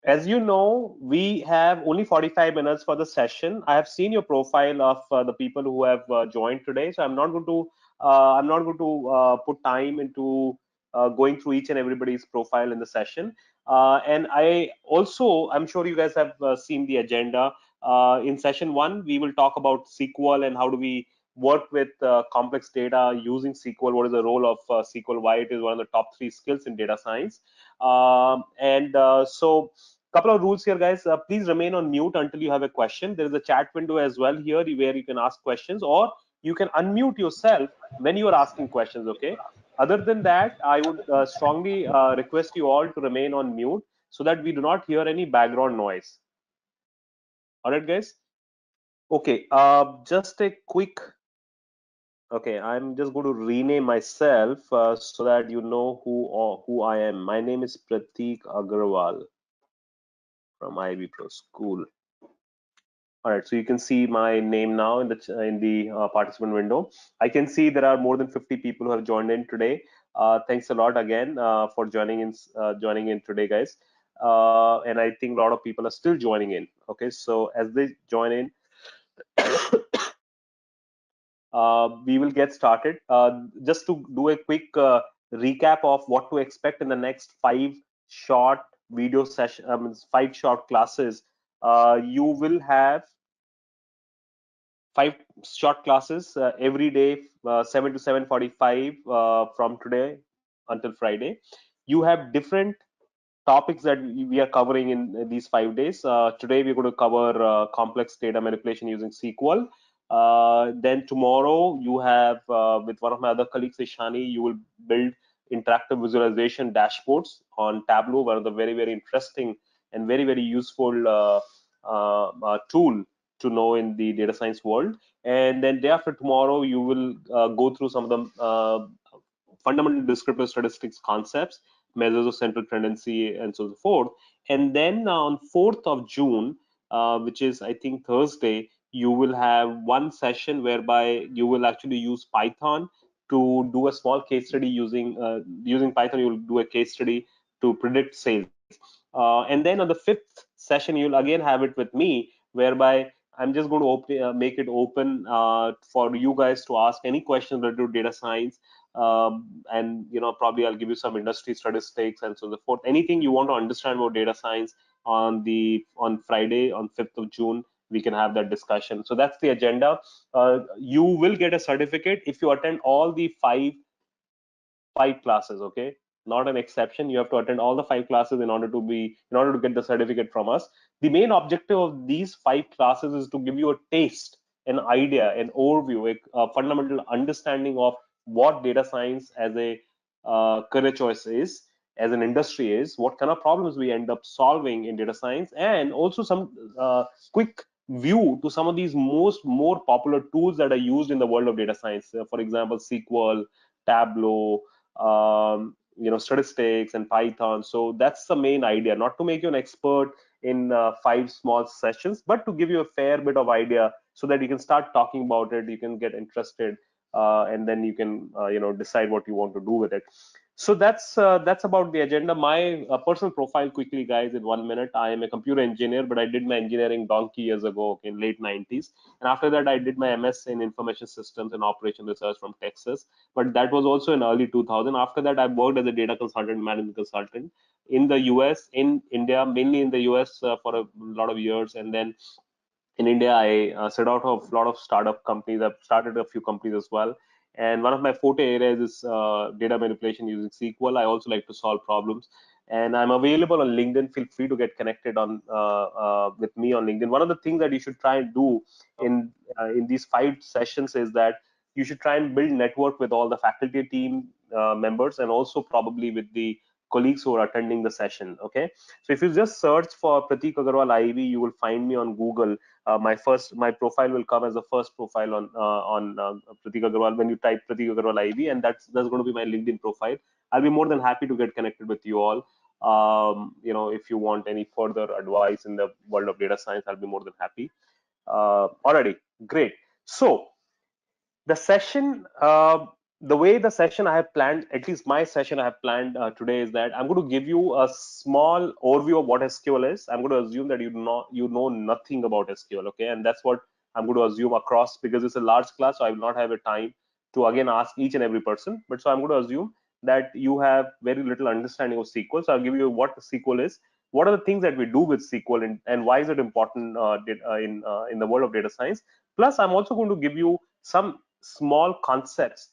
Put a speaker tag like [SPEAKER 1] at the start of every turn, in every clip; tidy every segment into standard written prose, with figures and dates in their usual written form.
[SPEAKER 1] As you know, we have only 45 minutes for the session. I have seen your profile of the people who have joined today, so I'm not going to put time into going through each and everybody's profile in the session. And I'm sure you guys have seen the agenda. In session one, we will talk about SQL and how do we work with complex data using SQL. What is the role of SQL? Why it is one of the top 3 skills in data science. So couple of rules here, guys. Please remain on mute until you have a question. There is a chat window as well here where you can ask questions, or you can unmute yourself when you are asking questions. Okay. Other than that, I would strongly request you all to remain on mute so that we do not hear any background noise. All right, guys. Okay. Just a quick. Okay, I'm just going to rename myself so that you know who I am. My name is Prateek Agarwal from IvyProSchool. All right, so you can see my name now in the participant window. I can see there are more than 50 people who have joined in today. Thanks a lot again for joining in today, guys. And I think a lot of people are still joining in. Okay, so as they join in, we will get started. Just to do a quick recap of what to expect in the next 5 short video session, 5 short classes. You will have 5 short classes every day, 7 to 7:45 from today until Friday. You have different topics that we are covering in these 5 days. Today we're going to cover complex data manipulation using SQL. Then tomorrow you have with one of my other colleagues, Ishani, you will build interactive visualization dashboards on Tableau, one of the very interesting and very useful tool to know in the data science world. And then day after tomorrow, you will go through some of the fundamental descriptive statistics concepts, measures of central tendency, and so forth. And then on 4th of June, which is I think Thursday, you will have one session whereby you will actually use Python to do a small case study using Python. You will do a case study to predict sales. And then on the 5th session, you'll again have it with me, whereby I'm just going to make it open for you guys to ask any questions related to data science. And probably I'll give you some industry statistics and so forth. Anything you want to understand about data science on Friday, on 5th of June, we can have that discussion. So that's the agenda. You will get a certificate if you attend all the five classes. Okay, not an exception. You have to attend all the 5 classes in order to get the certificate from us. The main objective of these 5 classes is to give you a taste, an idea, an overview, a fundamental understanding of what data science as a career choice is, as an industry is, what kind of problems we end up solving in data science, and also some quick view to some of these more popular tools that are used in the world of data science. For example, SQL, Tableau, statistics, and Python. So that's the main idea, not to make you an expert in 5 small sessions, but to give you a fair bit of idea so that you can start talking about it, you can get interested, and then you can decide what you want to do with it. So that's about the agenda. My personal profile quickly, guys, in 1 minute. I am a computer engineer, but I did my engineering donkey years ago, in late 90s, and after that I did my MS in information systems and operation research from Texas, but that was also in early 2000. After that, I worked as a data consultant, management consultant in the US, in India, mainly in the US for a lot of years. And then in India, I set out of a lot of startup companies. I've started a few companies as well. And one of my forte areas is data manipulation using SQL. I also like to solve problems. And I'm available on LinkedIn. Feel free to get connected on with me on LinkedIn. One of the things that you should try and do in these 5 sessions is that you should try and build network with all the faculty team members, and also probably with the colleagues who are attending the session. Okay, so if you just search for Prateek Agarwal Ivy, you will find me on Google. My profile will come as the first profile on Prateek Agarwal when you type Prateek Agarwal Ivy, and that's going to be my LinkedIn profile. I'll be more than happy to get connected with you all. If you want any further advice in the world of data science, I'll be more than happy. Already, great. So the session, the way the session I have planned, at least my session I have planned today, is that I'm going to give you a small overview of what SQL is. I'm going to assume that you know nothing about SQL, okay? And that's what I'm going to assume across, because it's a large class, so I will not have a time to again ask each and every person. But so I'm going to assume that you have very little understanding of SQL. So I'll give you what SQL is, what are the things that we do with SQL, and why is it important in the world of data science. Plus, I'm also going to give you some small concepts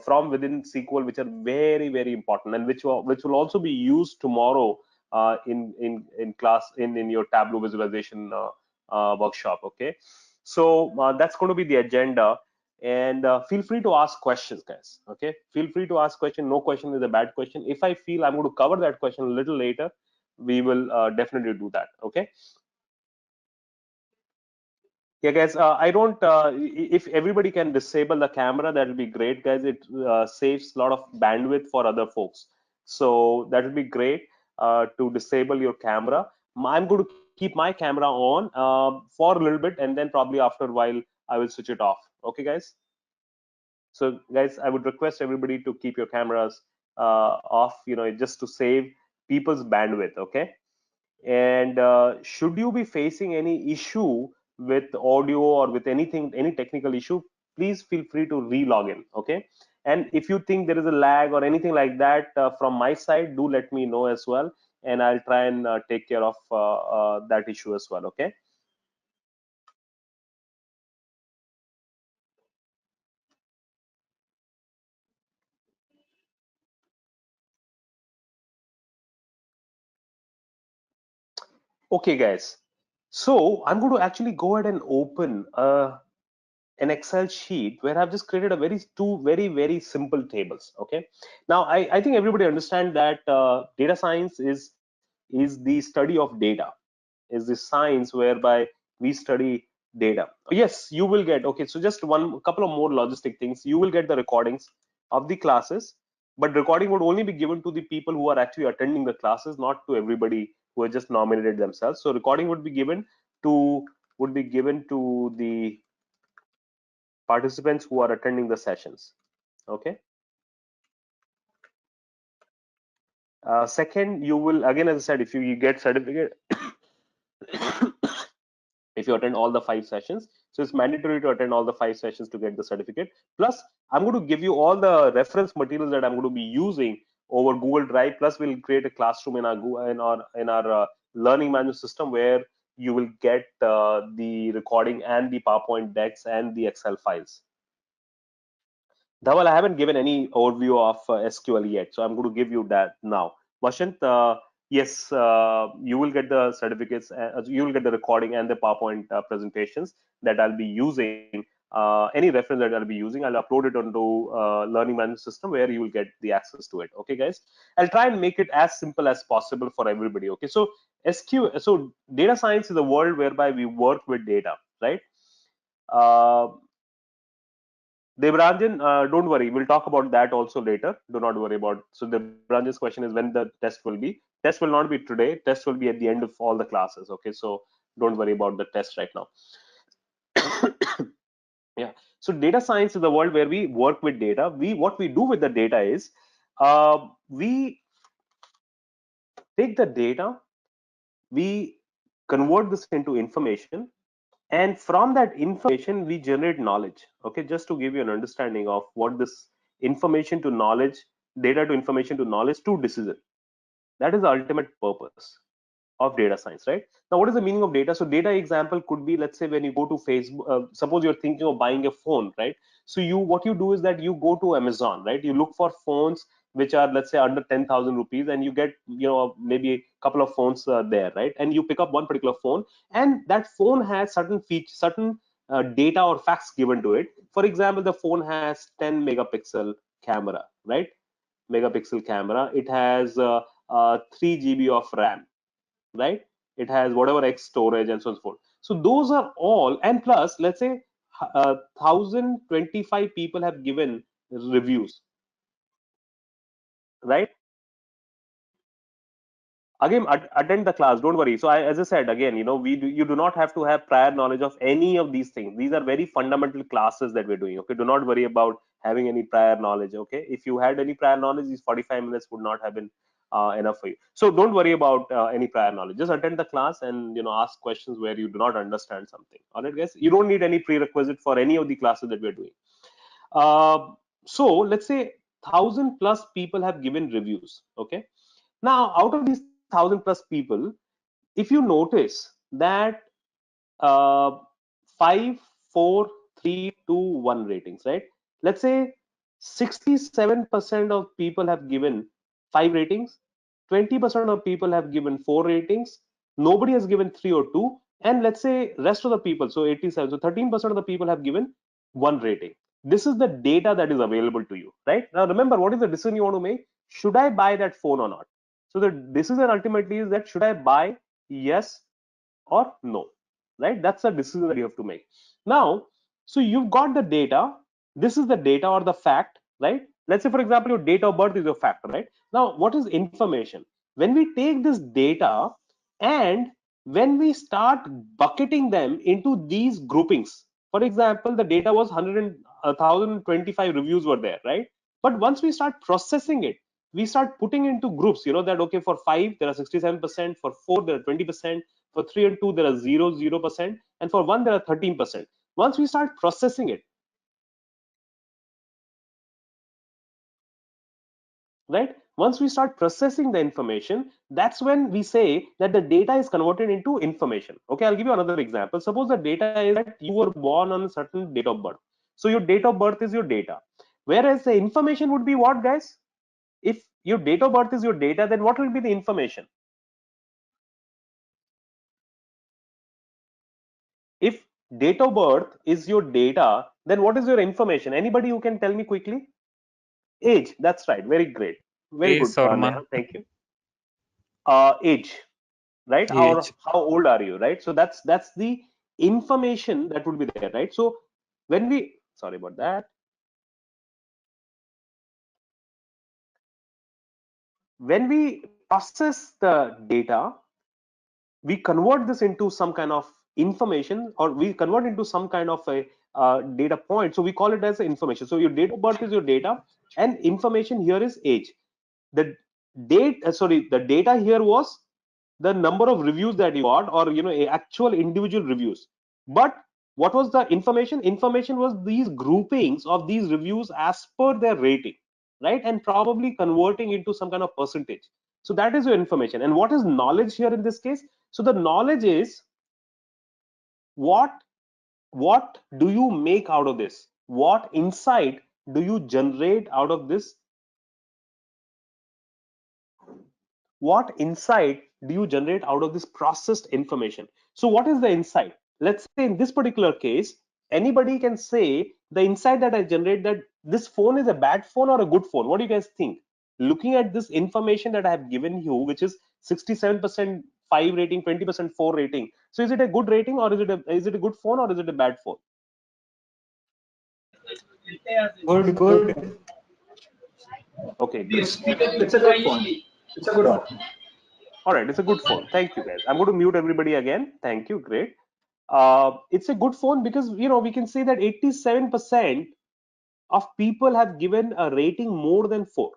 [SPEAKER 1] from within SQL, which are very, very important, and which will also be used tomorrow in class in your Tableau visualization workshop. Okay, so that's going to be the agenda, and feel free to ask questions, guys. Okay, feel free to ask question. No question is a bad question. If I feel I'm going to cover that question a little later, we will definitely do that. Okay. Yeah, guys, I don't, if everybody can disable the camera, that will be great, guys. It saves a lot of bandwidth for other folks. So that will be great to disable your camera. I'm going to keep my camera on for a little bit, and then probably after a while, I will switch it off. Okay, guys? So, guys, I would request everybody to keep your cameras off, just to save people's bandwidth. Okay. And should you be facing any issue with audio or with anything, any technical issue, please feel free to re-log in. Okay. And if you think there is a lag or anything like that from my side, do let me know as well. And I'll try and take care of that issue as well. Okay. Okay, guys. So I'm going to actually go ahead and open an Excel sheet where I've just created a two very, very simple tables. Okay. Now I think everybody understand that data science is the study of data, is the science whereby we study data. Yes, you will get, okay, so just one couple of more logistic things. You will get the recordings of the classes, but recording would only be given to the people who are actually attending the classes, not to everybody who have just nominated themselves. So recording to would be given to the participants who are attending the sessions. Okay. Second, you will, again, as I said, if you get certificate, if you attend all the 5 sessions, so it's mandatory to attend all the 5 sessions to get the certificate. Plus, I'm going to give you all the reference materials that I'm going to be using over Google Drive. Plus, we'll create a classroom in our learning management system where you will get the recording and the PowerPoint decks and the Excel files. Dhaval, I haven't given any overview of SQL yet, so I'm going to give you that now. Vashant, yes, you will get the certificates, you will get the recording and the PowerPoint presentations that I'll be using. Any reference that I'll be using, I'll upload it onto Learning Management System where you will get the access to it. Okay, guys. I'll try and make it as simple as possible for everybody. Okay, so so data science is a world whereby we work with data, right? Uh, Devranjan, don't worry. We'll talk about that also later. Do not worry about. So Devranjan's question is when the test will be. Test will not be today. Test will be at the end of all the classes. Okay, so don't worry about the test right now. Yeah. So data science is the world where we work with data. What we do with the data is we take the data, we convert this into information, and from that information we generate knowledge. Okay, just to give you an understanding of what this information to knowledge, data to information to knowledge to decision, that is the ultimate purpose of data science. Right now, what is the meaning of data? So data example could be, let's say, when you go to Facebook, suppose you're thinking of buying a phone, right? So what you do is that you go to Amazon, right? You look for phones which are, let's say, under 10,000 rupees, and you get, maybe a couple of phones there, right? And you pick up one particular phone, and that phone has certain features, certain data or facts given to it. For example, the phone has 10 megapixel camera, right? Megapixel camera. It has 3 GB of RAM, right? It has whatever X storage and so on and so forth. So those are all, and plus, let's say, 1,025 people have given reviews, right? again, attend the class, don't worry. So as I said again, you do not have to have prior knowledge of any of these things. These are very fundamental classes that we're doing. Okay, do not worry about having any prior knowledge. Okay, if you had any prior knowledge, these 45 minutes would not have been enough for you. So don't worry about any prior knowledge. Just attend the class and ask questions where you do not understand something. All right, guys, you don't need any prerequisite for any of the classes that we're doing. uh, so let's say 1,000 plus people have given reviews. Okay, now out of these 1,000 plus people, if you notice that uh, 5, 4, 3, 2, 1 ratings, right? Let's say 67% of people have given 5 ratings, 20% of people have given 4 ratings, nobody has given 3 or 2, and let's say rest of the people, so 87, so 13% of the people have given 1 rating. This is the data that is available to you, right? Now remember, what is the decision you want to make? Should I buy that phone or not? So the decision ultimately is that should I buy, yes or no, right? That's a decision that you have to make. Now, so you've got the data. This is the data or the fact, right? Let's say, for example, your date of birth is your fact, right? Now, what is information? When we take this data and when we start bucketing them into these groupings, for example, the data was 1,025 reviews were there, right? But once we start processing it, we start putting into groups, that okay, for 5 there are 67%, for 4 there are 20%, for 3 and 2 there are 0% and for 1 there are 13%. Once we start processing it, right, once we start processing the information, that's when we say that the data is converted into information. Okay, I'll give you another example. Suppose the data is that you were born on a certain date of birth, so your date of birth is your data, whereas the information would be what, guys? If your date of birth is your data, then what will be the information? If date of birth is your data, then what is your information? Anybody who can tell me quickly? Age. That's right. Very great. Very good,
[SPEAKER 2] Days or
[SPEAKER 1] Neha.
[SPEAKER 2] month.
[SPEAKER 1] Thank you. Age, right? Or
[SPEAKER 2] Age.
[SPEAKER 1] how old are you, right? So that's the information that would be there, right? So when we, sorry about that, when we process the data, we convert this into some kind of information, or we convert into some kind of a data point. So we call it as information. So your date of birth is your data, and information here is age. The the data here was the number of reviews that you got, or actual individual reviews. But what was the information? Information was these groupings of these reviews as per their rating, right? And probably converting into some kind of percentage. So that is your information. And what is knowledge here in this case? So the knowledge is what what do you make out of this? What insight do you generate out of this? What insight do you generate out of this processed information? So what is the insight? Let's say in this particular case, anybody can say the insight that I generate, that this phone is a bad phone or a good phone. What do you guys think? Looking at this information that I have given you, which is 67% 5 rating, 20% 4 rating, so is it a good rating, or is it a good phone, or is it a bad phone?
[SPEAKER 3] Good, good.
[SPEAKER 1] Okay, great.
[SPEAKER 3] It's a good phone. It's a good one.
[SPEAKER 1] All right, it's a good phone. Thank you, guys. I'm going to mute everybody again. Thank you. Great. It's a good phone because we can say that 87% of people have given a rating more than 4.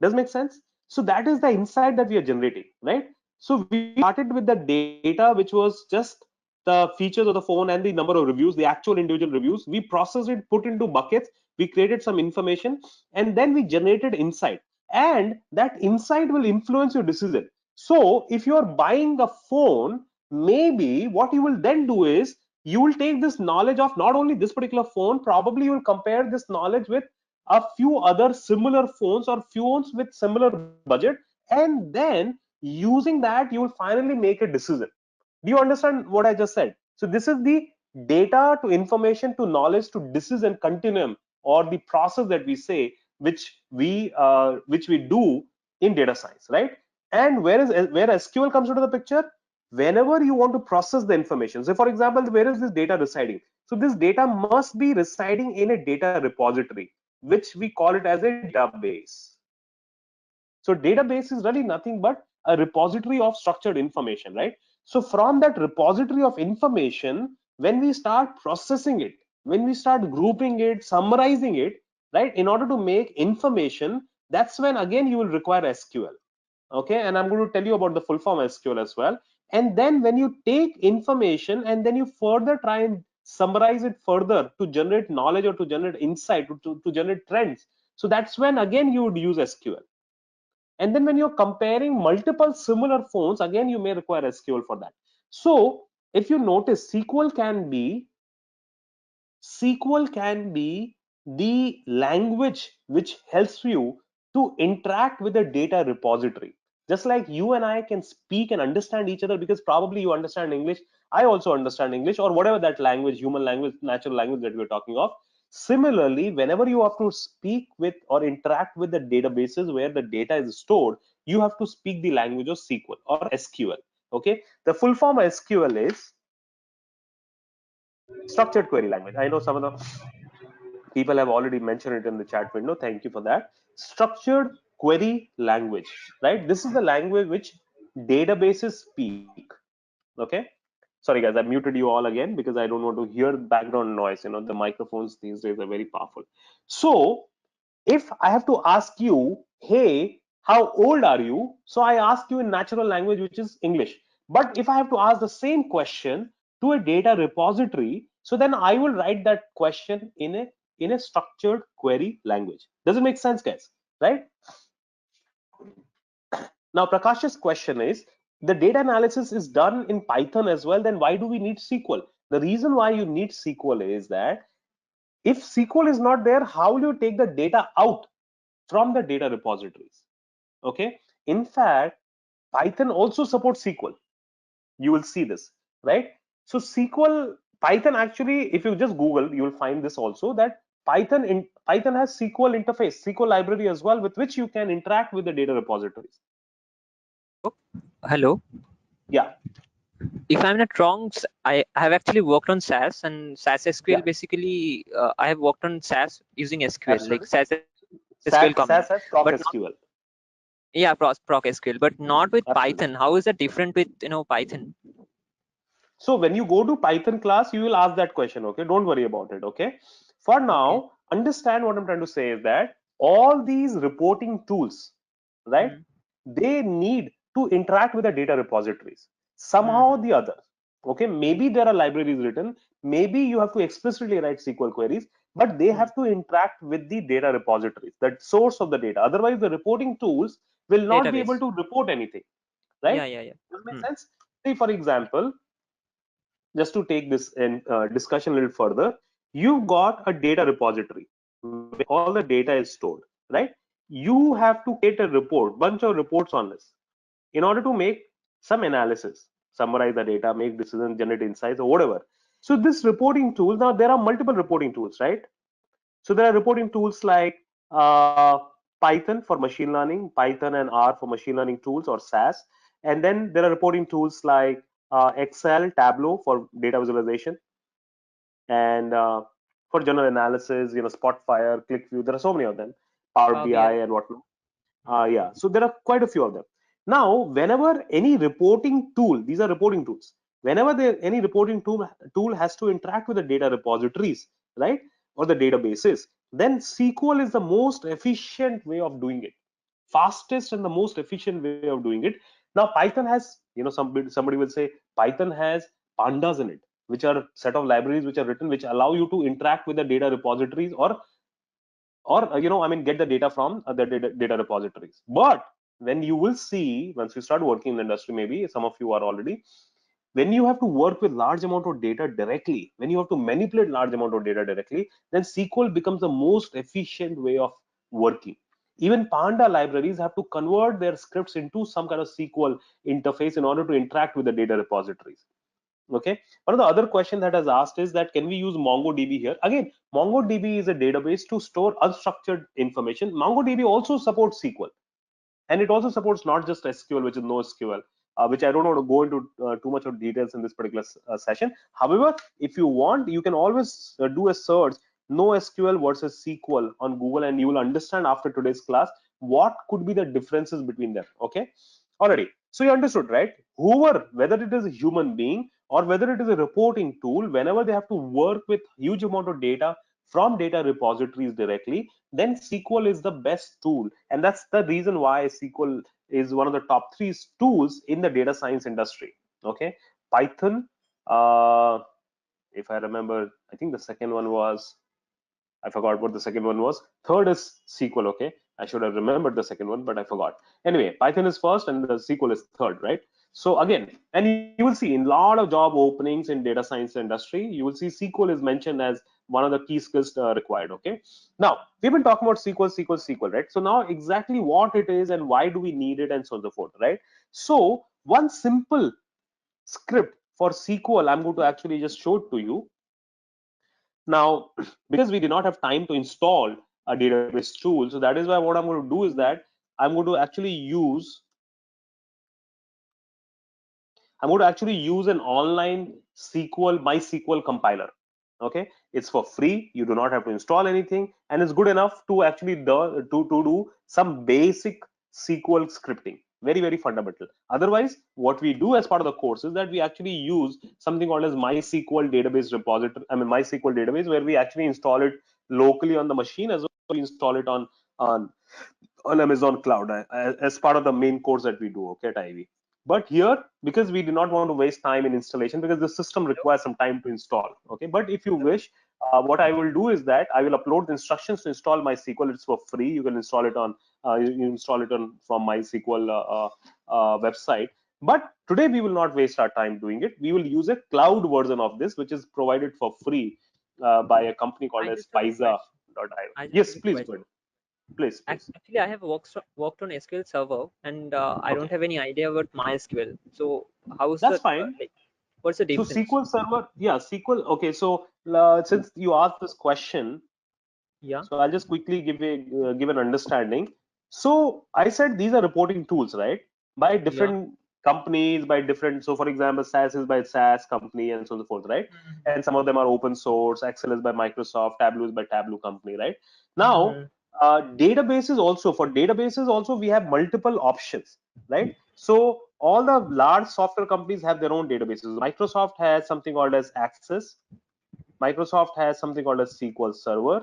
[SPEAKER 1] Does make sense? So that is the insight that we are generating, right? So we started with the data, which was just the features of the phone and the number of reviews, the actual individual reviews. We processed it, put into buckets, we created some information, and then we generated insight. And that insight will influence your decision. So if you are buying a phone, maybe what you will then do is you will take this knowledge of not only this particular phone, probably you will compare this knowledge with a few other similar phones or phones with similar budget, and then using that you will finally make a decision. Do you understand what I just said? So this is the data to information to knowledge to decision continuum, or the process that we say, which we do in data science, right? And where SQL comes into the picture? Whenever you want to process the information, so for example, where is this data residing? So this data must be residing in a data repository, which we call it as a database. So database is really nothing but a repository of structured information, right? So from that repository of information, when we start processing it, when we start grouping it, summarizing it, right, in order to make information, that's when again you will require SQL. Okay, and I'm going to tell you about the full form SQL as well. And then when you take information and then you further try and summarize it further to generate knowledge or to generate insight, to generate trends, so that's when again you would use SQL. And then when you're comparing multiple similar phones, again you may require SQL for that. So if you notice, SQL can be the language which helps you to interact with the data repository. Just like you and I can speak and understand each other because probably you understand English, I also understand English, or whatever that language, human language, natural language that we're talking of. Similarly, whenever you have to speak with or interact with the databases where the data is stored, you have to speak the language of SQL or SQL. Okay, the full form of SQL is structured query language. I know some of the people have already mentioned it in the chat window. Thank you for that. Structured query language, right? This is the language which databases speak. Okay. Sorry, guys, I muted you all again because I don't want to hear background noise. You know, the microphones these days are very powerful. So if I have to ask you, hey, how old are you? So I ask you in natural language, which is English. But if I have to ask the same question to a data repository, so then I will write that question in a structured query language. Does it make sense, guys? Right? Now, Prakash's question is, the data analysis is done in Python as well, then why do we need SQL? The reason why you need SQL is that if SQL is not there, how will you take the data out from the data repositories? Okay. In fact, Python also supports SQL. You will see this, right? So SQL, Python actually, if you just Google, you will find this also that Python has SQL interface, SQL library as well, with which you can interact with the data repositories.
[SPEAKER 2] Hello.
[SPEAKER 1] Yeah.
[SPEAKER 2] If I'm not wrong, I have actually worked on SAS, and SAS SQL
[SPEAKER 1] Yeah.
[SPEAKER 2] basically I have worked on SAS using SQL, like
[SPEAKER 1] Absolutely.
[SPEAKER 2] SAS SQL
[SPEAKER 1] SAS
[SPEAKER 2] command,
[SPEAKER 1] has proc
[SPEAKER 2] but not,
[SPEAKER 1] SQL.
[SPEAKER 2] yeah, proc SQL, but not with
[SPEAKER 1] Absolutely.
[SPEAKER 2] Python. How is that different with Python?
[SPEAKER 1] So when you go to Python class, you will ask that question. Okay. Don't worry about it. Okay. For
[SPEAKER 2] Okay.
[SPEAKER 1] now, understand what I'm trying to say is that all these reporting tools, right?
[SPEAKER 2] Mm-hmm.
[SPEAKER 1] They need to interact with the data repositories somehow or
[SPEAKER 2] Mm-hmm.
[SPEAKER 1] the other. Okay, maybe there are libraries written, maybe you have to explicitly write SQL queries, but they have to interact with the data repositories, that source of the data. Otherwise, the reporting tools will not be able
[SPEAKER 2] Database.
[SPEAKER 1] to report anything, right?
[SPEAKER 2] Yeah, yeah, yeah.
[SPEAKER 1] Does that make
[SPEAKER 2] Hmm.
[SPEAKER 1] sense? See, for example, just to take this in discussion a little further, you've got a data repository where all the data is stored, right? You have to create a report, bunch of reports on this in order to make some analysis, summarize the data, make decisions, generate insights, or whatever. So this reporting tool, now there are multiple reporting tools, right? So there are reporting tools like Python for machine learning, Python and R for machine learning tools or SAS. And then there are reporting tools like Excel, Tableau for data visualization, and for general analysis, Spotfire, ClickView. There are so many of them, Power
[SPEAKER 2] Power
[SPEAKER 1] BI
[SPEAKER 2] BI.
[SPEAKER 1] and whatnot.
[SPEAKER 2] Mm-hmm.
[SPEAKER 1] Yeah, so there are quite a few of them. Now, whenever any reporting tool, these are reporting tools, whenever any reporting tool has to interact with the data repositories, right, or the databases, then SQL is the most efficient way of doing it, fastest and the most efficient way of doing it. Now, Python has, somebody will say Python has pandas in it, which are set of libraries which are written, which allow you to interact with the data repositories or get the data from the data repositories. But when you will see, once you start working in the industry, maybe some of you are already, when you have to work with large amount of data directly, when you have to manipulate large amount of data directly, then SQL becomes the most efficient way of working. Even Panda libraries have to convert their scripts into some kind of SQL interface in order to interact with the data repositories. Okay. One of the other question that has asked is that can we use MongoDB here? Again, MongoDB is a database to store unstructured information. MongoDB also supports SQL, and it also supports not just SQL, which is NoSQL, which I don't want to go into too much of details in this particular session. However, if you want, you can always do a search NoSQL versus SQL on Google, and you will understand after today's class what could be the differences between them. Okay, already. So you understood, right? Whoever, whether it is a human being or whether it is a reporting tool, whenever they have to work with huge amount of data from data repositories directly, then SQL is the best tool. And that's the reason why SQL is one of the top three tools in the data science industry. Okay, Python, if I remember, I think the second one was, I forgot what the second one was. Third is SQL. Okay, I should have remembered the second one, but I forgot. Anyway, Python is first and the SQL is third, right? So again, and you will see in a lot of job openings in data science industry, you will see SQL is mentioned as one of the key skills required. Okay, now we've been talking about SQL, right? So now exactly what it is and why do we need it and so on and so forth, right? So one simple script for SQL, I'm going to actually just show it to you. Now, because we did not have time to install a database tool, so that is why what I'm going to do is that I'm going to actually use I'm going to actually use an online SQL MySQL compiler. Okay, it's for free. You do not have to install anything, and it's good enough to actually do some basic SQL scripting. Very, very fundamental. Otherwise, what we do as part of the course is that we actually use something called as MySQL database repository. I mean, MySQL database, where we actually install it locally on the machine as well as we install it on on Amazon Cloud as part of the main course that we do. Okay, at Ivy. But here, because we do not want to waste time in installation, because the system requires some time to install. Okay, but if you wish, what I will do is that I will upload the instructions to install MySQL. It's for free. You can install it on you install it on from MySQL website. But today we will not waste our time doing it. We will use a cloud version of this, which is provided for free by a company called
[SPEAKER 2] I
[SPEAKER 1] as
[SPEAKER 2] just have a question.
[SPEAKER 1] Pisa.io.
[SPEAKER 2] I just
[SPEAKER 1] Yes,
[SPEAKER 2] have a
[SPEAKER 1] please go
[SPEAKER 2] question.
[SPEAKER 1] ahead. Please.
[SPEAKER 2] Actually, I have worked on SQL Server, and I don't
[SPEAKER 1] Okay,
[SPEAKER 2] have any idea about MySQL. So, how's the
[SPEAKER 1] that's fine.
[SPEAKER 2] like? What's the
[SPEAKER 1] So
[SPEAKER 2] difference?
[SPEAKER 1] SQL Server, yeah, SQL. Okay, so since you asked this question,
[SPEAKER 2] Yeah,
[SPEAKER 1] so I'll just quickly give an understanding. So I said these are reporting tools, right? By
[SPEAKER 2] yeah.
[SPEAKER 1] different companies, by different. So for example, SAS is by SAS company and so on and so forth, right? And some of them are open source. Excel is by Microsoft. Tableau is by Tableau company, right? Now,
[SPEAKER 2] Mm-hmm.
[SPEAKER 1] databases also, for databases also we have multiple options, right? So all the large software companies have their own databases. Microsoft has something called as Access. Microsoft has something called as SQL Server.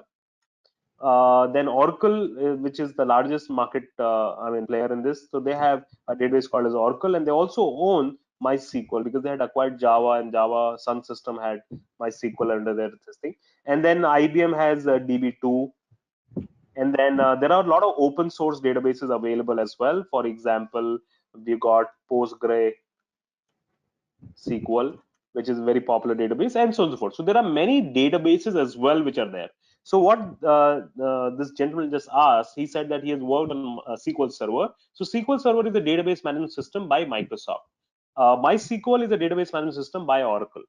[SPEAKER 1] Then Oracle, which is the largest market, player in this. So they have a database called as Oracle, and they also own MySQL because they had acquired Java, and Java Sun System had MySQL under their thing. And then IBM has DB2, and then there are a lot of open source databases available as well. For example, we got PostgreSQL, which is a very popular database, and so on and so forth. So there are many databases as well which are there. So what this gentleman just asked, he said that he has worked on SQL Server. So SQL Server is a database management system by Microsoft. MySQL is a database management system by Oracle.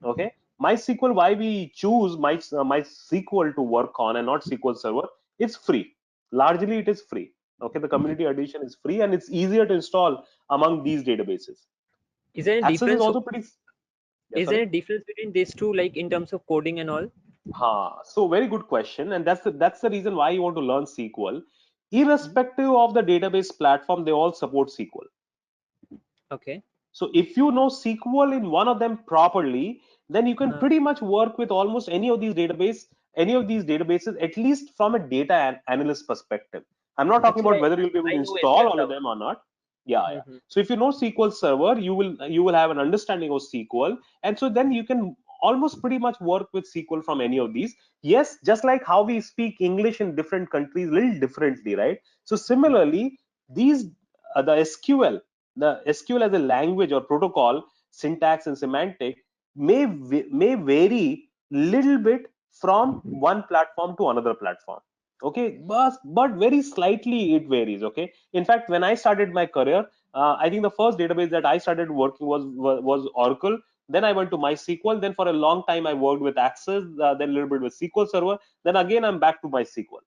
[SPEAKER 1] Okay, MySQL, why we choose MySQL to work on and not SQL Server? It's free. Largely, it is free. Okay, the community edition is free and it's easier to install among these databases.
[SPEAKER 2] Is there any
[SPEAKER 1] Access is
[SPEAKER 2] difference?
[SPEAKER 1] also pretty. Yeah,
[SPEAKER 2] Is there
[SPEAKER 1] sorry.
[SPEAKER 2] a difference between these two, like in terms of coding and all?
[SPEAKER 1] So very good question, and that's the reason why you want to learn SQL.
[SPEAKER 2] Mhm.
[SPEAKER 1] Irrespective of the database platform, they all support SQL.
[SPEAKER 2] Okay.
[SPEAKER 1] So if you know SQL in one of them properly, then you can
[SPEAKER 2] Uh,
[SPEAKER 1] pretty much work with almost any of these databases, at least from a data analyst perspective. I'm not talking
[SPEAKER 2] Actually,
[SPEAKER 1] about whether you'll be able
[SPEAKER 2] I
[SPEAKER 1] to
[SPEAKER 2] know SQL
[SPEAKER 1] install all of
[SPEAKER 2] Server.
[SPEAKER 1] them or not. Yeah.
[SPEAKER 2] Hmm.
[SPEAKER 1] So if you know SQL Server, you will have an understanding of SQL, and so then you can almost pretty much work with SQL from any of these. Yes, just like how we speak English in different countries, a little differently, right? So similarly, these the SQL as a language or protocol, syntax and semantic may vary little bit from one platform to another platform. Okay, but very slightly it varies. Okay, in fact, when I started my career, I think the first database that I started working was Oracle. Then I went to MySQL. Then for a long time I worked with Access. Then a little bit with SQL Server. Then again I'm back to MySQL.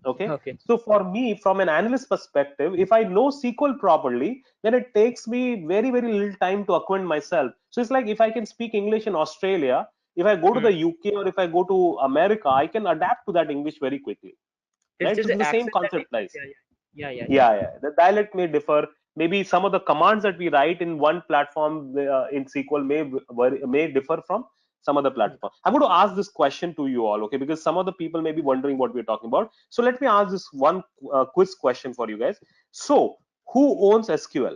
[SPEAKER 1] Okay,
[SPEAKER 2] Okay.
[SPEAKER 1] so for me, from an analyst perspective, if I know SQL properly, then it takes me very, very little time to acquaint myself. So it's like if I can speak English in Australia, if I go to the
[SPEAKER 2] Mm.
[SPEAKER 1] UK or if I go to America, I can adapt to that English very quickly,
[SPEAKER 2] It's
[SPEAKER 1] right?
[SPEAKER 2] just
[SPEAKER 1] So
[SPEAKER 2] the
[SPEAKER 1] the same
[SPEAKER 2] accent that
[SPEAKER 1] concept
[SPEAKER 2] difference.
[SPEAKER 1] lies.
[SPEAKER 2] Yeah,
[SPEAKER 1] Yeah. The dialect may differ. Maybe some of the commands that we write in one platform in SQL may differ from some other platform. I'm going to ask this question to you all, okay? Because some of the people may be wondering what we're talking about. So let me ask this one quiz question for you guys. So who owns SQL?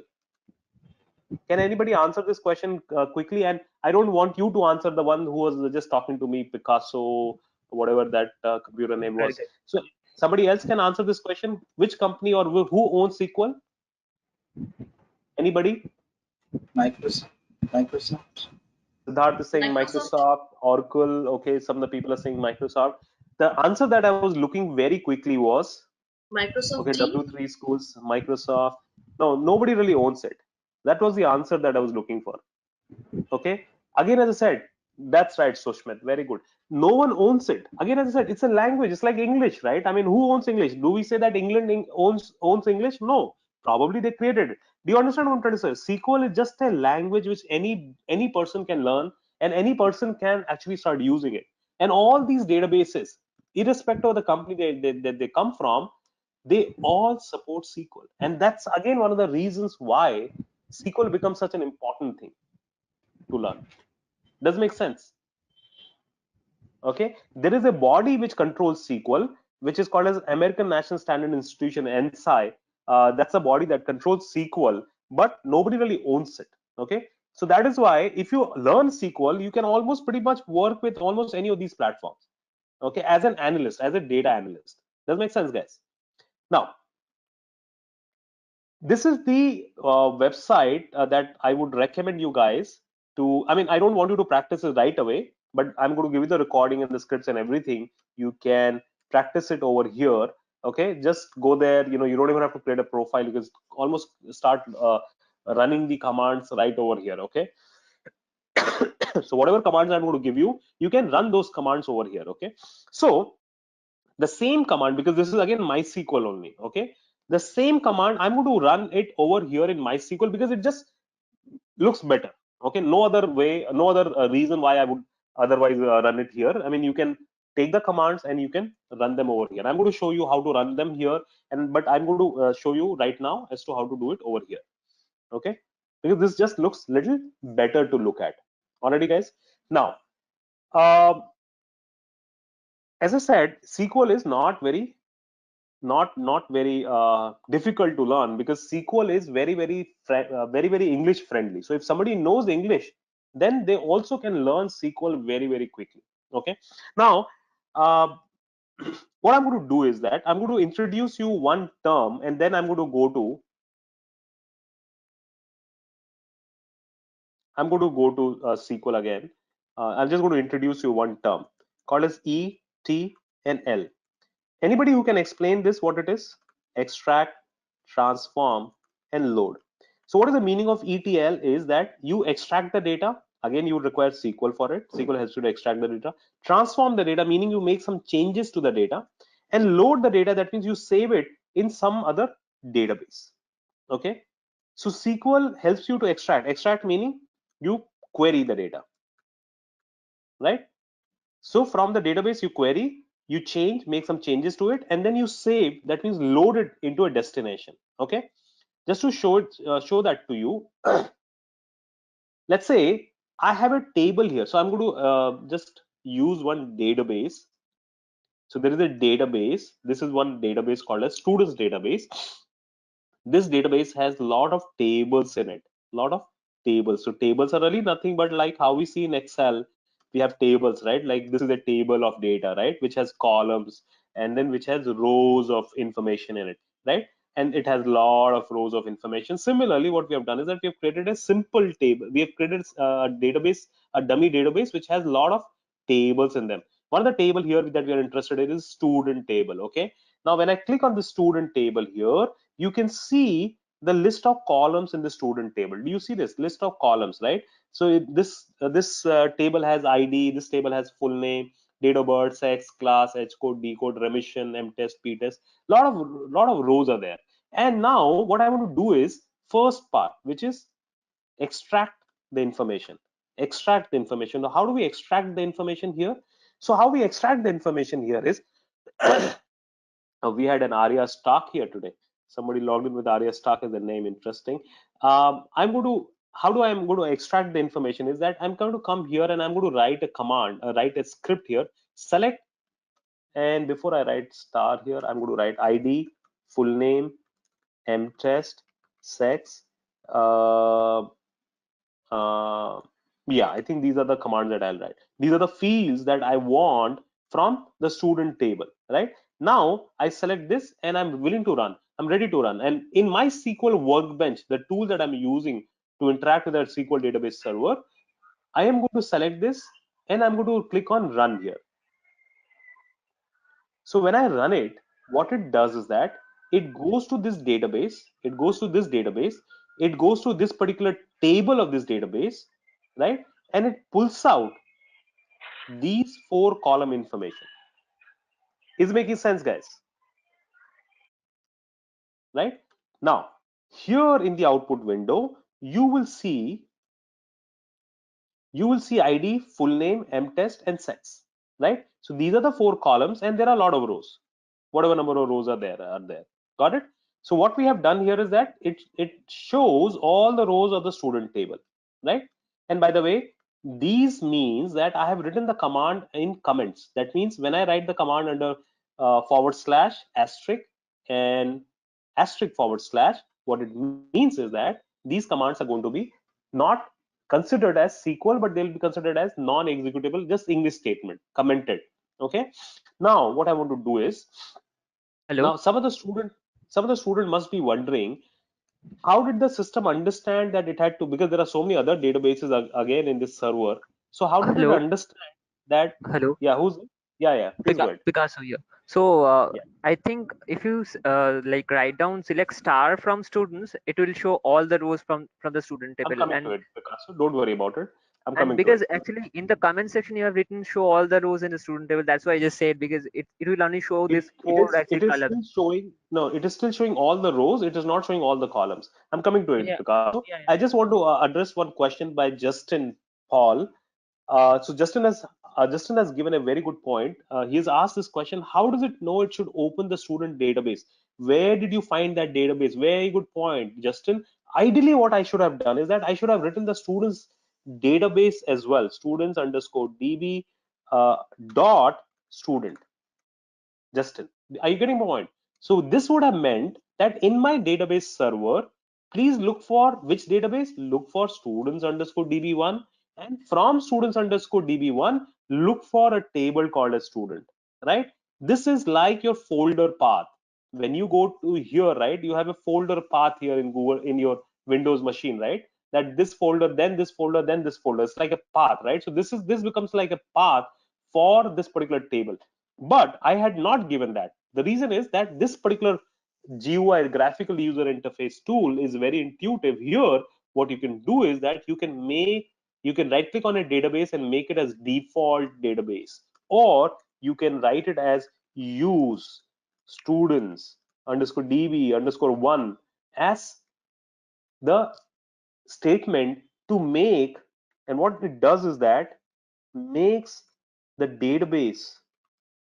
[SPEAKER 1] Can anybody answer this question quickly? And I don't want you to answer the one who was just talking to me, Picasso, whatever that computer name was. So somebody else can answer this question. Which company or who owns SQL? Anybody?
[SPEAKER 3] Microsoft. Microsoft.
[SPEAKER 1] Siddharth is saying Microsoft, Oracle. Okay, some of the people are saying Microsoft. The answer that I was looking very quickly was okay, W3 schools, Microsoft. No, nobody really owns it. That was the answer that I was looking for. Okay. Again, as I said, that's right, Sushmit. Very good. No one owns it. Again, as I said, it's a language. It's like English, right? I mean, who owns English? Do we say that England owns English? No. Probably they created it. Do you understand what I'm trying to say? SQL is just a language which any person can learn, and any person can actually start using it. And all these databases, irrespective of the company they come from, they all support SQL. And that's again one of the reasons why SQL becomes such an important thing to learn. Does make sense? Okay, there is a body which controls SQL, which is called as American National Standard Institution, NSI. That's a body that controls SQL, but nobody really owns it. Okay, so that is why if you learn SQL, you can almost pretty much work with almost any of these platforms. Okay, as an analyst, as a data analyst. Does make sense, guys? Now, this is the website that I would recommend you guys to. I mean, I don't want you to practice it right away, but I'm going to give you the recording and the scripts and everything. You can practice it over here. Okay, just go there. You don't even have to create a profile. You can almost start running the commands right over here. Okay, so whatever commands I'm going to give you, you can run those commands over here. Okay, so the same command, because this is again MySQL only. Okay, the same command I'm going to run it over here in MySQL because it just looks better. Okay, no other way, no other reason why I would otherwise run it here. I mean, you can take the commands and you can run them over here. I'm going to show you how to run them here, and but I'm going to show you right now as to how to do it over here. Okay, because this just looks little better to look at. Already, guys. Now, uh, as I said, SQL is not very difficult to learn, because SQL is very English friendly. So if somebody knows English, then they also can learn SQL very quickly. Okay. Now, uh, what I'm going to do is that I'm going to introduce you one term, and then I'm going to go to SQL again. I'm just going to introduce you one term called as E, T, and L. Anybody who can explain this, what it is? Extract, transform, and load. So what is the meaning of ETL is that you extract the data. Again, you require SQL for it. SQL helps you to extract the data. Transform the data, meaning you make some changes to the data. And load the data, that means you save it in some other database. Okay. So SQL helps you to extract. Extract meaning you query the data, right? So from the database you query, you change, make some changes to it, and then you save. That means load it into a destination. Okay, just to show that to you. Let's say I have a table here, so I'm going to just use one database. So there is a database. This is one database called a students database. This database has a lot of tables in it. Lot of tables. So tables are really nothing but like how we see in Excel, we have tables, right? Like this is a table of data, right, which has columns, and then which has rows of information in it, right? And it has a lot of rows of information. Similarly, what we have done is that we have created a simple table. We have created a database, a dummy database, which has a lot of tables in them. One of the table here that we are interested in is student table. Okay, now when I click on the student table here, you can see the list of columns in the student table. Do you see this list of columns, right? So this table has ID, this table has full name, date of birth, sex, class, H code, D code, remission, M test, P test. Lot of rows are there. And now what I want to do is first part, which is extract the information. Extract the information. Now, how do we extract the information here? So how we extract the information here is we had an ARIA stock here today. Somebody logged in with Arya Stark as the name. Interesting. I'm going to, how do I'm going to extract the information is that I'm going to come here and I'm going to write a command, write a script here, select, and before I write star here, I'm going to write ID, full name, mtest, sex. Uh, uh, yeah, I think these are the commands that I'll write. These are the fields that I want from the student table, right? Now I select this and I'm willing to run. I'm ready to run. And in my SQL workbench, the tool that I'm using to interact with that SQL database server, I am going to select this and I'm going to click on run here. So when I run it, what it does is that it goes to this database, it goes to this database, it goes to this particular table of this database, right? And it pulls out these 4 column information. Is making sense, guys? Right? Now, here in the output window, you will see ID, full name, mtest, and sex, right? So these are the 4 columns, and there are a lot of rows. Whatever number of rows are there, are there. Got it? So what we have done here is that it shows all the rows of the student table, right? And by the way, these means that I have written the command in comments. That means when I write the command under / asterisk and asterisk / what it means is that these commands are going to be not considered as SQL, but they'll be considered as non-executable, just English statement, commented. Okay. Now, what I want to do is,
[SPEAKER 2] Hello.
[SPEAKER 1] now some of the student must be wondering, how did the system understand that it had to, because there are so many other databases again in this server. So how did it
[SPEAKER 2] Hello.
[SPEAKER 1] understand that?
[SPEAKER 2] Hello.
[SPEAKER 1] Yeah, who's, yeah, please go ahead.
[SPEAKER 2] Picasso here. So
[SPEAKER 1] Yeah,
[SPEAKER 2] I think if you like write down select star from students, it will show all the rows from the student
[SPEAKER 1] I'm
[SPEAKER 2] table.
[SPEAKER 1] coming to it, Picasso. Don't worry about it. I'm
[SPEAKER 2] And
[SPEAKER 1] coming to it.
[SPEAKER 2] because actually in the comment section you have written show all the rows in the student table, that's why I just said, because it will only show
[SPEAKER 1] it
[SPEAKER 2] this
[SPEAKER 1] it
[SPEAKER 2] four
[SPEAKER 1] is
[SPEAKER 2] actually
[SPEAKER 1] it is
[SPEAKER 2] columns.
[SPEAKER 1] still showing, no, it is still showing all the rows, it is not showing all the columns. I'm coming to it,
[SPEAKER 2] Yeah,
[SPEAKER 1] Picasso.
[SPEAKER 2] yeah,
[SPEAKER 1] I
[SPEAKER 2] yeah.
[SPEAKER 1] just want to address one question by Justin Paul. So Justin has given a very good point. He has asked this question: how does it know it should open the student database? Where did you find that database? Very good point, Justin. Ideally, what I should have done is that I should have written the students database as well. Students underscore db dot student. Justin, are you getting my point? So this would have meant that in my database server, please look for which database? Look for students underscore db1, and from students underscore db1, look for a table called a student, right? This is like your folder path. When you go to here, right, you have a folder path here in Google, in your Windows machine, right? That this folder, then this folder, then this folder. It's like a path, right? So this becomes like a path for this particular table, but I had not given that. The reason is that this particular GUI, graphical user interface tool, is very intuitive. Here what you can do is that you can right click on a database and make it as default database, or you can write it as use students underscore db underscore 1 as the statement to make. And what it does is that makes the database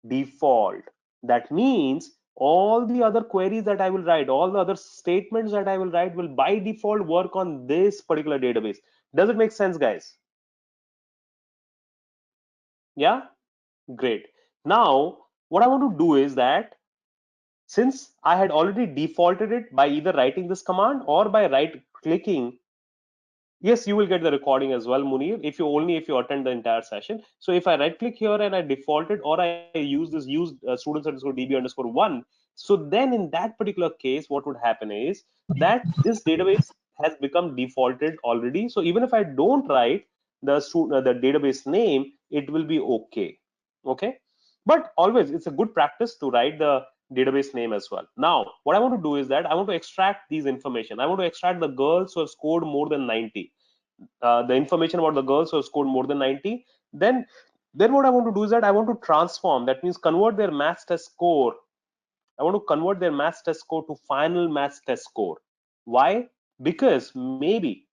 [SPEAKER 1] default. That means all the other queries that I will write, all the other statements that I will write, will by default work on this particular database. Does it make sense, guys? Yeah, great. Now what I want to do is that, since I had already defaulted it by either writing this command or by right clicking, yes, you will get the recording as well, Munir, if you only if you attend the entire session. So if I right click here and I default it, or I use this use students underscore db underscore 1, so then in that particular case what would happen is that this database has become defaulted already. So even if I don't write the database name, it will be okay. Okay, but always it's a good practice to write the database name as well. Now what I want to do is that I want to extract these information. I want to extract the girls who have scored more than 90, the information about the girls who have scored more than 90. Then what I want to do is that I want to transform, that means convert their maths test score. I want to convert their maths test score to final maths test score. Why? Because maybe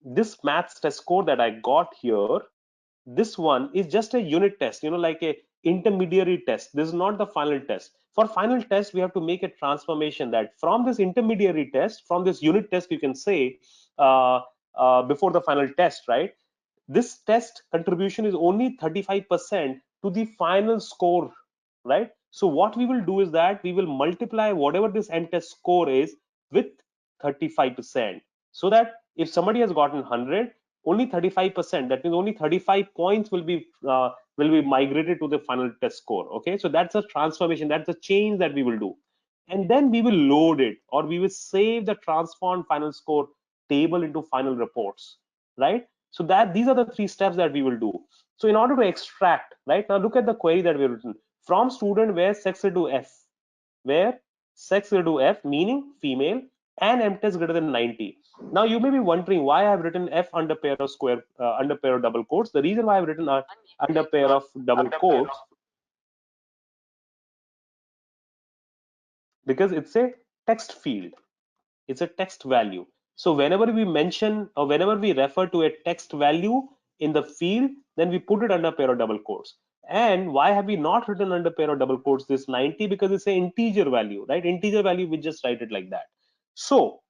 [SPEAKER 1] this maths test score that I got here, this one is just a unit test, like a intermediary test. This is not the final test. For final test, we have to make a transformation that from this intermediary test, from this unit test, you can say uh, before the final test, right? This test contribution is only 35% to the final score, right? So what we will do is that we will multiply whatever this end test score is with 35%, so that if somebody has gotten 100, only 35%, that means only 35 points will be migrated to the final test score. Okay, so that's a transformation, that's a change that we will do. And then we will load it, or we will save the transformed final score table into final reports, right? So that these are the three steps that we will do. So in order to extract, right, now look at the query that we have written. From student where sex equal to f, where sex equal to f, meaning female, and MTest greater than 90. Now you may be wondering why I have written f under pair of square under pair of double quotes. The reason why I've written under pair of double quotes, because it's a text field, it's a text value. So whenever we mention or whenever we refer to a text value in the field, then we put it under pair of double quotes. And why have we not written under pair of double quotes this 90? Because it's an integer value, right? Integer value, we just write it like that. So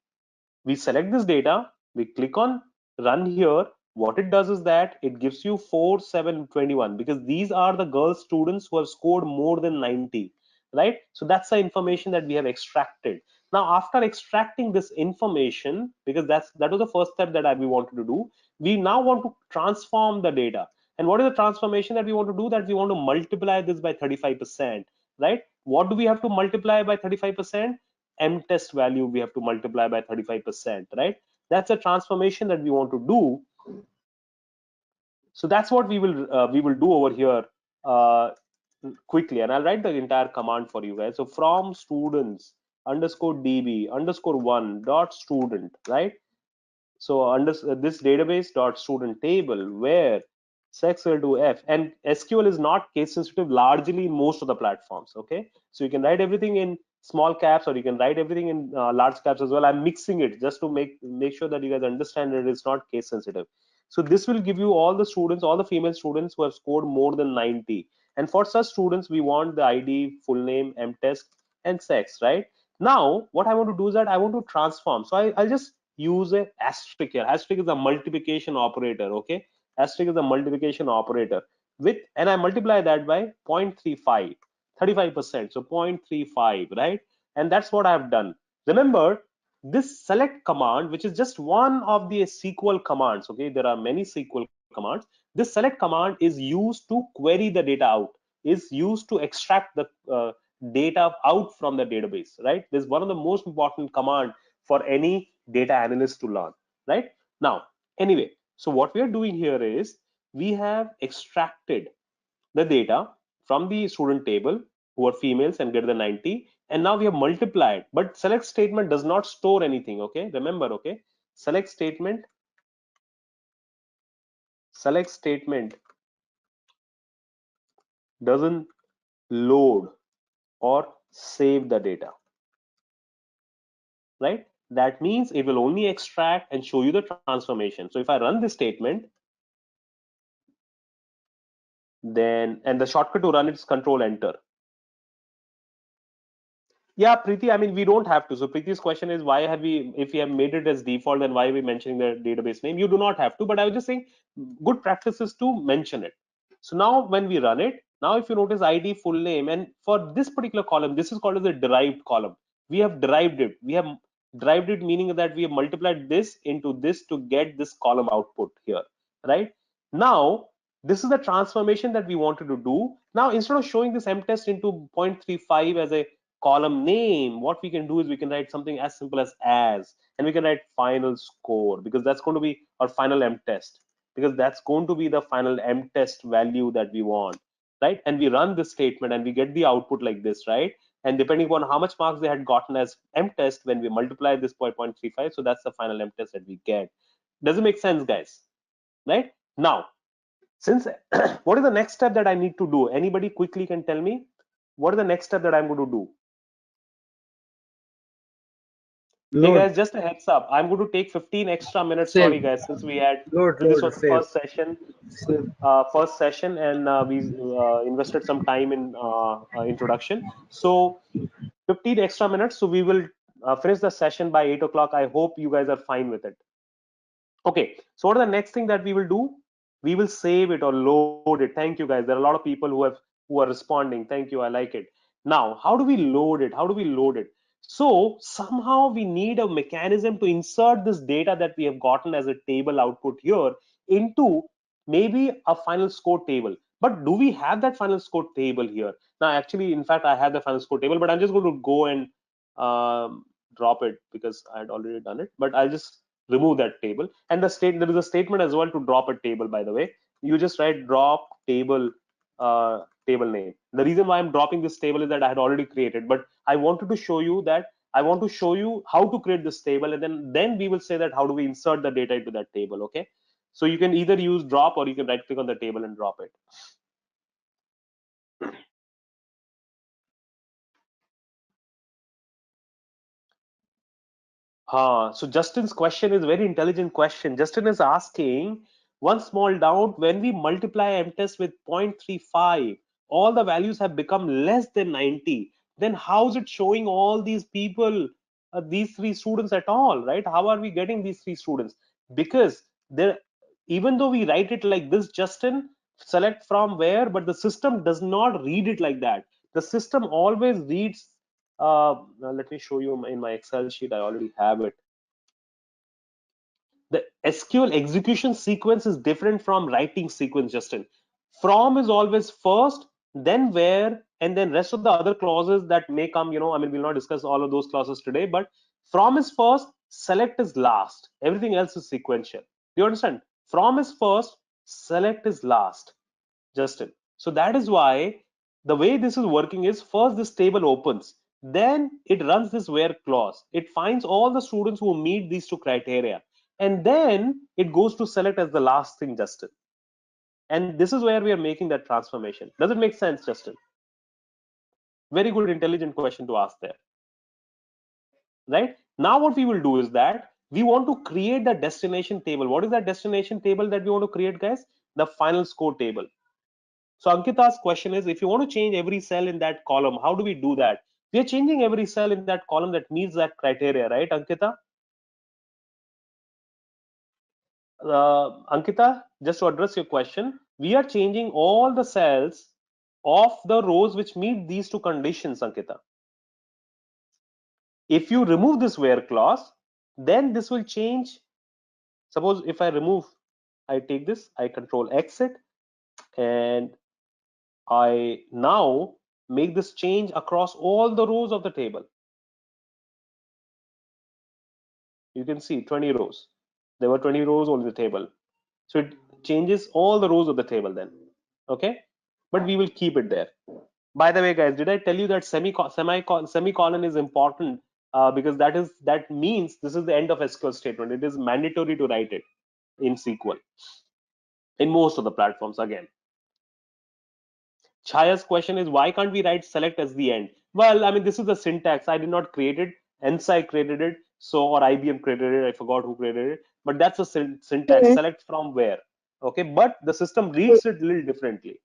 [SPEAKER 1] we select this data, we click on run here. What it does is that it gives you 4, 7, 21, because these are the girl students who have scored more than 90, right? So that's the information that we have extracted. Now after extracting this information, because that was the first step that we wanted to do, we now want to transform the data. And what is the transformation that we want to do? That we want to multiply this by 35%, right? What do we have to multiply by 35%? M test value we have to multiply by 35%, right? That's a transformation that we want to do. So that's what we will do over here quickly, and I'll write the entire command for you guys. So from students underscore db underscore one dot student, right? So under this database dot student table where sex equal to f, and SQL is not case sensitive largely in most of the platforms. Okay, so you can write everything in small caps or you can write everything in large caps as well. I'm mixing it just to make sure that you guys understand that it's not case sensitive. So this will give you all the students, all the female students who have scored more than 90. And for such students, we want the ID, full name, MTest, and sex, right? Now, what I want to do is that I want to transform. So I'll just use a asterisk here. Asterisk is a multiplication operator. Okay, asterisk is a multiplication operator with, and I multiply that by 0.35, 35%, so 0.35, right? And that's what I've done. Remember, this select command, which is just one of the SQL commands, okay, there are many SQL commands. This select command is used to query the data out, is used to extract the data out from the database, right? This is one of the most important command for any data analyst to learn, right? Now, anyway, so what we are doing here is we have extracted the data from the student table who are females and greater than 90, and now we have multiplied, but select statement does not store anything. Okay, remember, okay, select statement select statement doesn't load or save the data, right? That means it will only extract and show you the transformation. So if I run this statement, then, and the shortcut to run it is control enter. Yeah, Preeti, I mean, we don't have to. So Preeti's question is, why have we, if we have made it as default, then why are we mentioning the database name? You do not have to, but I was just saying good practice is to mention it. So now when we run it, now if you notice ID, full name, and for this particular column, this is called as a derived column. We have derived it. We have derived it, meaning that we have multiplied this into this to get this column output here, right? Now, this is the transformation that we wanted to do. Now, instead of showing this mtest into 0.35 as a column name, what we can do is we can write something as simple as, and we can write final score, because that's going to be our final M test, because that's going to be the final M test value that we want, right? And we run this statement and we get the output like this, right? And depending upon how much marks they had gotten as M test, when we multiply this by 0.35, so that's the final M test that we get. Does it make sense, guys? Right? Now, since what is the next step that I need to do? Anybody quickly can tell me what is the next step that I'm going to do? Hey
[SPEAKER 3] Load.
[SPEAKER 1] guys, just a heads up. I'm going to take 15 extra minutes. Sorry
[SPEAKER 3] Save.
[SPEAKER 1] guys, since this
[SPEAKER 3] Load.
[SPEAKER 1] was the
[SPEAKER 3] Save. Save.
[SPEAKER 1] first session, and we invested some time in introduction. So 15 extra minutes. So we will finish the session by 8 o'clock. I hope you guys are fine with it. Okay, so what are the next thing that we will do? We will save it or load it. Thank you guys. There are a lot of people who are responding. Thank you. I like it. Now, how do we load it? How do we load it? So somehow we need a mechanism to insert this data that we have gotten as a table output here into maybe a final score table. But do we have that final score table here? Now, actually, in fact, I have the final score table, but I'm just going to go and um, drop it because I had already done it. But I'll just remove that table. And there is a statement as well to drop a table, by the way. You just write drop table table name. The reason why I'm dropping this table is that I had already created, but I wanted to show you that I want to show you how to create this table, and then we will say that how do we insert the data into that table. Okay, so you can either use drop or you can right click on the table and drop it. So Justin's question is a very intelligent question. Justin is asking one small doubt: when we multiply MTest with 0.35, all the values have become less than 90. Then how is it showing all these people, these three students at all, right? How are we getting these three students? Because there, even though we write it like this, Justin, select from where, but the system does not read it like that. The system always reads. Let me show you in my Excel sheet. I already have it. The SQL execution sequence is different from writing sequence, Justin. From is always first, then where, and then rest of the other clauses that may come. I mean, we'll not discuss all of those clauses today, but from is first, select is last. Everything else is sequential. Do you understand? From is first, select is last. Justin. So that is why the way this is working is first this table opens, then it runs this where clause. It finds all the students who meet these two criteria, and then it goes to select as the last thing, Justin. And this is where we are making that transformation. Does it make sense, Justin? Very good, intelligent question to ask there, right? Now, what we will do is that we want to create the destination table. What is that destination table that we want to create, guys? The final score table. So Ankita's question is, if you want to change every cell in that column, how do we do that? We are changing every cell in that column that meets that criteria, right, Ankita? Ankita, just to address your question, we are changing all the cells of the rows which meet these two conditions, Ankita. If you remove this where clause, then this will change. Suppose if I remove, I take this, I control exit, and I now make this change across all the rows of the table. You can see 20 rows. There were 20 rows on the table. So it changes all the rows of the table then. Okay. But we will keep it there. By the way, guys, did I tell you that semicolon is important because that means this is the end of SQL statement. It is mandatory to write it in SQL in most of the platforms again. Chaya's question is, why can't we write select as the end? Well, I mean, this is the syntax. I did not create it. NSI created it. So, or IBM created it. I forgot who created it. But that's a syntax. Select from where. Okay. But the system reads it a little differently.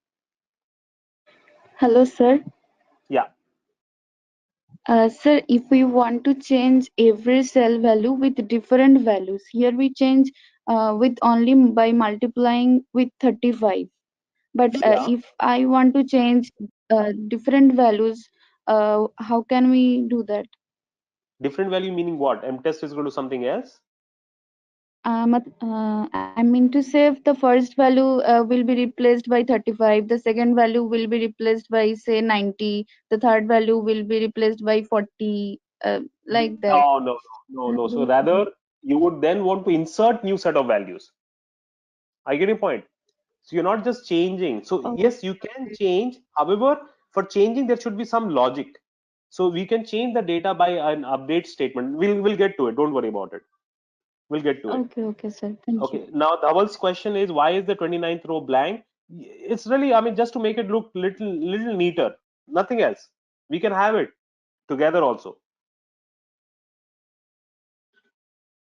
[SPEAKER 4] Hello, sir.
[SPEAKER 1] Yeah.
[SPEAKER 4] Sir, if we want to change every cell value with different values, here we change with only by multiplying with 35. But
[SPEAKER 1] Yeah.
[SPEAKER 4] if I want to change different values, how can we do that?
[SPEAKER 1] Different value meaning what? M test is going to something else.
[SPEAKER 4] I mean to say, if the first value will be replaced by 35, the second value will be replaced by say 90, the third value will be replaced by 40, like that.
[SPEAKER 1] No, no, no, no. So rather, you would then want to insert new set of values. I get your point. So you're not just changing. So yes, you can change. However, for changing, there should be some logic. So we can change the data by an update statement. We'll get to it. Don't worry about it. We'll get to it.
[SPEAKER 4] Okay, sir. Thank you.
[SPEAKER 1] Okay. Now Dhaval's question is, why is the 29th row blank? It's really, I mean, just to make it look little neater. Nothing else. We can have it together also.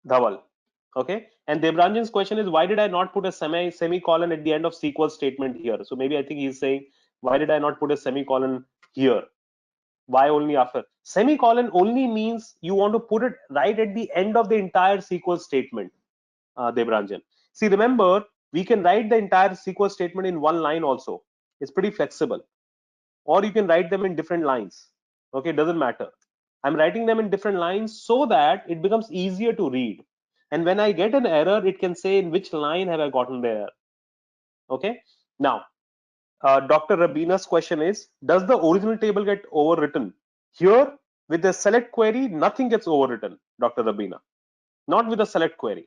[SPEAKER 1] Dhaval. Okay. And Debranjan's question is, why did I not put a semicolon at the end of SQL statement here? So maybe I think he's saying, why did I not put a semicolon here? Why only after? Semicolon only means you want to put it right at the end of the entire SQL statement, Debranjan. See, remember, we can write the entire SQL statement in one line also. It's pretty flexible. Or you can write them in different lines. Okay, it doesn't matter. I'm writing them in different lines so that it becomes easier to read. And when I get an error, it can say in which line have I gotten the error. Okay. Now, Dr. Rabina's question is, does the original table get overwritten? Here, with the select query, nothing gets overwritten, Dr. Rabina. Not with the select query.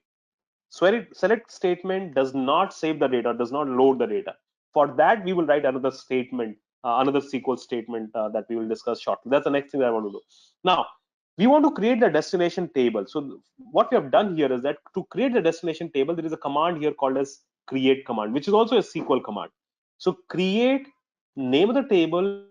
[SPEAKER 1] Select statement does not save the data, does not load the data. For that, we will write another statement, another SQL statement that we will discuss shortly. That's the next thing that I want to do. Now, we want to create the destination table. So what we have done here is that to create the destination table, there is a command here called as create command, which is also a SQL command. So create name of the table,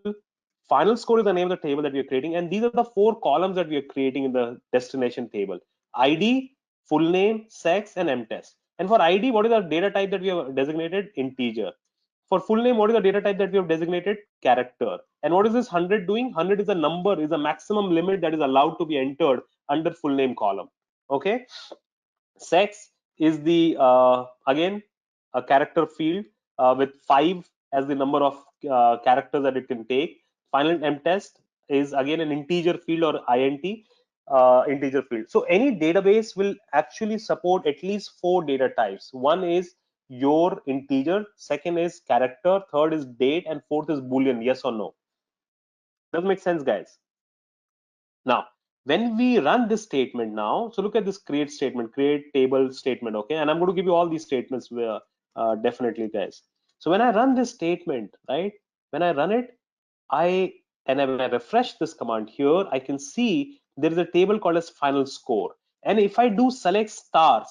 [SPEAKER 1] final score is the name of the table that we are creating, and these are the four columns that we are creating in the destination table: ID, full name, sex, and mtest. And for ID, what is the data type that we have designated? Integer. For full name, what is the data type that we have designated? Character. And what is this 100 doing? 100 is a number, is a maximum limit that is allowed to be entered under full name column. Okay. Sex is the again a character field with 5 as the number of characters that it can take. Final mtest is again an integer field, or int integer field. So any database will actually support at least 4 data types. One is your integer, second is character, third is date, and fourth is boolean, yes or no. Does make sense, guys? Now, when we run this statement now, so look at this create statement, create table statement, okay? And I'm going to give you all these statements where definitely, guys. So when I run this statement, right? When I run it, I and when I refresh this command here, I can see there is a table called as final score. And if I do select star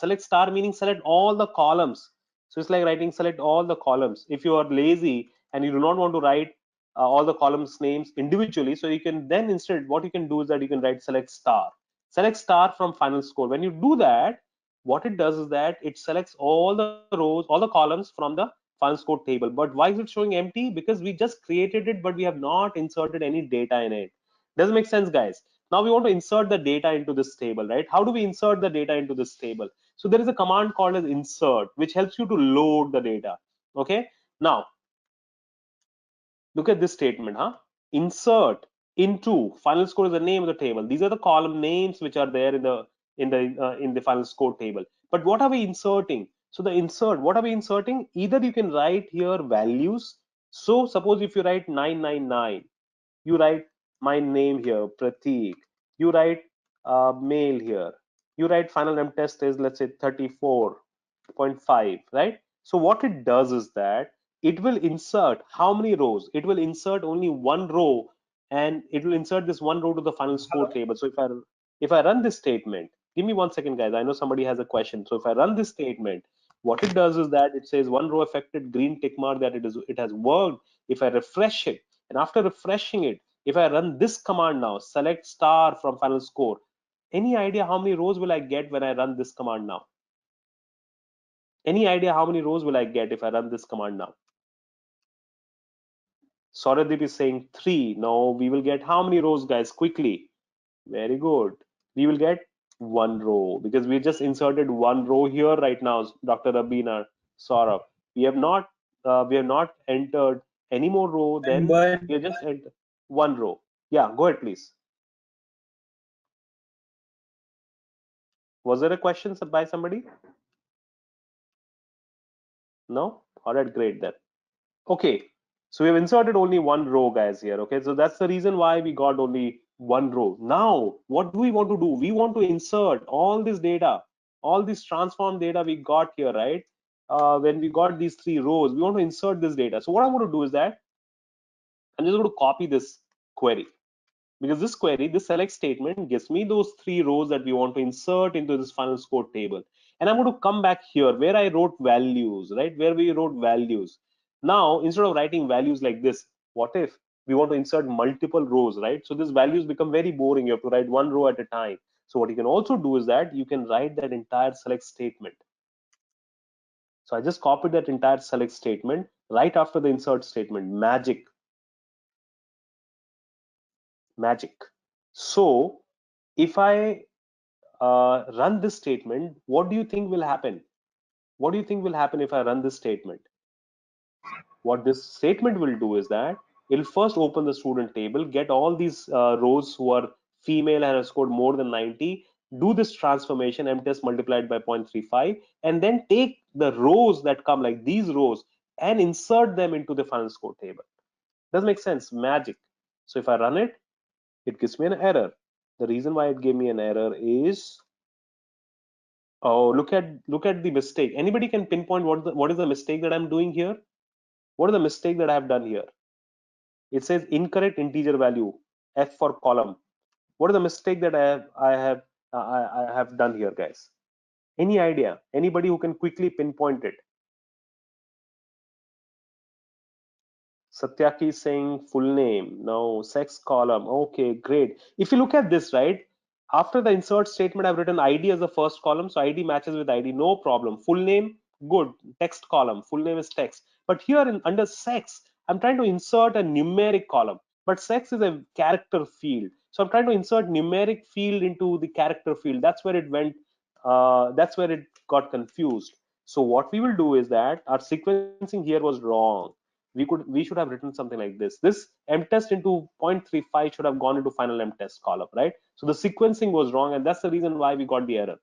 [SPEAKER 1] meaning select all the columns. So it's like writing select all the columns. If you are lazy and you do not want to write all the columns names individually, so you can then instead what you can do is that you can write select star from final score. When you do that, what it does is that it selects all the rows, all the columns from the final score table. But why is it showing empty? Because we just created it, but we have not inserted any data in it. Does it make sense, guys? Now we want to insert the data into this table, right? How do we insert the data into this table? So there is a command called as insert, which helps you to load the data. Okay. Now look at this statement, huh? Insert into final score is the name of the table. These are the column names which are there in the final score table. But what are we inserting? So the insert, what are we inserting? Either you can write here values. So suppose if you write 999, you write my name here, Pratik. You write mail here. You write final name test is, let's say, 34.5, right? So what it does is that it will insert how many rows? It will insert only one row, and it will insert this one row to the final score table. So if I run this statement, give me 1 second, guys. I know somebody has a question. So if I run this statement, what it does is that it says one row affected, green tick mark, that it has worked. If I refresh it, and after refreshing it, if I run this command now, select star from final score, any idea how many rows will I get when I run this command now? Any idea how many rows will I get if I run this command now? Sauradip is saying 3. No, we will get how many rows, guys? Quickly. Very good. We will get 1 row because we just inserted 1 row here right now, Dr. Rabina, Saurabh. We have not entered any more row. Then
[SPEAKER 3] But
[SPEAKER 1] we have just entered 1 row. Yeah, go ahead, please. Was there a question by somebody? No? All right, great then. Okay, so we've inserted only 1 row, guys, here. Okay, so that's the reason why we got only 1 row. Now, what do we want to do? We want to insert all this data, all this transform data we got here, right? When we got these 3 rows, we want to insert this data. So what I'm going to do is that I'm just going to copy this query, because this query, this select statement gives me those 3 rows that we want to insert into this final score table. And I'm going to come back here where I wrote values, right? Where we wrote values. Now, instead of writing values like this, what if we want to insert multiple rows, right? So these values become very boring. You have to write 1 row at a time. So what you can also do is that you can write that entire select statement. So I just copied that entire select statement right after the insert statement. Magic. So if I run this statement, what do you think will happen? What do you think will happen if I run this statement? What this statement will do is that it'll first open the student table, get all these rows who are female and have scored more than 90, do this transformation mtest multiplied by 0.35, and then take the rows that come like these rows and insert them into the final score table. Does make sense? Magic. So if I run it, it gives me an error. The reason why it gave me an error is, oh, look at the mistake. Anybody can pinpoint what is the mistake that I'm doing here? What is the mistake that I have done here? It says incorrect integer value, F for column. What is the mistake that I have done here, guys? Any idea? Anybody who can quickly pinpoint it? Satyaki is saying full name. No, sex column. Okay, great. If you look at this, right? After the insert statement, I've written ID as the first column. So ID matches with ID, no problem. Full name, good. Text column, full name is text. But here under sex, I'm trying to insert a numeric column. But sex is a character field. So I'm trying to insert numeric field into the character field. That's where it went, that's where it got confused. So what we will do is that our sequencing here was wrong. We should have written something like this mtest into 0.35 should have gone into final mtest column, right? So the sequencing was wrong, and that's the reason why we got the error.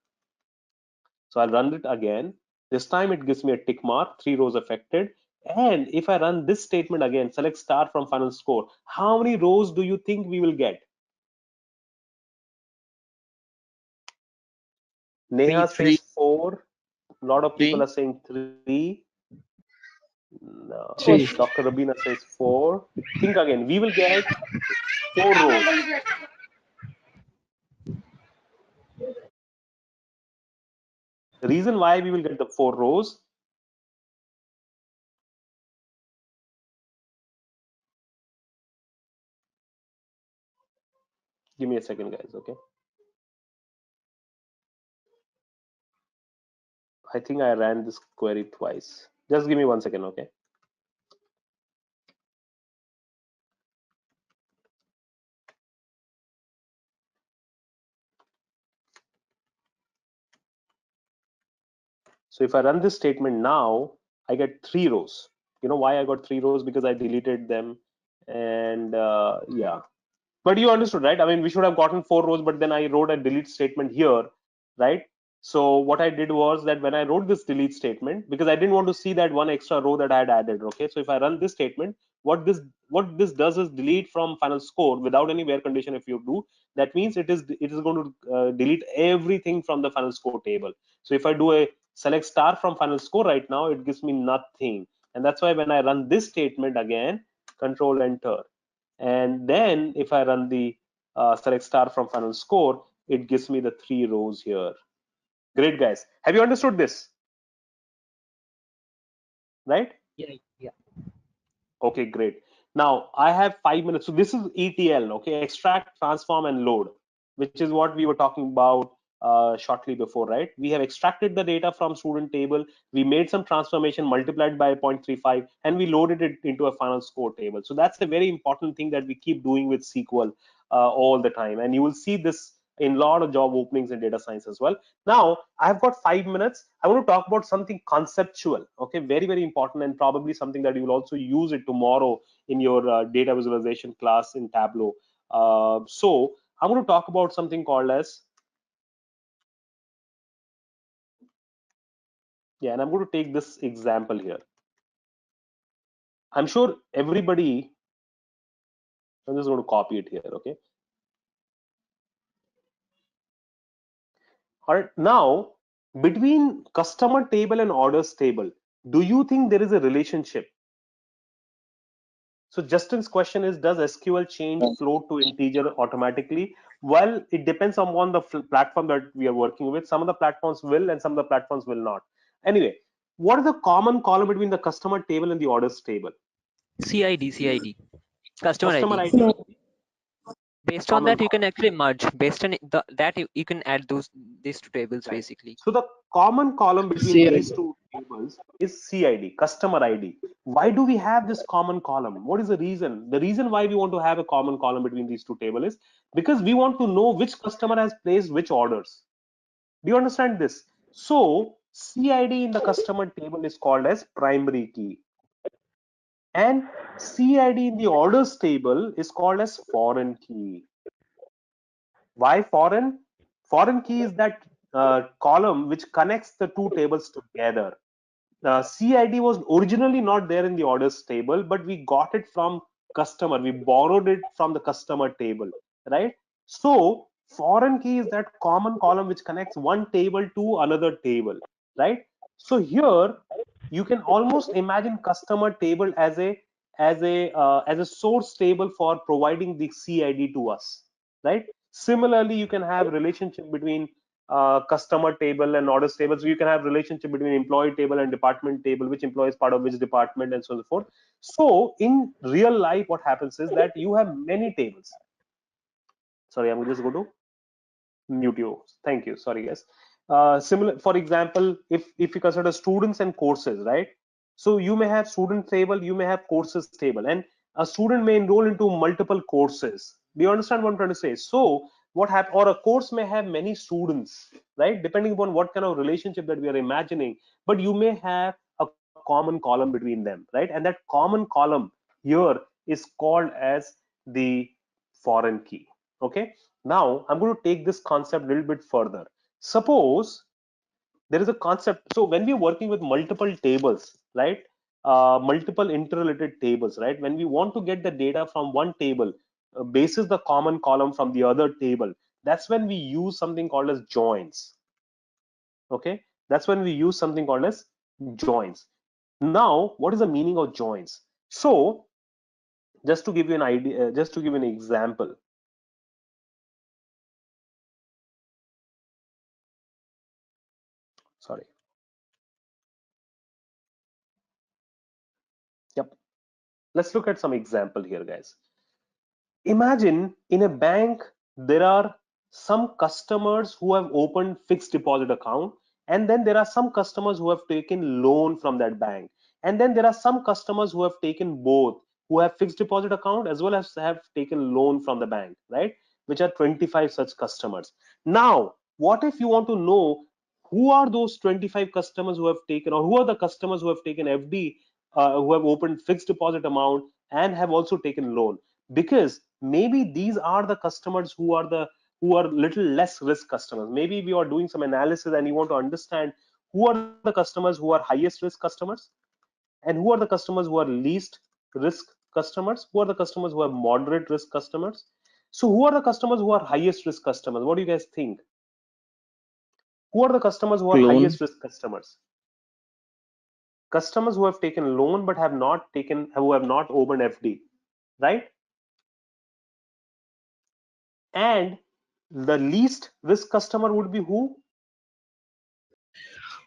[SPEAKER 1] So I'll run it again. This time it gives me a tick mark, 3 rows affected. And if I run this statement again, select star from final score, how many rows do you think we will get?
[SPEAKER 2] Three,
[SPEAKER 1] Neha
[SPEAKER 2] three.
[SPEAKER 3] Three.
[SPEAKER 1] says 4. A lot of people
[SPEAKER 3] Three.
[SPEAKER 1] are saying 3. No.
[SPEAKER 3] Three.
[SPEAKER 1] Dr. Rabina says 4. Think again. We will get 4 rows. The reason why we will get the 4 rows, give me a second, guys, okay? I think I ran this query twice. Just give me 1 second, okay? So if I run this statement now, I get 3 rows. You know why I got 3 rows? Because I deleted them. And yeah, but you understood, right? I mean, we should have gotten 4 rows, but then I wrote a delete statement here, right? So what I did was that when I wrote this delete statement, because I didn't want to see that one extra row that I had added, okay? So if I run this statement, what this does is delete from final score without any where condition. If you do, that means it is going to delete everything from the final score table. So if I do a select star from final score right now, it gives me nothing. And that's why when I run this statement again, control enter, and then if I run the select star from final score, it gives me the 3 rows here. Great, guys. Have you understood this? Right?
[SPEAKER 2] Yeah, yeah.
[SPEAKER 1] Okay, great. Now I have 5 minutes. So this is ETL, okay? Extract, transform, and load, which is what we were talking about shortly before, right? We have extracted the data from student table. We made some transformation, multiplied by 0.35, and we loaded it into a final score table. So that's a very important thing that we keep doing with SQL all the time. And you will see this in a lot of job openings in data science as well. Now I've got 5 minutes. I want to talk about something conceptual, okay? Very, very important, and probably something that you will also use it tomorrow in your data visualization class in Tableau. So I want to talk about something called as, yeah, and I'm going to take this example here. I'm sure everybody, I'm just going to copy it here, okay? All right, now between customer table and orders table, do you think there is a relationship? So Justin's question is, does SQL change float to integer automatically? Well, it depends upon the platform that we are working with. Some of the platforms will and some of the platforms will not. Anyway, what is the common column between the customer table and the orders table?
[SPEAKER 2] CID, CID. Customer
[SPEAKER 1] Customer
[SPEAKER 2] ID.
[SPEAKER 1] ID.
[SPEAKER 2] Based on
[SPEAKER 1] common
[SPEAKER 2] that, you can
[SPEAKER 1] column.
[SPEAKER 2] actually merge. Based on that, you can add these two tables
[SPEAKER 1] Right.
[SPEAKER 2] basically.
[SPEAKER 1] So the common column between these
[SPEAKER 3] CID.
[SPEAKER 1] two tables is CID, customer ID. Why do we have this common column? What is the reason? The reason why we want to have a common column between these two tables is because we want to know which customer has placed which orders. Do you understand this? So CID in the customer table is called as primary key, and CID in the orders table is called as foreign key. Why foreign? Foreign key is that column which connects the two tables together. CID was originally not there in the orders table, but we got it from customer. We borrowed it from the customer table, right? So foreign key is that common column which connects one table to another table, right? So here you can almost imagine customer table as a source table for providing the CID to us, right? Similarly, you can have relationship between customer table and orders table. So you can have relationship between employee table and department table, which employee is part of which department, and so on and so forth. So in real life, what happens is that you have many tables. Sorry, I'm just going to mute you. Thank you. Sorry, guys. Similar, for example, if you consider students and courses, right? So you may have student table, you may have courses table, and a student may enroll into multiple courses. Do you understand what I'm trying to say? So what happen, or a course may have many students, right? Depending upon what kind of relationship that we are imagining, but you may have a common column between them, right? And that common column here is called as the foreign key. Okay. Now I'm going to take this concept a little bit further. Suppose there is a concept. So when we're working with multiple tables, right? Multiple interrelated tables, right? When we want to get the data from one table, basis the common column from the other table, that's when we use something called as joins. Okay, that's when we use something called as joins. Now, what is the meaning of joins? So just to give you an idea, just to give you an example. Sorry. Yep. Let's look at some example here, guys. Imagine in a bank, there are some customers who have opened fixed deposit account, and then there are some customers who have taken loan from that bank. And then there are some customers who have taken both, who have fixed deposit account as well as have taken loan from the bank, right? Which are 25 such customers. Now, what if you want to know who are those 25 customers who have taken, or who are the customers who have taken FD, who have opened fixed deposit amount and have also taken loan? Because maybe these are the customers who are little less risk customers. Maybe we are doing some analysis and you want to understand who are the customers who are highest risk customers, and who are the customers who are least risk customers, who are the customers who are moderate risk customers. So who are the customers who are highest risk customers? What do you guys think? Who are the customers who are
[SPEAKER 3] Clone.
[SPEAKER 1] highest risk customers? Customers who have taken loan but who have not opened FD, right? And the least risk customer would be who?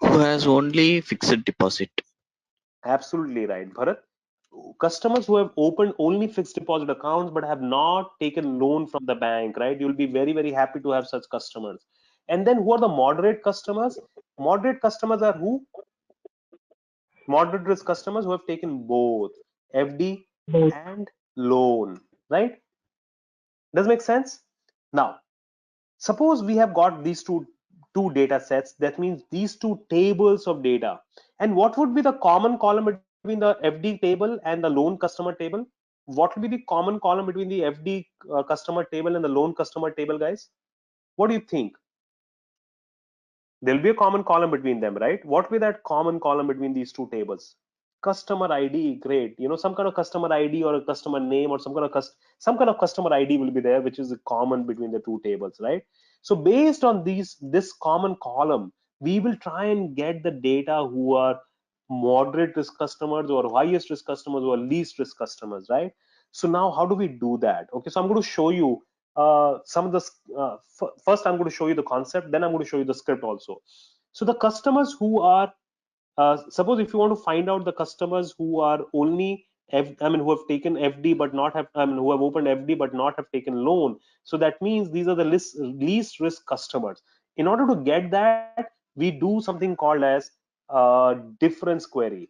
[SPEAKER 3] Who has only fixed deposit.
[SPEAKER 1] Absolutely right, Bharat. Customers who have opened only fixed deposit accounts but have not taken loan from the bank, right? You'll be very, very happy to have such customers. And then who are the moderate customers? Moderate customers are who? Moderate risk customers who have taken both FD and loan, right? Does make sense? Now, suppose we have got these two data sets. That means these two tables of data. And what would be the common column between the FD table and the loan customer table? What will be the common column between the FD customer table and the loan customer table, guys? What do you think? There'll be a common column between them, right? What will be that common column between these two tables? Customer ID, great. Some kind of customer ID or a customer name, or some kind of customer ID will be there, which is common between the two tables, right? So based on this common column, we will try and get the data who are moderate risk customers, or highest risk customers, or least risk customers, right? So now how do we do that? Okay, so I'm going to show you some of the first I'm going to show you the concept, then I'm going to show you the script also. So the customers who are suppose if you want to find out the customers who are only who have taken FD but not have, who have opened FD but not have taken loan. So that means these are the least risk customers. In order to get that, we do something called as difference query.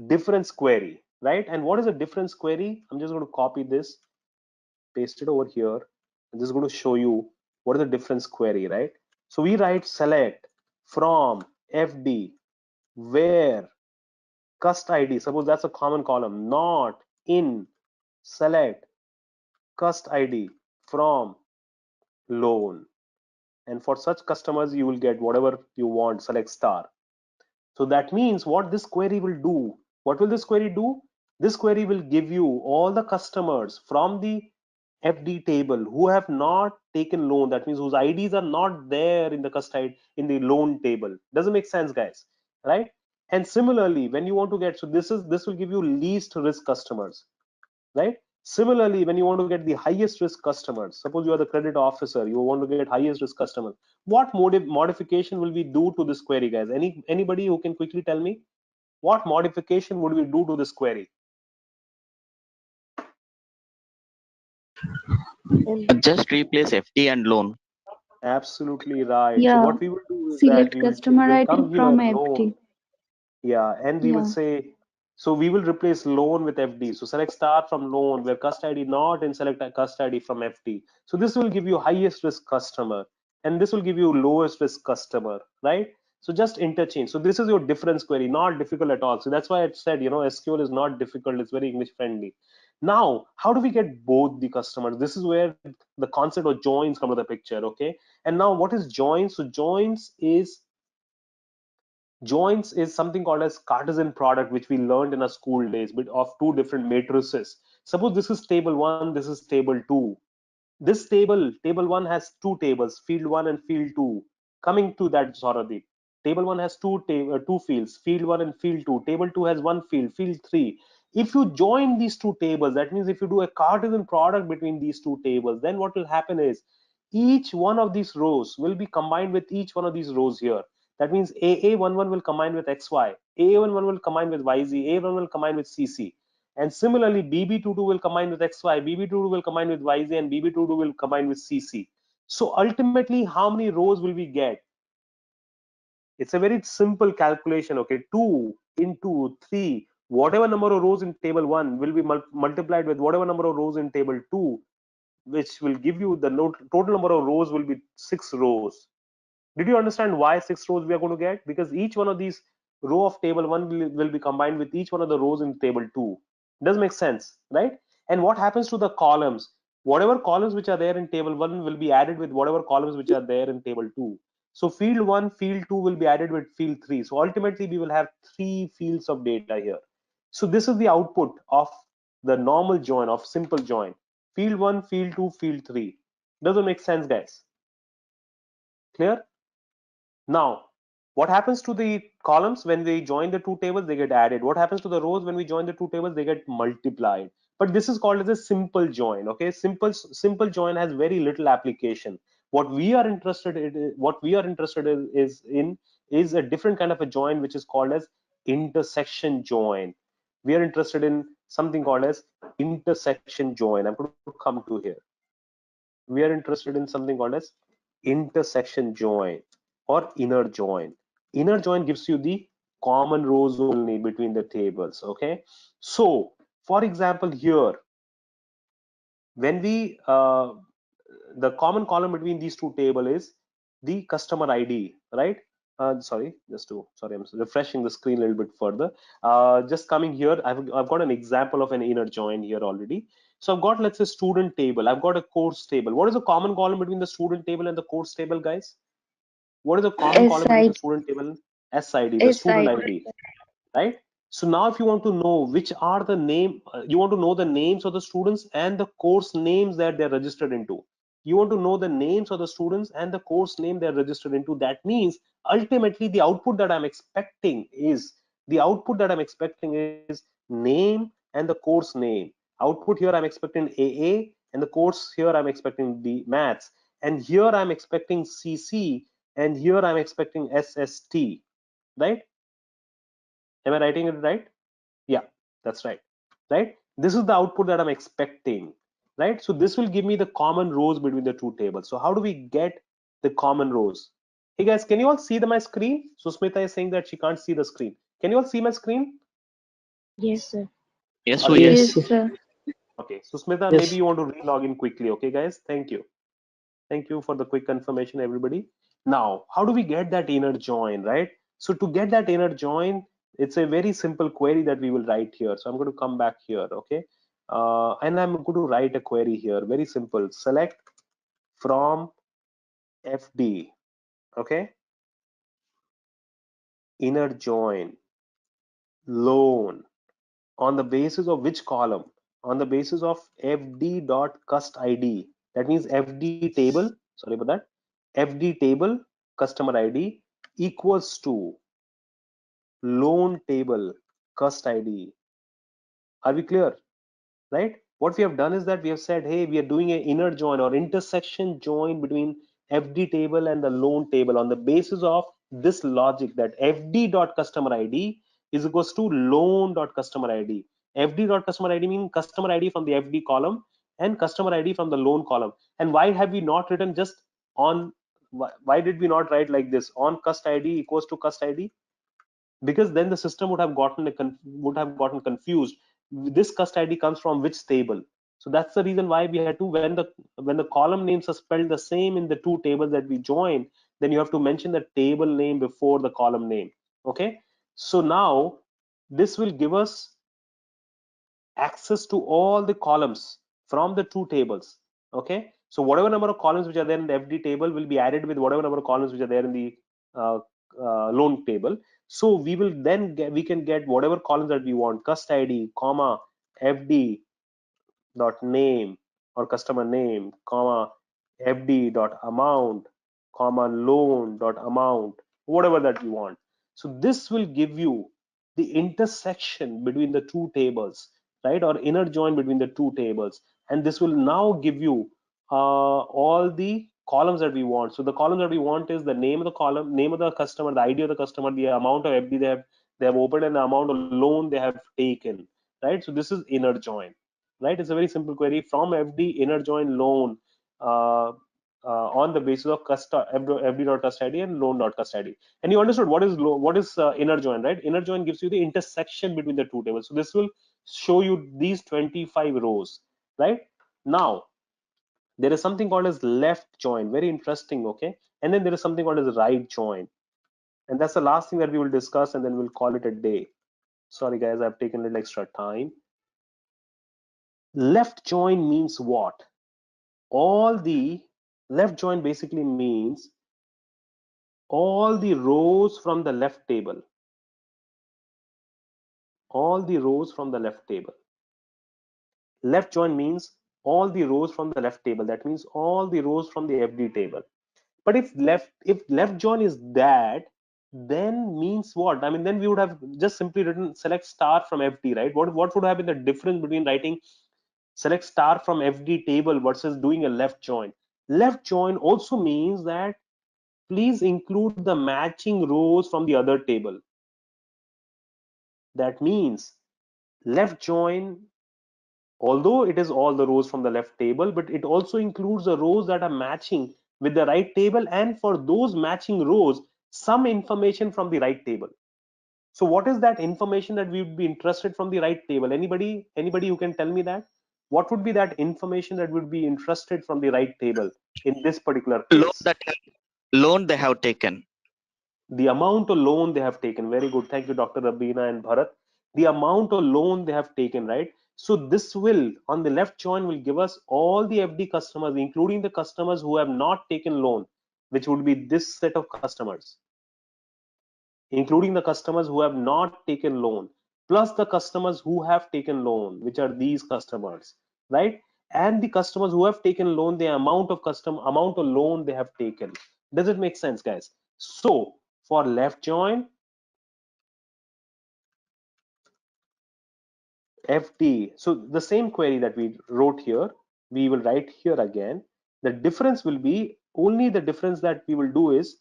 [SPEAKER 1] Difference query, right? And what is a difference query? I'm just going to copy this, paste it over here. I'm just going to show you what is the difference query, right? So we write select from FD where cust ID, suppose that's a common column, not in select cust ID from loan. And for such customers, you will get whatever you want, select star. So that means what this query will do, what will this query do? This query will give you all the customers from the FD table who have not taken loan. That means whose IDs are not there in the custody in the loan table. Doesn't make sense, guys, right? And similarly, when you want to get, so this will give you least risk customers, right? Similarly, when you want to get the highest risk customers, suppose you are the credit officer, you want to get highest risk customers. What modification will we do to this query, guys? Anybody who can quickly tell me what modification would we do to this query?
[SPEAKER 3] Just replace FD and loan.
[SPEAKER 1] Absolutely right. So
[SPEAKER 4] Yeah.
[SPEAKER 1] what we will do is that
[SPEAKER 4] Select customer
[SPEAKER 1] we'll
[SPEAKER 4] ID
[SPEAKER 1] come here
[SPEAKER 4] from
[SPEAKER 1] loan.
[SPEAKER 4] FT.
[SPEAKER 1] Yeah, and we will
[SPEAKER 4] Yeah.
[SPEAKER 1] say, so we will replace loan with FD. So select star from loan where cust ID not and select a cust ID from FD. So this will give you highest risk customer and this will give you lowest risk customer, right? So just interchange. So this is your difference query, not difficult at all. So that's why I said, SQL is not difficult. It's very English friendly. Now, how do we get both the customers? This is where the concept of joins come to the picture, okay? And now what is joins? So joins is something called as Cartesian product, which we learned in our school days, but of two different matrices. Suppose this is table one, this is table two. This table one has two tables, field one and field two. Coming to that, Sauradeep, table one has two fields, field one and field two. Table two has one field, field three. If you join these two tables, that means if you do a Cartesian product between these two tables, then what will happen is each one of these rows will be combined with each one of these rows here. That means AA11 will combine with XY, AA11 will combine with YZ, AA11 will combine with CC. And similarly, BB22 will combine with XY, BB22 will combine with YZ, and BB22 will combine with CC. So ultimately, how many rows will we get? It's a very simple calculation, okay? 2 into 3, whatever number of rows in table 1 will be multiplied with whatever number of rows in table 2, which will give you the total number of rows will be 6 rows. Did you understand why 6 rows we are going to get? Because each one of these row of table 1 will be combined with each one of the rows in table 2. Does make sense, right? And what happens to the columns? Whatever columns which are there in table 1 will be added with whatever columns which are there in table 2. So field 1, field 2 will be added with field 3. So ultimately we will have 3 fields of data here. So this is the output of the normal join, of simple join. Field 1, field 2, field 3. Does it make sense, guys? Clear? Now, what happens to the columns when we join the two tables? They get added. What happens to the rows when we join the two tables? They get multiplied. But this is called as a simple join. Okay, simple join has very little application. What we are interested in is a different kind of a join, which is called as intersection join. We are interested in something called as intersection join. I'm going to come to here. We are interested in something called as intersection join or inner join. Inner join gives you the common rows only between the tables, okay? So for example here, when we the common column between these two tables is the customer ID, right? Sorry, I'm refreshing the screen a little bit further. Just coming here, I've got an example of an inner join here already. So I've got, let's say, student table. I've got a course table. What is the common column between the student table and the course table, guys? What is the common column between the
[SPEAKER 4] SI.
[SPEAKER 1] student table and SID, the student
[SPEAKER 4] SI.
[SPEAKER 1] ID, right? So now if you want to know which are the name, you want to know the names of the students and the course names that they're registered into. You want to know the names of the students and the course name they're registered into. That means ultimately the output that I'm expecting is name and the course name. Output here I'm expecting AA and the course here I'm expecting B maths, and here I'm expecting CC, and here I'm expecting SST, right? Am I writing it right? Yeah, that's right. Right? This is the output that I'm expecting. Right? So this will give me the common rows between the two tables. So how do we get the common rows? Hey guys, can you all see my screen? Susmita is saying that she can't see the screen. Can you all see my screen?
[SPEAKER 5] Yes, sir.
[SPEAKER 3] Yes,
[SPEAKER 1] Are
[SPEAKER 3] so
[SPEAKER 1] you able
[SPEAKER 4] Yes,
[SPEAKER 1] to?
[SPEAKER 3] yes.
[SPEAKER 4] sir.
[SPEAKER 1] Okay, Susmita, maybe
[SPEAKER 6] Yes.
[SPEAKER 1] you want to re-log in quickly. Okay, guys, thank you. Thank you for the quick confirmation, everybody. Now, how do we get that inner join, right? So to get that inner join, it's a very simple query that we will write here. So I'm going to come back here, okay? And I'm going to write a query here, very simple. Select from FD, okay? Inner join, loan, on the basis of which column? On the basis of fd.cust_id. That means FD table, sorry about that, FD table customer ID equals to loan table cust ID. Are we clear? Right? What we have done is that we have said, hey, we are doing an inner join or intersection join between FD table and the loan table on the basis of this logic that FD.customer ID is equals to loan.customer ID. FD.customer ID means customer ID from the FD column and customer ID from the loan column. And why have we not written just on, why did we not write like this on cust ID equals to cust ID? Because then the system would have gotten confused. This cust id comes from which table? So that's the reason why we had to, when the column names are spelled the same in the two tables that we join, then you have to mention the table name before the column name. Okay, so now this will give us access to all the columns from the two tables. Okay, so whatever number of columns which are there in the FD table will be added with whatever number of columns which are there in the uh, loan table. So we will then we can get whatever columns that we want: cust ID, comma, FD dot name or customer name, comma, FD dot amount, comma, loan dot amount, whatever that you want. So this will give you the intersection between the two tables, right, or inner join between the two tables, and this will now give you all the columns that we want. So the column that we want is the name of the column, name of the customer, the ID of the customer, the amount of FD they have opened, and the amount of loan they have taken, right? So this is inner join, right? It's a very simple query from FD inner join loan uh, on the basis of fd.custid and loan.custid. And you understood what is inner join, right? Inner join gives you the intersection between the two tables. So this will show you these 25 rows, right? Now there is something called as left join, very interesting, okay? And then there is something called as right join, and that's the last thing that we will discuss, and then we'll call it a day. Sorry guys, I've taken a little extra time. Left join means what? All the left join basically means all the rows from the left table, all the rows from the left table. Left join means all the rows from the left table. That means all the rows from the FD table. But if left join is that, then means what? I mean, then we would have just simply written select star from FD, right? What would have been the difference between writing select star from FD table versus doing a left join? Left join also means that please include the matching rows from the other table. That means left join, although it is all the rows from the left table, but it also includes the rows that are matching with the right table, and for those matching rows, some information from the right table. So what is that information that we would be interested from the right table? Anybody who can tell me that? What would be that information that would be interested from the right table in this particular
[SPEAKER 3] Loan
[SPEAKER 1] case?
[SPEAKER 3] that loan they have taken.
[SPEAKER 1] The amount of loan they have taken. Very good, thank you, Dr. Rabina and Bharat. The amount of loan they have taken, right? So this will, on the left join, will give us all the FD customers, including the customers who have not taken loan, which would be this set of customers, including the customers who have not taken loan, plus the customers who have taken loan, which are these customers, right? And the customers who have taken loan, the amount of loan they have taken. Does it make sense, guys? So for left join, FD. So the same query that we wrote here, we will write here again. The difference will be, only the difference that we will do is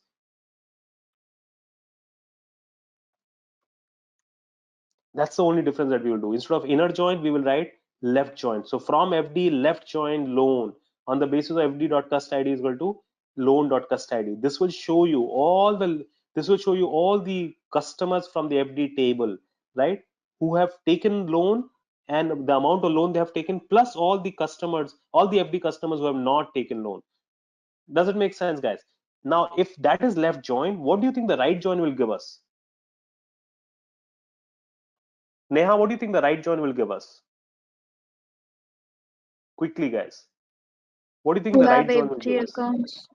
[SPEAKER 1] That's the only difference that we will do. Instead of inner join, we will write left join. So from FD left join loan on the basis of FD.cust is equal to loan.cust. This will show you all the customers from the FD table, right? Who have taken loan and the amount of loan they have taken plus all the customers, all the FD customers who have not taken loan. Does it make sense, guys? Now, if that is left join, what do you think the right join will give us? Neha, what do you think the right join will give us? Quickly, guys. What do you think
[SPEAKER 4] Who
[SPEAKER 1] the
[SPEAKER 4] have
[SPEAKER 1] right join will give
[SPEAKER 4] FD
[SPEAKER 1] us?
[SPEAKER 4] accounts?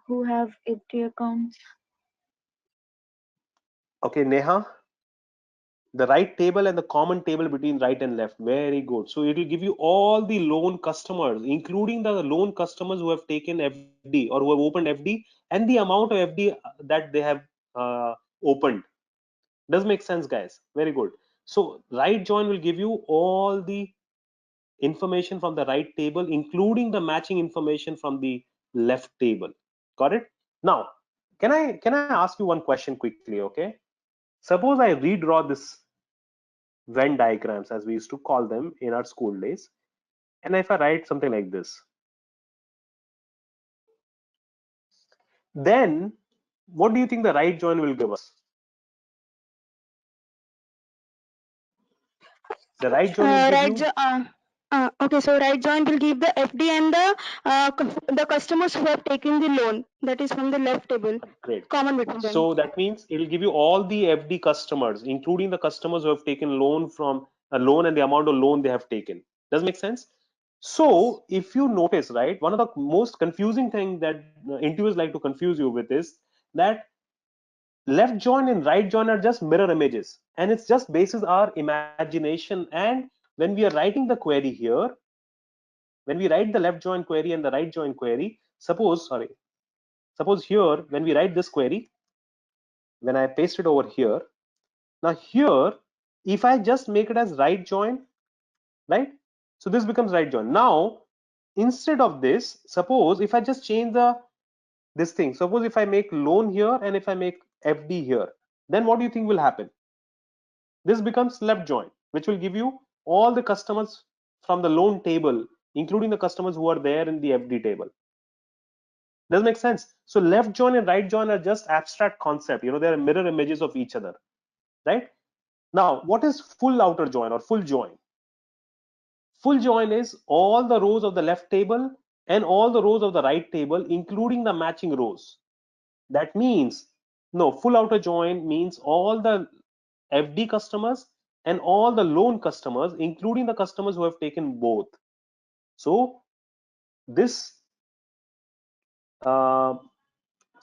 [SPEAKER 4] Who have FD accounts?
[SPEAKER 1] Okay, Neha, the right table and the common table between right and left. Very good. So it will give you all the loan customers, including the loan customers who have taken FD or who have opened FD and the amount of FD that they have opened. Does make sense, guys? Very good. So right join will give you all the information from the right table, including the matching information from the left table. Got it? Now, can I ask you one question quickly? Okay. Suppose I redraw this Venn diagrams as we used to call them in our school days, and if I write something like this, then what do you think the right join will give us? The right join will give
[SPEAKER 5] Right.
[SPEAKER 1] you
[SPEAKER 5] Okay, so right join will give the FD and the customers who have taken the loan. That is from the left table,
[SPEAKER 1] great.
[SPEAKER 5] common between them.
[SPEAKER 1] So that means it will give you all the FD customers, including the customers who have taken loan from a loan and the amount of loan they have taken. Does it make sense? So if you notice, right, one of the most confusing thing that interviewers like to confuse you with is that left join and right join are just mirror images, and it's just basis our imagination. And when we are writing the query here, when we write the left join query and the right join query, suppose here when we write this query, when I paste it over here, now here if I just make it as right join, right, so this becomes right join. Now instead of this, suppose if I just change this thing, suppose if I make loan here and if I make FD here, then what do you think will happen? This becomes left join, which will give you all the customers from the loan table, including the customers who are there in the FD table. Does it make sense? So left join and right join are just abstract concept. They are mirror images of each other, right? Now, what is full outer join or full join? Full join is all the rows of the left table and all the rows of the right table, including the matching rows. That means, no, full outer join means all the FD customers and all the loan customers, including the customers who have taken both. So this uh,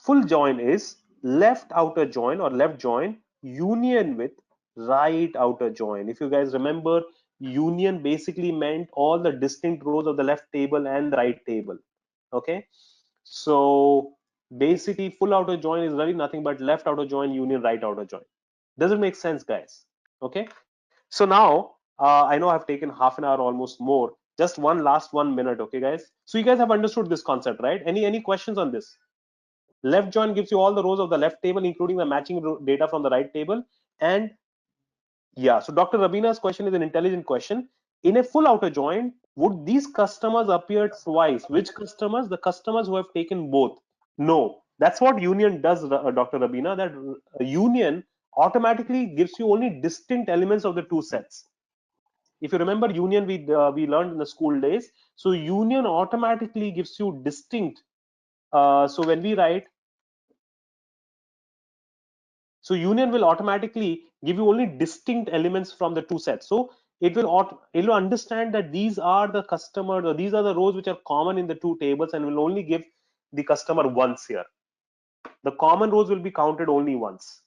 [SPEAKER 1] full join is left outer join or left join union with right outer join. If you guys remember, union basically meant all the distinct rows of the left table and the right table. Okay, so basically full outer join is really nothing but left outer join union right outer join. Does it make sense, guys? Okay, so now I know I've taken half an hour almost more. Just one last 1 minute, okay, guys? So you guys have understood this concept, right? Any questions on this? Left join gives you all the rows of the left table, including the matching data from the right table. And yeah, so Dr. Rabina's question is an intelligent question. In a full outer join, would these customers appear twice? Which customers? The customers who have taken both. No, that's what union does, Dr. Rabina. That union automatically gives you only distinct elements of the two sets. If you remember union, we learned in the school days. So union automatically gives you distinct. So when we write, so union will automatically give you only distinct elements from the two sets. So it will understand that these are the customers or these are the rows which are common in the two tables and will only give the customer once here. The common rows will be counted only once.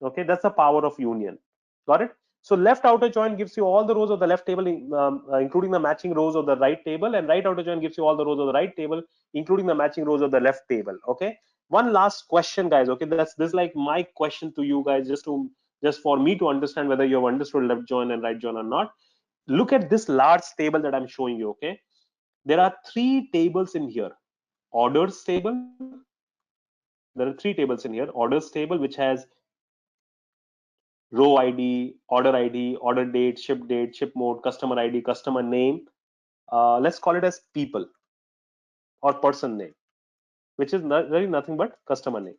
[SPEAKER 1] Okay, that's the power of union. Got it? So left outer join gives you all the rows of the left table, including the matching rows of the right table, and right outer join gives you all the rows of the right table, including the matching rows of the left table. Okay. One last question, guys. Okay, that's this is like my question to you guys, just for me to understand whether you have understood left join and right join or not. Look at this large table that I'm showing you. Okay, there are three tables in here. Orders table. There are three tables in here. Orders table, which has row ID, order date, ship mode, customer ID, customer name. Let's call it as people or person name, which is really nothing but customer name.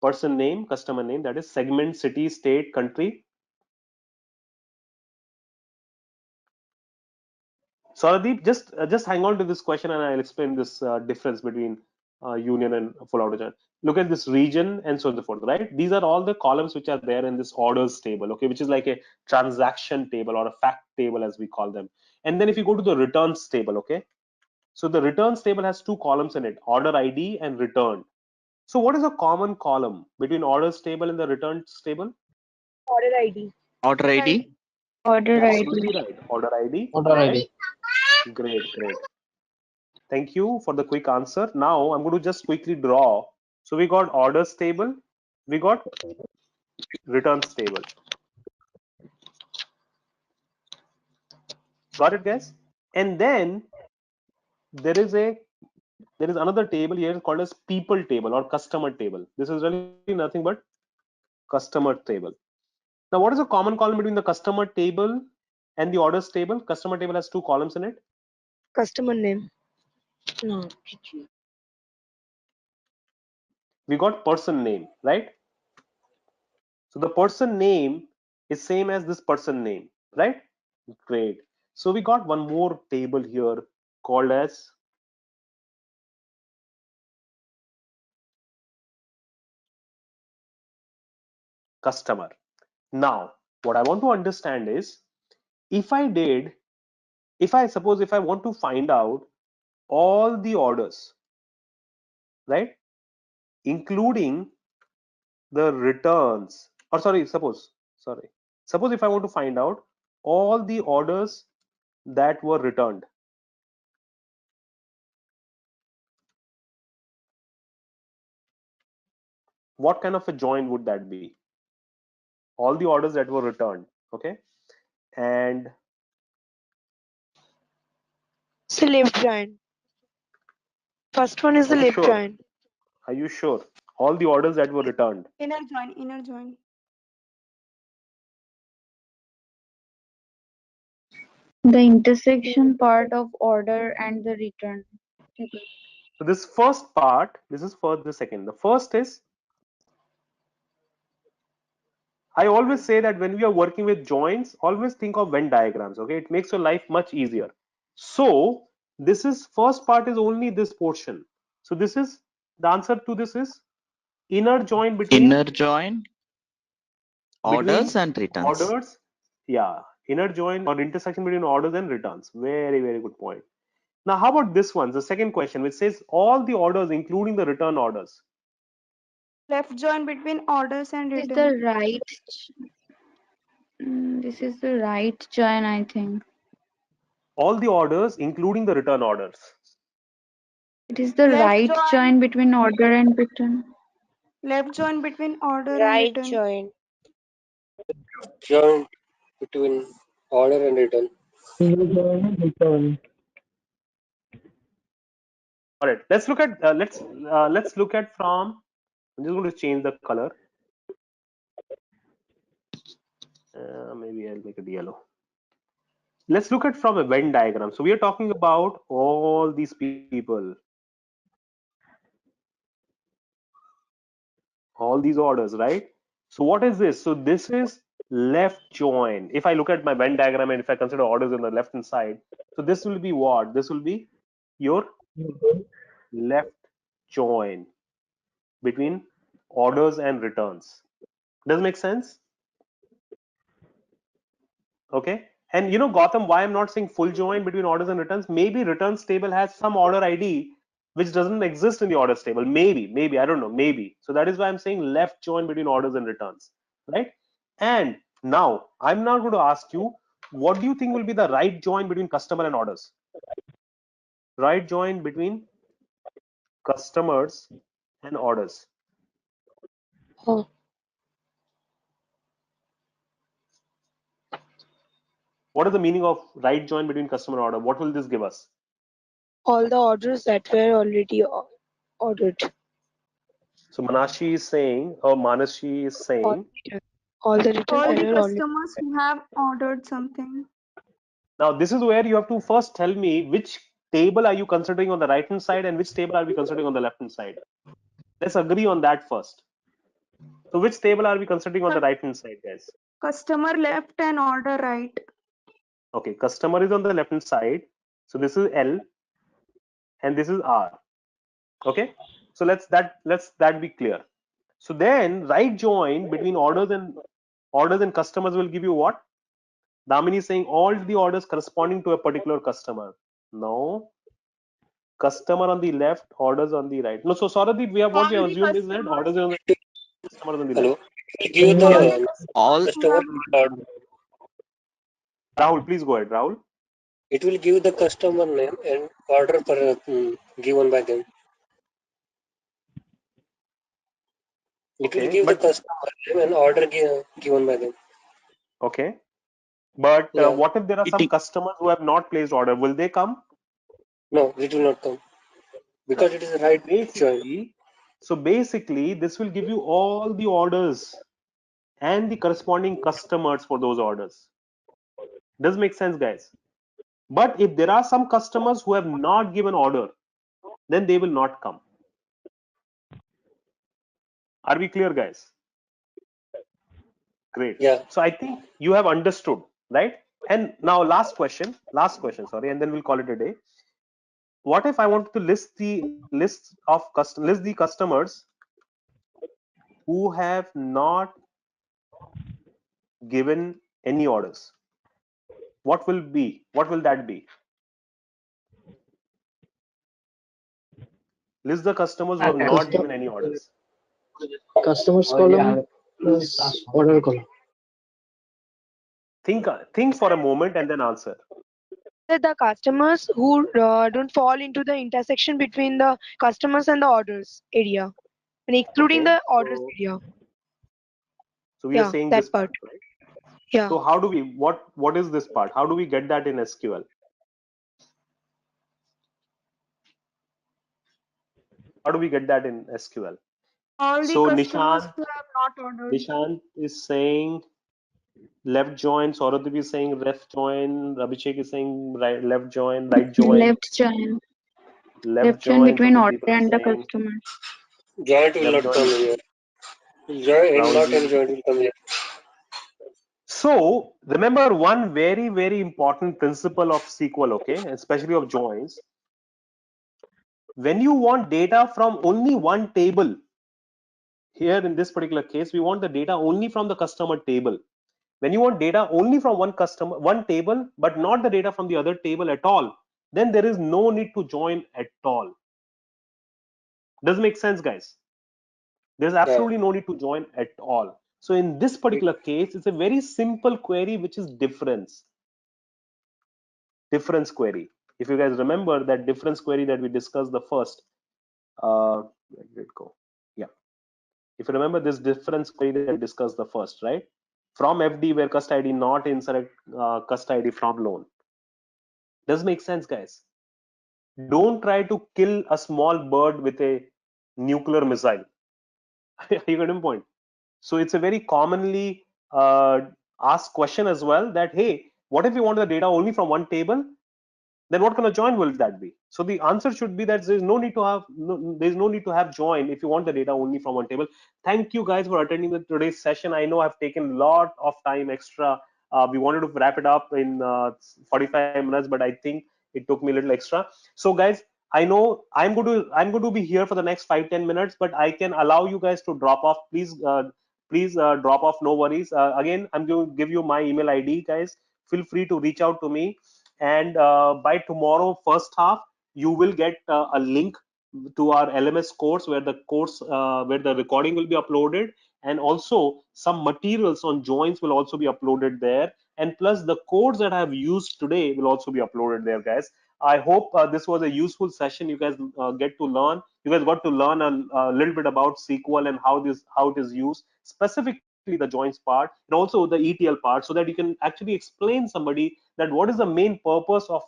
[SPEAKER 1] Person name, customer name, that is segment, city, state, country. Saradeep, just hang on to this question and I'll explain this difference between union and full auto join. Look at this region and so on and so forth, right? These are all the columns which are there in this orders table, okay, which is like a transaction table or a fact table as we call them. And then if you go to the returns table, okay, so the returns table has two columns in it, order ID and return. So what is a common column between orders table and the returns table?
[SPEAKER 6] Order ID.
[SPEAKER 3] Order ID.
[SPEAKER 4] Order
[SPEAKER 1] Absolutely
[SPEAKER 4] ID.
[SPEAKER 1] right. Order ID.
[SPEAKER 7] Order
[SPEAKER 1] Okay.
[SPEAKER 7] ID.
[SPEAKER 1] Great, great. Thank you for the quick answer. Now I'm going to just quickly draw. So we got orders table, we got returns table. Got it, guys? And then there is another table here called as people table or customer table. This is really nothing but customer table. Now, what is a common column between the customer table and the orders table? Customer table has two columns in it.
[SPEAKER 6] Customer name. No.
[SPEAKER 1] We got person name, right? So the person name is same as this person name, right? Great. So we got one more table here called as customer. Now, what I want to understand is if I want to find out all the orders, right? Including the returns, or suppose if I want to find out all the orders that were returned, what kind of a join would that be? All the orders that were returned, okay? And
[SPEAKER 6] It's the left join. First one is
[SPEAKER 1] are
[SPEAKER 6] the
[SPEAKER 1] you
[SPEAKER 6] left
[SPEAKER 1] sure?
[SPEAKER 6] join.
[SPEAKER 1] Are you sure? All the orders that were returned.
[SPEAKER 5] Inner join, inner join.
[SPEAKER 4] The intersection part of order and the return.
[SPEAKER 1] So this first part, this is first, the second. The first is, I always say that when we are working with joins, always think of Venn diagrams, okay? It makes your life much easier. So this is first part is only this portion. So this is the answer to this is inner join
[SPEAKER 3] Inner join,
[SPEAKER 1] between
[SPEAKER 3] orders and returns.
[SPEAKER 1] orders. Yeah, inner join or intersection between orders and returns. Very, very good point. Now, how about this one? The second question, which says all the orders, including the return orders.
[SPEAKER 5] Left join between orders and
[SPEAKER 4] This is
[SPEAKER 5] return.
[SPEAKER 4] the right. This is the right join, I think.
[SPEAKER 1] All the orders, including the return orders.
[SPEAKER 4] It is the
[SPEAKER 5] Left
[SPEAKER 4] right
[SPEAKER 5] join,
[SPEAKER 4] join between order and return.
[SPEAKER 5] left join between order and
[SPEAKER 6] Right
[SPEAKER 5] return.
[SPEAKER 6] join.
[SPEAKER 7] Join between order and return.
[SPEAKER 1] All right, let's look at let's look at from. I'm just going to change the color. Maybe I'll make it yellow. Let's look at from a Venn diagram. So we are talking about all these people, all these orders, right? So what is this? So this is left join. If I look at my Venn diagram and if I consider orders on the left hand side, so this will be what? This will be your left join between orders and returns. Does it make sense? Okay. And you know, Gotham, why I'm not saying full join between orders and returns? Maybe returns table has some order ID which doesn't exist in the orders table. Maybe, I don't know, maybe. So that is why I'm saying left join between orders and returns, right? And now I'm now going to ask you, what do you think will be the right join between customer and orders? Right join between customers and orders.
[SPEAKER 6] Oh,
[SPEAKER 1] What is the meaning of right join between customer and order? What will this give us?
[SPEAKER 6] all the orders that were already ordered.
[SPEAKER 1] So Manashi is saying, or Manashi is saying,
[SPEAKER 6] all the written
[SPEAKER 5] All the
[SPEAKER 6] error only.
[SPEAKER 5] customers who have ordered something.
[SPEAKER 1] now this is where you have to first tell me which table are you considering on the right hand side and which table are we considering on the left hand side. Let's agree on that first. So which table are we considering on the right hand side, guys?
[SPEAKER 5] Customer left and order right.
[SPEAKER 1] Okay, customer is on the left hand side. So this is L and this is R. Okay, so let's that be clear. So then right join between orders and customers will give you what? Damini is saying all the orders corresponding to a particular customer. No, customer on the left, orders on the right. No, so Sauradeep, we have what
[SPEAKER 5] All
[SPEAKER 1] we have
[SPEAKER 5] the
[SPEAKER 1] assumed is that
[SPEAKER 5] customers,
[SPEAKER 1] orders are on the customers on the
[SPEAKER 7] Hello.
[SPEAKER 1] left.
[SPEAKER 7] It will give
[SPEAKER 5] all the
[SPEAKER 7] the
[SPEAKER 3] All
[SPEAKER 5] customers who
[SPEAKER 7] customer
[SPEAKER 5] have
[SPEAKER 7] order.
[SPEAKER 1] Rahul, please go ahead. Rahul.
[SPEAKER 7] It will give the customer name and order per given by them. It will
[SPEAKER 1] Okay,
[SPEAKER 7] give the
[SPEAKER 1] but
[SPEAKER 7] customer name and order given by them.
[SPEAKER 1] okay, but
[SPEAKER 7] Yeah.
[SPEAKER 1] what if there are some
[SPEAKER 3] it,
[SPEAKER 1] customers who have not placed order? Will they come?
[SPEAKER 7] No, it will not come because
[SPEAKER 1] Right.
[SPEAKER 7] it is a
[SPEAKER 1] So
[SPEAKER 7] right join.
[SPEAKER 1] basically, this will give you all the orders and the corresponding customers for those orders. Does make sense, guys? But if there are some customers who have not given order, then they will not come. Are we clear, guys? Great.
[SPEAKER 7] Yeah.
[SPEAKER 1] So I think you have understood, right? And now last question, sorry, and then we'll call it a day. What if I wanted to list the customers who have not given any orders? What will that be? List the customers who have not given any orders.
[SPEAKER 8] Customers column plus order column.
[SPEAKER 1] Think for a moment and then answer.
[SPEAKER 6] The customers who don't fall into the intersection between the customers and the orders area, and excluding
[SPEAKER 1] Okay,
[SPEAKER 6] the orders
[SPEAKER 1] so
[SPEAKER 6] area.
[SPEAKER 1] we are
[SPEAKER 6] Yeah,
[SPEAKER 1] saying this
[SPEAKER 6] that part.
[SPEAKER 1] part, right?
[SPEAKER 6] Yeah.
[SPEAKER 1] So how do we what is this part? How do we get that in SQL? How do we get that in SQL?
[SPEAKER 5] all the
[SPEAKER 1] So
[SPEAKER 5] customers who have not ordered.
[SPEAKER 1] Nishant is saying left join, Sauradeep is saying left join, Abhishek is saying right join,
[SPEAKER 4] Left join.
[SPEAKER 1] left
[SPEAKER 4] Left join
[SPEAKER 1] join,
[SPEAKER 4] between
[SPEAKER 1] couple
[SPEAKER 4] order
[SPEAKER 1] people are
[SPEAKER 4] and the
[SPEAKER 1] saying
[SPEAKER 4] customer.
[SPEAKER 7] Joint will
[SPEAKER 1] left
[SPEAKER 7] not come
[SPEAKER 1] join,
[SPEAKER 7] here. Join and
[SPEAKER 1] Rahul
[SPEAKER 7] not
[SPEAKER 1] ji.
[SPEAKER 7] and joint will come here.
[SPEAKER 1] So remember one very, very important principle of SQL, okay, especially of joins. When you want data from only one table, here in this particular case, we want the data only from the customer table. When you want data only from one table, but not the data from the other table at all, then there is no need to join at all. Does make sense, guys? There's
[SPEAKER 7] Yeah.
[SPEAKER 1] absolutely no need to join at all. So in this particular case, it's a very simple query, which is difference query. If you guys remember that difference query that we discussed the first, where did it go? Yeah. If you remember this difference query that we discussed the first, right? From FD where cust ID not insert cust ID from loan. Does make sense, guys? Don't try to kill a small bird with a nuclear missile. You get my point? So it's a very commonly asked question as well that, hey, what if you want the data only from one table? Then what kind of join will that be? So the answer should be that there's no need to have join if you want the data only from one table. Thank you guys for attending today's session. I know I've taken a lot of time extra. We wanted to wrap it up in 45 minutes, but I think it took me a little extra. So guys, I know I'm going to be here for the next 5-10 minutes, but I can allow you guys to drop off. Please drop off. No worries. Again, I'm going to give you my email ID, guys. Feel free to reach out to me, and by tomorrow first half you will get a link to our LMS course where the recording will be uploaded, and also some materials on joins will also be uploaded there, and plus the codes that I have used today will also be uploaded there, guys. I hope this was a useful session. You guys got to learn a little bit about SQL and how it is used, specifically the joins part and also the ETL part, so that you can actually explain somebody that what is the main purpose of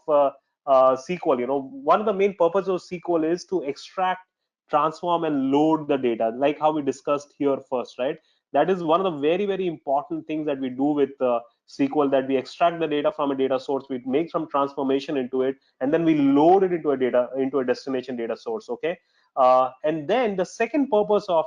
[SPEAKER 1] SQL. One of the main purposes of SQL is to extract transform and load the data, like how we discussed here first, right? That is one of the very, very important things that we do with SQL, that we extract the data from a data source, we make some transformation into it, and then we load it into a destination data source. Okay. And then the second purpose of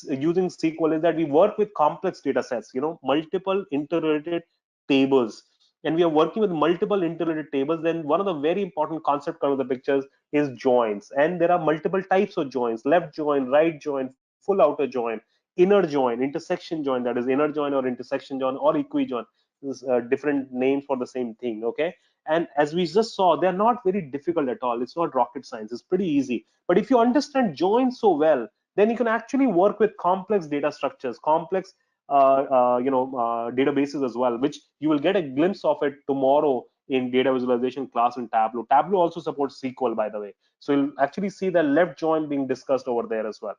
[SPEAKER 1] using SQL is that we work with complex data sets, multiple interrelated tables. And we are working with multiple interrelated tables. Then one of the very important concept come of the pictures is joins. And there are multiple types of joins: left join, right join, full outer join, inner join, intersection join, that is inner join or intersection join or equi-join. This different names for the same thing. Okay. And as we just saw, they're not very difficult at all. It's not rocket science. It's pretty easy. But if you understand joins so well, then you can actually work with complex data structures, complex databases as well, which you will get a glimpse of it tomorrow in data visualization class in Tableau. Tableau also supports SQL, by the way. So you'll actually see the left join being discussed over there as well.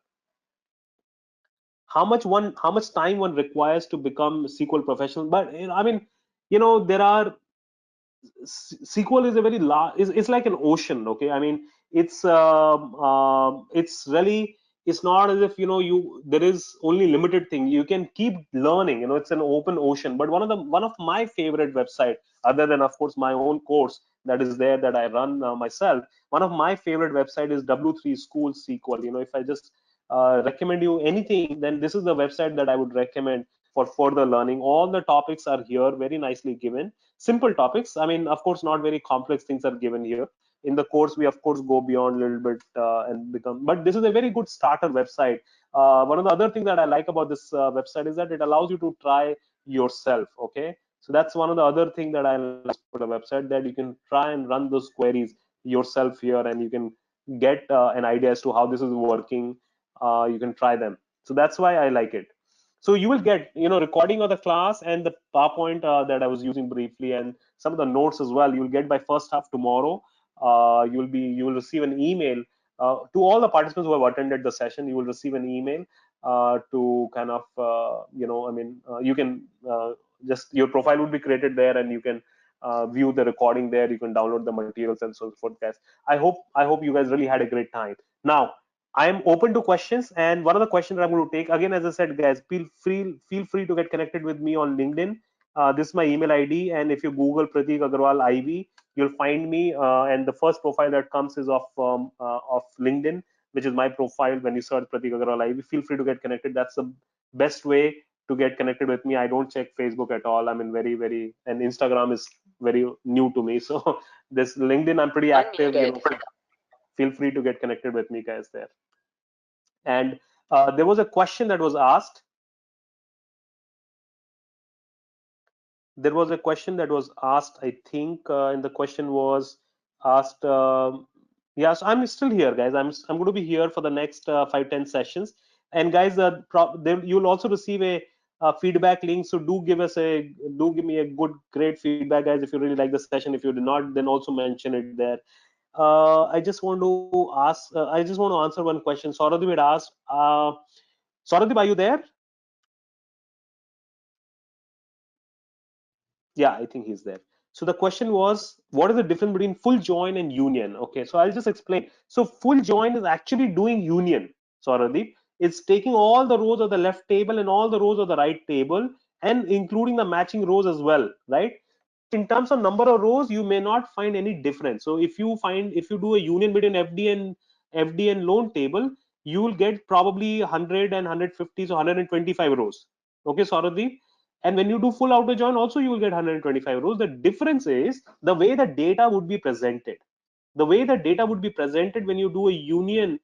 [SPEAKER 1] How much time one requires to become SQL professional? But I mean, there are SQL is a very large. It's like an ocean. Okay, I mean, it's really, it's not as if you there is only limited thing. You can keep learning. It's an open ocean. But one of my favorite website, other than of course my own course that is there that I run myself, one of my favorite website is W3 School SQL. If I just recommend you anything, then this is the website that I would recommend for further learning. All the topics are here, very nicely given, simple topics. I mean, of course, not very complex things are given here. In the course, we of course go beyond a little bit and become, but this is a very good starter website. One of the other things that I like about this website is that it allows you to try yourself. Okay, so that's one of the other thing that I like about the website, that you can try and run those queries yourself here, and you can get an idea as to how this is working. You can try them. So that's why I like it. So you will get recording of the class and the PowerPoint that I was using briefly, and some of the notes as well. You will get by first half tomorrow. You will receive an email to all the participants who have attended the session. You will receive an email to kind of you can just, your profile would be created there, and you can view the recording there. You can download the materials and so forth, guys. I hope you guys really had a great time. Now I am open to questions, and one of the questions that I'm going to take again, as I said, guys, feel free to get connected with me on LinkedIn. This is my email ID, and if you Google Pratik Agarwal Ivy, you'll find me. And the first profile that comes is of LinkedIn, which is my profile. When you search Pratik Agarwal Ivy, feel free to get connected. That's the best way to get connected with me. I don't check Facebook at all. I mean, and Instagram is very new to me. So this LinkedIn, I'm pretty active. Feel free to get connected with me, guys, there. And there was a question that was asked. I think, and the question was asked. Yeah, so I'm still here, guys. I'm going to be here for the next 5-10 sessions. And guys, you'll also receive a feedback link. So do give me a great feedback, guys. If you really like the session, if you did not, then also mention it there. I just want to answer one question. Sauradeep had asked. Sauradeep, are you there? Yeah, I think he's there. So the question was, what is the difference between full join and union? Okay, so I'll just explain. So full join is actually doing union, Sauradeep. It's taking all the rows of the left table and all the rows of the right table, and including the matching rows as well, right? In terms of number of rows, you may not find any difference. So if you do a union between FD and loan table, you will get probably 100 and 150, so 125 rows. Okay, Sauradeep. And when you do full outer join, also you will get 125 rows. The difference is the way the data would be presented. The way the data would be presented when you do a union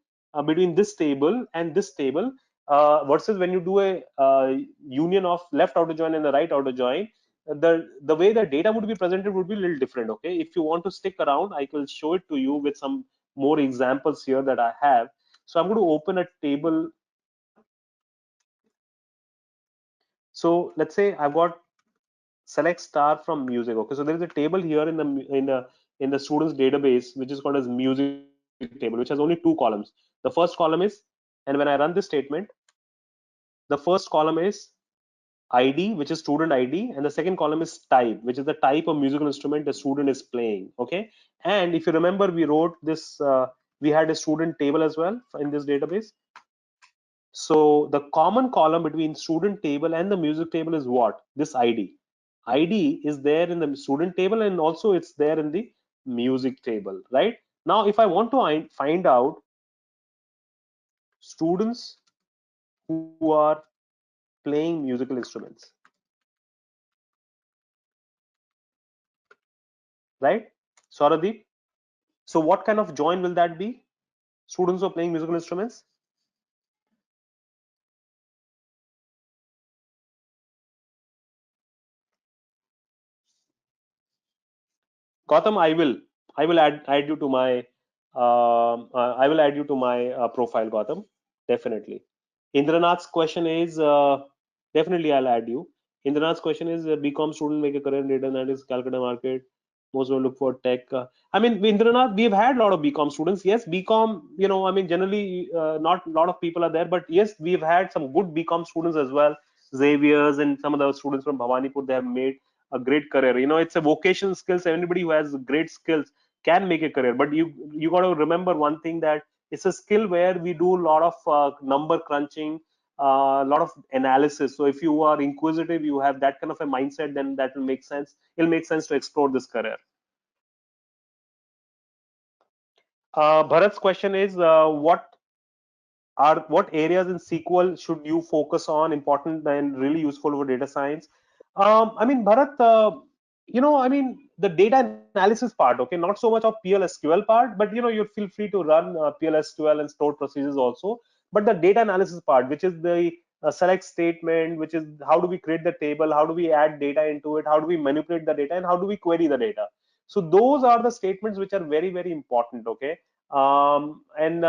[SPEAKER 1] between this table and this table versus when you do a union of left outer join and the right outer join, the way the data would be presented would be a little different. Okay, if you want to stick around, I will show it to you with some more examples here that I have. So I'm going to open a table. So let's say I've got select star from music. Okay, so there is a table here in the students database which is called as music table, which has only two columns. The first column is, and when I run this statement, the first column is ID, which is student ID, and the second column is type, which is the type of musical instrument the student is playing. Okay, and if you remember, we wrote this we had a student table as well in this database. So the common column between student table and the music table is what? This ID. ID is there in the student table and also it's there in the music table, right? Now, if I want to find out students who are playing musical instruments, right? Sauradeep. So what kind of join will that be? Students who are playing musical instruments? Gautam, I will add you to my I will add you to my profile, Gautam. Definitely. Indranath's question is definitely I'll add you. Indranath's question is BCom student make a career in data analytics, Calcutta market. Most will look for tech. I mean, Indranath, we've had a lot of BCom students. Yes, BCom, I mean, generally not a lot of people are there, but yes, we've had some good BCom students as well. Xavier's and some of the students from Bhawanipur, they have made a great career. It's a vocational skills. Anybody who has great skills can make a career, but you got to remember one thing, that it's a skill where we do a lot of number crunching, a lot of analysis. So if you are inquisitive, you have that kind of a mindset, then that will make sense. It'll make sense to explore this career. Bharat's question is what areas in SQL should you focus on, important and really useful for data science? I mean, Bharat, I mean, the data analysis part, okay, not so much of PL/SQL part, but you feel free to run PL/SQL and stored procedures also. But the data analysis part, which is the select statement, which is how do we create the table, how do we add data into it, how do we manipulate the data, and how do we query the data. So those are the statements which are very, very important, okay. And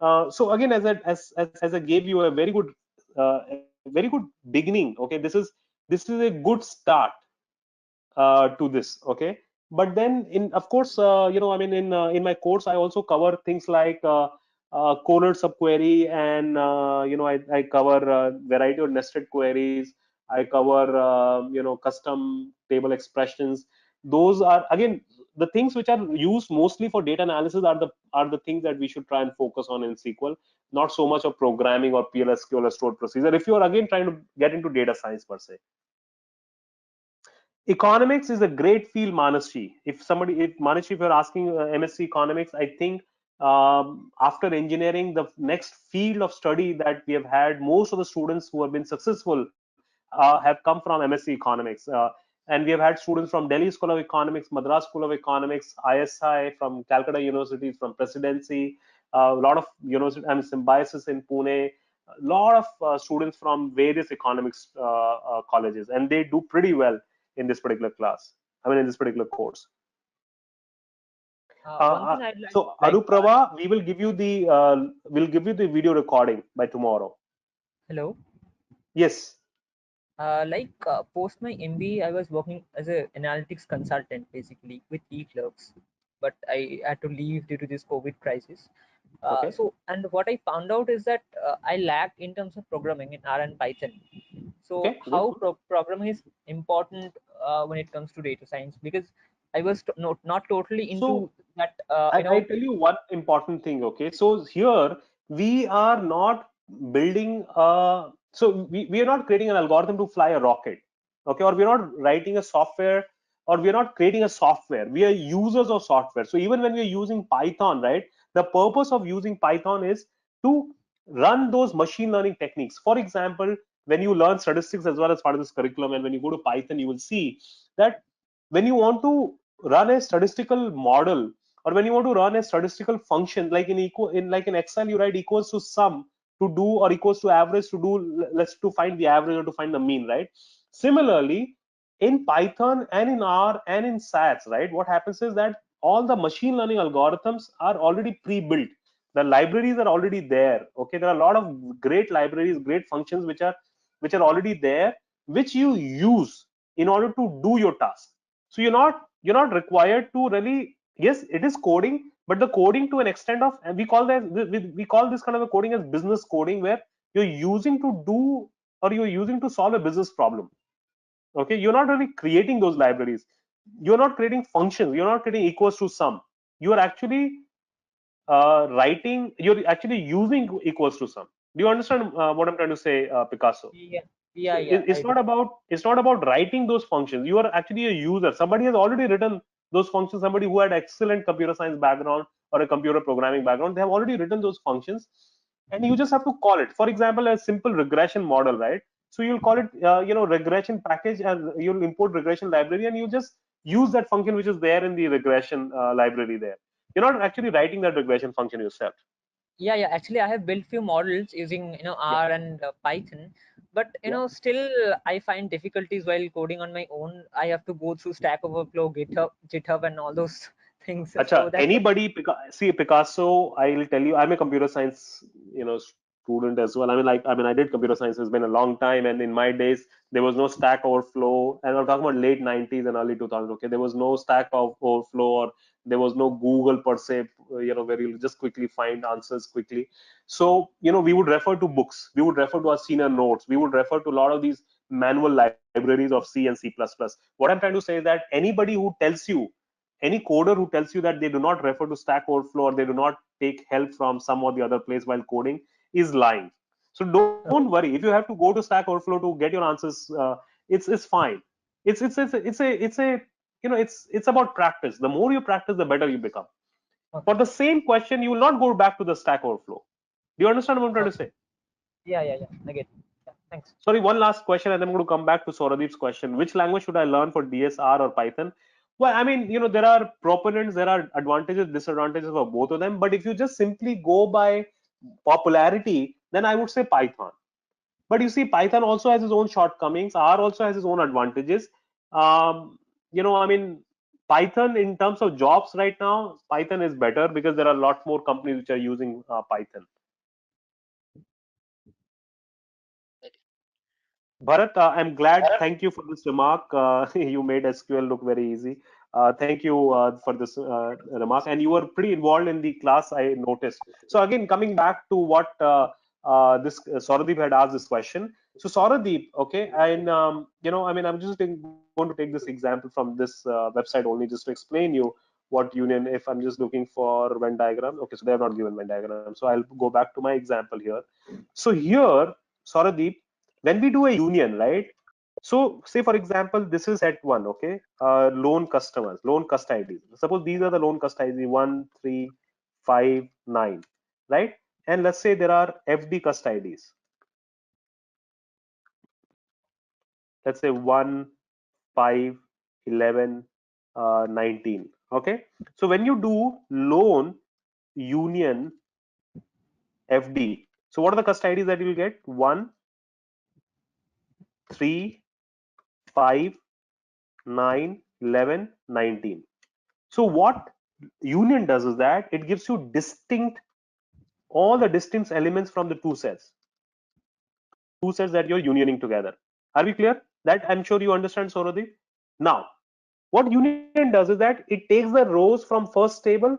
[SPEAKER 1] So again, as I gave you a very good beginning, okay, this is a good start to this, okay. But then in of course I mean in my course I also cover things like cornered subquery, and I cover variety of nested queries. I cover custom table expressions. Those are again the things which are used mostly for data analysis, are the things that we should try and focus on in SQL, not so much of programming or PL/SQL or stored procedure if you are again trying to get into data science per se. Economics is a great field, Manasri. If Manasri, if you're asking MSc Economics, I think after engineering, the next field of study that we have had, most of the students who have been successful have come from MSc Economics. And we have had students from Delhi School of Economics, Madras School of Economics, ISI, from Calcutta University, from Presidency, a lot of university, I mean, Symbiosis in Pune, a lot of students from various economics colleges, and they do pretty well in this particular class. I mean, in this particular course.
[SPEAKER 2] One thing I'd
[SPEAKER 1] So
[SPEAKER 2] like to add.
[SPEAKER 1] Aruprava, we'll give you the video recording by tomorrow.
[SPEAKER 2] Hello.
[SPEAKER 1] Yes.
[SPEAKER 2] Post my MBA, I was working as a analytics consultant basically with e-clerks, but I had to leave due to this COVID crisis.
[SPEAKER 1] Okay.
[SPEAKER 2] And what I found out is that I lack in terms of programming in R and Python. So
[SPEAKER 1] Okay. Good.
[SPEAKER 2] how
[SPEAKER 1] Good.
[SPEAKER 2] programming is important when it comes to data science, because I was not totally into
[SPEAKER 1] So
[SPEAKER 2] that.
[SPEAKER 1] I tell you one important thing. Okay. So here we are not building we are not creating an algorithm to fly a rocket. Okay. Or we're not writing a software, or we're not creating a software. We are users of software. So even when we're using Python, right, the purpose of using Python is to run those machine learning techniques. For example, when you learn statistics as well as part of this curriculum, and when you go to Python, you will see that when you want to run a statistical model, or when you want to run a statistical function, like in Excel, you write equals to sum to do, or equals to average to do, let's to find the average or to find the mean, right? Similarly, in Python and in R and in SAS, right, what happens is that all the machine learning algorithms are already pre-built. The libraries are already there. Okay, there are a lot of great libraries, great functions which are already there, which you use in order to do your task. So you're not required to really, yes, it is coding, but the coding to an extent of, and we call this kind of a coding as business coding, where you're using to do, or you're using to solve a business problem. Okay, you're not really creating those libraries, you're not creating functions, you're not creating equals to sum. You are actually writing, you're actually using equals to sum. Do you understand what I'm trying to say, Picasso?
[SPEAKER 2] Yeah,
[SPEAKER 1] So
[SPEAKER 2] yeah, yeah. I do.
[SPEAKER 1] it's not about writing those functions. You are actually a user. Somebody has already written those functions. Somebody who had excellent computer science background or a computer programming background, they have already written those functions, and you just have to call it. For example, a simple regression model, right? So you'll call it, regression package, and you'll import regression library, and you just use that function which is there in the regression library there. You're not actually writing that regression function yourself.
[SPEAKER 2] Yeah, yeah. Actually, I have built few models using
[SPEAKER 1] Yeah,
[SPEAKER 2] R and Python, but
[SPEAKER 1] yeah.
[SPEAKER 2] still I find difficulties while coding on my own. I have to go through Stack Overflow, GitHub, and all those things.
[SPEAKER 1] Acha,
[SPEAKER 2] So that's what.
[SPEAKER 1] anybody, see Picasso, I'll tell you, I'm a computer science, student as well. I did computer science. It's been a long time, and in my days, there was no Stack Overflow, and I'm talking about late 90s and early 2000s. Okay, there was no Overflow, or there was no Google per se, where you just quickly find answers quickly. So, we would refer to books, we would refer to our senior notes, we would refer to a lot of these manual libraries of C and C++. What I'm trying to say is that anybody who tells you, any coder who tells you that they do not refer to Stack Overflow, or they do not take help from some or the other place while coding, is lying. So don't worry. If you have to go to Stack Overflow to get your answers, it's fine. It's about practice. The more you practice, the better you become. For
[SPEAKER 2] Okay.
[SPEAKER 1] the same question, you will not go back to the Stack Overflow. Do you understand what I'm trying to
[SPEAKER 2] Okay.
[SPEAKER 1] say?
[SPEAKER 2] Yeah, yeah, yeah. I get it. Yeah. Thanks.
[SPEAKER 1] Sorry, one last question, and then I'm going to come back to Sauradip's question. Which language should I learn for DSR or Python? Well, there are proponents, there are advantages, disadvantages for both of them. But if you just simply go by popularity, then I would say Python. But you see, Python also has its own shortcomings. R also has its own advantages. Um, Python in terms of jobs right now, Python is better because there are a lot more companies which are using Python. Bharat, I'm glad. Thank you for this remark. You made SQL look very easy. Thank you for this remark. And you were pretty involved in the class, I noticed. So again, coming back to what this Sauradip had asked this question. So Sauradip, okay, and I'm just going to take this example from this website only just to explain you what union. If I'm just looking for Venn diagram, okay, so they have not given Venn diagram. So I'll go back to my example here. So here, Sauradip, when we do a union, right? So say for example, this is set one, okay? Loan customers, loan cust IDs. Suppose these are the loan cust IDs 1, 3, 5, 9, right? And let's say there are FD cust IDs. Let's say 1, 5, 11, 19. Okay. So when you do loan union FD, so what are the cust IDs that you will get? 1, 3, 5, 9, 11, 19. So what union does is that it gives you all the distinct elements from the two sets that you're unioning together. Are we clear? That I'm sure you understand, Sorodip. Now, what union does is that it takes the rows from first table,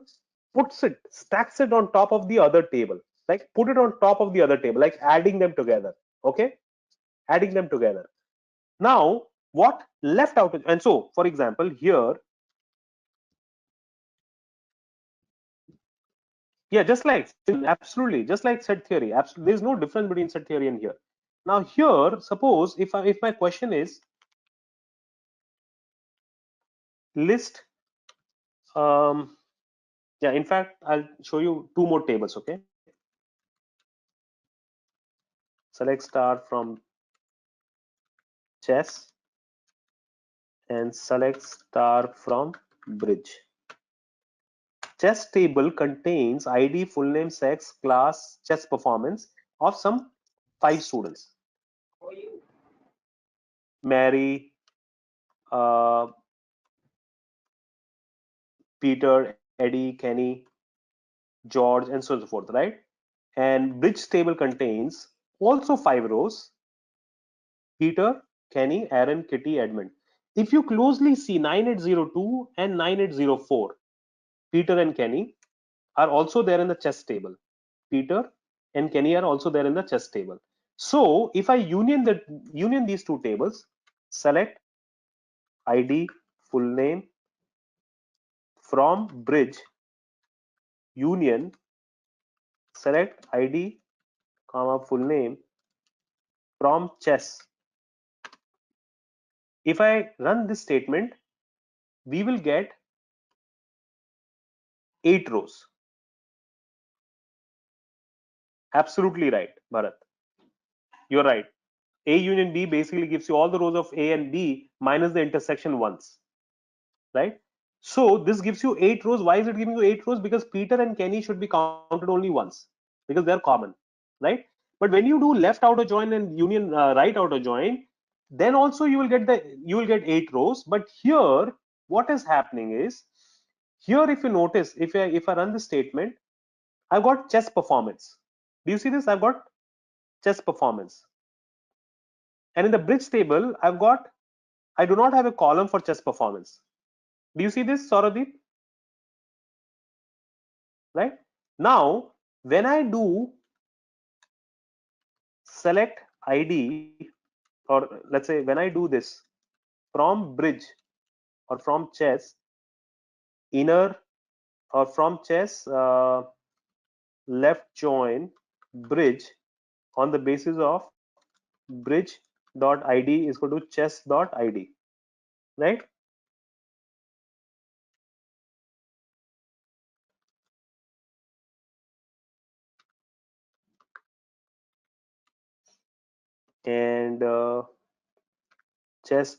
[SPEAKER 1] stacks it on top of the other table, like put it on top of the other table, like adding them together. Okay, adding them together. Now, what left out? And so, for example, here, yeah, just like absolutely, just like set theory. Absolutely, there's no difference between set theory and here. Now here, suppose if my question is list, yeah, in fact, I'll show you two more tables. Okay, select star from chess and select star from bridge. Chess table contains ID, full name, sex, class, chess performance of some 5 students. Mary, uh, Peter, Eddie, Kenny, George, and so forth, right? And bridge table contains also 5 rows: Peter, Kenny, Aaron, Kitty, Edmund. If you closely see 9802 and 9804, Peter and Kenny are also there in the chess table. Peter and Kenny are also there in the chess table. So if I union these two tables, select ID, full name from bridge, union select ID comma full name from chess. If I run this statement, we will get 8 rows. Absolutely right, Bharat. You're right. A union B basically gives you all the rows of A and B minus the intersection once, right? So this gives you 8 rows. Why is it giving you 8 rows? Because Peter and Kenny should be counted only once because they're common, right? But when you do left outer join and union right outer join, then also you will get 8 rows. But here, what is happening is, here if you notice, if I run this statement, I've got chess performance. Do you see this? I've got chess performance. And in the bridge table, I do not have a column for chess performance. Do you see this, Sauradeep? Right? Now, when I do select ID, or let's say when I do this from bridge or from chess inner or from chess left join bridge on the basis of bridge.id is equal to chess.id, right? And chess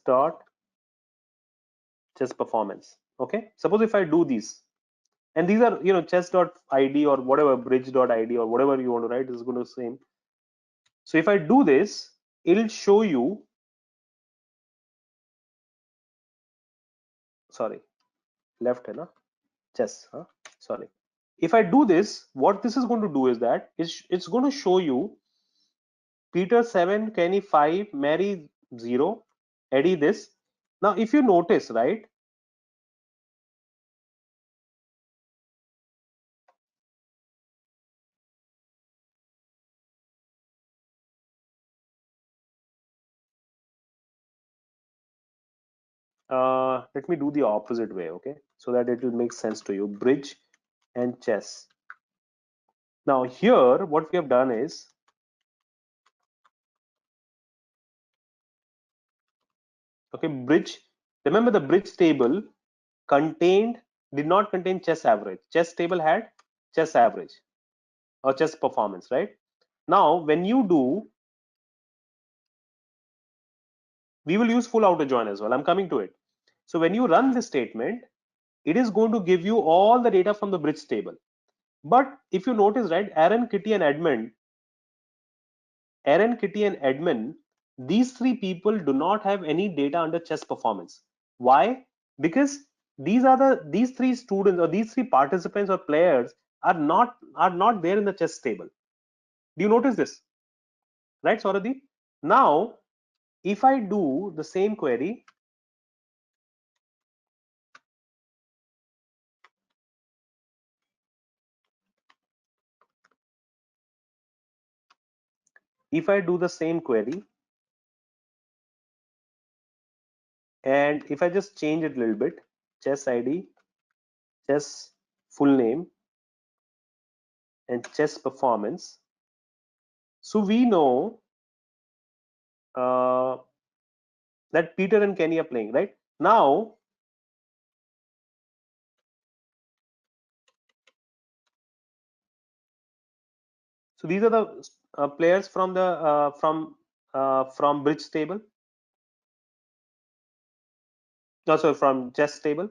[SPEAKER 1] performance. Okay, suppose if I do these, and these are chess.id or whatever bridge.id or whatever you want to write, is going to the same. So if I do this, it'll show you, sorry, left hai na? Chess, huh? Sorry. If I do this, what this is going to do is that it's going to show you Peter 7, Kenny 5, Mary 0, Eddie this. Now, if you notice, right, let me do the opposite way, okay, so that it will make sense to you. Bridge and chess. Now, here, what we have done is, okay, bridge. Remember, the bridge table contained did not contain chess average. Chess table had chess average or chess performance, right? Now, when you do, we will use full outer join as well. I'm coming to it. So when you run this statement, it is going to give you all the data from the bridge table. But if you notice, right, Aaron, Kitty, and Edmund, these three people do not have any data under chess performance. Why? Because these three students or these three participants or players are not there in the chess table. Do you notice this? Right, Sauradeep? Now, if I do the same query, and if I just change it a little bit, chess ID, chess full name, and chess performance, so we know uh, that Peter and Kenny are playing, right? Now, so these are the players from the from bridge table. No, sorry, from chess table.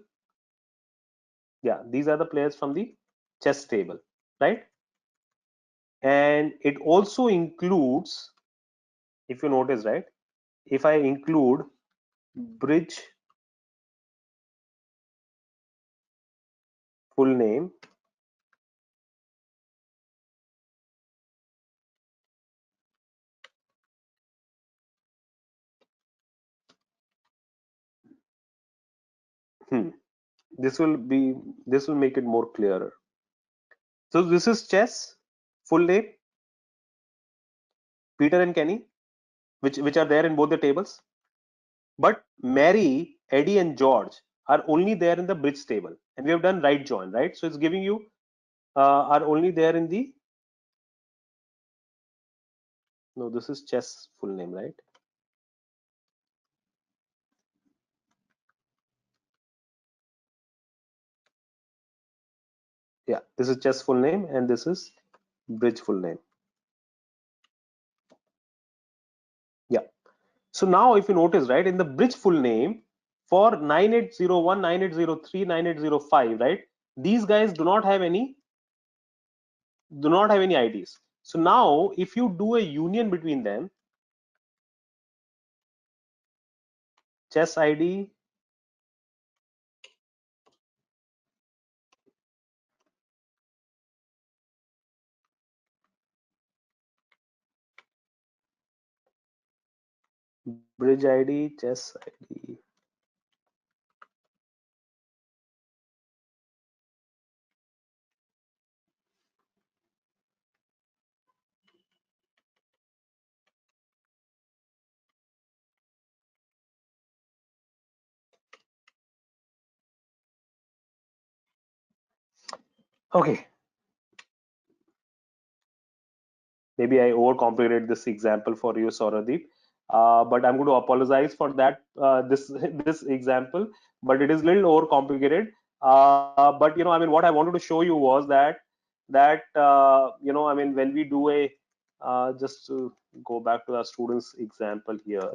[SPEAKER 1] Yeah, these are the players from the chess table, right? And it also includes, if you notice, right, if I include bridge full name, hmm, this will make it more clearer. So this is chess full name, Peter and Kenny, which are there in both the tables. But Mary, Eddie, and George are only there in the bridge table, and we have done right join, right? So it's giving you are only there in the, no, this is chess full name, right? Yeah, this is chess full name and this is bridge full name. Yeah. So now if you notice, right, in the bridge full name for 9801, 9803, 9805, right, these guys do not have any IDs. So now if you do a union between them, chess ID, bridge ID, chess ID. Okay, maybe I overcomplicated this example for you, Sauradeep. But I'm going to apologize for that, this this example. But it is a little overcomplicated. But I mean, what I wanted to show you was that I mean, when we do a just to go back to our students example here,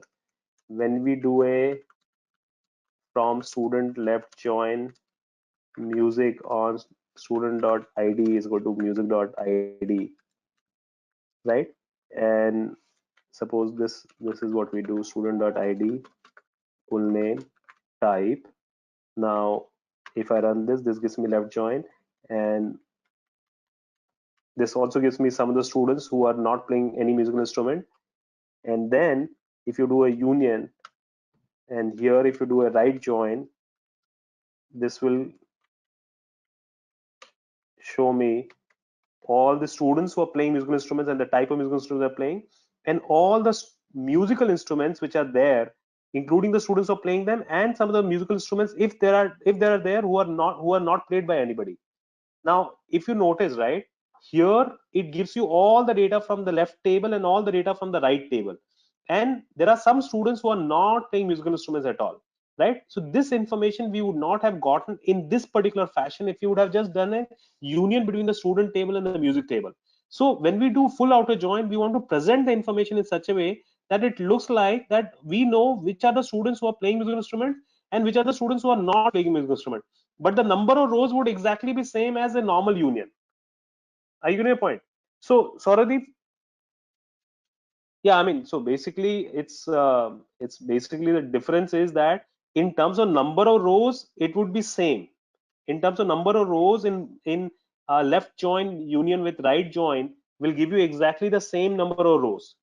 [SPEAKER 1] when we do a from student left join music on student.id is equal to music.id, right? And suppose this is what we do, student.id full name type. Now if I run this gives me left join, and this also gives me some of the students who are not playing any musical instrument. And then if you do a union, and here if you do a right join, this will show me all the students who are playing musical instruments and the type of musical instruments they're playing, and all the musical instruments which are there, including the students who are playing them, and some of the musical instruments if there are there who are not played by anybody. Now if you notice, right, here it gives you all the data from the left table and all the data from the right table, and there are some students who are not playing musical instruments at all, right? So this information we would not have gotten in this particular fashion if you would have just done a union between the student table and the music table. So when we do full outer join, we want to present the information in such a way that it looks like that we know which are the students who are playing musical instruments and which are the students who are not playing musical instrument, but the number of rows would exactly be same as a normal union. Are you getting a point? So Sauradeep, yeah, I mean, so basically it's basically the difference is that in terms of number of rows it would be same. In terms of number of rows in left join union with right join will give you exactly the same number of rows.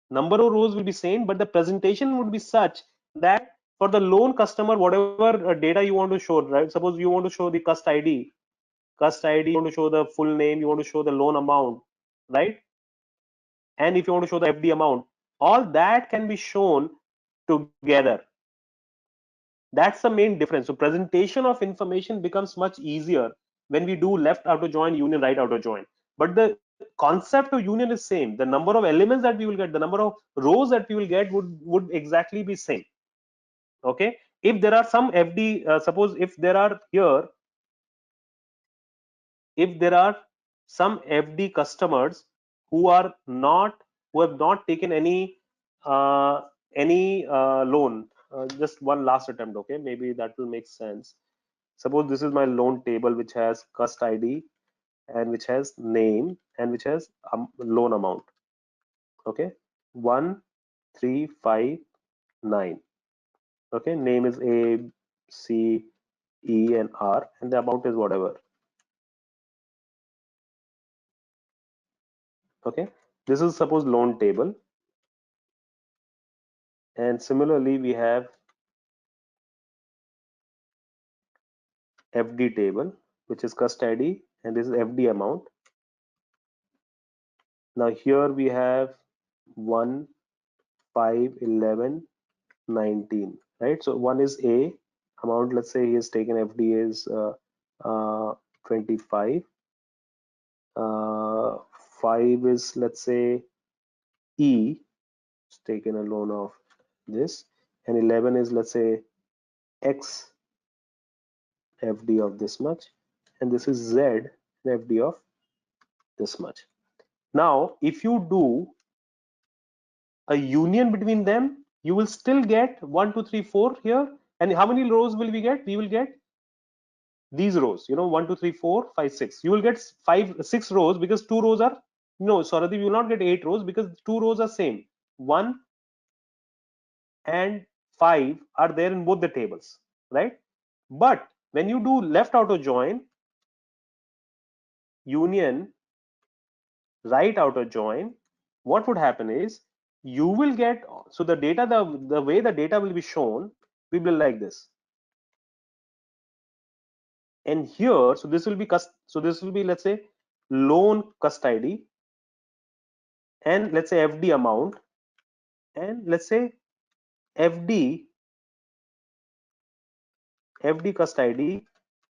[SPEAKER 1] Number of rows will be same, but the presentation would be such that for the loan customer, whatever data you want to show, right? Suppose you want to show the cust ID, you want to show the full name, you want to show the loan amount, right? And if you want to show the FD amount, all that can be shown together. That's the main difference. So presentation of information becomes much easier when we do left outer join, union, right outer join. But the concept of union is same. The number of elements that we will get, the number of rows that we will get would exactly be same. Okay. If there are some FD, suppose if there are here, if there are some FD customers who are not who have not taken uh, any loan, just one last attempt, okay, maybe that will make sense. Suppose this is my loan table which has cust ID and which has name and which has loan amount, okay, 1359, okay, name is A, C, E and R, and the amount is whatever. Okay, this is suppose loan table, and similarly we have FD table which is cust ID, and this is FD amount. Now here we have 1, 5, 11, 19, right? So one is A amount, let's say he has taken FD is 25. 5 is, let's say, E, it's taken a loan of this, and 11 is, let's say, X FD of this much, and this is Z FD of this much. Now, if you do a union between them, you will still get 1, 2, 3, 4 here. And how many rows will we get? We will get these rows, 1, 2, 3, 4, 5, 6. You will get 6 rows because 2 rows are, no, sorry, you will not get 8 rows because 2 rows are same. 1 and 5 are there in both the tables, right? But when you do left outer join, union, right outer join, what would happen is you will get, so the data, the way the data will be shown will be like this. And here, so this will be let's say loan cust ID, and let's say FD amount, and let's say FD cust ID,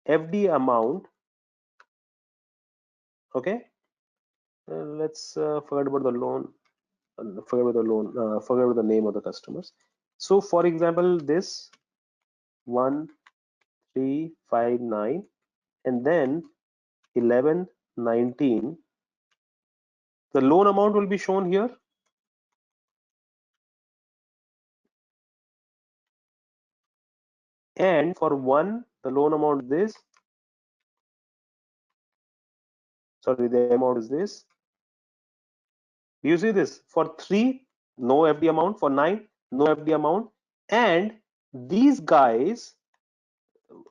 [SPEAKER 1] FD amount. Okay, let's forget about the loan, forget about the name of the customers. So for example, this 1359, and then 1119, the loan amount will be shown here, and for 1 the loan amount is this, sorry, the amount is this. Do you see this? For 3, no FD amount. For 9, no FD amount. And these guys,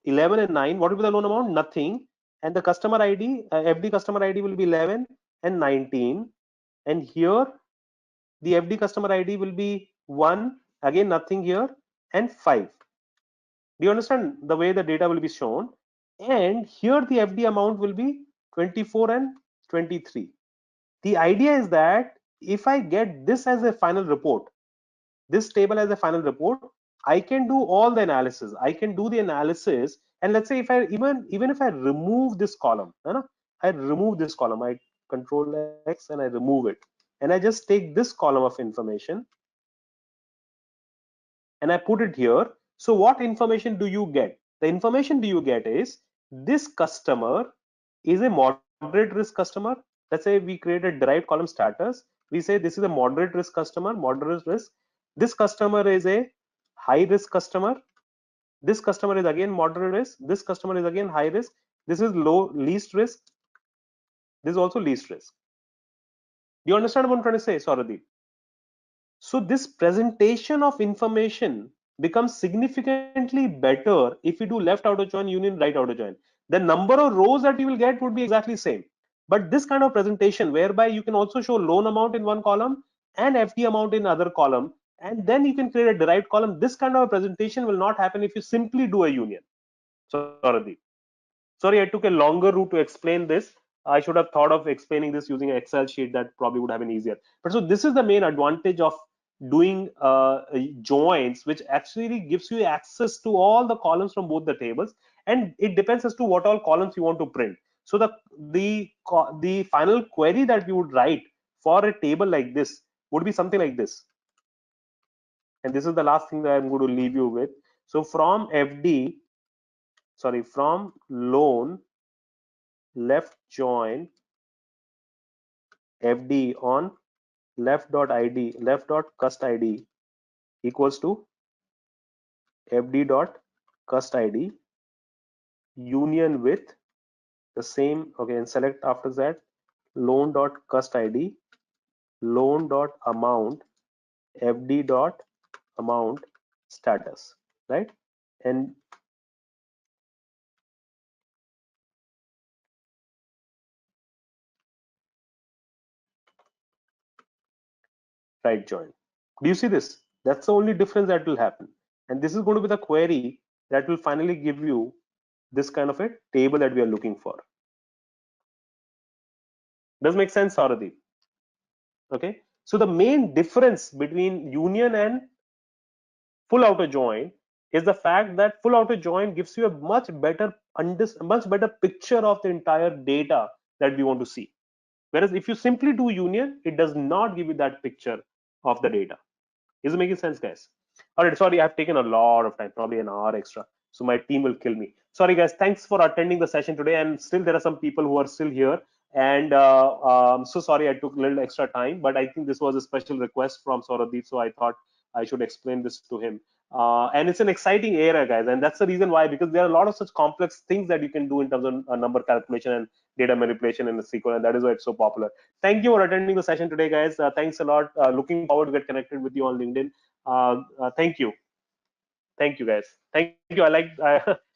[SPEAKER 1] 11 and 9, what will be the loan amount? Nothing. And the customer ID, FD customer ID will be 11 and 19. And here, the FD customer ID will be 1, again nothing here, and 5. Do you understand the way the data will be shown? And here the FD amount will be 24 and 23. The idea is that if I get this as a final report, this table as a final report, I can do all the analysis. I can do the analysis, and let's say if I even if I remove this column, I remove this column, I control X and I remove it, and I just take this column of information and I put it here. So what information do you get? The information do you get is this customer is a moderate risk customer. Let's say we create a derived column status. We say this is a moderate risk customer, moderate risk. This customer is a high risk customer. This customer is again moderate risk. This customer is again high risk. This is least risk. This is also least risk. Do you understand what I'm trying to say, Sauradeep? So this presentation of information becomes significantly better if you do left outer join union, right outer join. The number of rows that you will get would be exactly same. But this kind of presentation whereby you can also show loan amount in one column and FD amount in other column, and then you can create a derived column. This kind of a presentation will not happen if you simply do a union. Sauradeep. Sorry, I took a longer route to explain this. I should have thought of explaining this using an Excel sheet. That probably would have been easier. But so this is the main advantage of doing joins, which actually gives you access to all the columns from both the tables, and it depends as to what all columns you want to print. So the final query that you would write for a table like this would be something like this. And this is the last thing that I'm going to leave you with. So from from loan left join FD on left.id left.cust id equals to FD.cust id union with the same, okay, and select after that loan.cust id loan.amount FD.amount status, right? And right join. Do you see this? That's the only difference that will happen. And this is going to be the query that will finally give you this kind of a table that we are looking for. Does make sense, Sauradeep? Okay. So the main difference between union and full outer join is the fact that full outer join gives you a much better picture of the entire data that we want to see. Whereas if you simply do union, it does not give you that picture of the data. Is it making sense, guys? All right, sorry, I've taken a lot of time, probably an hour extra. So my team will kill me. Sorry, guys. Thanks for attending the session today. And still, there are some people who are still here. And so sorry, I took a little extra time, but I think this was a special request from Sauradeep, so I thought I should explain this to him. And it's an exciting area, guys, and that's the reason why, because there are a lot of such complex things that you can do in terms of number calculation and data manipulation in the SQL, and that is why it's so popular. Thank you for attending the session today, guys. Thanks a lot. Looking forward to get connected with you on LinkedIn. Thank you, guys. Thank you.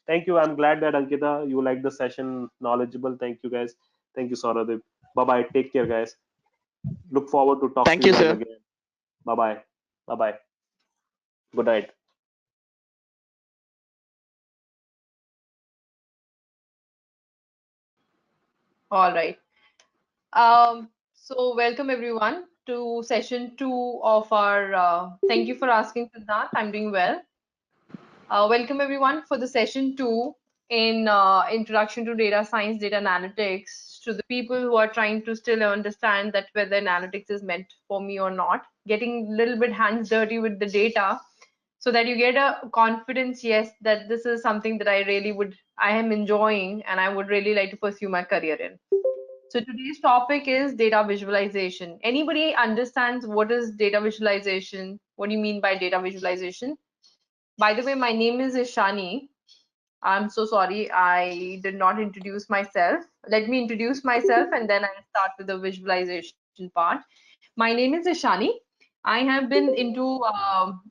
[SPEAKER 1] Thank you. I'm glad that Ankita, you liked the session, knowledgeable. Thank you, guys. Thank you, Sauradeep. Bye bye. Take care, guys. Look forward to talk to
[SPEAKER 3] Thank
[SPEAKER 1] you
[SPEAKER 3] you,
[SPEAKER 1] guys
[SPEAKER 3] sir.
[SPEAKER 1] again. Bye bye. Bye bye. Good night.
[SPEAKER 9] All right. So welcome everyone to session two of our. Thank you for asking, Siddharth. I'm doing well. Welcome everyone for the session two in Introduction to Data Science, Data Analytics. To the people who are trying to still understand that whether analytics is meant for me or not, getting a little bit hands dirty with the data, so that you get a confidence, yes, that this is something that I am enjoying, and I would really like to pursue my career in. So today's topic is data visualization. Anybody understands what is data visualization? What do you mean by data visualization? By the way, my name is Ishani. I'm so sorry, I did not introduce myself. Let me introduce myself and then I'll start with the visualization part. My name is Ishani. I have been into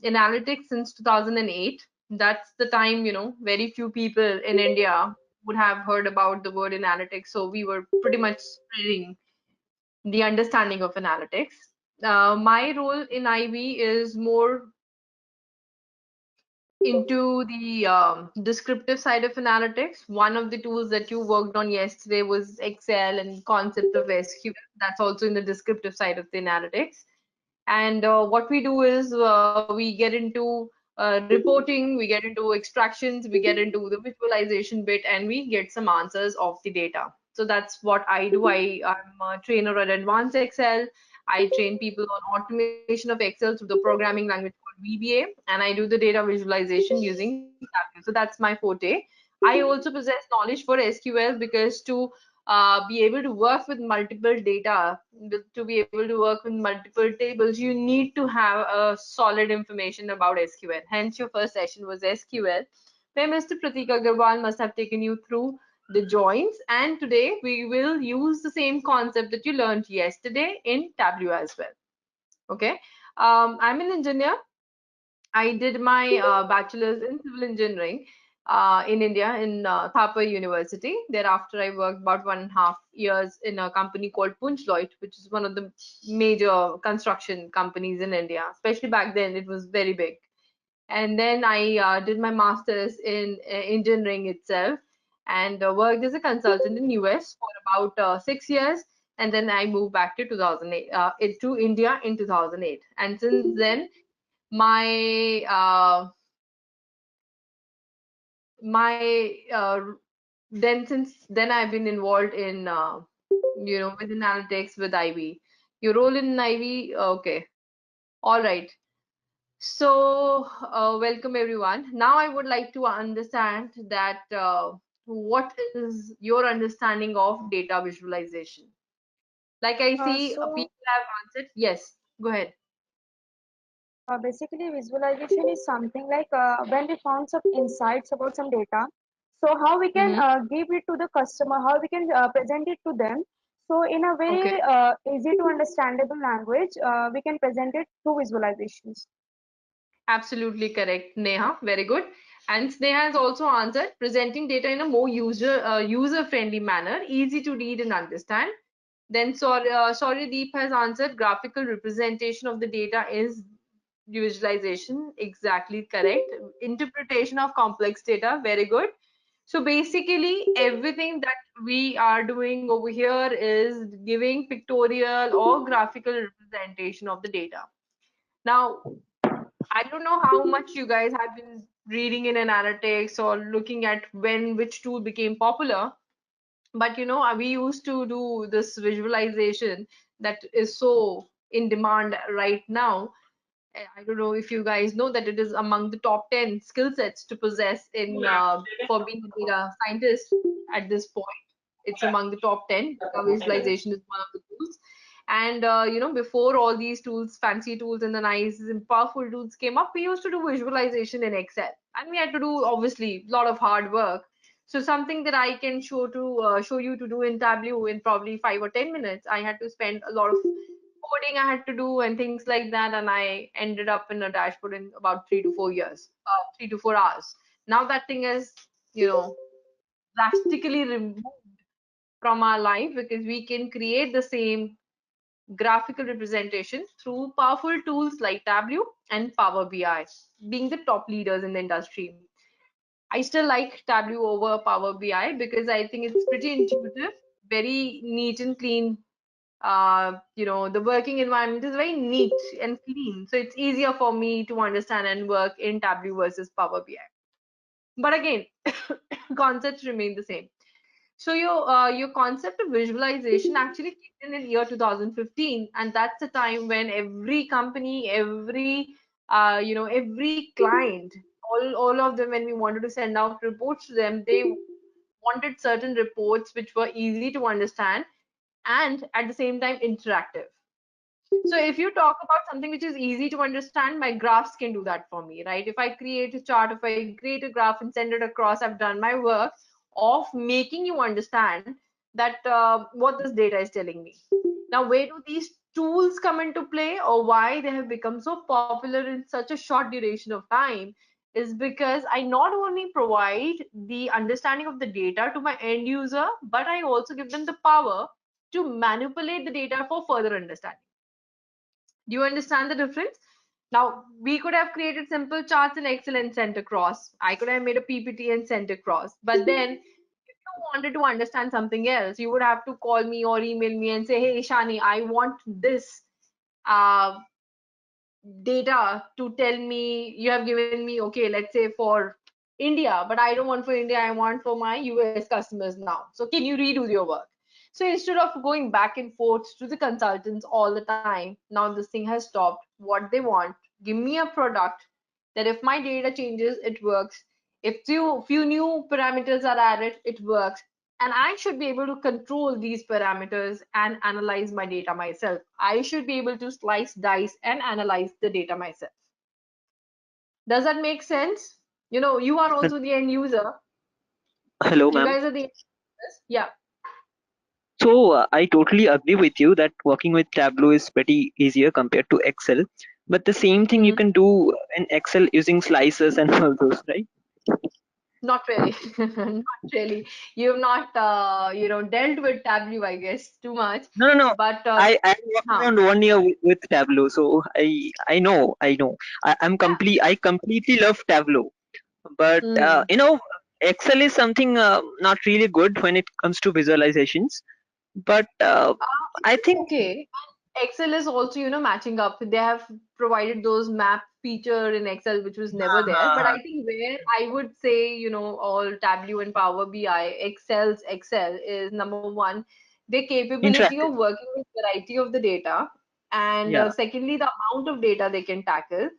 [SPEAKER 9] analytics since 2008. That's the time, very few people in India would have heard about the word analytics. So we were pretty much spreading the understanding of analytics. My role in IB is more into the descriptive side of analytics. One of the tools that you worked on yesterday was Excel and concept of SQL. That's also in the descriptive side of the analytics. And what we do is we get into reporting, we get into extractions, we get into the visualization bit, and we get some answers of the data. So that's what I do. I'm a trainer at Advanced Excel. I train people on automation of Excel through the programming language called VBA, and I do the data visualization using Tableau. So that's my forte. I also possess knowledge for SQL because to be able to work with multiple data, to be able to work with multiple tables, you need to have a solid information about SQL. Hence, your first session was SQL, where Mr. Pratik Agarwal must have taken you through the joins. And today we will use the same concept that you learned yesterday in Tableau as well. Okay. I'm an engineer. I did my bachelor's in civil engineering in India in Thapar University. Thereafter, I worked about 1.5 years in a company called Punchloit, which is one of the major construction companies in India. Especially back then, it was very big. And then I did my master's in engineering itself and worked as a consultant in US for about 6 years. And then I moved back to 2008 to India in 2008. And since then, my my since then I've been involved in with analytics with Ivy. Your role in Ivy, okay, all right. So welcome everyone. Now I would like to understand that what is your understanding of data visualization? Like I see
[SPEAKER 5] So
[SPEAKER 9] people have answered. Yes, go ahead.
[SPEAKER 5] basically, visualization is something like when we found some insights about some data. So how we can
[SPEAKER 9] Mm-hmm.
[SPEAKER 5] give it to the customer, how we can present it to them. So in a
[SPEAKER 9] Okay.
[SPEAKER 5] very easy to understandable language, we can present it through visualizations.
[SPEAKER 9] Absolutely correct, Neha. Very good. And Sneha has also answered presenting data in a more user-friendly manner, easy to read and understand. Then sorry, Deep has answered graphical representation of the data is visualization. Exactly correct. Interpretation of complex data. Very good. So basically, everything that we are doing over here is giving pictorial or graphical representation of the data. Now, I don't know how much you guys have been reading in analytics or looking at when which tool became popular. But we used to do this visualization that is so in demand right now. I don't know if you guys know that it is among the top 10 skill sets to possess in for being a data scientist at this point. It's among the top 10. Data visualization is one of the tools. And before all these tools, fancy tools and the nice and powerful tools came up, we used to do visualization in Excel. And we had to do obviously a lot of hard work. So something that I can show you to do in Tableau in probably 5 or 10 minutes, I had to spend a lot of coding I had to do and things like that, and I ended up in a dashboard in about 3 to 4 years, 3 to 4 hours. Now that thing is, you know, drastically removed from our life because we can create the same graphical representation through powerful tools like Tableau and Power BI, being the top leaders in the industry. I still like Tableau over Power BI because I think it's pretty intuitive, very neat and clean. The working environment is very neat and clean, so it's easier for me to understand and work in Tableau versus Power BI. But again, concepts remain the same. So your concept of visualization actually kicked in year 2015, and that's the time when every company, every client, all of them, when we wanted to send out reports to them, they wanted certain reports which were easy to understand and at the same time interactive. So if you talk about something which is easy to understand, my graphs can do that for me, right? If I create a chart, if I create a graph and send it across, I've done my work of making you understand that what this data is telling me. Now, where do these tools come into play, or why they have become so popular in such a short duration of time, is because I not only provide the understanding of the data to my end user, but I also give them the power to manipulate the data for further understanding. Do you understand the difference? Now, we could have created simple charts in Excel and sent across. I could have made a PPT and sent across. But then, if you wanted to understand something else, you would have to call me or email me and say, hey, Shani, I want this uh, data to tell me. You have given me, okay, let's say for India, but I don't want for India, I want for my US customers now. So can you redo your work? So instead of going back and forth to the consultants all the time, now this thing has stopped. What they want, give me a product that if my data changes, it works. If few new parameters are added, it works. And I should be able to control these parameters and analyze my data myself. I should be able to slice, dice, and analyze the data myself. Does that make sense? You are also the end user.
[SPEAKER 10] Hello,
[SPEAKER 9] You
[SPEAKER 10] ma'am.
[SPEAKER 9] guys are the end users. Yeah.
[SPEAKER 10] So I totally agree with you that working with Tableau is pretty easier compared to Excel. But the same thing you
[SPEAKER 9] Mhm.
[SPEAKER 10] can do in Excel using slices and all those, right?
[SPEAKER 9] Not really. Not really. You've not, dealt with Tableau, I guess, too much.
[SPEAKER 10] No, no, no.
[SPEAKER 9] But,
[SPEAKER 10] I worked
[SPEAKER 9] huh.
[SPEAKER 10] around 1 year with Tableau, so I know.
[SPEAKER 9] Yeah.
[SPEAKER 10] I completely love Tableau. But
[SPEAKER 9] Hmm.
[SPEAKER 10] Excel is something not really good when it comes to visualizations. But I
[SPEAKER 9] It's
[SPEAKER 10] think,
[SPEAKER 9] okay. Excel is also, matching up. They have provided those map feature in Excel, which was never there. But I think where I would say, all Tableau and Power BI, Excel's Excel is number one, their capability of
[SPEAKER 10] interactive.
[SPEAKER 9] working with variety of the data. And
[SPEAKER 10] Yeah.
[SPEAKER 9] secondly, the amount of data they can tackle.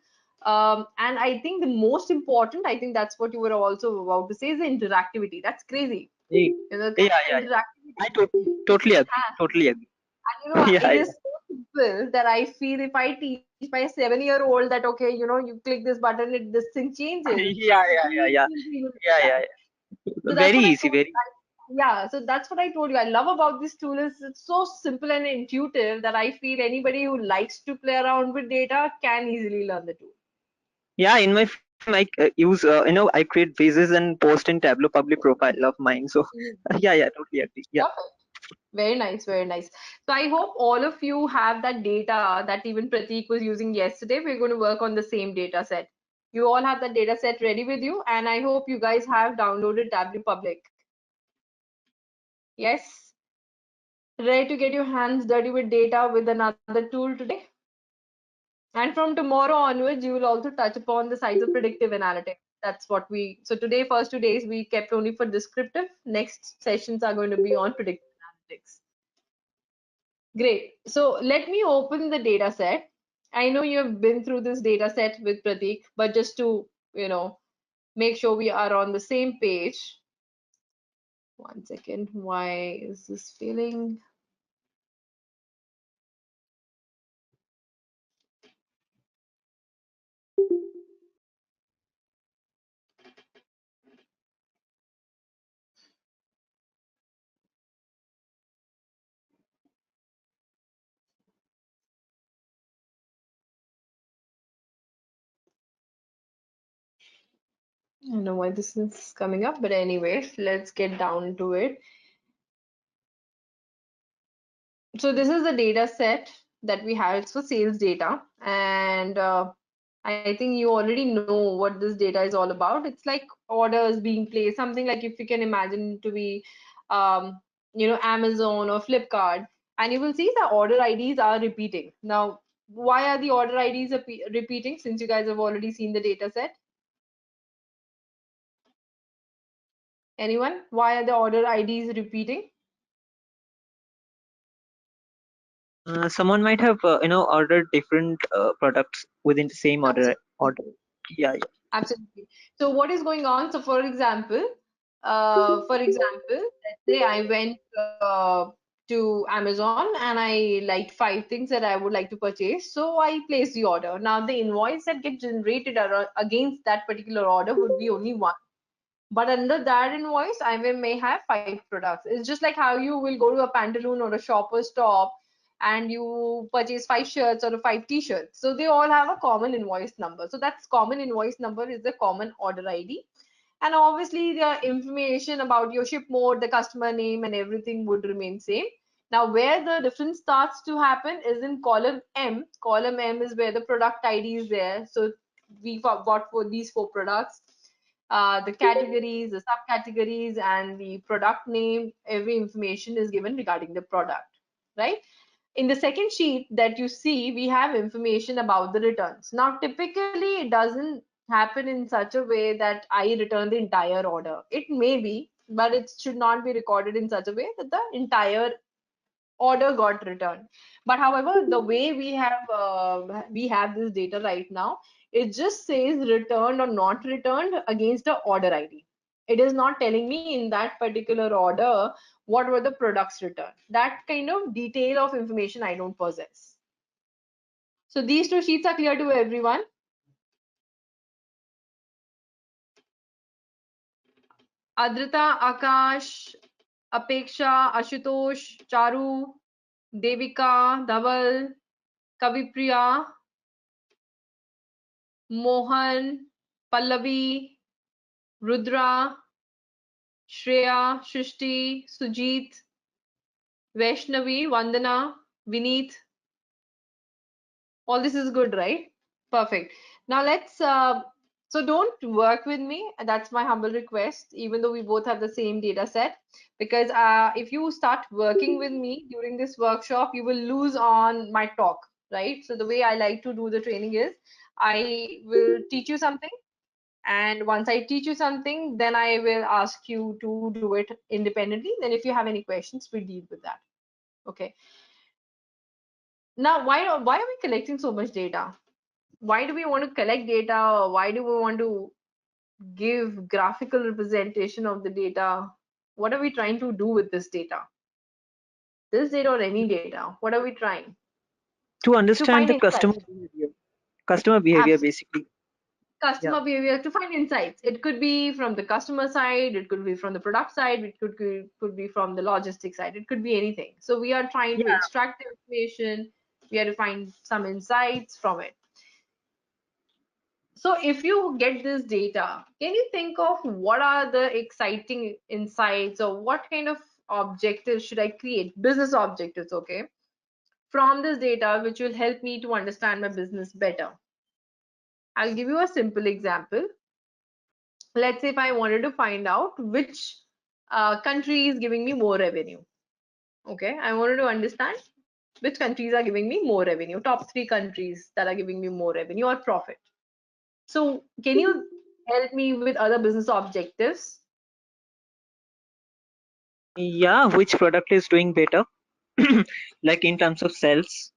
[SPEAKER 9] And I think the most important, I think that's what you were also about to say, is the interactivity. That's crazy.
[SPEAKER 10] Yeah,
[SPEAKER 9] The
[SPEAKER 10] yeah,
[SPEAKER 9] kind
[SPEAKER 10] yeah.
[SPEAKER 9] of
[SPEAKER 10] I
[SPEAKER 9] interactivity
[SPEAKER 10] totally
[SPEAKER 9] it
[SPEAKER 10] agree.
[SPEAKER 9] has.
[SPEAKER 10] Totally agree.
[SPEAKER 9] And
[SPEAKER 10] Yeah,
[SPEAKER 9] it
[SPEAKER 10] yeah,
[SPEAKER 9] is so simple that I feel if I teach my 7-year-old that okay, you click this button, this thing changes.
[SPEAKER 10] yeah, yeah, yeah,
[SPEAKER 9] He
[SPEAKER 10] yeah,
[SPEAKER 9] will be able to do
[SPEAKER 10] yeah,
[SPEAKER 9] that.
[SPEAKER 10] yeah,
[SPEAKER 9] So
[SPEAKER 10] yeah.
[SPEAKER 9] that's
[SPEAKER 10] Very
[SPEAKER 9] what I
[SPEAKER 10] easy.
[SPEAKER 9] told you.
[SPEAKER 10] Very.
[SPEAKER 9] Yeah, so that's what I told you. I love about this tool is it's so simple and intuitive that I feel anybody who likes to play around with data can easily learn the tool.
[SPEAKER 10] Yeah, in my free time, I use I create quizzes and post in Tableau public profile of mine. So
[SPEAKER 9] Mhm.
[SPEAKER 10] yeah, totally agree. Yeah.
[SPEAKER 9] Perfect. Very nice, very nice. So I hope all of you have that data that even Prateek was using yesterday. We're going to work on the same data set. You all have that data set ready with you, and I hope you guys have downloaded Tableau Public. Yes? Ready to get your hands dirty with data with another tool today? And from tomorrow onwards, you will also touch upon the sides of predictive analytics. That's what so today, first 2 days, we kept only for descriptive. Next sessions are going to be on predictive analytics. Great. So let me open the data set. I know you have been through this data set with Pratik, but just to, make sure we are on the same page. 1 second. Why is this failing? I don't know why this is coming up, but anyways, let's get down to it. So this is the data set that we have. It's for sales data, and I think you already know what this data is all about. It's like orders being placed, something like if you can imagine to be, Amazon or Flipkart, and you will see the order IDs are repeating. Now, why are the order IDs repeating? Since you guys have already seen the data set. Anyone? Why are the order IDs repeating?
[SPEAKER 10] Someone might have ordered different products within the same order. Yeah.
[SPEAKER 9] Absolutely. So what is going on? So for example, let's say I went to Amazon and I liked 5 things that I would like to purchase. So I placed the order. Now the invoice that gets generated against that particular order would be only one. But under that invoice, I may have 5 products. It's just like how you will go to a Pantaloon or a Shoppers Stop and you purchase 5 shirts or 5 t-shirts. So they all have a common invoice number. So that's common invoice number is the common order ID. And obviously the information about your ship mode, the customer name and everything would remain same. Now where the difference starts to happen is in column M. Column M is where the product ID is there. So we got for these 4 products. The categories, the subcategories, and the product name, every information is given regarding the product, right? In the second sheet that you see, we have information about the returns. Now, typically, it doesn't happen in such a way that I return the entire order. It may be, but it should not be recorded in such a way that the entire order got returned. But however, the way we have this data right now, it just says returned or not returned against the order ID. It is not telling me in that particular order what were the products returned. That kind of detail of information I don't possess. So these 2 sheets are clear to everyone. Adrita, Akash, Apeksha, Ashutosh, Charu, Devika, Dhaval, Kavipriya, Mohan, Pallavi, Rudra, Shreya, Shrishti, Sujit, Vaishnavi, Vandana, Vineet. All this is good, right? Perfect. Now so don't work with me. That's my humble request, even though we both have the same data set. Because if you start working with me during this workshop, you will lose on my talk, right? So the way I like to do the training is I will teach you something. And once I teach you something, then I will ask you to do it independently. Then if you have any questions, we deal with that. Okay. Now, why are we collecting so much data? Why do we want to collect data? Or why do we want to give graphical representation of the data? What are we trying to do with this data? This data or any data? What are we trying?
[SPEAKER 10] To
[SPEAKER 9] To
[SPEAKER 10] understand
[SPEAKER 9] find
[SPEAKER 10] the
[SPEAKER 9] insights.
[SPEAKER 10] customer behavior. Customer behavior,
[SPEAKER 9] Absolutely.
[SPEAKER 10] basically. Yeah.
[SPEAKER 9] Customer behavior, to find insights. It could be from the customer side, it could be from the product side, it could be from the logistics side, it could be anything. So we are trying to
[SPEAKER 10] Yeah.
[SPEAKER 9] extract the information, we are to find some insights from it. So if you get this data, can you think of what are the exciting insights or what kind of objectives should I create? Business objectives, okay, from this data, which will help me to understand my business better. I'll give you a simple example. Let's say if I wanted to find out which country is giving me more revenue. Okay, I wanted to understand which countries are giving me more revenue, top 3 countries that are giving me more revenue or profit. So can you help me with other business objectives?
[SPEAKER 10] Yeah, which product is doing better, like in terms of sales,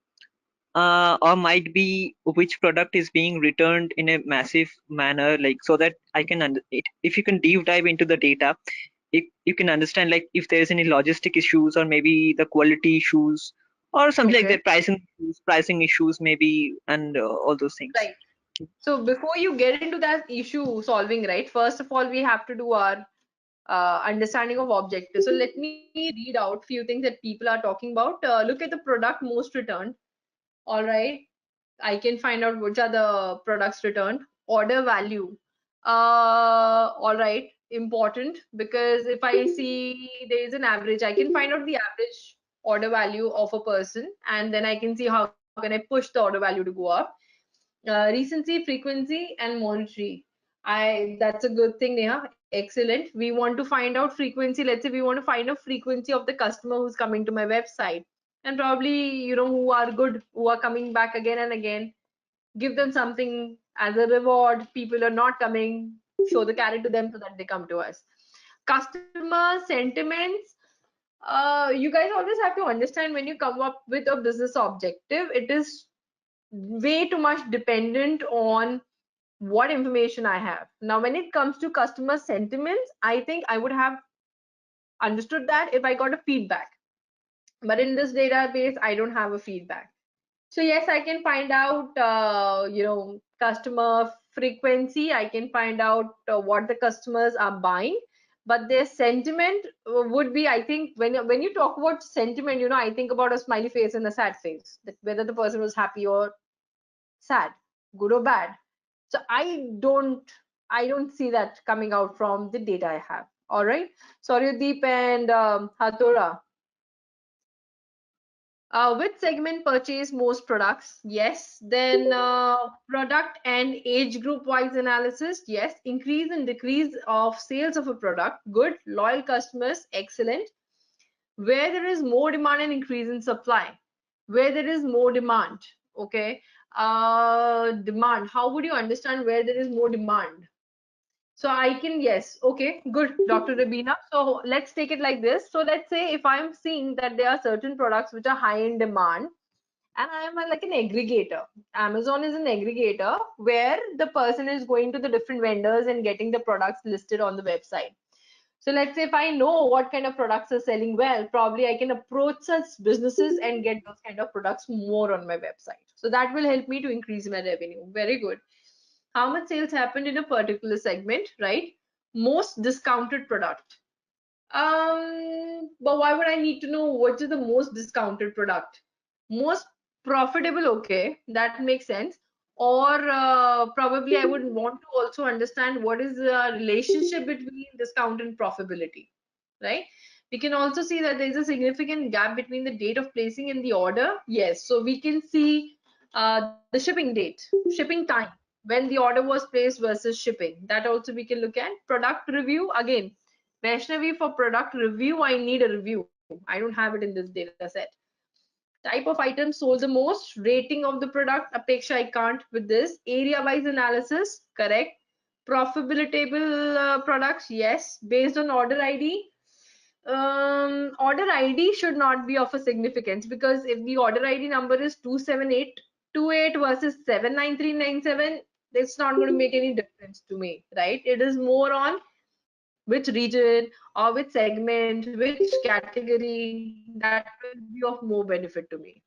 [SPEAKER 10] or might be which product is being returned in a massive manner, like so that I can if you can deep dive into the data, if you can understand like if there's any logistic issues or maybe the quality issues or something like
[SPEAKER 9] Okay.
[SPEAKER 10] that, pricing issues maybe, and all those things.
[SPEAKER 9] Right. So before you get into that issue solving, right, first of all, we have to do our understanding of objectives. So let me read out few things that people are talking about. Look at the product most returned. All right. I can find out which are the products returned. Order value. All right. Important, because if I see there is an average, I can find out the average order value of a person, and then I can see how can I push the order value to go up. Recency, frequency, and monetary. That's a good thing, Neha. Excellent. We want to find out frequency. Let's say we want to find a frequency of the customer who's coming to my website, and probably who are good, who are coming back again and again. Give them something as a reward. People are not coming. Show the carrot to them so that they come to us. Customer sentiments. You guys always have to understand when you come up with a business objective, it is way too much dependent on what information I have. Now, when it comes to customer sentiments, I think I would have understood that if I got a feedback. But in this database, I don't have a feedback. So yes, I can find out, customer frequency. I can find out what the customers are buying, but their sentiment would be, I think, when you talk about sentiment, I think about a smiley face and a sad face, that whether the person was happy or sad, good or bad. So I don't see that coming out from the data I have. All right. Sorry, Deep and Hatora. Which segment purchase most products? Yes. Then product and age group wise analysis. Yes. Increase and decrease of sales of a product. Good. Loyal customers. Excellent. Where there is more demand and increase in supply. Where there is more demand. Okay. Demand. How would you understand where there is more demand? So I can, yes, okay, good, Dr. Rabina. So let's take it like this. So let's say if I'm seeing that there are certain products which are high in demand, and I am like an aggregator. Amazon is an aggregator where the person is going to the different vendors and getting the products listed on the website. So let's say if I know what kind of products are selling well, probably I can approach such businesses and get those kind of products more on my website. So that will help me to increase my revenue. Very good. How much sales happened in a particular segment, right? Most discounted product. But why would I need to know what is the most discounted product? Most profitable, okay, that makes sense. Or probably I would want to also understand what is the relationship between discount and profitability, right? We can also see that there is a significant gap between the date of placing and the order. Yes, so we can see the shipping date, shipping time, when the order was placed versus shipping. That also we can look at. Product review, again, Vaishnavi, for product review, I need a review. I don't have it in this data set. Type of items sold the most, rating of the product, Apeksha, I can't with this. Area-wise analysis, correct. Profitable products, yes. Based on order ID, order ID should not be of a significance, because if the order ID number is 27828 versus 79397, it's not going to make any difference to me, right? It is more on which region or which segment, which category, that will be of more benefit to me.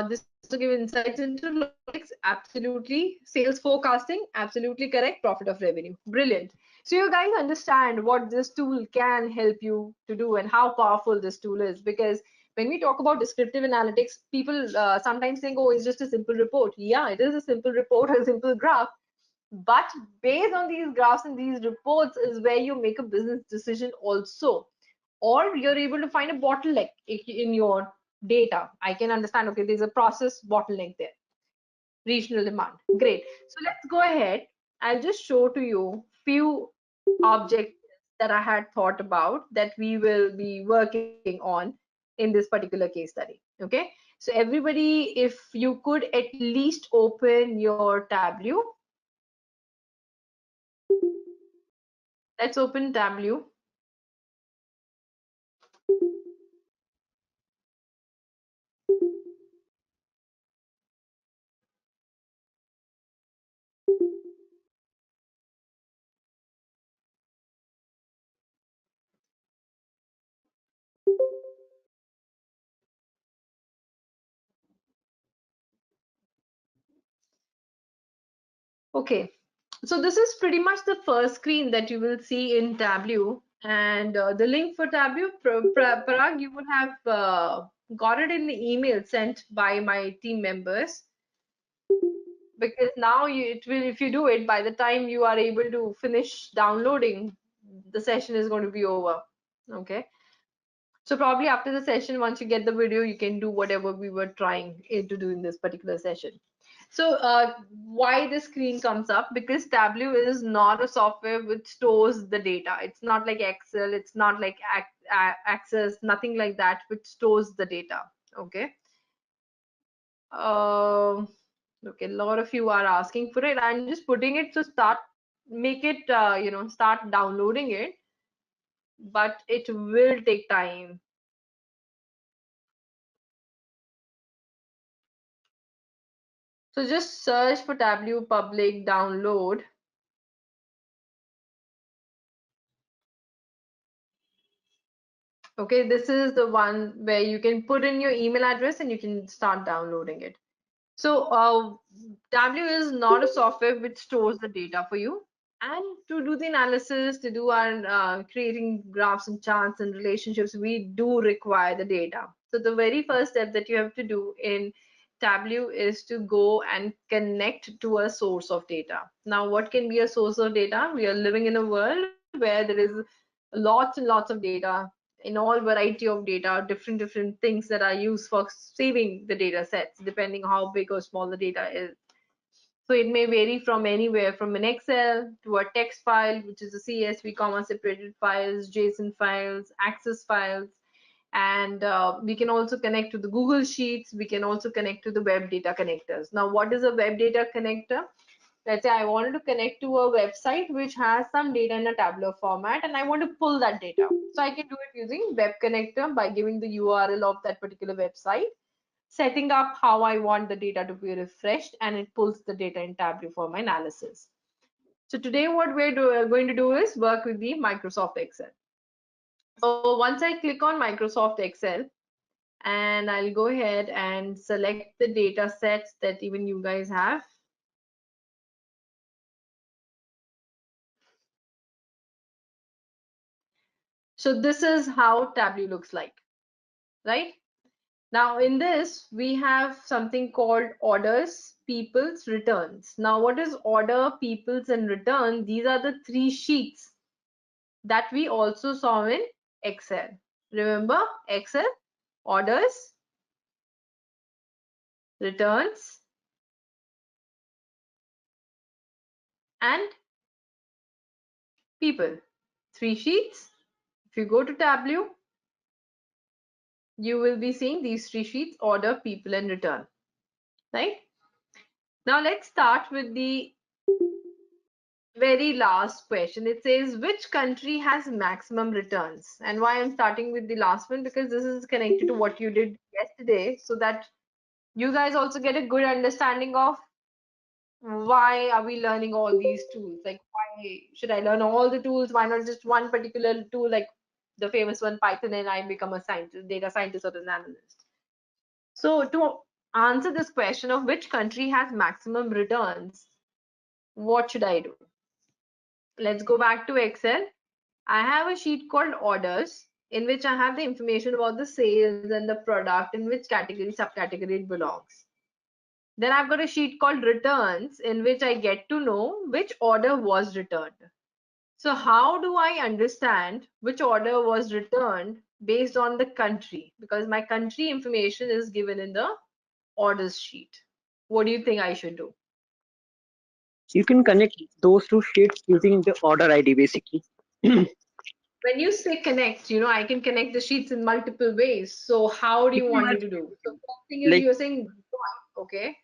[SPEAKER 9] This also give insights into logistics, absolutely. Sales forecasting, absolutely correct. Profit of revenue, brilliant. So you guys understand what this tool can help you to do and how powerful this tool is. Because when we talk about descriptive analytics, people sometimes think, oh, it's just a simple report. Yeah, it is a simple report, a simple graph. But based on these graphs and these reports is where you make a business decision also, or you're able to find a bottleneck in your data. I can understand, okay, there's a process bottleneck there. Regional demand, great. So let's go ahead. I'll just show to you few objectives that I had thought about that we will be working on in this particular case study. Okay, so everybody, if you could at least open your Tableau. Let's open Tableau. Okay, so this is pretty much the first screen that you will see in Tableau, and the link for Tableau, Parag, you would have got it in the email sent by my team members, because now it will, if you do it, by the time you are able to finish downloading, the session is going to be over. Okay, so probably after the session, once you get the video, you can do whatever we were trying to do in this particular session. So why this screen comes up? Because Tableau is not a software which stores the data. It's not like Excel. It's not like Access, nothing like that, which stores the data. Okay. Okay, a lot of you are asking for it. I'm just putting it to start, make it, start downloading it, but it will take time. So just search for Tableau public download. Okay, this is the one where you can put in your email address and you can start downloading it. So Tableau is not a software which stores the data for you. And to do the analysis, to do our creating graphs and charts and relationships, we do require the data. So the very first step that you have to do in Tableau is to go and connect to a source of data. Now, what can be a source of data? We are living in a world where there is lots and lots of data in all variety of data, different things that are used for saving the data sets, depending how big or small the data is. So it may vary from anywhere from an Excel to a text file, which is a CSV, comma separated files, JSON files, Access files, and we can also connect to the Google Sheets. We can also connect to the web data connectors. Now, what is a web data connector? Let's say I wanted to connect to a website which has some data in a Tableau format, and I want to pull that data. So I can do it using web connector by giving the URL of that particular website, setting up how I want the data to be refreshed, and it pulls the data in Tableau for my analysis. So today what we're going to do is work with the Microsoft Excel. So once I click on Microsoft Excel, and I'll go ahead and select the data sets that even you guys have. So this is how Tableau looks like, right? Now in this, we have something called orders, peoples, returns. Now what is order, peoples, and return? These are the three sheets that we also saw in Excel. Remember Excel, orders, returns, and people. Three sheets. If you go to Tableau, you will be seeing these three sheets: order, people, and return. Right? Now let's start with the very last question. It says, which country has maximum returns? And why I'm starting with the last one, because this is connected to what you did yesterday, so that you guys also get a good understanding of why are we learning all these tools. Like, why should I learn all the tools? Why not just one particular tool, like the famous one, Python, and I become a scientist, data scientist, or an analyst? So to answer this question of which country has maximum returns, what should I do? Let's go back to Excel. I have a sheet called orders, in which I have the information about the sales and the product, in which category, subcategory it belongs. Then I've got a sheet called returns, in which I get to know which order was returned. So how do I understand which order was returned based on the country? Because my country information is given in the orders sheet. What do you think I should do?
[SPEAKER 10] You can connect those two sheets using the order ID basically.
[SPEAKER 9] When you say connect, I can connect the sheets in multiple ways. So how do
[SPEAKER 10] You
[SPEAKER 9] you
[SPEAKER 10] can
[SPEAKER 9] want me
[SPEAKER 10] merge
[SPEAKER 9] to do? So
[SPEAKER 10] them.
[SPEAKER 9] first thing is
[SPEAKER 10] Like
[SPEAKER 9] you're saying join, okay?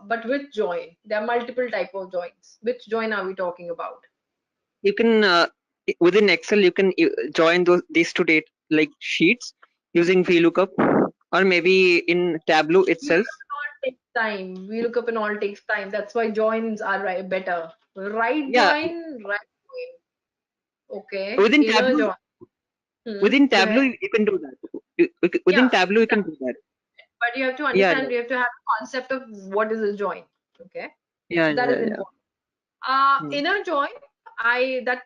[SPEAKER 9] But which join? There are multiple type of joins. Which join are we talking about?
[SPEAKER 10] you can within Excel you can join these two data like sheets using VLOOKUP, or maybe in Tableau itself.
[SPEAKER 9] All takes time. VLOOKUP and all takes time. That's why joins are better. Right
[SPEAKER 10] Yeah,
[SPEAKER 9] join, right join. Okay,
[SPEAKER 10] within
[SPEAKER 9] inner
[SPEAKER 10] Tableau,
[SPEAKER 9] join. Go
[SPEAKER 10] Tableau
[SPEAKER 9] ahead.
[SPEAKER 10] you can do that. Within
[SPEAKER 9] Yeah,
[SPEAKER 10] Tableau you can do that.
[SPEAKER 9] but you have to
[SPEAKER 10] Yeah,
[SPEAKER 9] understand, you have to have a concept of what is a join. Okay,
[SPEAKER 10] yeah,
[SPEAKER 9] so that is
[SPEAKER 10] yeah, yeah.
[SPEAKER 9] important.
[SPEAKER 10] Hmm.
[SPEAKER 9] Inner join, that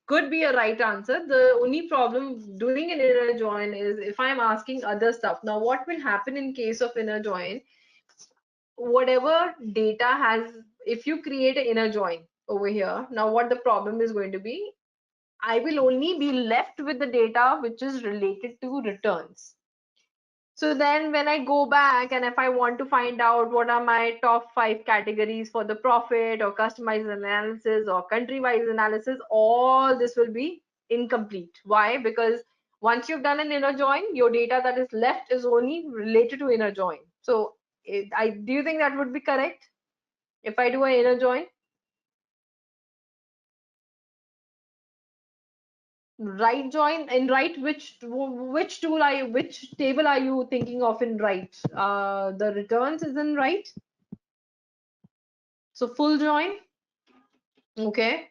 [SPEAKER 9] could be a right answer. The only problem doing an inner join is if I'm asking other stuff. Now, what will happen in case of inner join? Whatever data has, if you create an inner join over here, now what the problem is going to be, I will only be left with the data which is related to returns. So then when I go back and if I want to find out what are my top 5 categories for the profit or customized analysis or country-wise analysis, all this will be incomplete. Why? Because once you've done an inner join, your data that is left is only related to inner join. So do you think that would be correct if I do an inner join? Right join in right, which tool are you, which table are you thinking of in right? The returns is in right. So full join. Okay.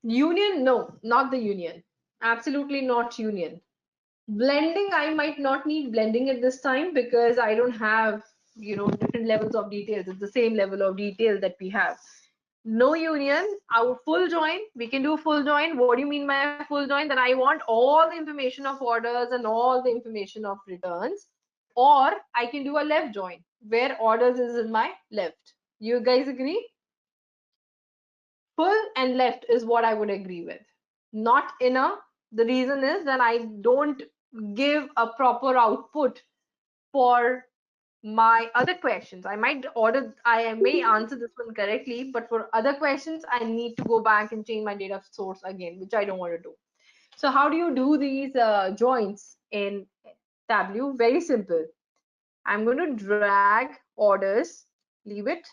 [SPEAKER 9] Union, no, not the union. Absolutely not union. Blending, I might not need blending at this time because I don't have, different levels of details. It's the same level of detail that we have. No union, our full join, we can do full join. What do you mean by full join? That I want all the information of orders and all the information of returns. Or I can do a left join where orders is in my left. You guys agree? Full and left is what I would agree with. Not inner. The reason is that I don't give a proper output for my other questions. I may answer this one correctly, but for other questions, I need to go back and change my data source again, which I don't want to do. So how do you do these joins in Tableau? Very simple. I'm going to drag orders, leave it.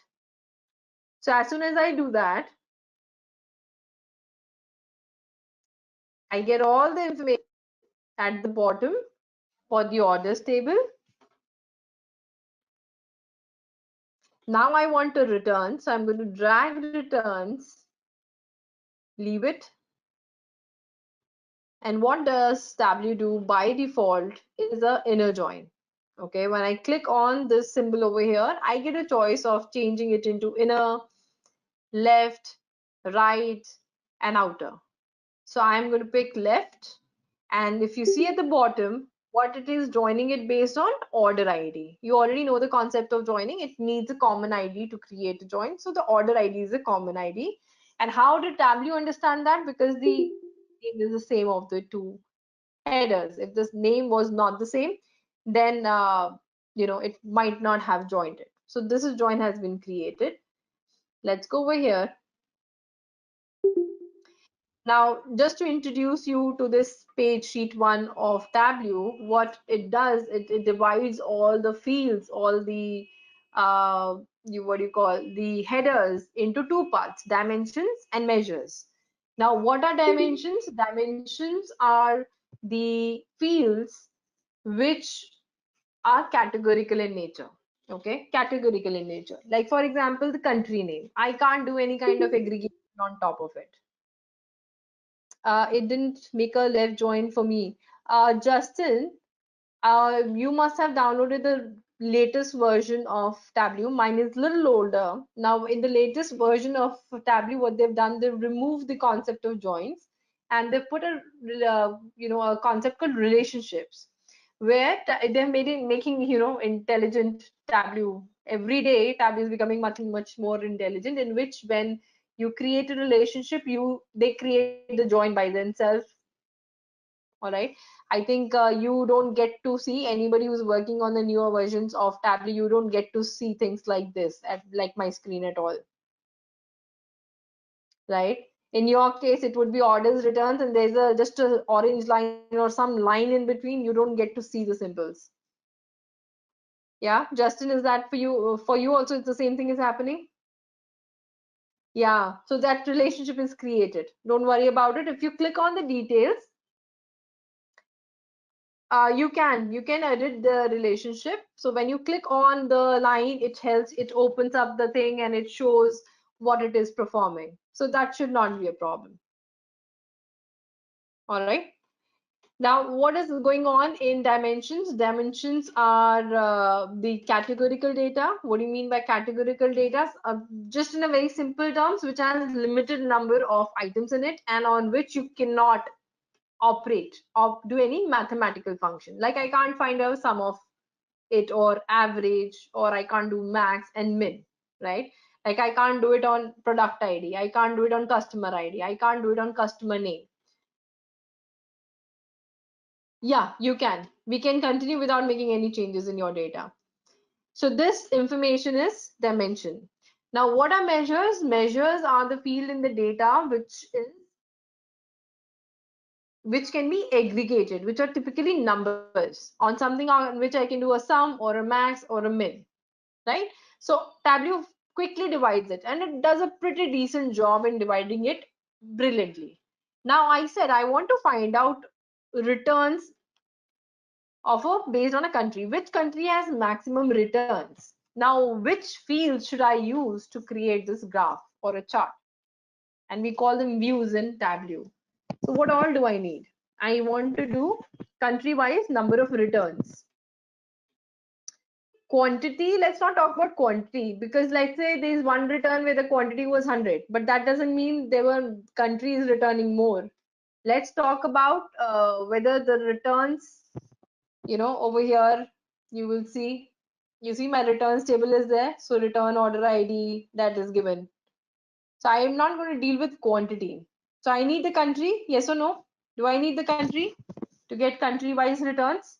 [SPEAKER 9] So as soon as I do that, I get all the information at the bottom for the orders table. Now I want to return, so I'm going to drag returns, leave it. And what does Tableau do by default is a inner join. Okay, when I click on this symbol over here, I get a choice of changing it into inner, left, right, and outer. So I'm going to pick left. And if you see at the bottom, what it is joining it based on order ID. You already know the concept of joining. It needs a common ID to create a join. So the order ID is a common ID. And how did Tableau understand that? Because the name is the same of the two headers. If this name was not the same, then it might not have joined it. So this is join has been created. Let's go over here. Now, just to introduce you to this page sheet 1 of Tableau, what it does, it divides all the fields, all the what do you call the headers into two parts, dimensions and measures. Now, what are dimensions? Dimensions are the fields which are categorical in nature. Okay, categorical in nature. Like for example, the country name. I can't do any kind of aggregation on top of it. It didn't make a left join for me. Justin, you must have downloaded the latest version of Tableau. Mine is a little older. Now, in the latest version of Tableau, what they've done, they've removed the concept of joins and they've put a concept called relationships, where they've made it making intelligent Tableau. Every day, Tableau is becoming much more intelligent. In which when you create a relationship, they create the join by themselves. All right, I think you don't get to see anybody who's working on the newer versions of Tableau, you don't get to see things like this at like my screen at all, right? In your case it would be orders returns and there's just a orange line or some line in between, you don't get to see the symbols. Yeah, Justin, is that for you also it's the same thing is happening? Yeah, so that relationship is created. Don't worry about it. If you click on the details, you can edit the relationship. So when you click on the line, it opens up the thing and it shows what it is performing. So that should not be a problem. All right. Now, what is going on in dimensions? Dimensions are the categorical data. What do you mean by categorical data? Just in a very simple terms, which has limited number of items in it and on which you cannot operate or do any mathematical function. Like I can't find a sum of it or average, or I can't do max and min, right? Like I can't do it on product ID. I can't do it on customer ID. I can't do it on customer name. Yeah, you can. We can continue without making any changes in your data. So this information is dimension. Now, what are measures? Measures are the field in the data which can be aggregated, which are typically numbers on something on which I can do a sum or a max or a min, right? So Tableau quickly divides it, and it does a pretty decent job in dividing it brilliantly. Now, I said I want to find out returns based on a country. Which country has maximum returns? Now, which fields should I use to create this graph or a chart? And we call them views in Tableau. So what all do I need? I want to do country-wise number of returns. Quantity, let's not talk about quantity, because let's say there's one return where the quantity was 100, but that doesn't mean there were countries returning more. Let's talk about whether the returns, over here, you see my returns table is there. So return order ID, that is given. So I am not going to deal with quantity. So I need the country, yes or no? Do I need the country to get country-wise returns?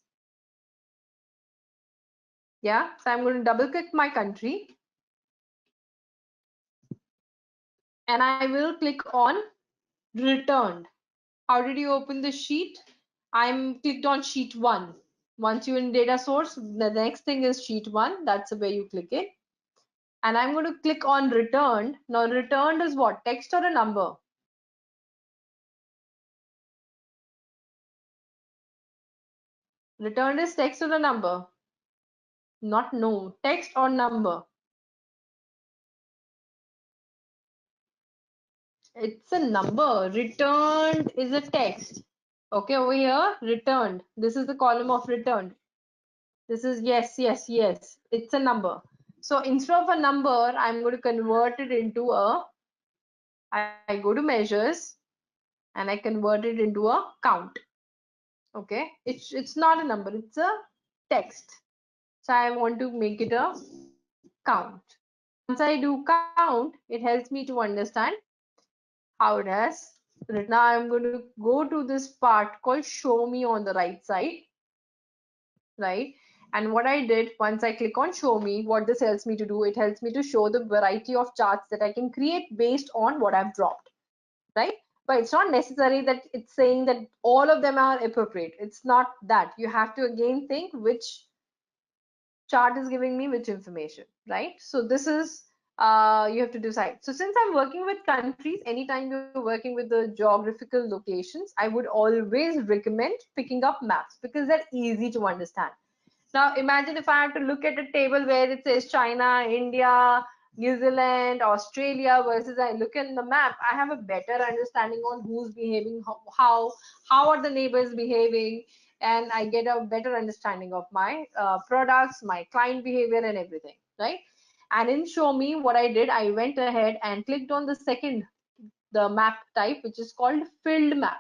[SPEAKER 9] Yeah, so I'm going to double click my country and I will click on returned. How did you open the sheet? I'm clicked on sheet 1. Once you're in data source, the next thing is sheet 1. That's where you click it. And I'm going to click on returned. Now returned is what? Text or a number? Returned is text or a number? Not no. Text or number? It's a number. Returned is a text. Okay, over here, returned. This is the column of returned. This is yes, yes, yes. It's a number. So instead of a number, I'm going to convert it into I go to measures and I convert it into a count. Okay, it's not a number, it's a text. So I want to make it a count. Once I do count, it helps me to understand how it has written. Now I'm going to go to this part called show me on the right side, right? And what I did, once I click on show me, what this helps me to do, it helps me to show the variety of charts that I can create based on what I've dropped, right? But it's not necessary that it's saying that all of them are appropriate. It's not that. You have to again think which chart is giving me which information, right? So this is you have to decide. So since I'm working with countries, anytime you're working with the geographical locations, I would always recommend picking up maps because they're easy to understand. Now imagine if I had to look at a table where it says China, India, New Zealand, Australia versus I look in the map, I have a better understanding on who's behaving, how are the neighbors behaving, and I get a better understanding of my products, my client behavior and everything, right? And in show me, what I did, I went ahead and clicked on the map type, which is called filled map.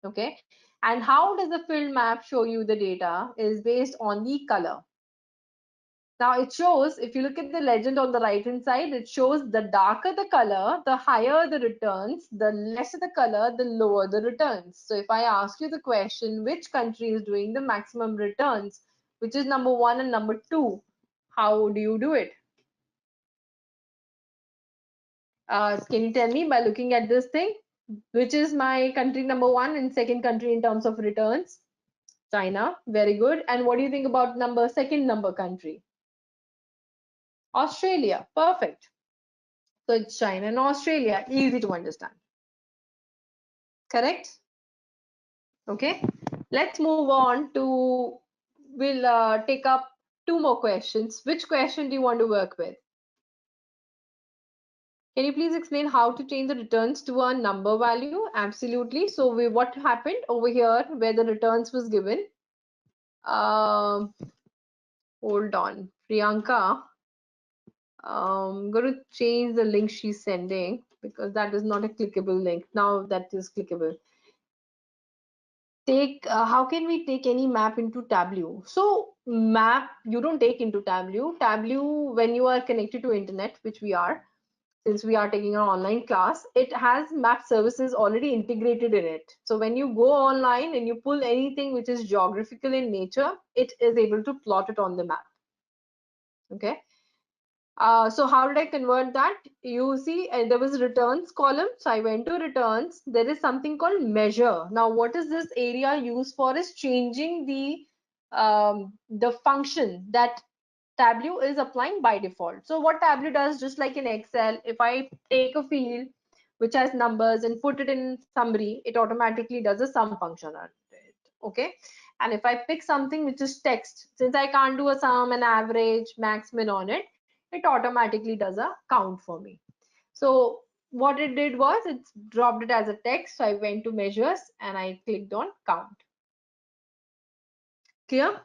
[SPEAKER 9] Okay, and how does the filled map show you the data is based on the color. Now it shows, if you look at the legend on the right hand side, it shows the darker the color, the higher the returns, the lesser the color, the lower the returns. So if I ask you the question, which country is doing the maximum returns, which is number 1 and number 2, how do you do it? Can you tell me by looking at this thing, which is my country number 1 and second country in terms of returns? China, very good. And what do you think about second number country? Australia, perfect. So it's China and Australia. Easy to understand. Correct? Okay. Let's move on to, we'll take up two more questions. Which question do you want to work with? Can you please explain how to change the returns to a number value? Absolutely. So what happened over here where the returns was given? Um, hold on, Priyanka. I'm going to change the link she's sending because that is not a clickable link. Now that is clickable. How can we take any map into Tableau? So map you don't take into Tableau. Tableau, when you are connected to internet, which we are, since we are taking an online class, it has map services already integrated in it. So when you go online and you pull anything which is geographical in nature, it is able to plot it on the map. Okay. So how did I convert that? You see, there was returns column. So I went to returns. There is something called measure. Now, what is this area used for is changing the function that Tableau is applying by default. So what Tableau does, just like in Excel, if I take a field which has numbers and put it in summary, it automatically does a sum function on it. Okay. And if I pick something which is text, since I can't do a sum, an average, max, min on it, it automatically does a count for me. So what it did was it dropped it as a text. So I went to measures and I clicked on count. Clear?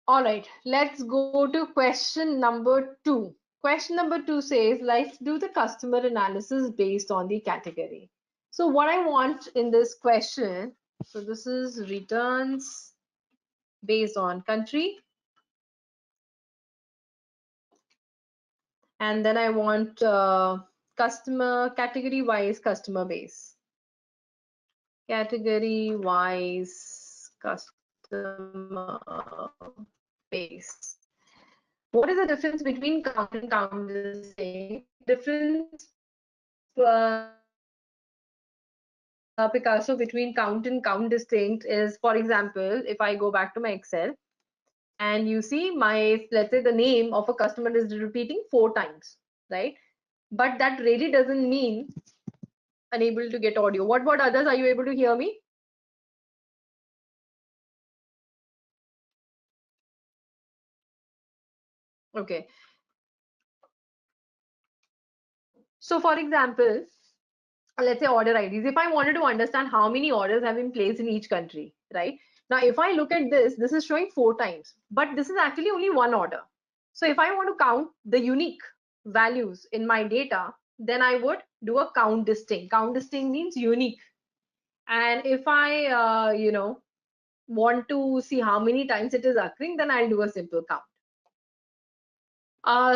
[SPEAKER 9] All right, let's go to question number 2. Question number 2 says, let's do the customer analysis based on the category. So what I want in this question, so this is returns based on country. And then I want customer category wise customer base. Category wise customer base. What is the difference between count and count distinct? Difference, Picasso, between count and count distinct is, for example, if I go back to my Excel and you see let's say the name of a customer is repeating 4 times, right? But that really doesn't mean unable to get audio. What about others? Are you able to hear me? Okay. So for example, let's say order IDs. If I wanted to understand how many orders have been placed in each country, right? Now, if I look at this is showing 4 times, but this is actually only one order. So if I want to count the unique values in my data, then I would do a count distinct. Count distinct means unique. And if I, want to see how many times it is occurring, then I'll do a simple count.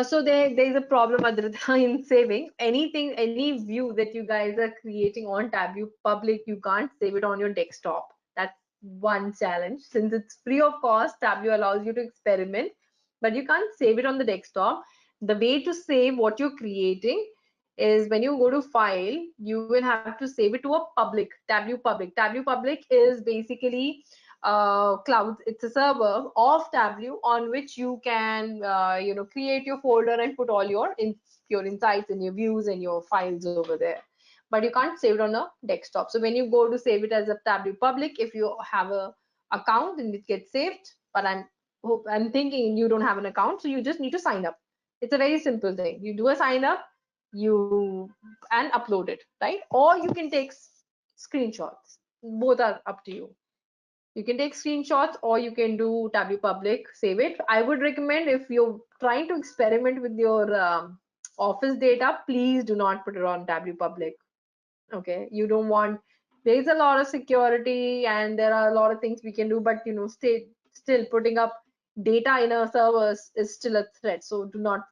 [SPEAKER 9] So there's a problem, Adrita, in saving anything, any view that you guys are creating on Tableau public, you can't save it on your desktop. That's one challenge. Since it's free of cost, Tableau allows you to experiment, but you can't save it on the desktop. The way to save what you're creating is when you go to file, you will have to save it to a public, Tableau public. Tableau public is basically cloud. It's a server of Tableau on which you can create your folder and put all your insights and your views and your files over there, but you can't save it on a desktop. So when you go to save it as a Tableau public, if you have a account, then it gets saved. But I'm thinking you don't have an account, so you just need to sign up. It's a very simple thing. You do a sign up, and upload it, right? Or you can take screenshots. Both are up to you. You can take screenshots or you can do Tableau public, save it. I would recommend, if you're trying to experiment with your office data, please do not put it on Tableau public. Okay, you don't want, there's a lot of security and there are a lot of things we can do, but still putting up data in a server is still a threat. So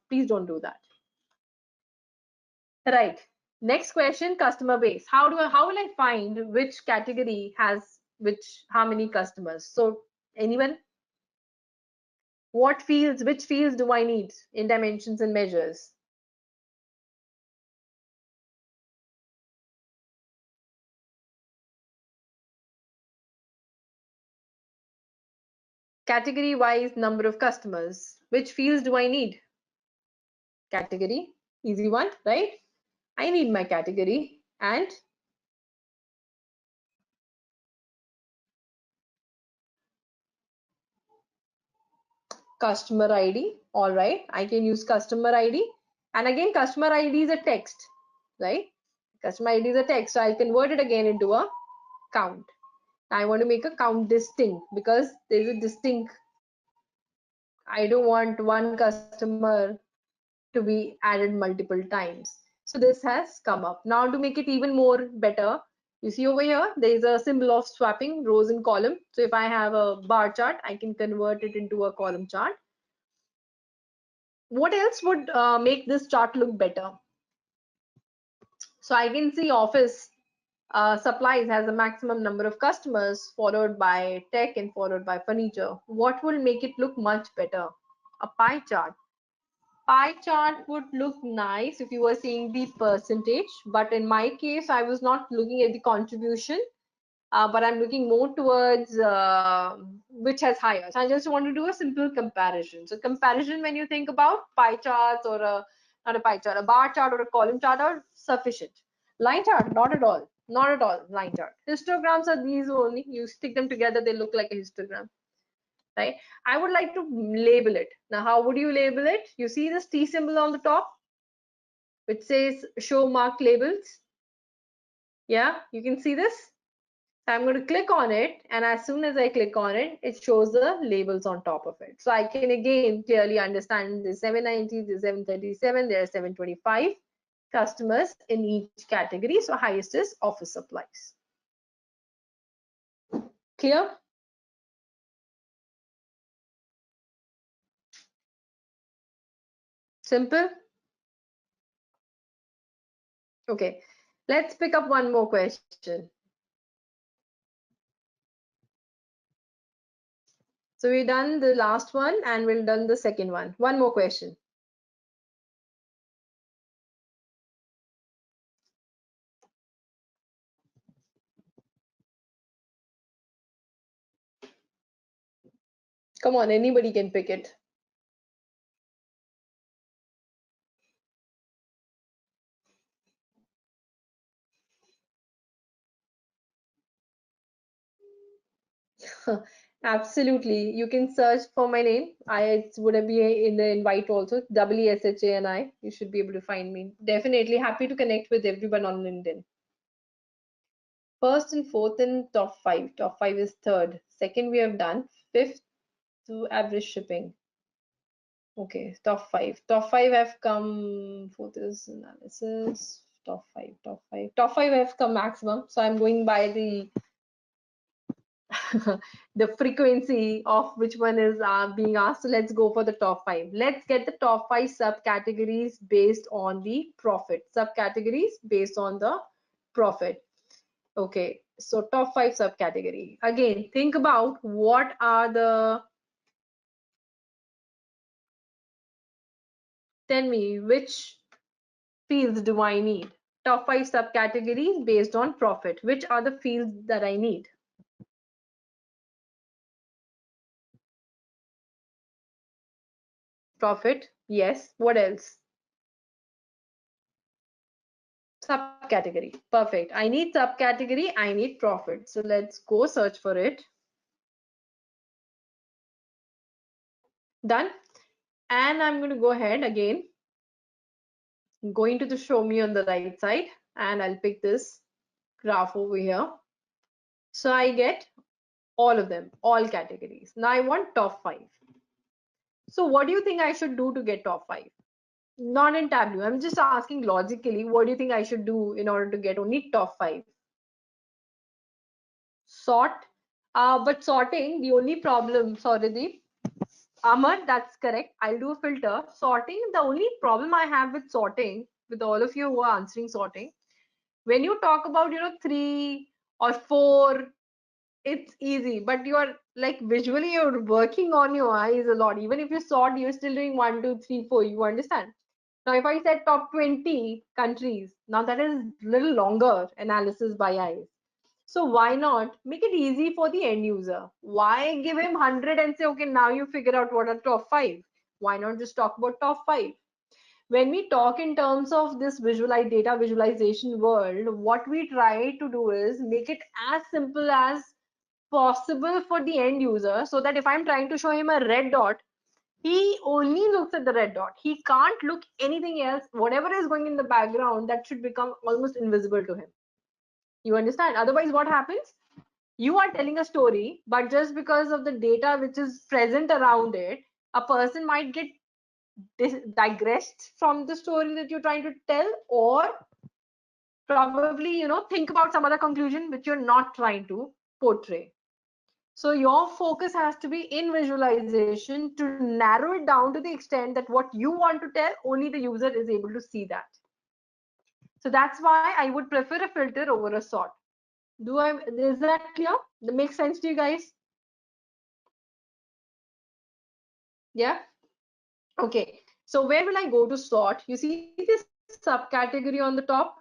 [SPEAKER 9] please don't do that. Right. Next question, customer base. How will I find which category has how many customers? So anyone? Which fields do I need in dimensions and measures? Category wise number of customers. Which fields do I need? Category, easy one, right? I need my category and customer ID. All right, I can use customer ID. And again, customer ID is a text, right? Customer ID is a text. So I'll convert it again into a count. I want to make a count distinct because there's a distinct. I don't want one customer to be added multiple times. So this has come up. Now to make it even more better, you see over here, there is a symbol of swapping rows and column. So if I have a bar chart, I can convert it into a column chart. What else would make this chart look better? So I can see office supplies has a maximum number of customers, followed by tech and followed by furniture. What will make it look much better? A pie chart. Pie chart would look nice if you were seeing the percentage, but in my case, I was not looking at the contribution, but I'm looking more towards which has higher. So I just want to do a simple comparison. So comparison, when you think about pie charts or not a pie chart, a bar chart or a column chart are sufficient. Line chart, not at all. Not at all, line chart. Histograms are these only. You stick them together, they look like a histogram. Right? I would like to label it. Now, how would you label it? You see this T symbol on the top, which says show marked labels. Yeah, you can see this. So I'm going to click on it, and as soon as I click on it, it shows the labels on top of it. So I can again clearly understand there's 790, there's 737, there are 725 customers in each category. So highest is office supplies. Clear? Simple? Okay, let's pick up one more question. So we've done the last one and we'll done the second one. One more question. Come on, anybody can pick it. Absolutely. You can search for my name. It would be in the invite also. WSHANI. You should be able to find me. Definitely happy to connect with everyone on LinkedIn. First and fourth and top five. Top five is third. Second we have done. Fifth to average shipping. Okay, top five. Top five have come. Fourth is analysis. Top five. Top five. Top five have come maximum. So I'm going by the the frequency of which one is being asked. So let's go for the top five. Let's get the top five subcategories based on the profit. Subcategories based on the profit. Okay, so top five subcategory. Again, think about what are the, tell me which fields do I need? Top five subcategories based on profit. Which are the fields that I need? Profit, yes. What else? Subcategory. Perfect. I need subcategory. I need profit. So let's go search for it. Done. And I'm going to go ahead again. I'm going to the show me on the right side, and I'll pick this graph over here. So I get all of them, all categories. Now I want top five. So what do you think I should do to get top five? Not in Tableau. I'm just asking logically, what do you think I should do in order to get only top five? Sort. But sorting, the only problem, sorry, Deep. Amar, that's correct. I'll do a filter. Sorting, the only problem I have with sorting, with all of you who are answering sorting, when you talk about, 3 or 4, it's easy, but you're like visually you're working on your eyes a lot. Even if you sort, you're still doing 1, 2, 3, 4. You understand? Now, if I said top 20 countries, now that is little longer analysis by eyes. So why not make it easy for the end user? Why give him 100 and say, okay, now you figure out what are top 5? Why not just talk about top 5? When we talk in terms of this data visualization world, what we try to do is make it as simple as possible for the end user, so that if I'm trying to show him a red dot, he only looks at the red dot. He can't look anything else. Whatever is going in the background, that should become almost invisible to him. You understand? Otherwise, what happens? You are telling a story, but just because of the data which is present around it, a person might get digressed from the story that you're trying to tell, or probably, think about some other conclusion which you're not trying to portray. So your focus has to be in visualization to narrow it down to the extent that what you want to tell, only the user is able to see that. So that's why I would prefer a filter over a sort. Is that clear? That makes sense to you guys? Yeah. Okay. So where will I go to sort? You see this subcategory on the top?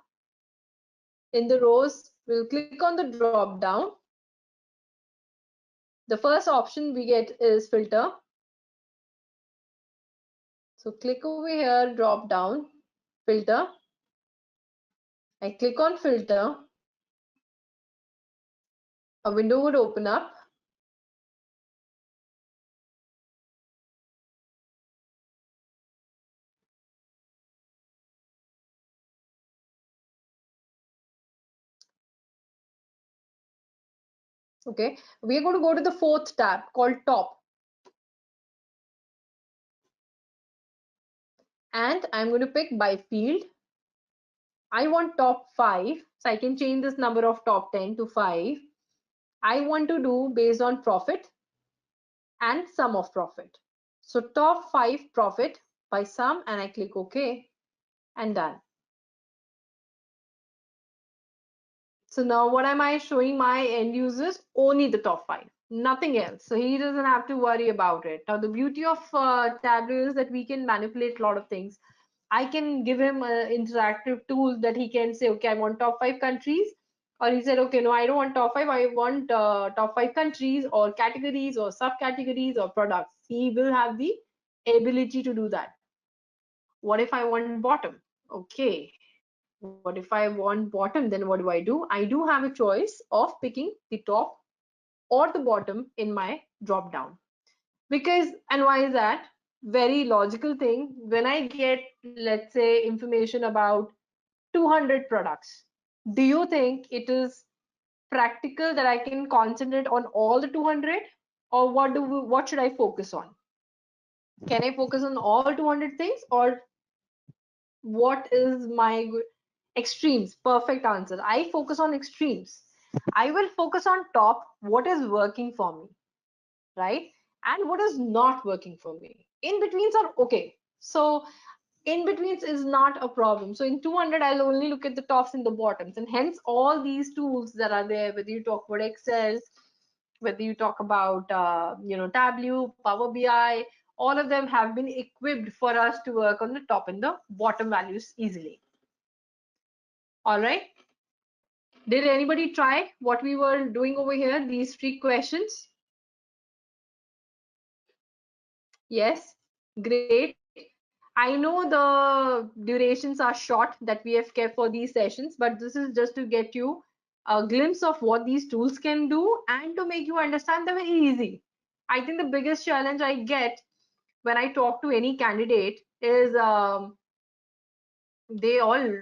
[SPEAKER 9] In the rows, we'll click on the drop down. The first option we get is filter. So click over here, drop down, filter. I click on filter. A window would open up. Okay, we are going to go to the fourth tab called top. And I'm going to pick by field. I want top 5. So I can change this number of top 10 to 5. I want to do based on profit and sum of profit. So top 5 profit by sum, and I click OK and done. So now what am I showing my end users? Only the top 5, nothing else. So he doesn't have to worry about it. Now the beauty of Tableau is that we can manipulate a lot of things. I can give him an interactive tool that he can say, okay, I want top 5 countries. Or he said, okay, no, I don't want top 5. I want top 5 countries or categories or subcategories or products. He will have the ability to do that. What if I want bottom? Okay, what if I want bottom? Then what do? I do have a choice of picking the top or the bottom in my drop down. Because, and why is that? Very logical thing. When I get, let's say, information about 200 products, do you think it is practical that I can concentrate on all the 200? Or what should I focus on? Can I focus on all 200 things, or what is my extremes? Perfect answer. I focus on extremes. I will focus on top, what is working for me, right? And what is not working for me. In betweens are okay. So in betweens is not a problem. So in 200, I'll only look at the tops and the bottoms, and hence all these tools that are there, whether you talk about Excel, whether you talk about Tableau, Power BI, all of them have been equipped for us to work on the top and the bottom values easily. All right. Did anybody try what we were doing over here, these 3 questions? Yes, great. I know the durations are short that we have kept for these sessions, but this is just to get you a glimpse of what these tools can do and to make you understand them very easy. I think the biggest challenge I get when I talk to any candidate is they all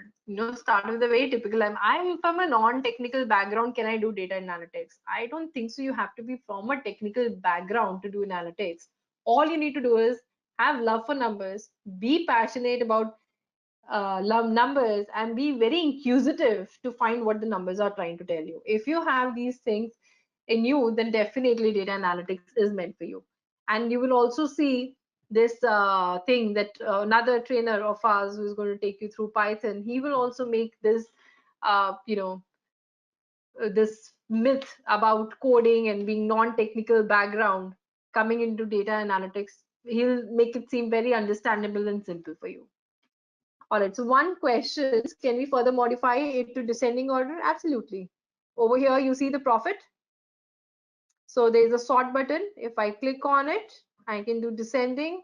[SPEAKER 9] start with a very typical, I'm from a non-technical background, can I do data analytics? I don't think so. You have to be from a technical background to do analytics. All you need to do is have love for numbers, be passionate about love numbers, and be very inquisitive to find what the numbers are trying to tell you. If you have these things in you, then definitely data analytics is meant for you. And you will also see this thing that another trainer of ours who is going to take you through Python, he will also make this this myth about coding and being non-technical background coming into data analytics. He'll make it seem very understandable and simple for you. All right, so one question, can we further modify it to descending order? Absolutely. Over here, you see the profit. So there is a sort button. If I click on it, I can do descending,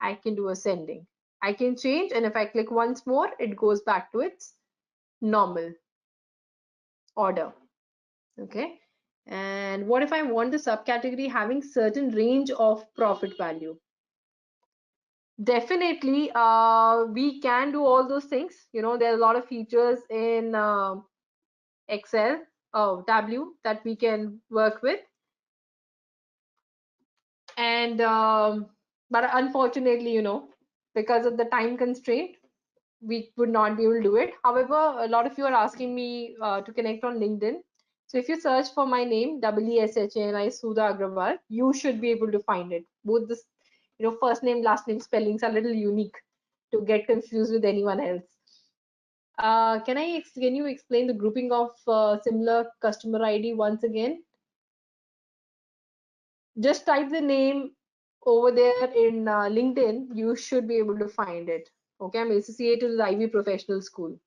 [SPEAKER 9] I can do ascending. I can change, and if I click once more, it goes back to its normal order. Okay. And what if I want the subcategory having certain range of profit value? Definitely, we can do all those things. You know, there are a lot of features in Excel, Tableau that we can work with. And but unfortunately, you know, because of the time constraint, we would not be able to do it. However, a lot of you are asking me to connect on LinkedIn. So if you search for my name, WESHANI Sudha Agrawal, you should be able to find it. Both this, you know, first name, last name spellings are a little unique to get confused with anyone else. Can you explain the grouping of similar customer ID once again? Just type the name over there in LinkedIn. You should be able to find it. Okay, I'm associated with Ivy Professional School.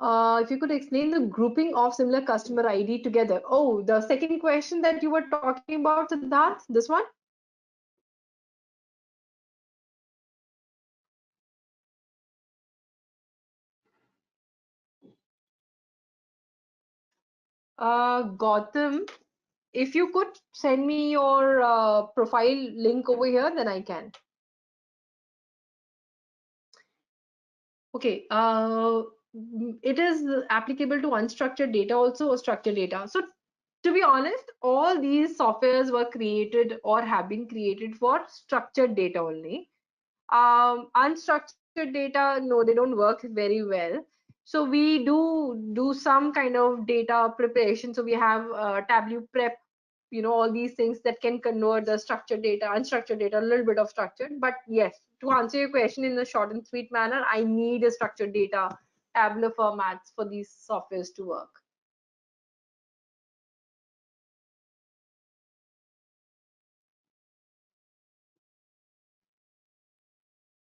[SPEAKER 9] If you could explain the grouping of similar customer ID together. Oh, the second question that you were talking about, Siddharth, this one? Gautam, if you could send me your profile link over here, then I can. Okay, it is applicable to unstructured data also, or structured data. So to be honest, all these softwares were created or have been created for structured data only. Unstructured data, no, they don't work very well. So we do some kind of data preparation. So we have Tableau prep, you know, all these things that can convert the structured data, unstructured data, a little bit of structured. But yes, to answer your question in a short and sweet manner, I need a structured data Tableau formats for these softwares to work.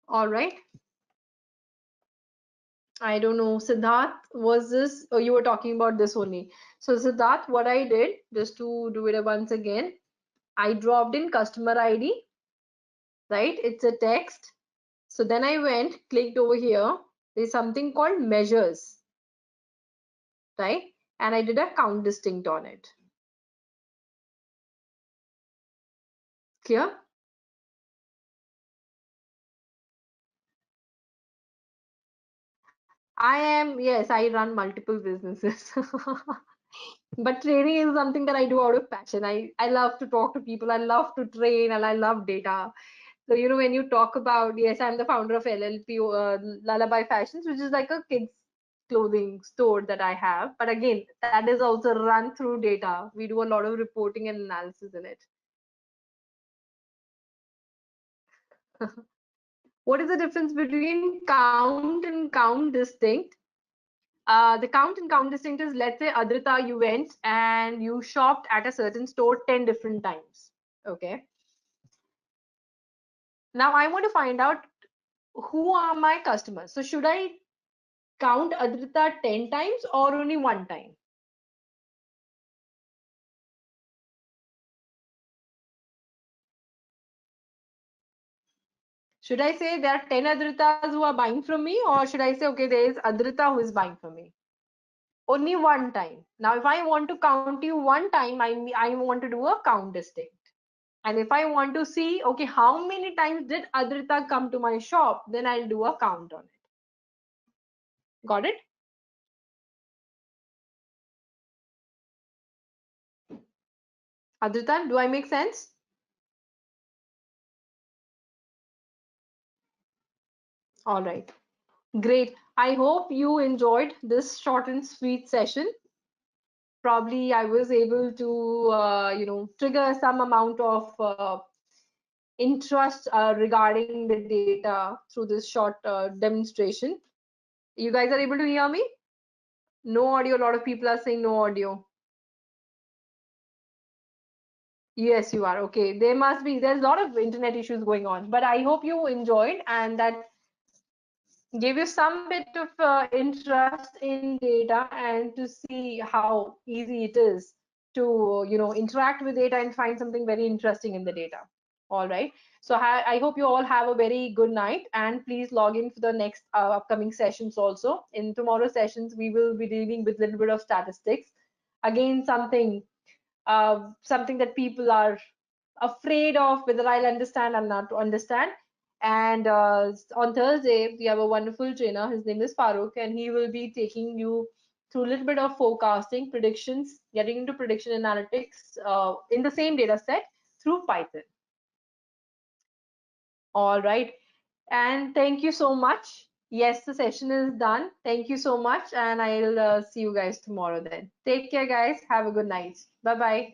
[SPEAKER 9] All right. I don't know, Siddharth, was this, or you were talking about this only? So Siddharth, what I did, just to do it once again, I dropped in customer ID, right? It's a text. So then I went, clicked over here. There's something called measures, right? And I did a count distinct on it. Clear? Yes, I run multiple businesses. But training is something that I do out of passion. I love to talk to people. I love to train, and I love data. So, you know, when you talk about, yes, I'm the founder of LLP, Lullaby Fashions, which is like a kids clothing store that I have. But again, that is also run through data. We do a lot of reporting and analysis in it. What is the difference between count and count distinct? The count and count distinct is, let's say, Adrita, you went and you shopped at a certain store 10 different times. Okay. Now I want to find out who are my customers. So should I count Adrita 10 times or only one time? Should I say there are 10 Adritas who are buying from me, or should I say, okay, there is Adrita who is buying from me? Only one time. Now, if I want to count you one time, I want to do a count distinct. And if I want to see, okay, how many times did Adrita come to my shop, then I'll do a count on it. Got it? Adrita, do I make sense? All right. Great. I hope you enjoyed this short and sweet session. Probably I was able to, you know, trigger some amount of interest regarding the data through this short demonstration. You guys are able to hear me? No audio. A lot of people are saying no audio. Yes, you are. Okay. There must be, there's a lot of internet issues going on, but I hope you enjoyed and that give you some bit of interest in data and to see how easy it is to interact with data and find something very interesting in the data. All right. So I hope you all have a very good night, and please log in for the next upcoming sessions also. In tomorrow's sessions, we will be dealing with a little bit of statistics. Again, something that people are afraid of whether I'll understand or not to understand. And on Thursday, we have a wonderful trainer. His name is Farooq, and he will be taking you through a little bit of forecasting, predictions, getting into prediction analytics in the same data set through Python. All right. And thank you so much. Yes, the session is done. Thank you so much. And I'll see you guys tomorrow then. Take care, guys. Have a good night. Bye-bye.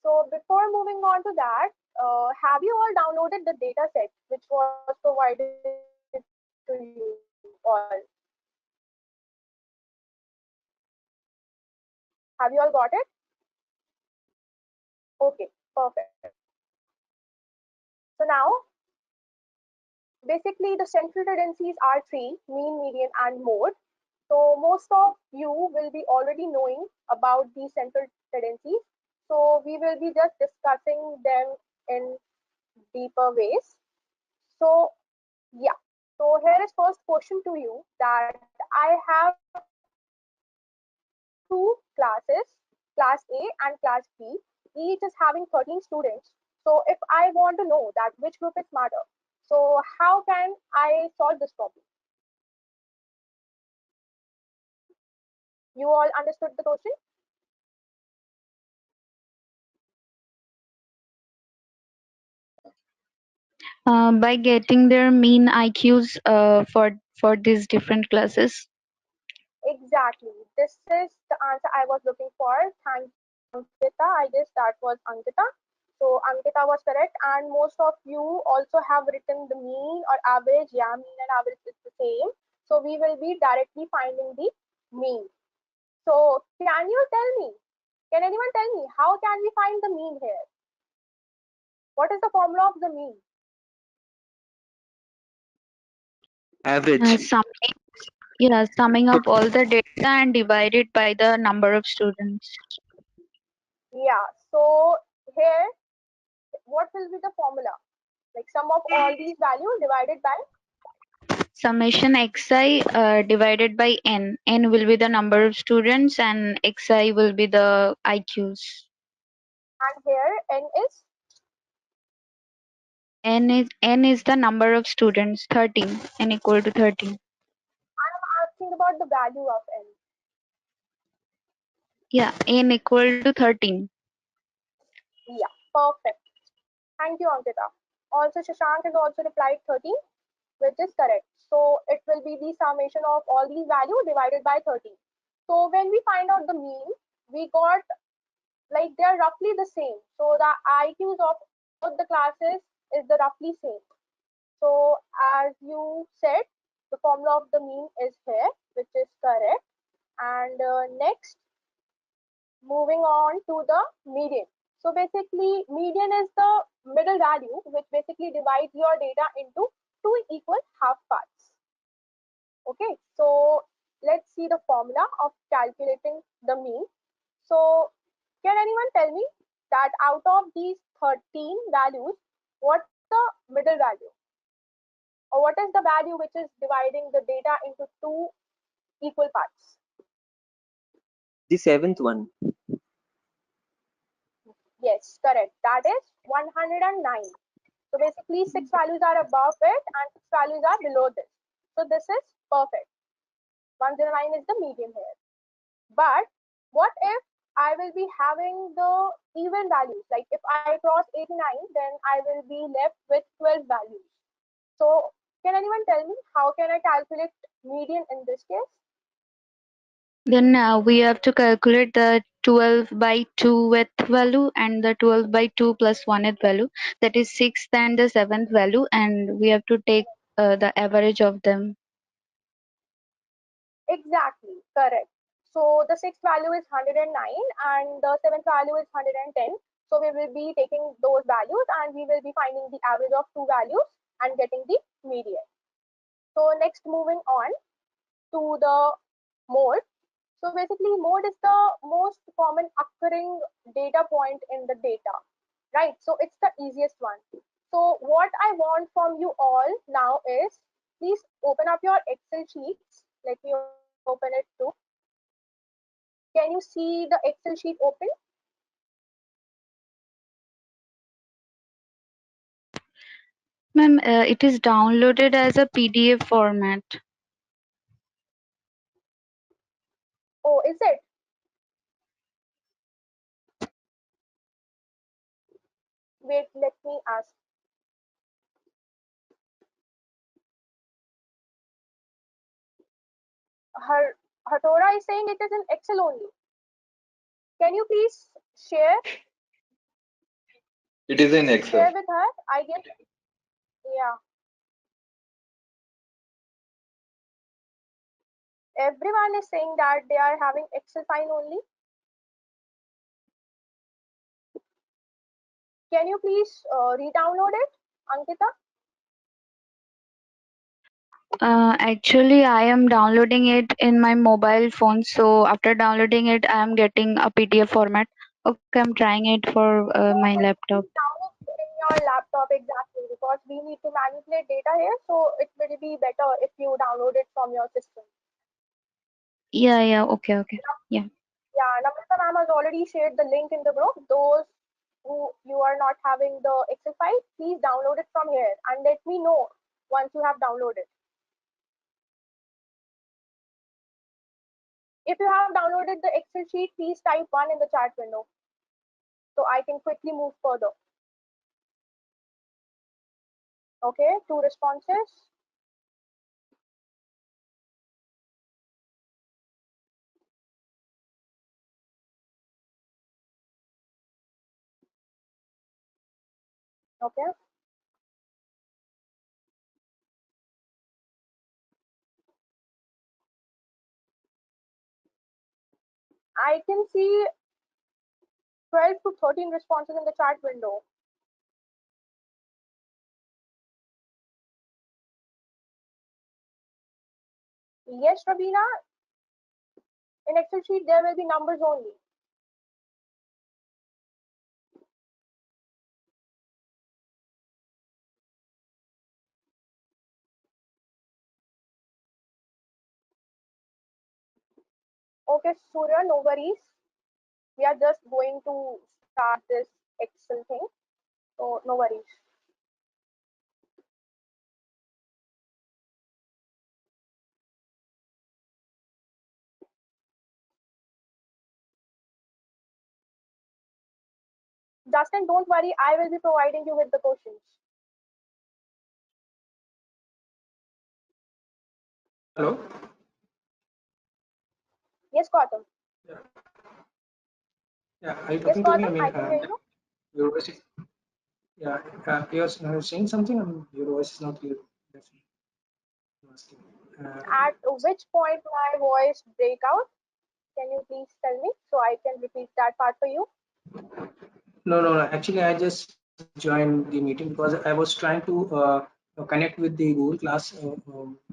[SPEAKER 11] So before moving on to that, have you all downloaded the data set which was provided to you all? Have you all got it? Okay, perfect. So now, basically the central tendencies are three: mean, median, and mode. So most of you will be already knowing about these central tendencies. So we will be just discussing them in deeper ways. So yeah. So here is first question to you, that I have two classes, class A and class B. Each is having 13 students. So if I want to know that which group is smarter, so how can I solve this problem? You all understood the question?
[SPEAKER 4] By getting their mean IQs for these different classes.
[SPEAKER 11] Exactly. This is the answer I was looking for. Thank you, Ankita. I guess that was Ankita. So Ankita was correct, and most of you also have written the mean or average. Yeah, mean and average is the same. So we will be directly finding the mean. So can you tell me, can anyone tell me how can we find the mean here? What is the formula of the mean?
[SPEAKER 3] Average.
[SPEAKER 4] Summing up all the data and divided by the number of students.
[SPEAKER 11] Yeah, so here, what will be the formula? Like sum of all these values divided by,
[SPEAKER 4] Summation xi divided by n. N will be the number of students and xi will be the IQs.
[SPEAKER 11] and here n is,
[SPEAKER 4] N is the number of students, 13. N equal to 13.
[SPEAKER 11] I'm asking about the value of n.
[SPEAKER 4] Yeah, n equal to 13.
[SPEAKER 11] Yeah, perfect. Thank you, Ankita. Also, Shashank has also replied 13, which is correct. So it will be the summation of all these values divided by 13. So when we find out the mean, we got like they're roughly the same. So the IQs of both the classes is the roughly same. So as you said, the formula of the mean is here, which is correct. And next, moving on to the median. So basically, median is the middle value, which basically divides your data into two equal half parts. Okay, so let's see the formula of calculating the mean. So can anyone tell me that out of these 13 values, what's the middle value? Or what is the value which is dividing the data into two equal parts?
[SPEAKER 10] The seventh one.
[SPEAKER 11] Yes, correct. That is 109. So basically, six values are above it and six values are below this. So this is perfect. 109 is the median here. But what if I will be having the even values? Like if I cross 89, then I will be left with 12 values. So can anyone tell me how can I calculate median in this case?
[SPEAKER 4] Then we have to calculate the 12 by 2 width value and the 12 by 2 plus 1 width value. That is 6th and the 7th value, and we have to take the average of them.
[SPEAKER 11] Exactly, correct. So the sixth value is 109 and the seventh value is 110. So we will be taking those values and we will be finding the average of two values and getting the median. So next, moving on to the mode. So basically mode is the most common occurring data point in the data, right? So it's the easiest one. So what I want from you all now is, please open up your Excel sheets. Let me open it too. Can you see the Excel sheet open?
[SPEAKER 4] Ma'am, it is downloaded as a PDF format.
[SPEAKER 11] Oh, is it? Wait, let me ask. Her Hatora is saying it is in Excel only. Can you please share
[SPEAKER 12] It is in Excel.
[SPEAKER 11] share with her? I guess, yeah. Everyone is saying that they are having Excel file only. Can you please re-download it, Ankita?
[SPEAKER 4] Actually, I am downloading it in my mobile phone. So after downloading it, I am getting a PDF format. Okay, I'm trying it for my laptop.
[SPEAKER 11] Please download it in your laptop, exactly, because we need to manipulate data here. So it will be better if you download it from your system.
[SPEAKER 4] Yeah, okay. Yeah.
[SPEAKER 11] Yeah, Namrata ma'am has already shared the link in the group. Those who you are not having the Excel file, please download it from here and let me know once you have downloaded. If you have downloaded the Excel sheet, please type 1 in the chat window so I can quickly move further. Okay, 2 responses. Okay. I can see 12 to 13 responses in the chat window. Yes, Rabina, in Excel sheet there will be numbers only. Okay, Surya, no worries. We are just going to start this Excel thing. So no worries. Justin, don't worry, I will be providing you with the questions.
[SPEAKER 13] Hello?
[SPEAKER 11] Yes, Gautam.
[SPEAKER 13] Yeah. Yeah, are you
[SPEAKER 11] Yes,
[SPEAKER 13] talking to me?
[SPEAKER 11] Gautam, I can hear you.
[SPEAKER 13] Your voice is, yeah, you're saying something and your voice is not clear. That's why I'm asking.
[SPEAKER 11] At which point my voice break out? Can you please tell me so I can repeat that part for you?
[SPEAKER 13] No. Actually, I just joined the meeting because I was trying to connect with the Google Class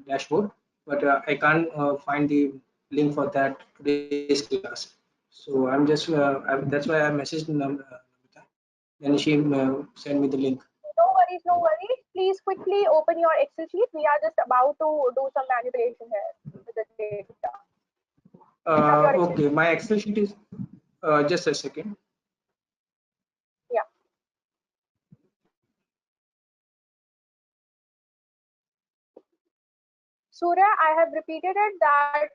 [SPEAKER 13] dashboard, but I can't find the link for that today's class. So I'm just that's why I messaged Namita. Then she sent me the link.
[SPEAKER 11] No worries, no worries. Please quickly open your Excel sheet. We are just about to do some manipulation here with the data. Open up your Excel sheet.
[SPEAKER 13] Okay, my Excel sheet is just a second.
[SPEAKER 11] Yeah. Surya, I have repeated it that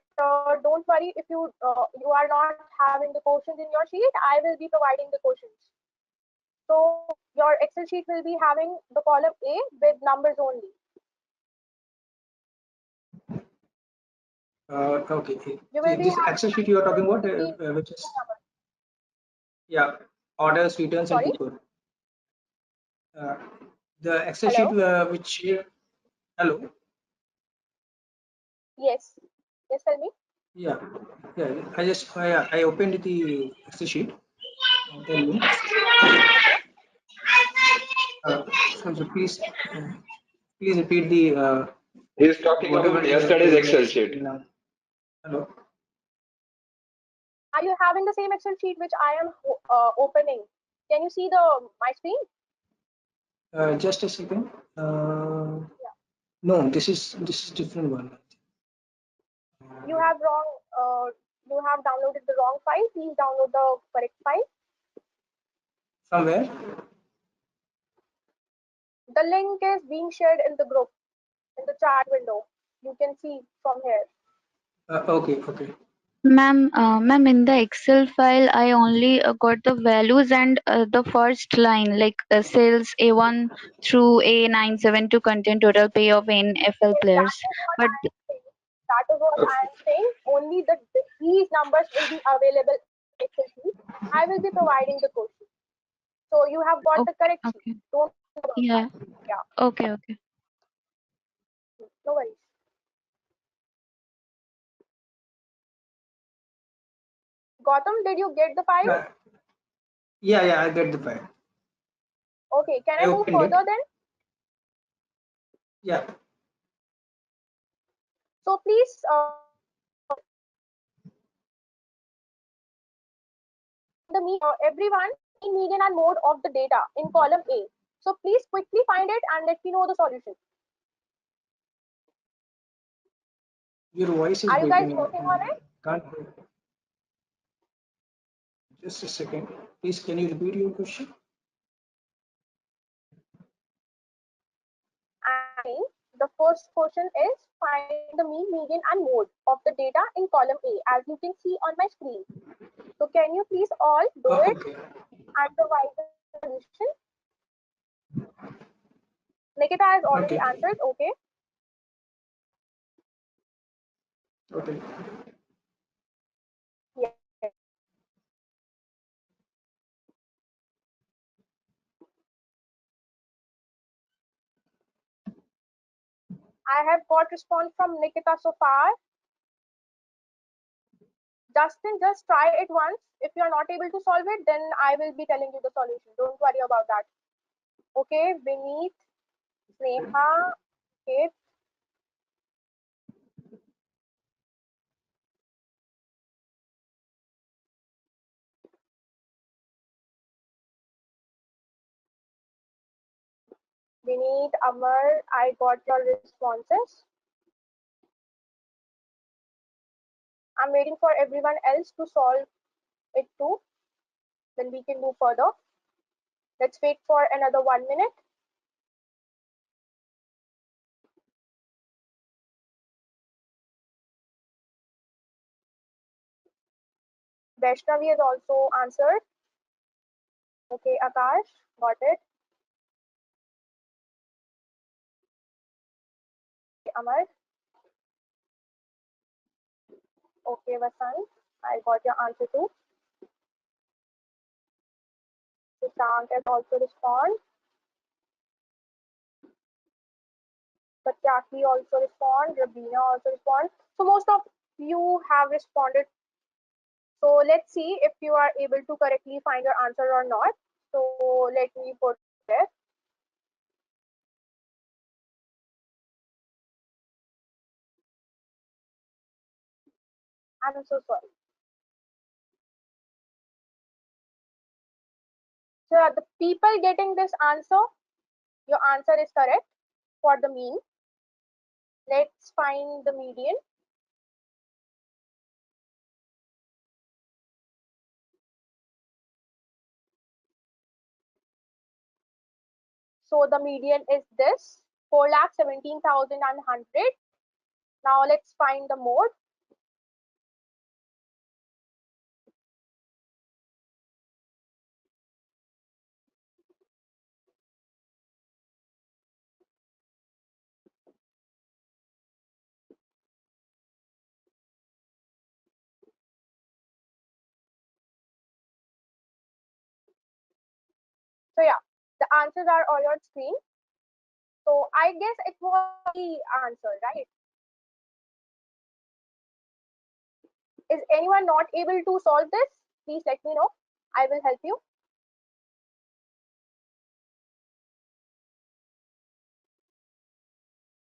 [SPEAKER 11] don't worry if you are not having the questions in your sheet. I will be providing the questions. So your Excel sheet will be having the column A with numbers only.
[SPEAKER 13] Okay,
[SPEAKER 11] You will be
[SPEAKER 13] this
[SPEAKER 11] having
[SPEAKER 13] Excel sheet you are talking about,
[SPEAKER 11] 15
[SPEAKER 13] which is
[SPEAKER 11] numbers.
[SPEAKER 13] yeah, orders, returns, and
[SPEAKER 11] Sorry.
[SPEAKER 13] people. Uh, the Excel sheet
[SPEAKER 11] Hello.
[SPEAKER 13] which hello.
[SPEAKER 11] Yes. Yes, tell me.
[SPEAKER 13] Yeah, I opened the Excel sheet. Tell me. So please repeat the
[SPEAKER 12] He's talking
[SPEAKER 13] whatever
[SPEAKER 12] about yesterday's
[SPEAKER 13] you
[SPEAKER 12] Excel
[SPEAKER 13] have
[SPEAKER 12] sheet.
[SPEAKER 13] now. Hello.
[SPEAKER 11] Are you having the same Excel sheet which I am opening? Can you see my screen?
[SPEAKER 13] Just a second.
[SPEAKER 11] Yeah.
[SPEAKER 13] No, this is different one.
[SPEAKER 11] You have wrong. You have downloaded the wrong file. Please download the correct file.
[SPEAKER 13] From where?
[SPEAKER 11] The link is being shared in the group, in the chat window. You can see from here.
[SPEAKER 13] Okay.
[SPEAKER 4] Ma'am, in the Excel file, I only got the values and the first line, like sales A1 through A97 to contain total pay of NFL
[SPEAKER 11] Yes, that
[SPEAKER 4] players.
[SPEAKER 11] is what
[SPEAKER 4] But
[SPEAKER 11] I am saying. That is what I am saying. Only these numbers will be available in Excel sheet. I will be providing the question. So you have got the
[SPEAKER 4] okay,
[SPEAKER 11] correct sheet.
[SPEAKER 4] okay,
[SPEAKER 11] Don't worry about
[SPEAKER 4] yeah,
[SPEAKER 11] that. Yeah,
[SPEAKER 4] okay.
[SPEAKER 11] no worries. Gautam, did you get the file?
[SPEAKER 13] Yeah, I get the file.
[SPEAKER 11] Okay, can
[SPEAKER 13] I
[SPEAKER 11] I move
[SPEAKER 13] opened it.
[SPEAKER 11] further then?
[SPEAKER 13] Yeah.
[SPEAKER 11] So please, everyone, mean, median, and mode of the data in column A. So please quickly find it and let me know the solution.
[SPEAKER 13] Your voice is
[SPEAKER 11] Are you guys
[SPEAKER 13] breaking.
[SPEAKER 11] working on it?
[SPEAKER 13] Can't. Just a second. Please, can you repeat your question?
[SPEAKER 11] I'm saying the first question is find the mean, median, and mode of the data in column A, as you can see on my screen. So can you please all do it
[SPEAKER 13] Okay.
[SPEAKER 11] and provide the solution? Nikita has already
[SPEAKER 13] Okay.
[SPEAKER 11] answered. Okay.
[SPEAKER 13] Okay.
[SPEAKER 11] Yes. I have got response from Nikita so far. Justin, just try it once. If you are not able to solve it, then I will be telling you the solution. Don't worry about that. Okay, Vineet, Sneha, okay. Vineet, Amar, I got your responses. I'm waiting for everyone else to solve it too. Then we can move further. Let's wait for another 1 minute. Vaishnavi has also answered. Okay, Akash, got it. Amar. Okay, Vasant, I got your answer too. Shashank has also responded. Satyaki also respond. Rabina also respond. So most of you have responded. So let's see if you are able to correctly find your answer or not. So let me put there. I'm so sorry. So the people getting this answer, your answer is correct for the mean. Let's find the median. So the median is this 4,17,100. Now let's find the mode. So yeah, the answers are on your screen. So I guess it was the answer, right? Is anyone not able to solve this? Please let me know. I will help you.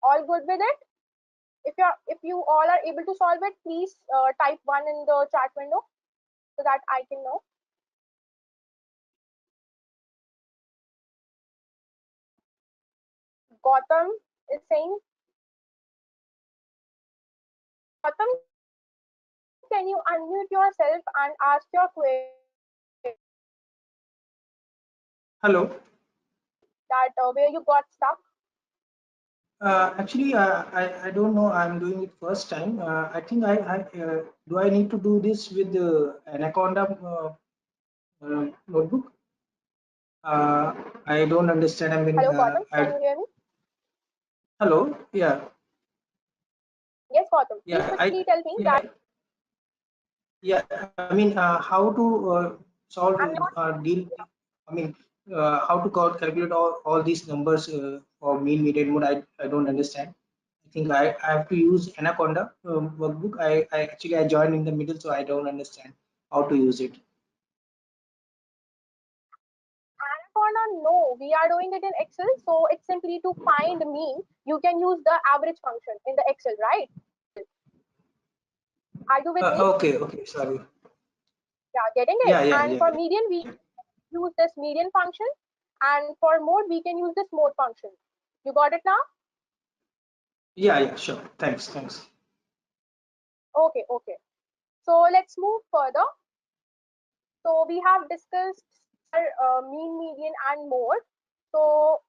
[SPEAKER 11] All good with it? If you all are able to solve it, please type 1 in the chat window so that I can know. Gautam is saying, Gautam, can you unmute yourself and ask your query
[SPEAKER 13] Hello.
[SPEAKER 11] that where you got stuck?
[SPEAKER 13] Actually, I don't know. I'm doing it first time. I think I do I need to do this with the Anaconda notebook? I don't understand. I mean,
[SPEAKER 11] Hello, Gautam, can you hear me?
[SPEAKER 13] hello. Yeah,
[SPEAKER 11] Yes, Gautam. Please
[SPEAKER 13] yeah.
[SPEAKER 11] quickly tell me that.
[SPEAKER 13] Yeah, yeah. I mean, how to solve
[SPEAKER 11] I'm not.
[SPEAKER 13] deal. I mean, how to calculate all these numbers for mean, median, mode. I don't understand. I think I have to use Anaconda workbook. I actually I joined in the middle, so I don't understand how to use it.
[SPEAKER 11] Anaconda, no, we are doing it in Excel. So it's simply to find mean. You can use the average function in the Excel, right? Are you with me?
[SPEAKER 13] Okay, okay. Sorry.
[SPEAKER 11] Yeah, getting it.
[SPEAKER 13] Yeah, yeah,
[SPEAKER 11] And
[SPEAKER 13] yeah,
[SPEAKER 11] for median, we use this median function. And for mode, we can use this mode function. You got it now?
[SPEAKER 13] yeah, yeah. Sure. Thanks, thanks.
[SPEAKER 11] Okay, okay. So let's move further. So we have discussed mean, median, and mode. So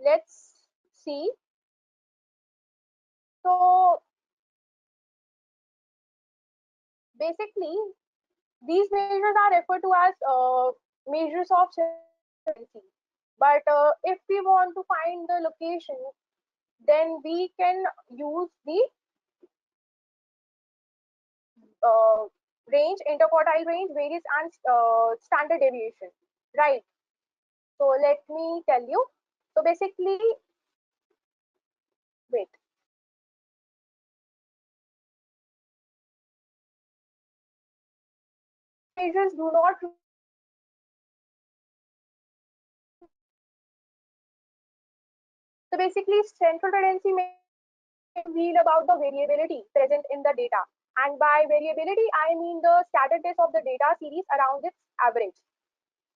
[SPEAKER 11] let's see. So basically, these measures are referred to as measures of certainty. But if we want to find the location, then we can use the uh, range, interquartile range, variance, and standard deviation. Right. So let me tell you. So basically, wait. Measures do not. So basically, central tendency may reveal about the variability present in the data. And by variability, I mean the scatteredness of the data series around its average.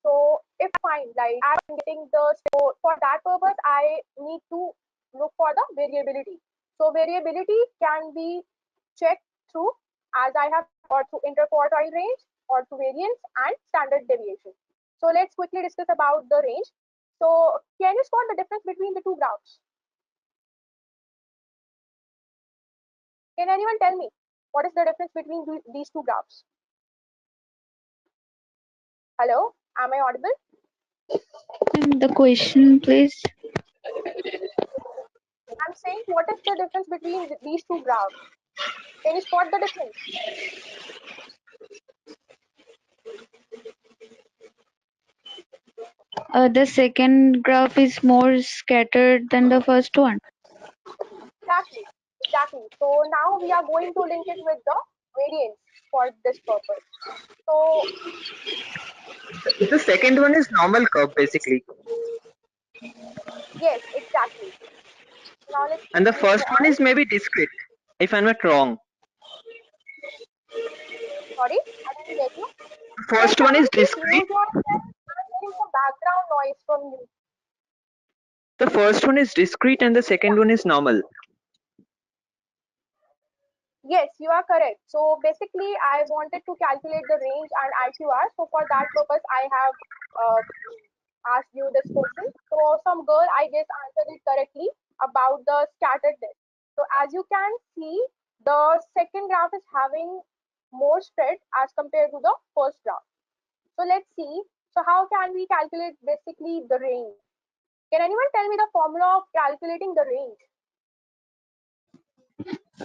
[SPEAKER 11] So if I find like I'm getting the, so for that purpose, I need to look for the variability. So variability can be checked through, as I have, or through interquartile range, or through variance and standard deviation. So let's quickly discuss about the range. So can you spot the difference between the two graphs? Can anyone tell me what is the difference between these two graphs? Hello, am I audible?
[SPEAKER 4] The question, please.
[SPEAKER 11] I'm saying, what is the difference between these two graphs? Can you spot the difference?
[SPEAKER 4] The second graph is more scattered than the first one.
[SPEAKER 11] Exactly, exactly. So now we are going to link it with the variance for this purpose. So
[SPEAKER 10] The second one is normal curve basically,
[SPEAKER 11] yes, exactly. Now let's
[SPEAKER 10] and the
[SPEAKER 11] move
[SPEAKER 10] first one
[SPEAKER 11] on.
[SPEAKER 10] is maybe discrete, if I'm not wrong.
[SPEAKER 11] Sorry, I didn't get you. Can
[SPEAKER 10] First one
[SPEAKER 11] someone
[SPEAKER 10] is
[SPEAKER 11] please
[SPEAKER 10] discrete.
[SPEAKER 11] mute yourself? I'm getting some background noise from you.
[SPEAKER 10] The first one is discrete, and the second one is normal.
[SPEAKER 11] Yes, you are correct. So basically, I wanted to calculate the range and IQR. So for that purpose, I have uh, asked you this question. So some girl, I guess, answered it correctly about the scatteredness. So as you can see, the second graph is having more spread as compared to the first graph. So let's see. So how can we calculate basically the range? Can anyone tell me the formula of calculating the range?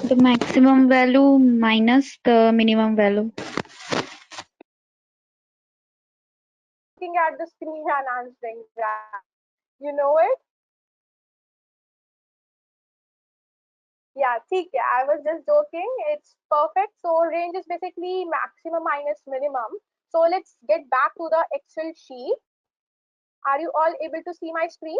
[SPEAKER 4] The maximum value minus the minimum value.
[SPEAKER 11] Looking at the screen and answering, right? You know it? Yeah, ठीक है. I was just joking. It's perfect. So range is basically maximum minus minimum. So let's get back to the Excel sheet. Are you all able to see my screen?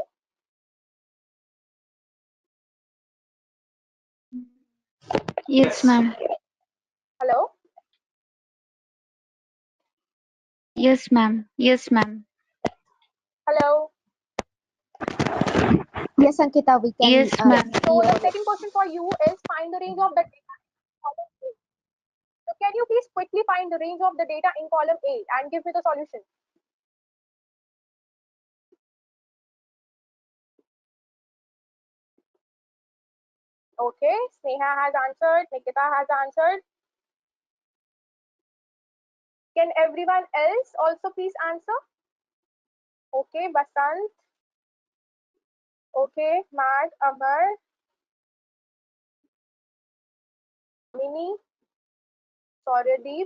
[SPEAKER 4] Yes, ma'am.
[SPEAKER 11] Hello?
[SPEAKER 4] Yes, ma'am. Yes, ma'am.
[SPEAKER 11] Hello?
[SPEAKER 12] Yes, Ankita, we can
[SPEAKER 4] Yes, ma'am.
[SPEAKER 11] Yes. So
[SPEAKER 12] see
[SPEAKER 11] the
[SPEAKER 12] your.
[SPEAKER 11] second question for you is find the range of the data in column A. So can you please quickly find the range of the data in column A and give me the solution? Okay, Sneha has answered, Nikita has answered. Can everyone else also please answer? Okay, Basant. Okay, Matt, Amar, Mini, Sauryadeep.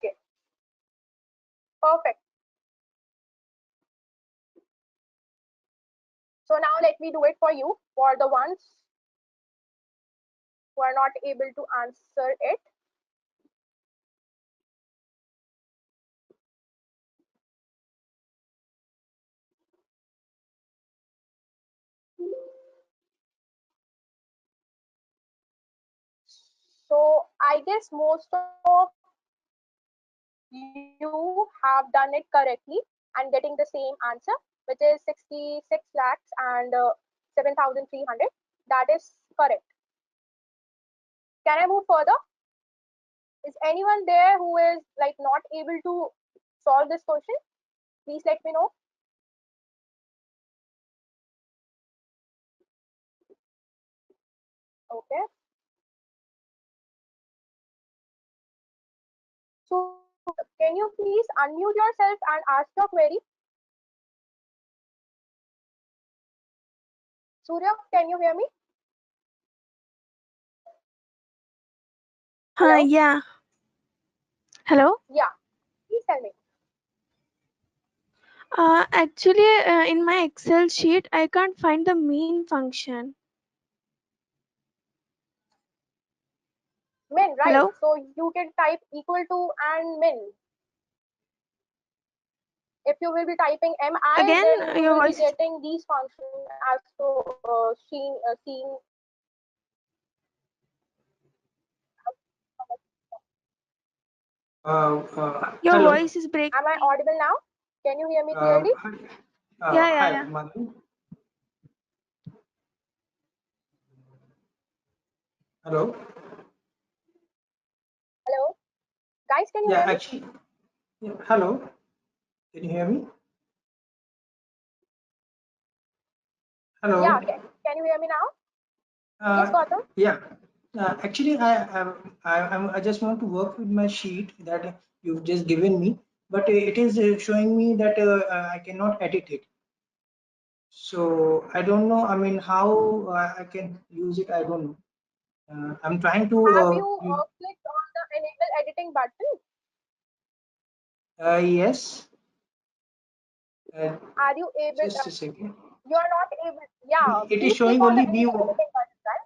[SPEAKER 11] Okay, perfect. So now let me do it for you for the ones who are not able to answer it. So I guess most of you have done it correctly and getting the same answer, which is 66 lakhs and 7,300. That is correct. Can I move further? Is anyone there who is like not able to solve this question? Please let me know. Okay. So can you please unmute yourself and ask your query? Surya, can you hear me? Hello?
[SPEAKER 5] Yeah. Hello.
[SPEAKER 11] Yeah, please tell me.
[SPEAKER 5] Actually, in my Excel sheet, I can't find the main function.
[SPEAKER 11] Min, right?
[SPEAKER 5] Hello.
[SPEAKER 11] So you can type equal to and min. If you will be typing mi,
[SPEAKER 5] Again,
[SPEAKER 11] then you
[SPEAKER 5] your
[SPEAKER 11] will be
[SPEAKER 5] voice is.
[SPEAKER 11] getting these functions as to seen.
[SPEAKER 5] Your
[SPEAKER 13] Hello.
[SPEAKER 5] voice is breaking.
[SPEAKER 11] Am I audible now? Can you hear me clearly?
[SPEAKER 13] Hi,
[SPEAKER 5] Yeah, yeah,
[SPEAKER 13] hi,
[SPEAKER 5] yeah.
[SPEAKER 13] Madhu. Hello.
[SPEAKER 11] Hello, guys, can you
[SPEAKER 13] Yeah,
[SPEAKER 11] hear me?
[SPEAKER 13] actually, yeah, hello. Can you hear me?
[SPEAKER 11] Yeah,
[SPEAKER 13] Hello.
[SPEAKER 11] can you hear me now? Yes,
[SPEAKER 13] Uh,
[SPEAKER 11] Gautam.
[SPEAKER 13] yeah. Actually, I just want to work with my sheet that you've just given me, but it is showing me that I cannot edit it. So I don't know. I mean, how I can use it? I don't know. I'm trying to.
[SPEAKER 11] Have you clicked on the enable editing button?
[SPEAKER 13] Yes. Uh,
[SPEAKER 11] Are you able?
[SPEAKER 13] just a second.
[SPEAKER 11] You are not able. Yeah,
[SPEAKER 13] It is
[SPEAKER 11] please click
[SPEAKER 13] showing
[SPEAKER 11] on the
[SPEAKER 13] only
[SPEAKER 11] enable
[SPEAKER 13] view.
[SPEAKER 11] editing button, right?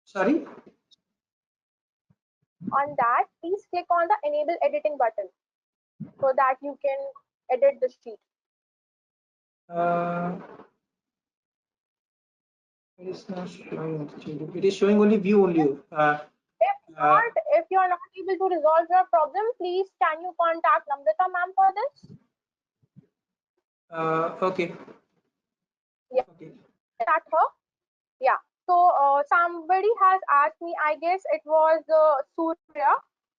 [SPEAKER 13] Sorry.
[SPEAKER 11] On that, please click on the enable editing button so that you can edit the sheet.
[SPEAKER 13] Uh, it is not showing actually. It is showing only view only. Uh,
[SPEAKER 11] If you are not able to resolve your problem, please can you contact Namrata ma'am for this?
[SPEAKER 13] okay.
[SPEAKER 11] Yeah,
[SPEAKER 13] Okay.
[SPEAKER 11] contact her. Yeah. So somebody has asked me. I guess it was Surya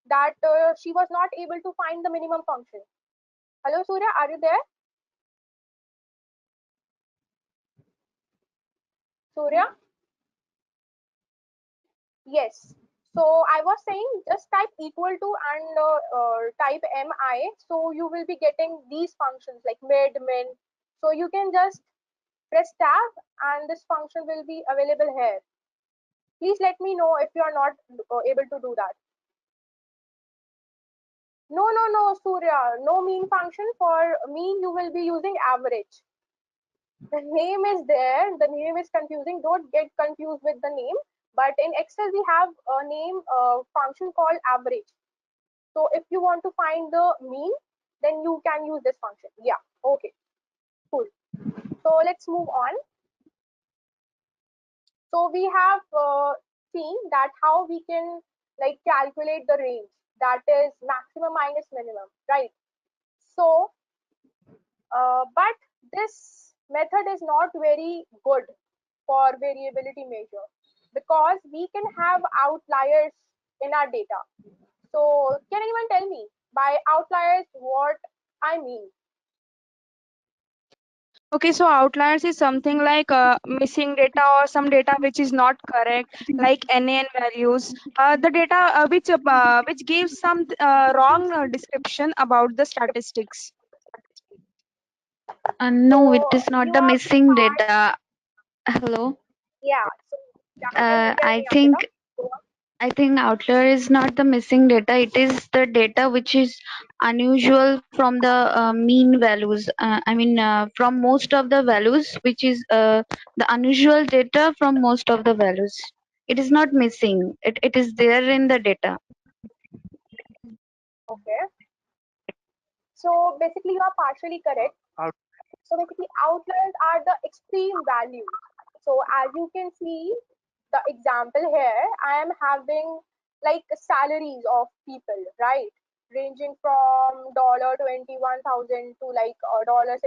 [SPEAKER 11] that she was not able to find the minimum function. Hello, Surya, are you there? Surya? Yes. So I was saying just type equal to and type mi. So you will be getting these functions like mid, min. So you can just press tab and this function will be available here. Please let me know if you are not able to do that. No, no, Surya. No mean function. For mean, you will be using average. The name is there. The name is confusing. Don't get confused with the name. But in Excel, we have a name function called average. So if you want to find the mean, then you can use this function. Yeah. Okay. Cool. So let's move on. So we have seen that how we can like calculate the range, that is maximum minus minimum, right? So, but this method is not very good for variability measure because we can have outliers in our data. So can anyone tell me by outliers what I mean?
[SPEAKER 6] Okay, so outliers is something like missing data or some data which is not correct, like NaN values. The data which gives some wrong description about the statistics.
[SPEAKER 4] No, it
[SPEAKER 11] So
[SPEAKER 4] is not
[SPEAKER 11] you
[SPEAKER 4] the
[SPEAKER 11] are
[SPEAKER 4] missing
[SPEAKER 11] part,
[SPEAKER 4] data. Hello.
[SPEAKER 11] yeah. So yeah, tell
[SPEAKER 4] I
[SPEAKER 11] me, Ankita.
[SPEAKER 4] think
[SPEAKER 11] Go on.
[SPEAKER 4] I think outlier is not the missing data. It is the data which is unusual from the mean values. I mean, from most of the values, which is the unusual data from most of the values. It is not missing. It is there in the data.
[SPEAKER 11] Okay. So basically, you are partially correct. So basically, outliers are the extreme values. So as you can see, the example here, I am having like salaries of people, right? Ranging from $21,000 to like $78,000.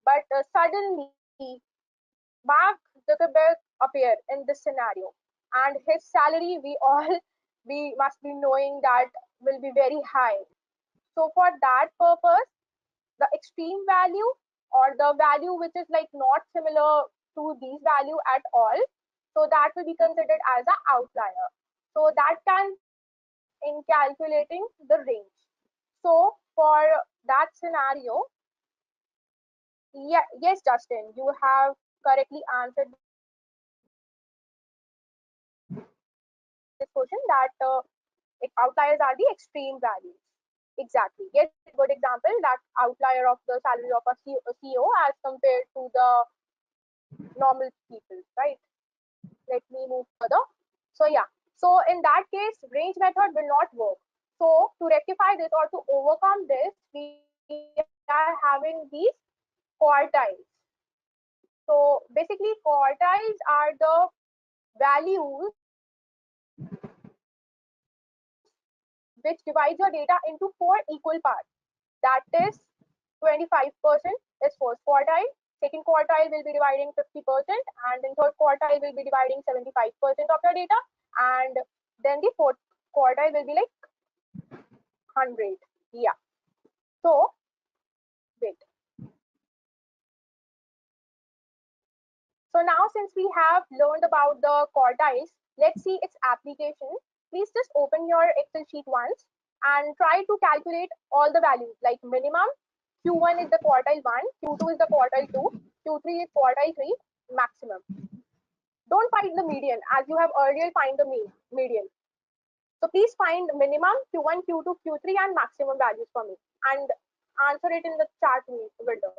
[SPEAKER 11] But suddenly, Mark Zuckerberg appear in this scenario, and his salary we all we must be knowing that will be very high. So for that purpose, the extreme value or the value which is like not similar to these value at all, so that will be considered as an outlier. So that can be used in calculating the range. So for that scenario, yeah, yes, Justin, you have correctly answered this question that outliers are the extreme values. Exactly. Yes, good example that outlier of the salary of a CEO as compared to the normal people, right? Let me move further. So yeah, so in that case, range method will not work. So to rectify this or to overcome this, we are having these quartiles. So basically, quartiles are the values which divides your data into four equal parts. That is 25% is first quartile, second quartile will be dividing 50%, and then third quartile will be dividing 75% of your data, and then the fourth quartile will be like 100. Yeah. So wait. So now since we have learned about the quartiles, let's see its application. Please just open your Excel sheet once and try to calculate all the values like minimum. Q1 is the quartile 1, Q2 is the quartile 2, Q3 is quartile 3, maximum. Don't find the median as you have earlier find the median. So please find minimum, Q1, Q2, Q3 and maximum values for me and answer it in the chat window.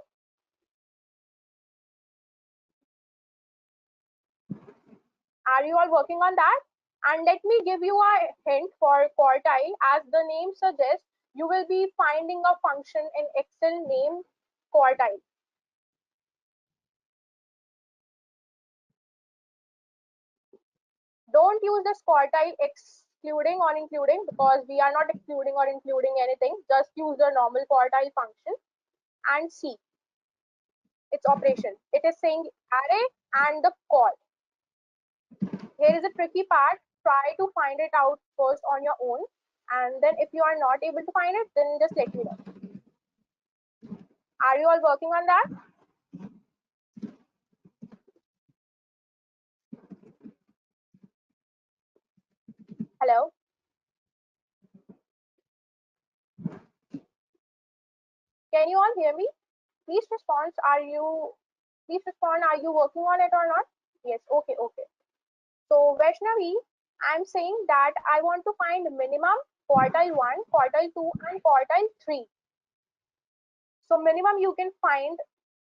[SPEAKER 11] Are you all working on that? And let me give you a hint for quartile. As the name suggests, you will be finding a function in Excel named quartile. Don't use this quartile excluding or including because we are not excluding or including anything. Just use the normal quartile function and see its operation. It is saying array and the call. Here is a tricky part. Try to find it out first on your own. And then if you are not able to find it, then just let me know. Are you all working on that? Hello? Can you all hear me? Please respond. Please respond. Are you working on it or not? Yes. Okay. Okay. So Vaishnavi, I'm saying that I want to find minimum quartile 1, quartile 2, and quartile 3. So minimum you can find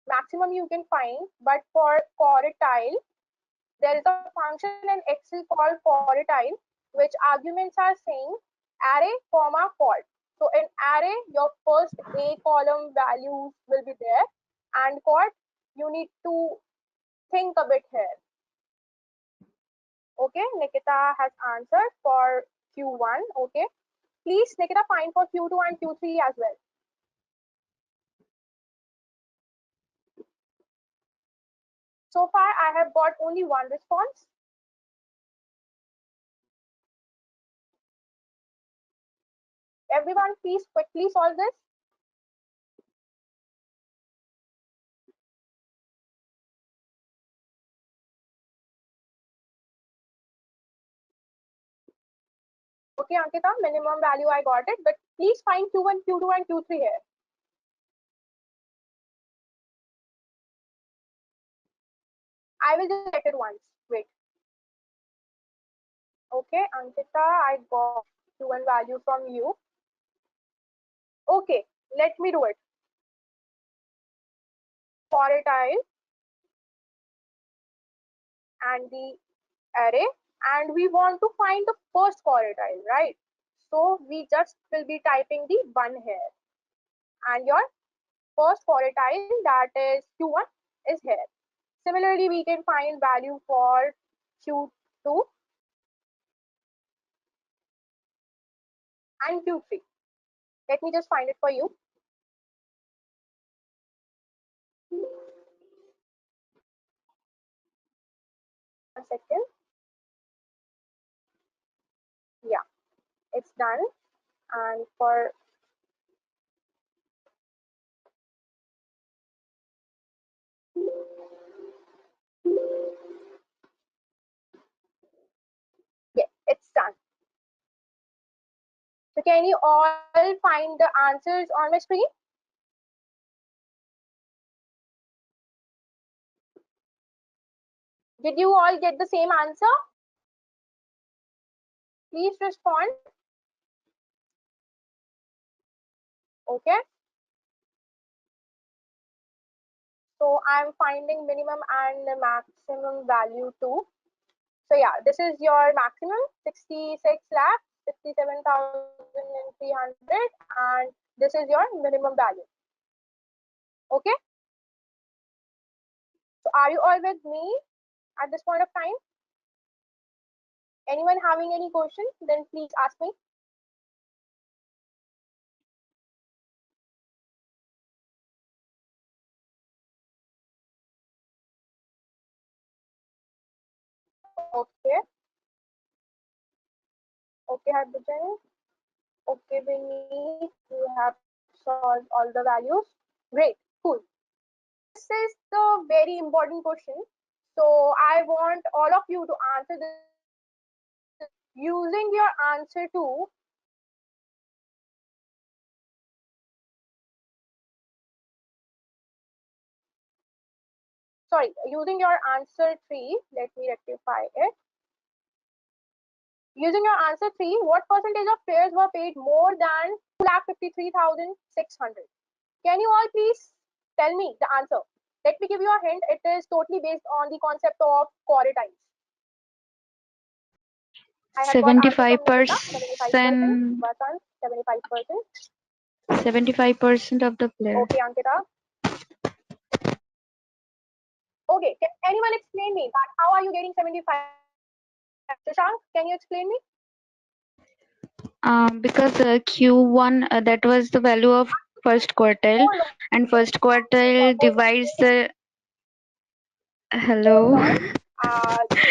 [SPEAKER 11] maximum you can find, but for quartile, there is a function in Excel called quartile, which arguments are saying array, comma, quad. So in array, your first A column values will be there, and quad, you need to think a bit here. Okay, Nikita has answered for Q1. Okay, please, Nikita, find for Q2 and Q3 as well. So far, I have got only one response. Everyone, please quickly solve this. Okay, Ankita, minimum value I got it, but please find Q1, Q2, and Q3 here. I will just check it once. Wait. Okay, Ankita, I got Q1 value from you. Okay, let me do it. Quartile and the array, and we want to find the first quartile, right? So we just will be typing the 1 here, and your first quartile, that is Q1, is here. Similarly, we can find value for Q2 and Q3. Let me just find it for you. One second. Yeah, it's done. And for yeah, it's done. So can you all find the answers on my screen? Did you all get the same answer? Please respond. Okay. So I'm finding minimum and the maximum value too. So yeah, this is your maximum 66 lakh 67,300, and this is your minimum value. Okay. So are you all with me at this point of time? Anyone having any questions? Then please ask me. Okay. Okay, Harbhajan. Okay, Vinny, we have solved all the values. Great, cool. This is the very important question. So I want all of you to answer this using your answer to using your answer 3. Let me rectify it. Using your answer 3, what percentage of players were paid more than 2,53,600? Can you all please tell me the answer? Let me give you a hint. It is totally based on the concept of quartiles. I have got answer from Nikita, 75%,
[SPEAKER 4] 75%.
[SPEAKER 11] Vasant, 75%.
[SPEAKER 4] 75% of the player.
[SPEAKER 11] Okay, Ankita. Okay, can anyone explain me that how are you getting 75? Shashank, can you explain me?
[SPEAKER 4] Because Q1, that was the value of first quartile,
[SPEAKER 11] Hold
[SPEAKER 4] and first
[SPEAKER 11] on,
[SPEAKER 4] quartile
[SPEAKER 11] hold on.
[SPEAKER 4] divides the.
[SPEAKER 11] Hold
[SPEAKER 4] Hello.
[SPEAKER 11] on.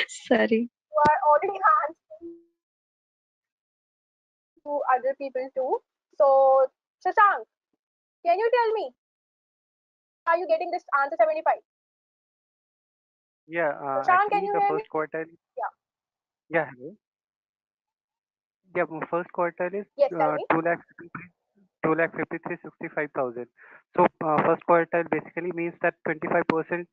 [SPEAKER 4] Sorry.
[SPEAKER 11] You are already answering to other people too. So, Shashank, can you tell me how are you getting this answer 75?
[SPEAKER 12] Yeah,
[SPEAKER 11] Shashank, can
[SPEAKER 12] actually
[SPEAKER 11] you
[SPEAKER 12] the
[SPEAKER 11] hear me?
[SPEAKER 12] first quartile,
[SPEAKER 11] Yeah.
[SPEAKER 12] yeah, hello. Yeah, first quartile is
[SPEAKER 11] Yes, tell me.
[SPEAKER 12] 2,53,65,000. So first quartile basically means that 25%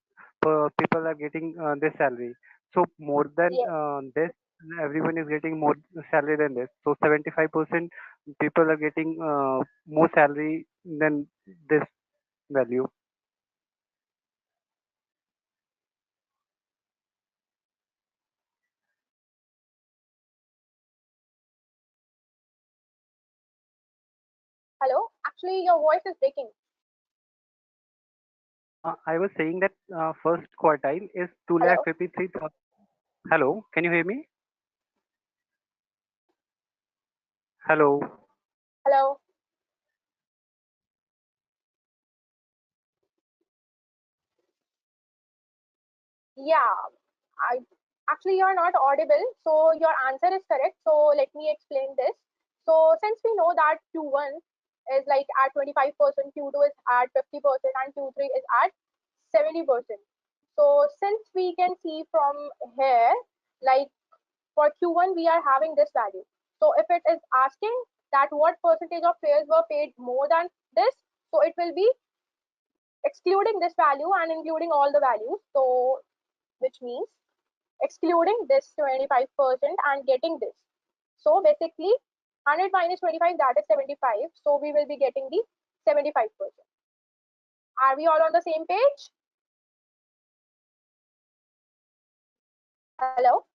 [SPEAKER 12] people are getting this salary. So more than
[SPEAKER 11] Yes.
[SPEAKER 12] this, everyone is getting more salary than this. So 75% people are getting, more salary than this value.
[SPEAKER 11] Actually, your voice is breaking.
[SPEAKER 12] I was saying that first quartile is
[SPEAKER 11] Hello?
[SPEAKER 12] 2,53,000. Hello, can you hear me? Hello.
[SPEAKER 11] Hello? Yeah, I actually you're not audible, so your answer is correct. So let me explain this. So since we know that Q1 is like at 25%, Q2 is at 50%, and Q3 is at 70%. So since we can see from here, like for Q1 we are having this value. So if it is asking that what percentage of fares were paid more than this, so it will be excluding this value and including all the values. So which means excluding this 25% and getting this. So basically 100 minus 25, that is 75. So we will be getting the 75%. Are we all on the same page? Hello?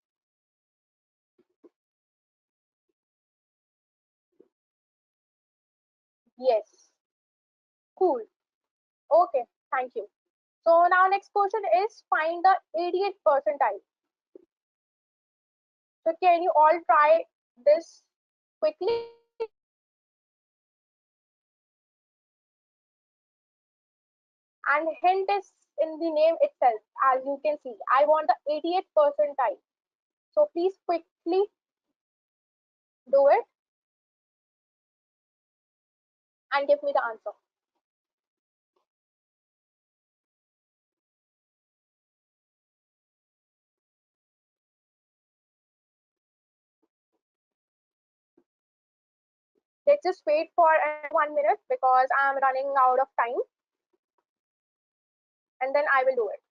[SPEAKER 11] Yes. Cool. Okay. Thank you. So now next question is find the 88th percentile. So can you all try this quickly? And hint is in the name itself. As you can see, I want the 88th percentile. So please quickly do it and give me the answer. Let's just wait for 1 minute because I'm running out of time, and then I will do it.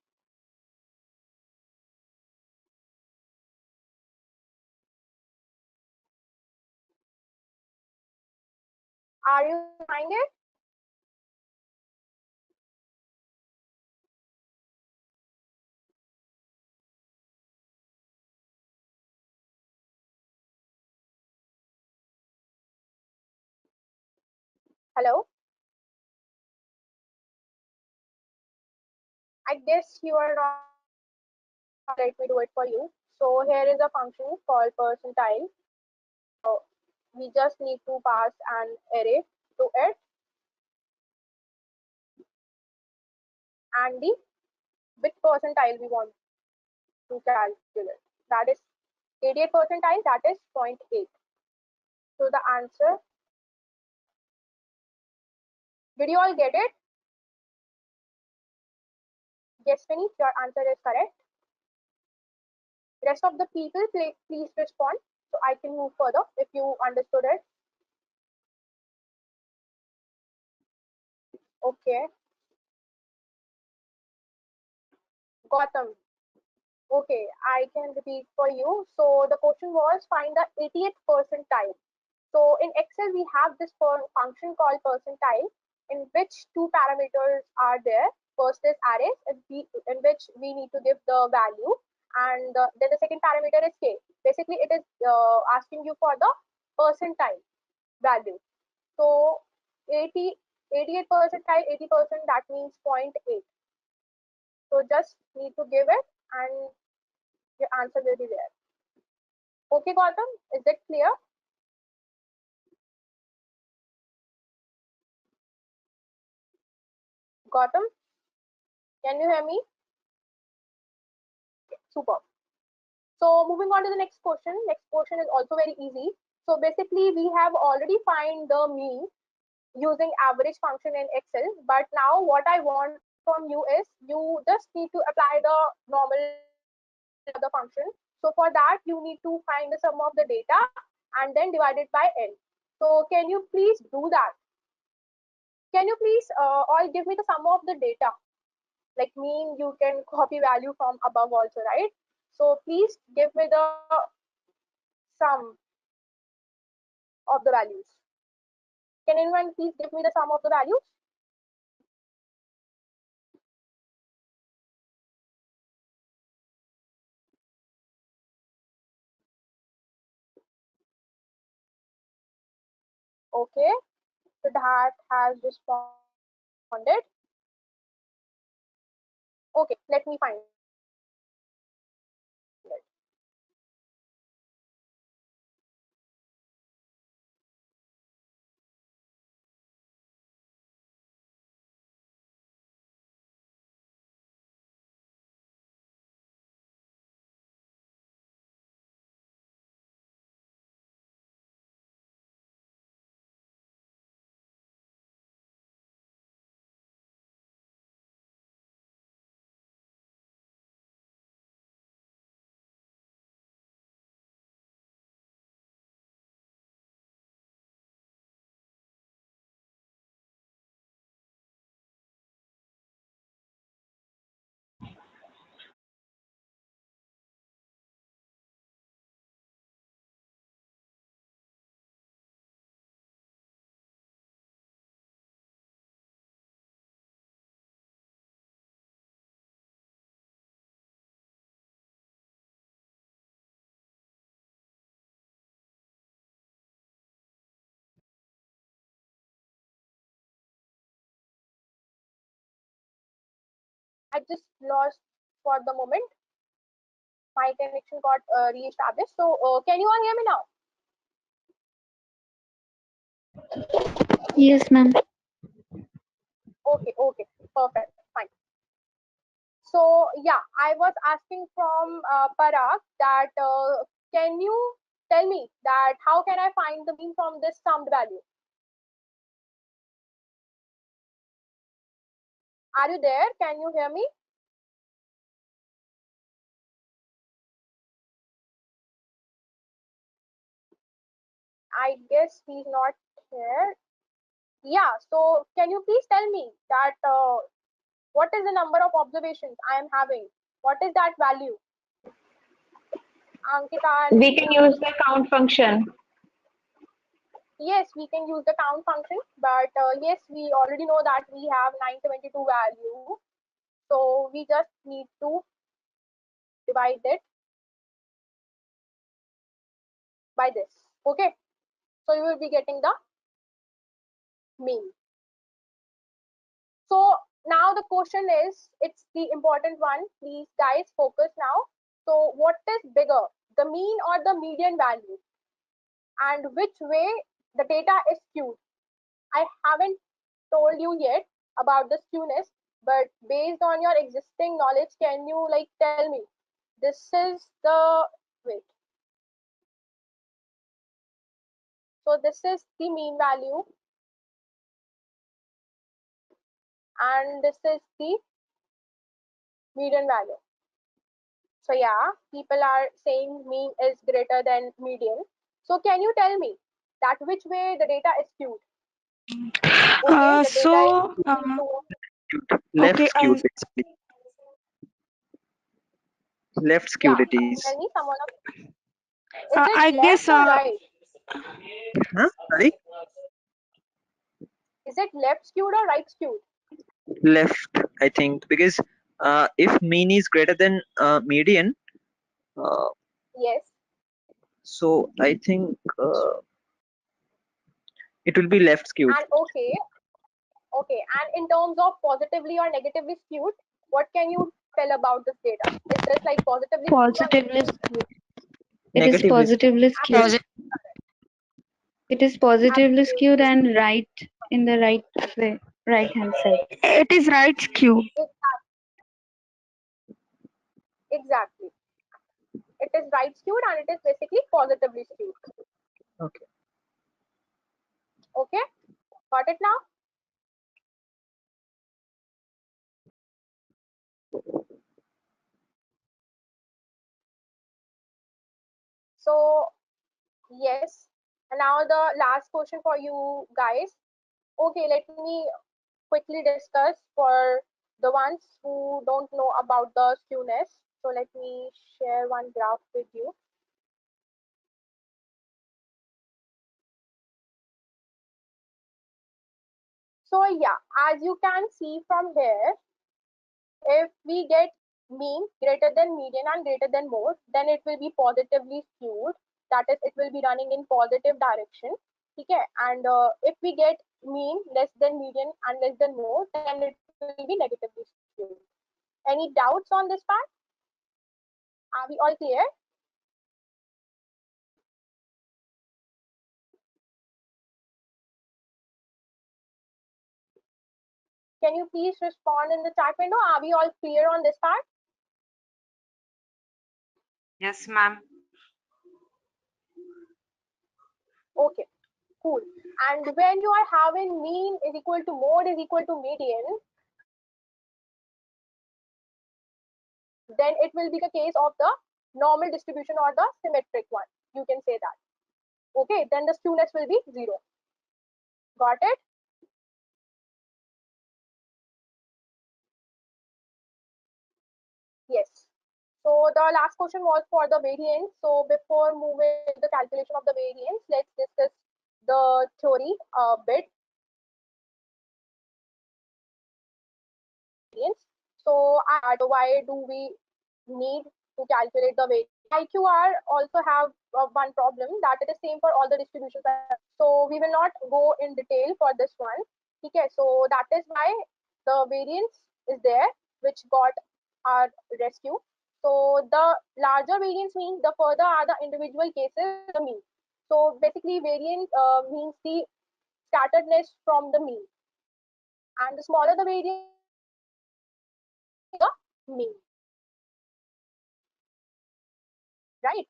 [SPEAKER 11] Are you trying it? Hello? I guess you are not. Let me do it for you. So here is a function called percentile. So we just need to pass an array to it and the which percentile we want to calculate. That is 88th percentile, that is 0.8. So the answer, did you all get it? Yes, Vinny, your answer is correct. Rest of the people, please respond so I can move further if you understood it. Okay, Gotham. Okay, I can repeat for you. So the question was find the 88th percentile. So in Excel, we have this function called percentile in which two parameters are there. First is arrays in which we need to give the value, and then the second parameter is k. Basically, it is asking you for the percentile value. So 88 percentile, 80%, that means 0.8. So just need to give it and your answer will be there. Okay, Gautam, is it clear? Gautam, can you hear me? Super. So moving on to the next question. Next question is also very easy. So basically we have already find the mean using average function in Excel. But now what I want from you is you just need to apply the normal the function. So for that you need to find the sum of the data and then divide it by n. So can you please do that? Can you please all give me the sum of the data? Like mean you can copy value from above also, right? So please give me the sum of the values. Can anyone please give me the sum of the values? Okay, Siddharth has responded. Okay, let me find it. I just lost for the moment. My connection got re-established. So can you all hear me now?
[SPEAKER 4] Yes, ma'am.
[SPEAKER 11] Okay, perfect, fine. So yeah, I was asking from Parag that can you tell me that how can I find the mean from this summed value? Are you there? Can you hear me? I guess he's not here. Yeah, so can you please tell me that what is the number of observations I am having? What is that value? Ankita and
[SPEAKER 14] We can use the count function.
[SPEAKER 11] yes, we can use the count function, but yes, we already know that we have 972 value. So we just need to divide it by this. Okay, so you will be getting the mean. So now the question is, it's the important one. Please guys focus now. So what is bigger, the mean or the median value? And which way the data is skewed? I haven't told you yet about the skewness, but based on your existing knowledge, can you like tell me this is the wait. So this is the mean value and this is the median value. So yeah, people are saying mean is greater than median. So can you tell me that which way the data is skewed? Okay, the data is
[SPEAKER 6] So,
[SPEAKER 11] skewed to
[SPEAKER 10] Left
[SPEAKER 6] okay,
[SPEAKER 10] skewed basically. Left skewed
[SPEAKER 11] yeah.
[SPEAKER 10] it is.
[SPEAKER 11] Tell me someone of is it
[SPEAKER 6] I
[SPEAKER 11] left
[SPEAKER 6] guess
[SPEAKER 11] or right?
[SPEAKER 10] Huh? Sorry?
[SPEAKER 11] Is it left skewed or right skewed?
[SPEAKER 10] Left, I think, because if mean is greater than median, uh,
[SPEAKER 11] Yes.
[SPEAKER 10] so I think it will be left skewed.
[SPEAKER 11] And okay. And in terms of positively or negatively skewed, what can you tell about this data? Is this like positively skewed or
[SPEAKER 4] Positively
[SPEAKER 11] negatively skewed?
[SPEAKER 4] skewed. It is
[SPEAKER 10] Negatively skewed.
[SPEAKER 4] positively skewed.
[SPEAKER 11] Absolutely,
[SPEAKER 4] It is positively skewed
[SPEAKER 11] absolutely.
[SPEAKER 4] and right in the right way, right hand side.
[SPEAKER 6] it is right skew.
[SPEAKER 11] Exactly. It is right skewed and it is basically positively skewed.
[SPEAKER 10] Okay.
[SPEAKER 11] Okay, got it now? So yes, and now the last question for you guys. Okay, let me quickly discuss for the ones who don't know about the skewness. So let me share one graph with you. So yeah, as you can see from here, if we get mean greater than median and greater than mode, then it will be positively skewed. That is, it will be running in positive direction. Okay, and if we get mean, less than median, and less than mode, then it will be negatively skewed. Any doubts on this part? Are we all clear? Can you please respond in the chat window? Are we all clear on this part?
[SPEAKER 14] Yes, ma'am.
[SPEAKER 11] Okay, cool. And when you are having mean is equal to mode is equal to median, then it will be the case of the normal distribution or the symmetric one. You can say that. Okay, then the skewness will be 0. Got it? Yes. So the last question was for the variance. So before moving to the calculation of the variance, let's discuss the theory a bit. So why do we need to calculate the variance? IQR also have one problem that it is same for all the distributions. So we will not go in detail for this one. Okay, so that is why the variance is there, which got our rescue. So the larger variance means the further are the individual cases, the mean. So basically, variance means the scatteredness from the mean, and the smaller the variance, the mean, right?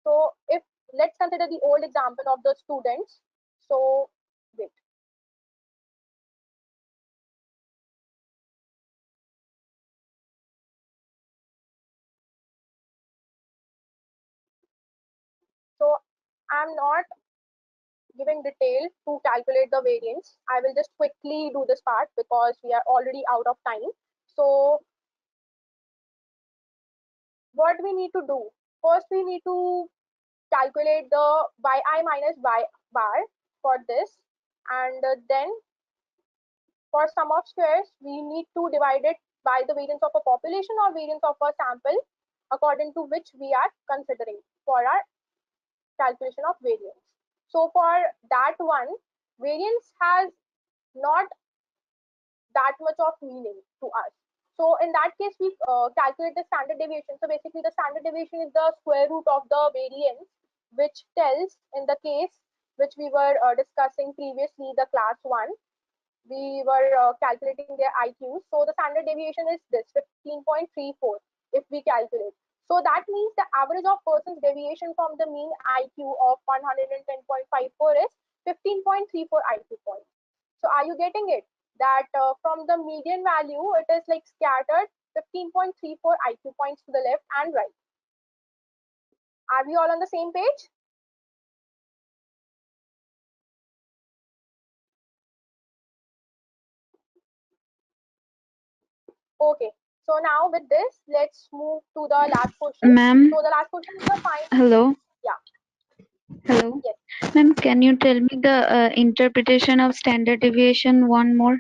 [SPEAKER 11] So if let's consider the old example of the students. So wait. So I'm not giving detail to calculate the variance. I will just quickly do this part because we are already out of time. So what we need to do? First, we need to calculate the yi minus y bar for this, and then for sum of squares, we need to divide it by the variance of a population or variance of a sample according to which we are considering for our calculation of variance. So for that one, variance has not that much of meaning to us. So in that case, we calculate the standard deviation. So basically, the standard deviation is the square root of the variance, which tells in the case which we were discussing previously, the class 1, we were calculating their IQs. So the standard deviation is this 15.34 if we calculate. So that means the average of person's deviation from the mean IQ of 110.54 is 15.34 IQ points. So are you getting it? That from the median value, it is like scattered 15.34 IQ points to the left and right. Are we all on the same page? Okay. So now with this, let's move to the last question.
[SPEAKER 4] Ma'am,
[SPEAKER 11] So the last question is the final.
[SPEAKER 4] hello.
[SPEAKER 11] Yeah.
[SPEAKER 4] Hello.
[SPEAKER 11] Yes.
[SPEAKER 4] Ma'am, can you tell me the interpretation of standard deviation one more?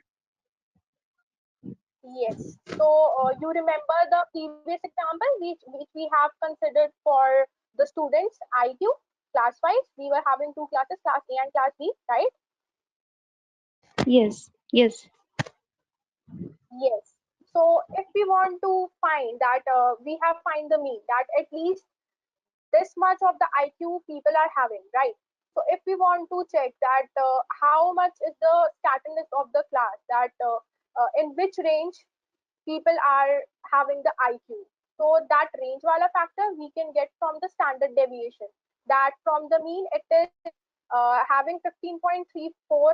[SPEAKER 11] Yes. So you remember the previous example which we have considered for the students IQ class wise. We were having two classes, class A and class B, right?
[SPEAKER 4] Yes. Yes.
[SPEAKER 11] Yes. So if we want to find that we have find the mean that at least this much of the IQ people are having, right? So if we want to check that how much is the scatteredness of the class, that in which range people are having the IQ. So that range wala factor we can get from the standard deviation. That from the mean it is having 15.34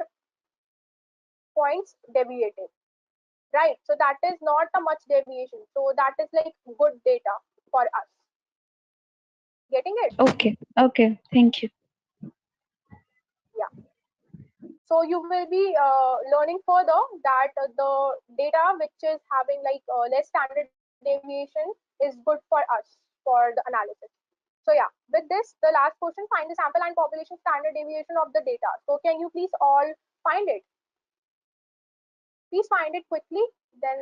[SPEAKER 11] points deviated, right? So that is not a much deviation. So that is like good data for us. Getting it?
[SPEAKER 4] Okay. Okay. Thank you.
[SPEAKER 11] Yeah. So you will be learning further that the data which is having like less standard deviation is good for us for the analysis. So yeah, with this, the last question, find the sample and population standard deviation of the data. So can you please all find it? Please find it quickly, then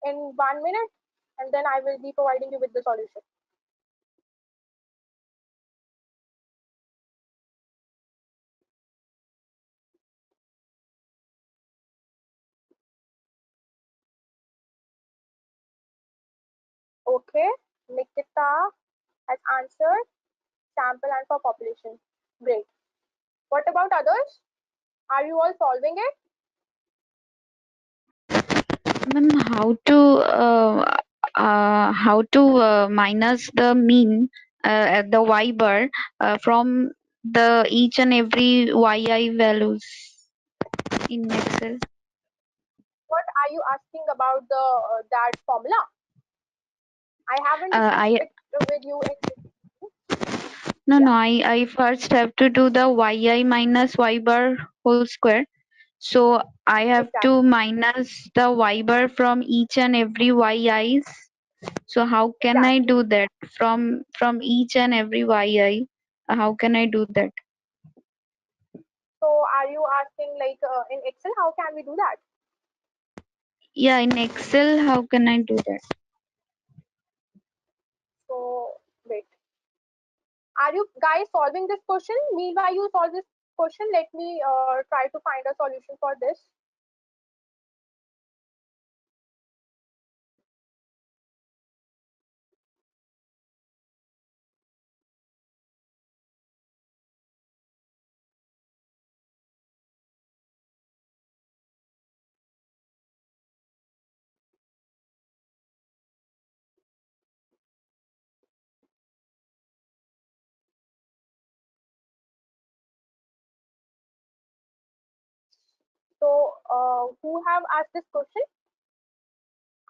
[SPEAKER 11] in 1 minute, and then I will be providing you with the solution. Okay, Nikita has answered sample and for population. Great. What about others? Are you all solving it?
[SPEAKER 4] Ma'am, how to minus the mean at the y bar from the each and every yi values in Excel?
[SPEAKER 11] What are you asking about the that formula? I haven't discussed
[SPEAKER 4] I
[SPEAKER 11] it with you in.
[SPEAKER 4] no
[SPEAKER 11] Yeah,
[SPEAKER 4] no I first have to do the yi minus y bar whole square. So I have
[SPEAKER 11] exactly.
[SPEAKER 4] to minus the y bar from each and every yi's. So how can I
[SPEAKER 11] Exactly.
[SPEAKER 4] do that from each and every yi? How can I do that?
[SPEAKER 11] So are you asking like in Excel, how can we do that?
[SPEAKER 4] Yeah, in Excel, how can I do that?
[SPEAKER 11] So wait, are you guys solving this question? Meanwhile, you solve this question. Let me try to find a solution for this. So who have asked this question?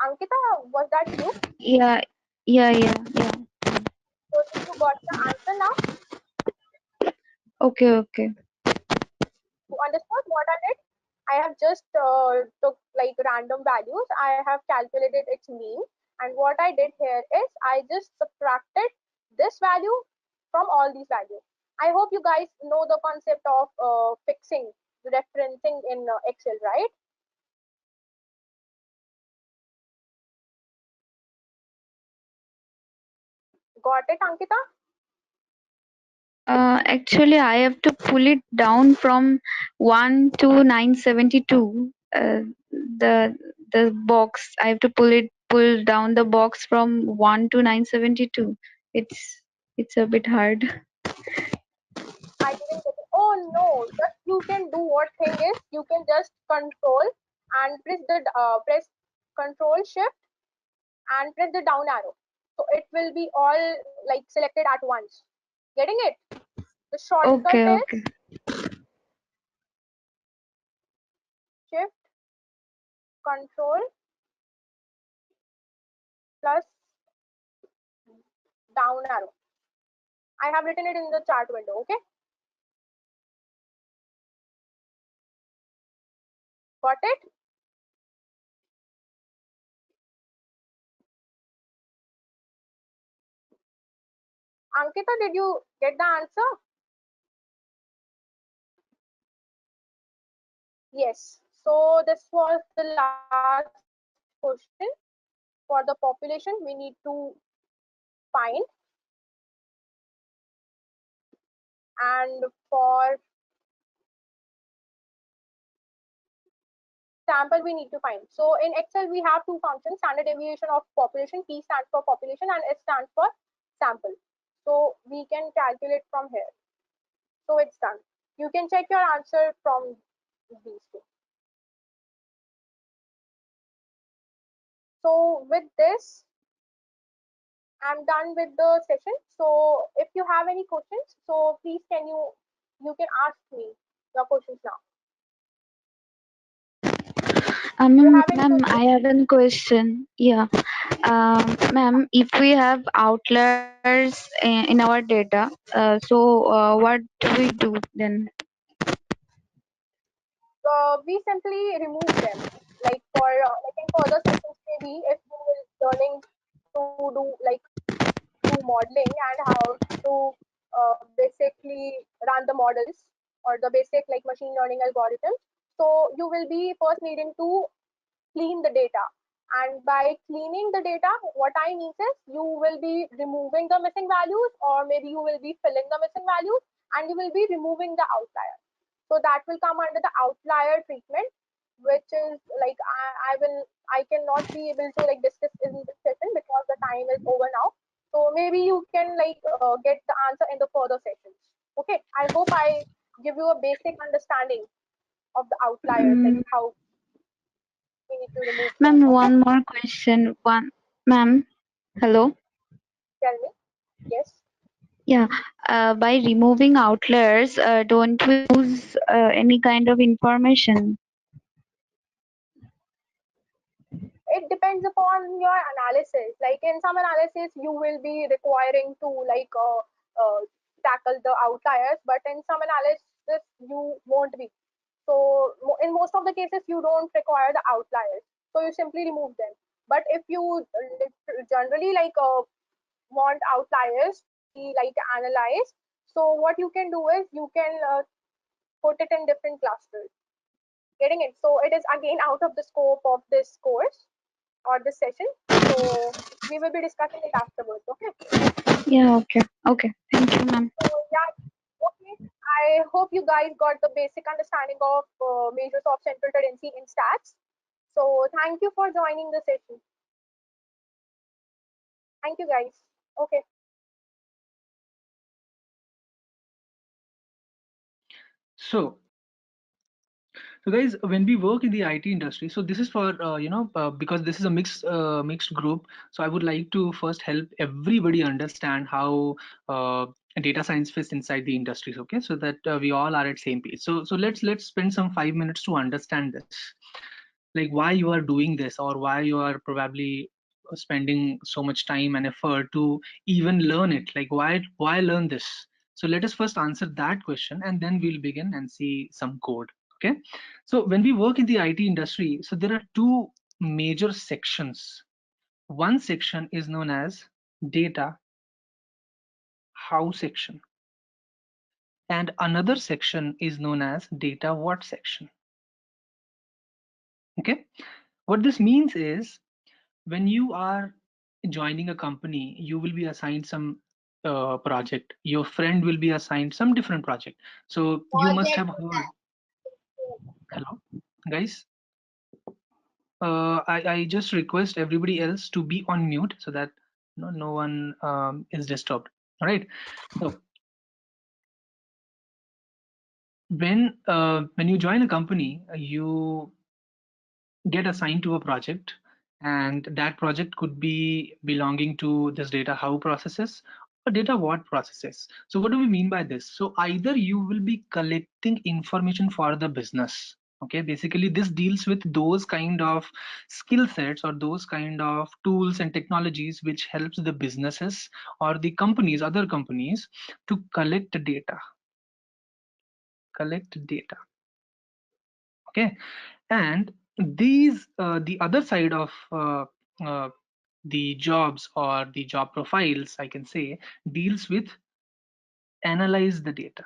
[SPEAKER 11] Ankita, was that you?
[SPEAKER 4] Yeah, yeah.
[SPEAKER 11] So did you got the answer now?
[SPEAKER 4] Okay.
[SPEAKER 11] You understood what I did? I have just took like random values. I have calculated its mean, and what I did here is I just subtracted this value from all these values. I hope you guys know the concept of fixing, referencing in Excel, right? Got it, Ankita?
[SPEAKER 4] Actually, I have to pull it down from 1 to 972. The the box. I have to pull down the box from 1 to 972. It's a bit hard.
[SPEAKER 11] I didn't get it. Oh no! Just you can do what thing is you can just control and press control shift and press the down arrow. So it will be all like selected at once. Getting it? The shortcut is
[SPEAKER 4] Okay.
[SPEAKER 11] shift control plus down arrow. I have written it in the chart window. Okay, got it? Ankita, did you get the answer? Yes. So this was the last question. For the population, we need to find, and for sample we need to find. So in Excel we have two functions: standard deviation of population. P stands for population and S stands for sample. So we can calculate from here. So it's done. You can check your answer from these two. So with this, I'm done with the session. So if you have any questions, so please you can ask me your questions now. Do you have any
[SPEAKER 4] Ma'am,
[SPEAKER 11] questions?
[SPEAKER 4] I have a question. Yeah. Ma'am, if we have outliers in our data, what do we do then?
[SPEAKER 11] We simply remove them. Like for like in further sessions, maybe if you will learning to do like do modeling and how to basically run the models or the basic like machine learning algorithms. So you will be first needing to clean the data. And by cleaning the data, what I mean is you will be removing the missing values, or maybe you will be filling the missing values, and you will be removing the outlier. So that will come under the outlier treatment, which is like I cannot be able to like discuss in this session because the time time is over now. So maybe you can like get the answer in the further sessions. Okay, I hope I give you a basic understanding of the outliers, like
[SPEAKER 4] Mm,
[SPEAKER 11] how we need to remove them.
[SPEAKER 4] ma'am,
[SPEAKER 11] Okay,
[SPEAKER 4] one more question. Ma'am, hello.
[SPEAKER 11] tell me. Yes.
[SPEAKER 4] Yeah, by removing outliers, don't we lose any kind of information?
[SPEAKER 11] It depends upon your analysis. Like in some analysis, you will be requiring to like tackle the outliers, but in some analysis, you won't be. So in most of the cases, you don't require the outliers. So you simply remove them. But if you generally like want outliers to be like analyzed, so what you can do is you can put it in different clusters. Getting it? So it is again out of the scope of this course or this session. So we will be discussing it afterwards. Okay.
[SPEAKER 4] Yeah, okay. Okay. Thank you, ma'am.
[SPEAKER 11] So yeah. Okay. I hope you guys got the basic understanding of measures of central tendency in stats. So thank you for joining the session. Thank you guys. Okay.
[SPEAKER 15] So, so guys, when we work in the IT industry, so this is for because this is a mixed group. So I would like to first help everybody understand how data science fits inside the industries. Okay, so that we all are at same page. So let's spend some 5 minutes to understand this, like why you are doing this or why you are probably spending so much time and effort to even learn it. Like why learn this? So let us first answer that question and then we'll begin and see some code. Okay, so when we work in the IT industry, so there are two major sections. One section is known as data how section, and another section is known as data what section. Okay, what this means is when you are joining a company, you will be assigned some project. Your friend will be assigned some different project. So you must have heard. Hello, guys. I just request everybody else to be on mute so that no one is disturbed. All right. So when you join a company, you get assigned to a project, and that project could be belonging to this data how processes or data what processes. So what do we mean by this? So either you will be collecting information for the business. Okay, basically this deals with those kind of skill sets or those kind of tools and technologies which helps the businesses or the companies, other companies, to collect data. Okay, and these the other side of uh, the jobs or the job profiles, I can say, deals with analyze the data.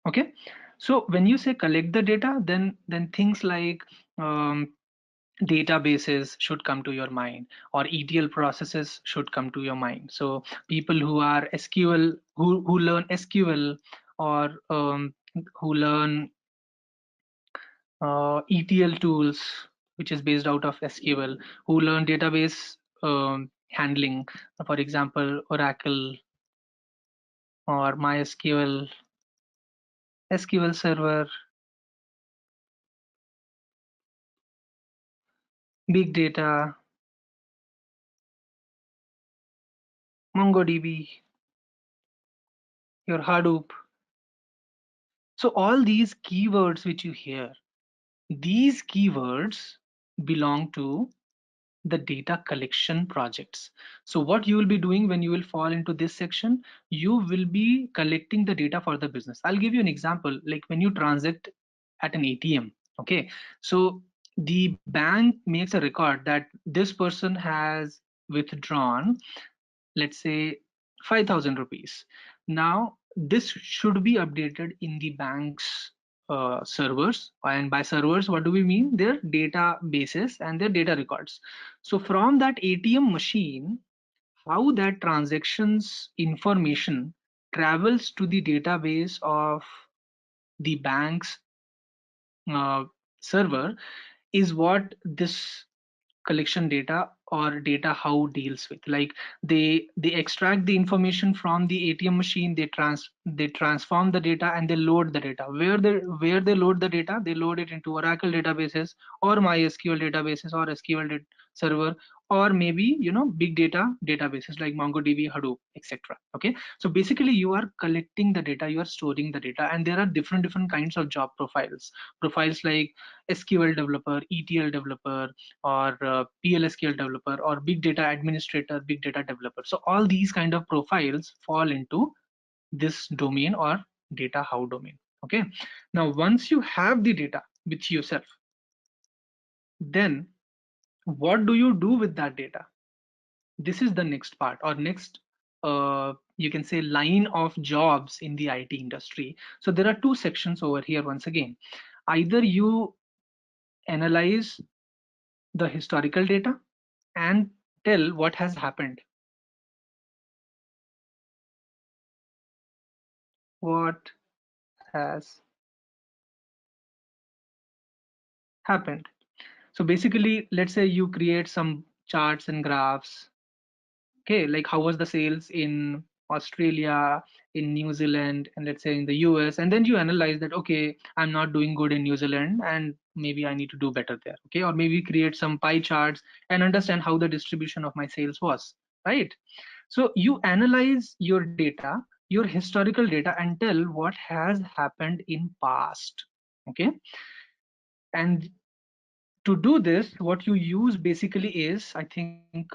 [SPEAKER 15] Okay, so when you say collect the data, then things like databases should come to your mind, or ETL processes should come to your mind. So people who are SQL, who learn SQL, or who learn ETL tools, which is based out of SQL, who learn database handling, for example, Oracle or MySQL, SQL Server, Big Data, MongoDB, your Hadoop. So all these keywords which you hear, these keywords belong to the data collection projects. So what you will be doing when you will fall into this section, you will be collecting the data for the business. I'll give you an example, like when you transact at an ATM. Okay, so the bank makes a record that this person has withdrawn, let's say, 5,000 rupees. Now this should be updated in the bank's servers, and by servers what do we mean? Their databases and their data records. So from that ATM machine, how that transactions information travels to the database of the bank's server is what this collection data or data how deals with. Like they extract the information from the ATM machine, they transform the data and they load the data. Where they load the data, they load it into Oracle databases or MySQL databases or SQL server, or maybe big data databases like MongoDB, Hadoop, etc. Okay, so basically you are collecting the data, you are storing the data, and there are different kinds of job profiles like SQL developer, ETL developer, or PLSQL developer, or big data administrator, big data developer. So all these kind of profiles fall into this domain or data how domain. Okay, now once you have the data with yourself, then what do you do with that data? This is the next part, or next you can say line of jobs in the IT industry. So there are two sections over here. Once again, either you analyze the historical data and tell what has happened, what has happened. So basically, let's say you create some charts and graphs. Okay, like how was the sales in Australia, in New Zealand, and let's say in the US, and then you analyze that, okay, I'm not doing good in New Zealand and maybe I need to do better there. Okay, or maybe create some pie charts and understand how the distribution of my sales was, right? So you analyze your data, your historical data, and tell what has happened in past. Okay, and to do this, what you use basically is, I think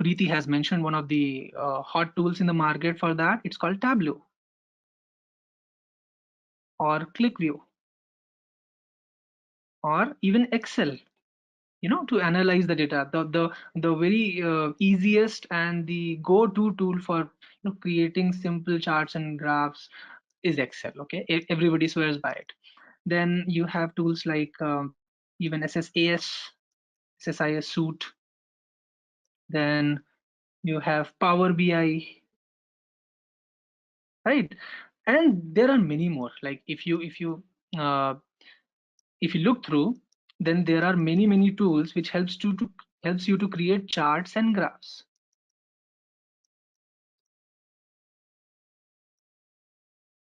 [SPEAKER 15] Preeti has mentioned one of the hot tools in the market for that. It's called Tableau or ClickView or even Excel. To analyze the data, the very easiest and the go-to tool for creating simple charts and graphs is Excel. Okay, everybody swears by it. Then you have tools like even SSIS suite. Then you have Power BI, right? And there are many more. Like uh, if you look through, then there are many tools which helps you to create charts and graphs.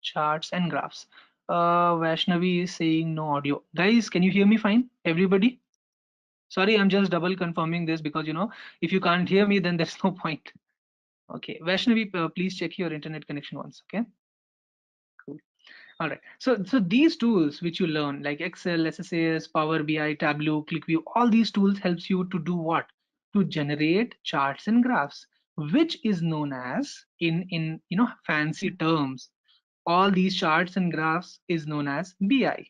[SPEAKER 15] Charts and graphs. Vaishnavi is saying no audio. Guys, can you hear me fine? Everybody? Sorry, I'm just double confirming this because if you can't hear me, then there's no point. Okay, Vaishnavi, please check your internet connection once. Okay. Cool. All right. So these tools which you learn like Excel, SSAS, Power BI, Tableau, ClickView, all these tools helps you to do what? To generate charts and graphs, which is known as in fancy terms. All these charts and graphs is known as BI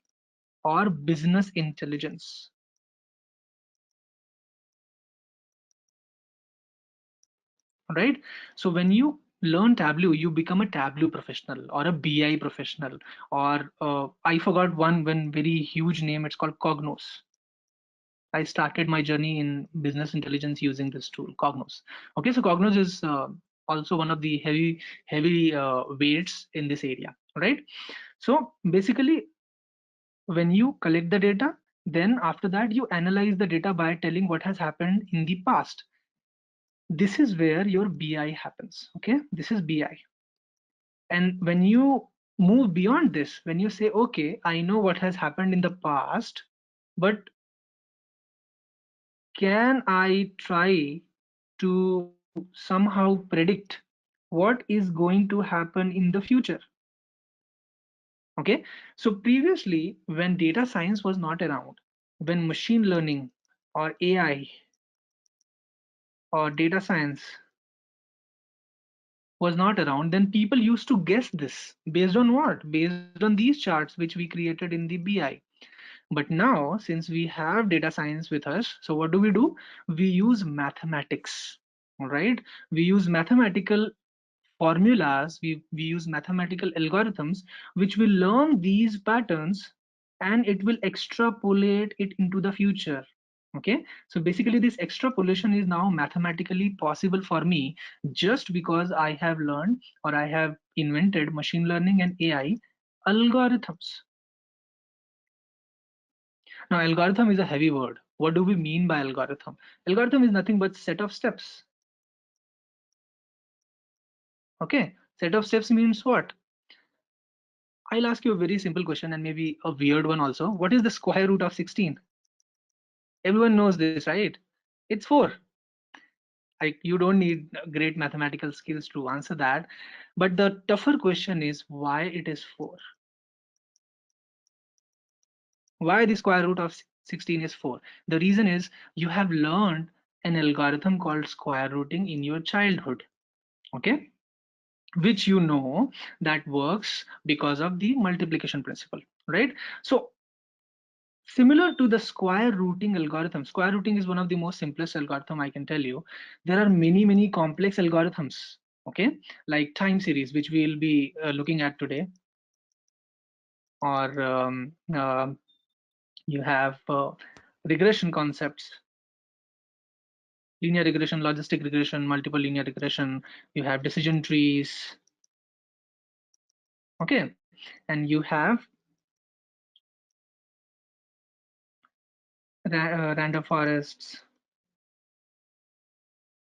[SPEAKER 15] or business intelligence. Right? So when you learn Tableau, you become a Tableau professional or a BI professional, or I forgot one very huge name. It's called Cognos. I started my journey in business intelligence using this tool, Cognos. Okay, so Cognos is also one of the heavy weights in this area, right? So basically, when you collect the data, then after that you analyze the data by telling what has happened in the past. This is where your BI happens. Okay, this is BI. And when you move beyond this, when you say, okay, I know what has happened in the past, but can I try to somehow predict what is going to happen in the future? Okay, so previously when data science was not around, when machine learning or AI or data science was not around, then people used to guess this based on what? Based on these charts which we created in the BI. But now, since we have data science with us, so what do? We use mathematics, all right? We use mathematical formulas, we use mathematical algorithms, which will learn these patterns and it will extrapolate it into the future. Okay, so basically this extrapolation is now mathematically possible for me just because I have learned or I have invented machine learning and AI Algorithms. Now, algorithm is a heavy word. What do we mean by algorithm? Algorithm is nothing but set of steps. Okay, set of steps means what? I'll ask you a very simple question and maybe a weird one also. What is the square root of 16? Everyone knows this, right? It's 4. You don't need great mathematical skills to answer that. But the tougher question is why it is 4. Why the square root of 16 is 4? The reason is you have learned an algorithm called square rooting in your childhood, okay, which you know that works because of the multiplication principle, right? So similar to the square rooting algorithm, square rooting is one of the most simplest algorithm I can tell you. There are many complex algorithms, okay, like time series, which we'll be looking at today, or you have regression concepts, linear regression, logistic regression, multiple linear regression, you have decision trees, okay, and you have random forests,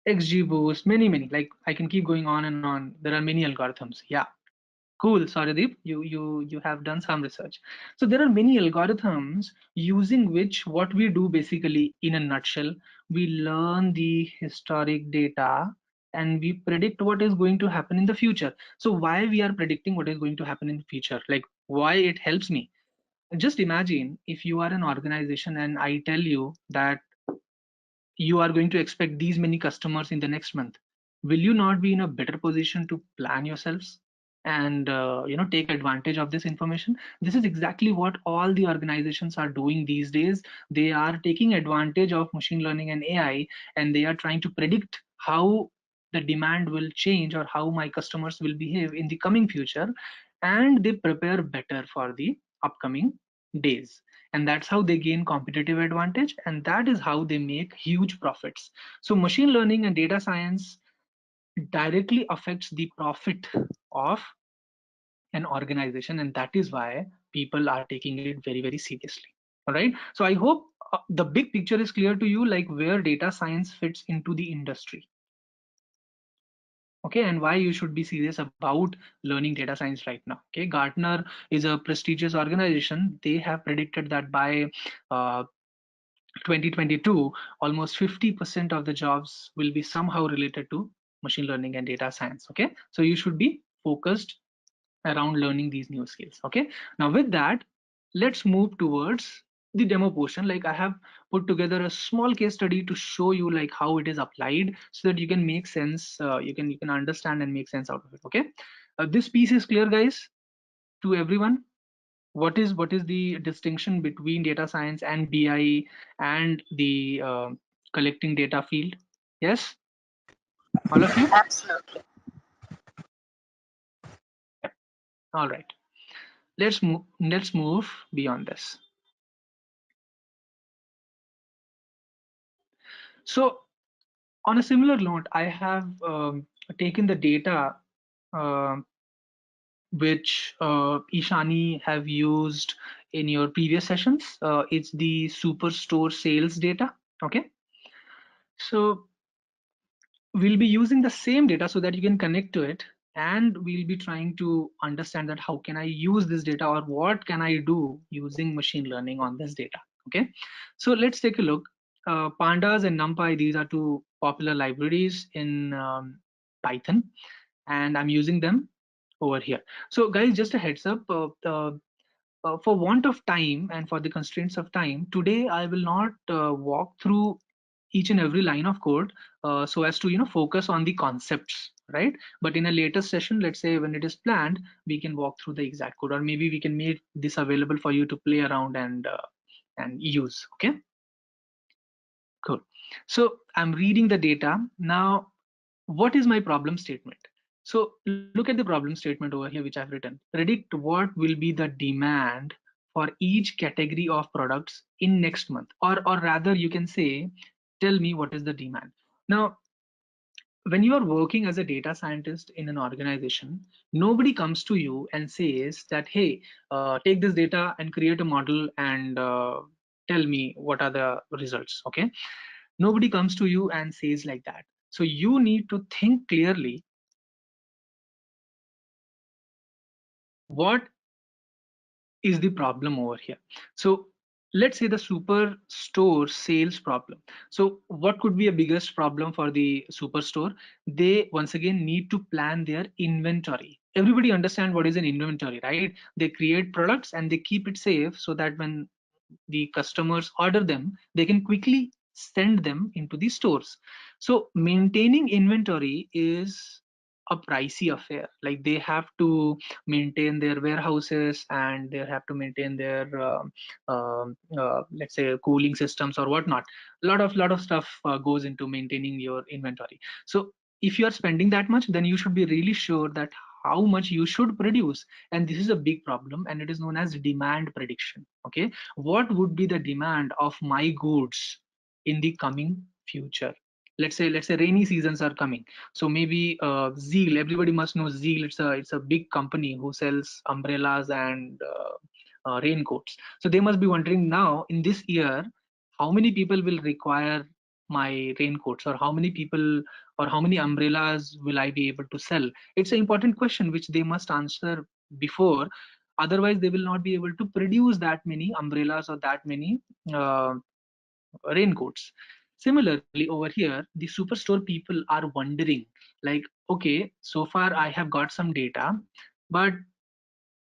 [SPEAKER 15] XGBoost, many, like I can keep going on and on. There are many algorithms. Yeah, cool. Saradeep, you have done some research. So there are many algorithms using which what we do basically in a nutshell, we learn the historic data and we predict what is going to happen in the future. So why we are predicting what is going to happen in the future? Like why it helps me? Just imagine if you are an organization and I tell you that you are going to expect these many customers in the next month. Will you not be in a better position to plan yourselves and take advantage of this information? This is exactly what all the organizations are doing these days. They are taking advantage of machine learning and AI, and they are trying to predict how the demand will change or how my customers will behave in the coming future, and they prepare better for the upcoming days, and that's how they gain competitive advantage, and that is how they make huge profits. So machine learning and data science directly affects the profit of an organization, and that is why people are taking it very seriously. All right, so I hope the big picture is clear to you, like where data science fits into the industry, okay, and why you should be serious about learning data science right now. Okay, Gartner is a prestigious organization. They have predicted that by 2022, almost 50% of the jobs will be somehow related to machine learning and data science. Okay, so you should be focused around learning these new skills. Okay, now with that, let's move towards the demo portion. Like I have put together a small case study to show you like how it is applied so that you can make sense, you can understand and make sense out of it. Okay, this piece is clear, guys, to everyone? What is the distinction between data science and BI and the collecting data field? Yes, all of you?
[SPEAKER 11] Absolutely.
[SPEAKER 15] All right, let's move beyond this. So on a similar note, I have taken the data uh, which Ishani have used in your previous sessions. It's the superstore sales data. Okay, so we'll be using the same data so that you can connect to it, and we'll be trying to understand that how can I use this data or what can I do using machine learning on this data. Okay, so let's take a look. Pandas and NumPy, these are two popular libraries in Python, and I'm using them over here. So guys, just a heads up, for want of time and for the constraints of time, today I will not walk through each and every line of code so as to focus on the concepts, right? But in a later session, let's say when it is planned, we can walk through the exact code, or maybe we can make this available for you to play around and use. Okay, cool. So I'm reading the data now. What is my problem statement? So look at the problem statement over here, which I've written. Predict what will be the demand for each category of products in next month, or rather you can say, tell me what is the demand. Now, when you are working as a data scientist in an organization, nobody comes to you and says that, hey, take this data and create a model and tell me what are the results. Okay, nobody comes to you and says like that. So you need to think clearly, what is the problem over here. So let's say the superstore sales problem. So what could be a biggest problem for the superstore? They once again need to plan their inventory. Everybody understand what is an inventory, right? They create products and they keep it safe so that when the customers order them, they can quickly send them into the stores. So maintaining inventory is a pricey affair. Like they have to maintain their warehouses and they have to maintain their let's say cooling systems or whatnot. A lot of stuff goes into maintaining your inventory. So if you are spending that much, then you should be really sure that how much you should produce. And this is a big problem, and it is known as demand prediction. Okay, what would be the demand of my goods in the coming future? Let's say rainy seasons are coming. So maybe Zeal, everybody must know Zeal. It's a big company who sells umbrellas and raincoats. So they must be wondering now, in this year, how many people will require my raincoats, or how many people or how many umbrellas will I be able to sell? It's an important question which they must answer before. Otherwise, they will not be able to produce that many umbrellas or that many uh, raincoats. Similarly, over here, the superstore people are wondering, like, okay, so far I have got some data, but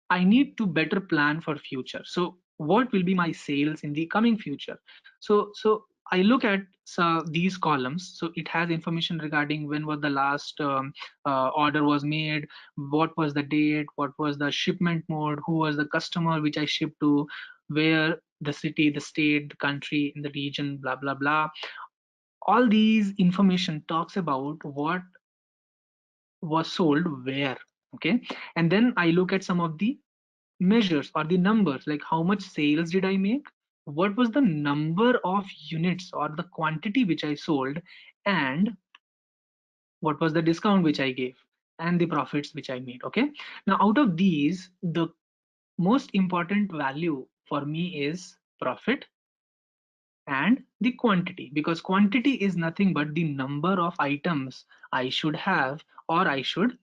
[SPEAKER 15] I need to better plan for future. So what will be my sales in the coming future? So I look at these columns. So it has information regarding when was the last order was made, what was the date, what was the shipment mode, who was the customer which I shipped to, where, the city, the state, the country, in the region, blah blah blah. All these information talks about what was sold where. Okay, and then I look at some of the measures or the numbers, like how much sales did I make, what was the number of units or the quantity which I sold, and what was the discount which I gave, and the profits which I made. Okay, now out of these, the most important value for me is profit and the quantity, because quantity is nothing but the number of items I should have or I should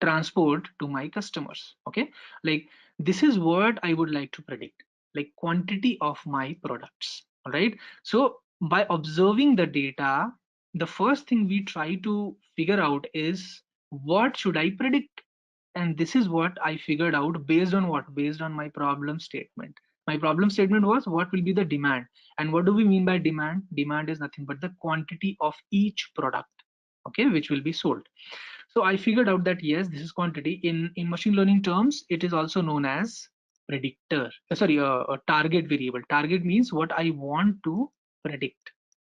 [SPEAKER 15] transport to my customers. Okay, like this is what I would like to predict, like quantity of my products. All right, so by observing the data, the first thing we try to figure out is what should I predict. And this is what I figured out based on what? Based on my problem statement. My problem statement was what will be the demand. And what do we mean by demand? Demand is nothing but the quantity of each product, okay, which will be sold. So I figured out that yes, this is quantity. In machine learning terms, it is also known as predictor. A target variable. Target means what I want to predict.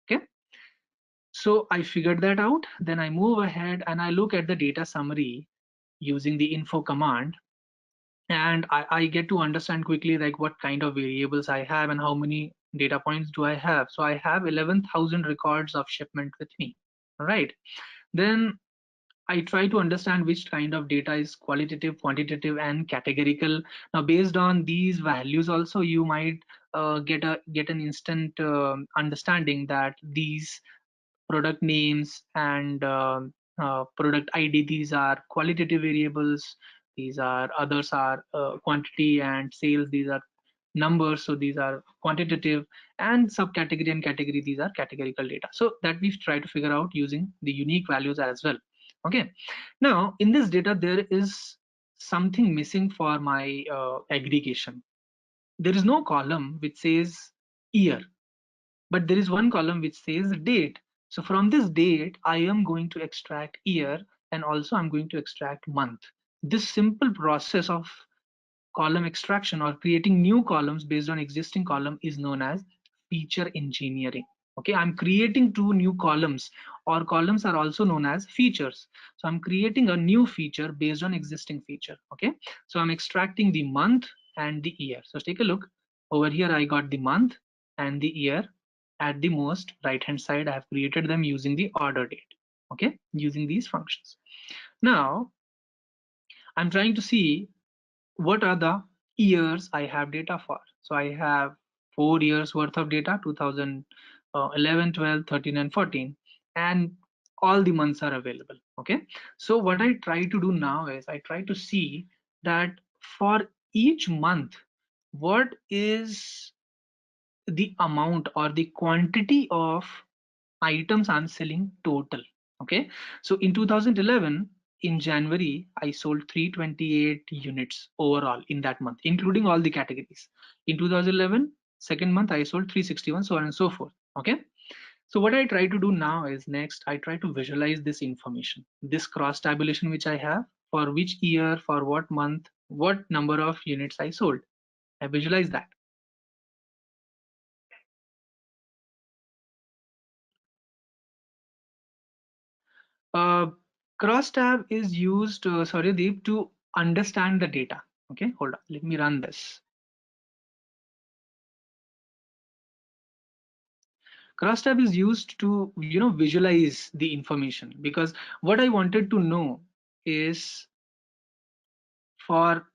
[SPEAKER 15] Okay. So I figured that out. Then I move ahead and I look at the data summary using the info command, and I get to understand quickly like what kind of variables I have and how many data points do I have. So I have 11,000 records of shipment with me. All right. Then I try to understand which kind of data is qualitative, quantitative, and categorical. Now, based on these values, also you might get an instant understanding that these product names and product ID, these are qualitative variables. These are others are quantity and sales. These are numbers, so these are quantitative, and subcategory and category, these are categorical data. So that we try to figure out using the unique values as well. Okay, now in this data there is something missing for my aggregation. There is no column which says year, but there is one column which says date. So from this date I am going to extract year, and also I'm going to extract month. This simple process of column extraction or creating new columns based on existing column is known as feature engineering. Okay, I'm creating two new columns, or columns are also known as features. So I'm creating a new feature based on existing feature. Okay, so I'm extracting the month and the year. So take a look over here. I got the month and the year, at the most right hand side, I have created them using the order date, okay, using these functions. Now I'm trying to see what are the years I have data for. So I have 4 years worth of data, 2011, 12, 13 and 14, and all the months are available. Okay, so what I try to do now is I try to see that for each month what is the amount or the quantity of items I'm selling total. Okay, so in 2011, in January, I sold 328 units overall in that month, including all the categories. In 2011, second month, I sold 361, so on and so forth. Okay, so what I try to do now is next, I try to visualize this information, this cross tabulation which I have for which year, for what month, what number of units I sold. I visualize that. Uh, cross tab is used, sorry Deep, to understand the data. Okay, hold on, let me run this. Cross tab is used to visualize the information, because what I wanted to know is for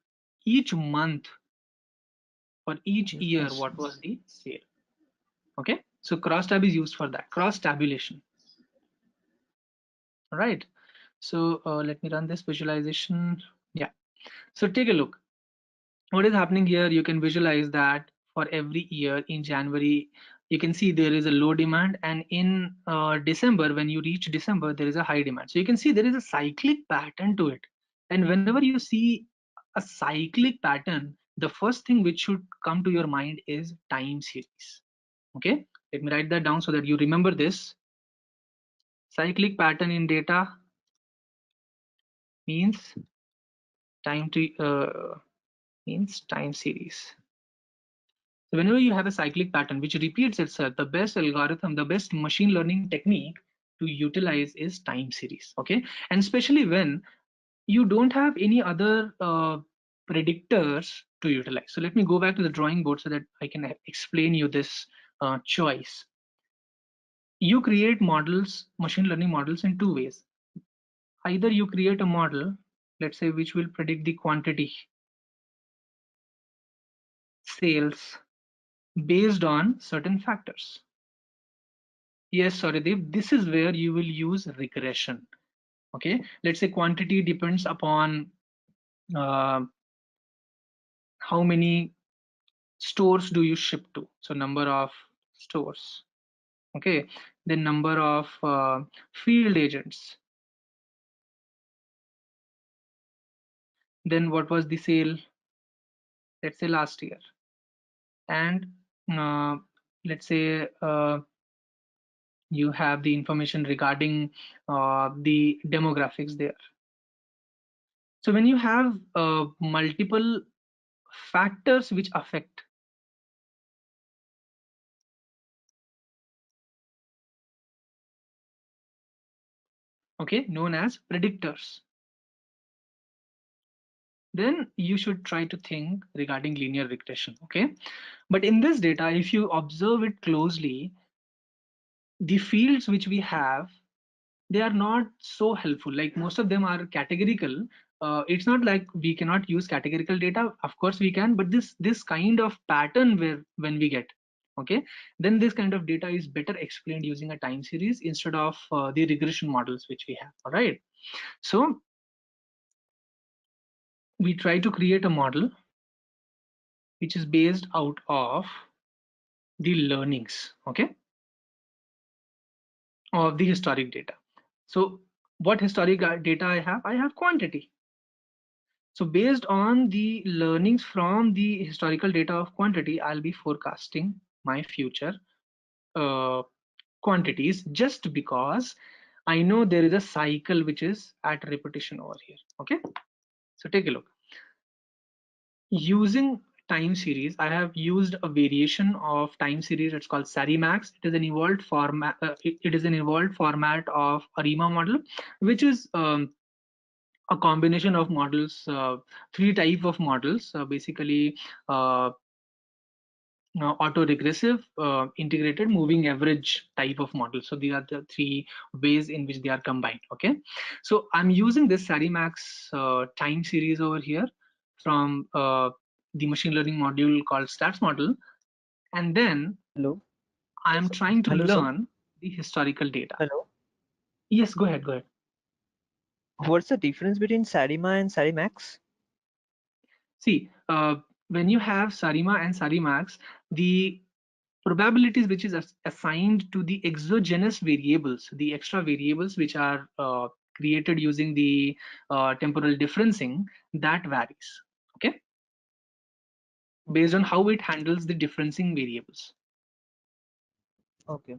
[SPEAKER 15] each month, for each year, what was the sale. Okay, so cross tab is used for that, cross tabulation. All right, so let me run this visualization. Yeah, so take a look. What is happening here, you can visualize that for every year in January, you can see there is a low demand, and in December, when you reach December, there is a high demand. So you can see there is a cyclic pattern to it. And whenever you see a cyclic pattern, the first thing which should come to your mind is time series. Okay, let me write that down so that you remember this. Cyclic pattern in data means time series. So whenever you have a cyclic pattern which repeats itself, the best algorithm, the best machine learning technique to utilize is time series. Okay, and especially when you don't have any other predictors to utilize. So let me go back to the drawing board so that I can explain you this choice. You create models, machine learning models, in two ways. Either you create a model, let's say, which will predict the quantity, sales, based on certain factors. Yes, Saridev, this is where you will use regression. Okay, let's say quantity depends upon uh, how many stores do you ship to, so number of stores. Okay, then number of field agents, then what was the sale, let's say last year, and uh, let's say you have the information regarding the demographics there. So when you have multiple factors which affect, okay, known as predictors, then you should try to think regarding linear regression. Okay, but in this data, if you observe it closely, the fields which we have, they are not so helpful. Like most of them are categorical. It's not like we cannot use categorical data, of course we can, but this kind of pattern where when we get, okay, then this kind of data is better explained using a time series instead of the regression models which we have. All right, so we try to create a model which is based out of the learnings, okay, of the historic data. So what historic data I have? I have quantity. So based on the learnings from the historical data of quantity, I'll be forecasting my future quantities, just because I know there is a cycle which is at repetition over here. Okay, so take a look. Using time series, I have used a variation of time series. It's called SariMax. It is an evolved format. It is an evolved format of ARIMA model, which is a combination of models, three type of models, basically auto-regressive, integrated, moving average type of model. So these are the three ways in which they are combined. Okay, so I'm using this SariMax time series over here from the machine learning module called stats model, and then
[SPEAKER 2] Hello.
[SPEAKER 15] I'm trying to
[SPEAKER 2] Hello, sir.
[SPEAKER 15] learn the historical data.
[SPEAKER 2] Hello.
[SPEAKER 15] Yes, go ahead, go ahead.
[SPEAKER 2] What's the difference between Sarima and Sarimax?
[SPEAKER 15] See, when you have Sarima and Sarimax, the probabilities which is assigned to the exogenous variables, the extra variables which are created using the temporal differencing, that varies. Okay, based on how it handles the differencing variables.
[SPEAKER 2] Okay.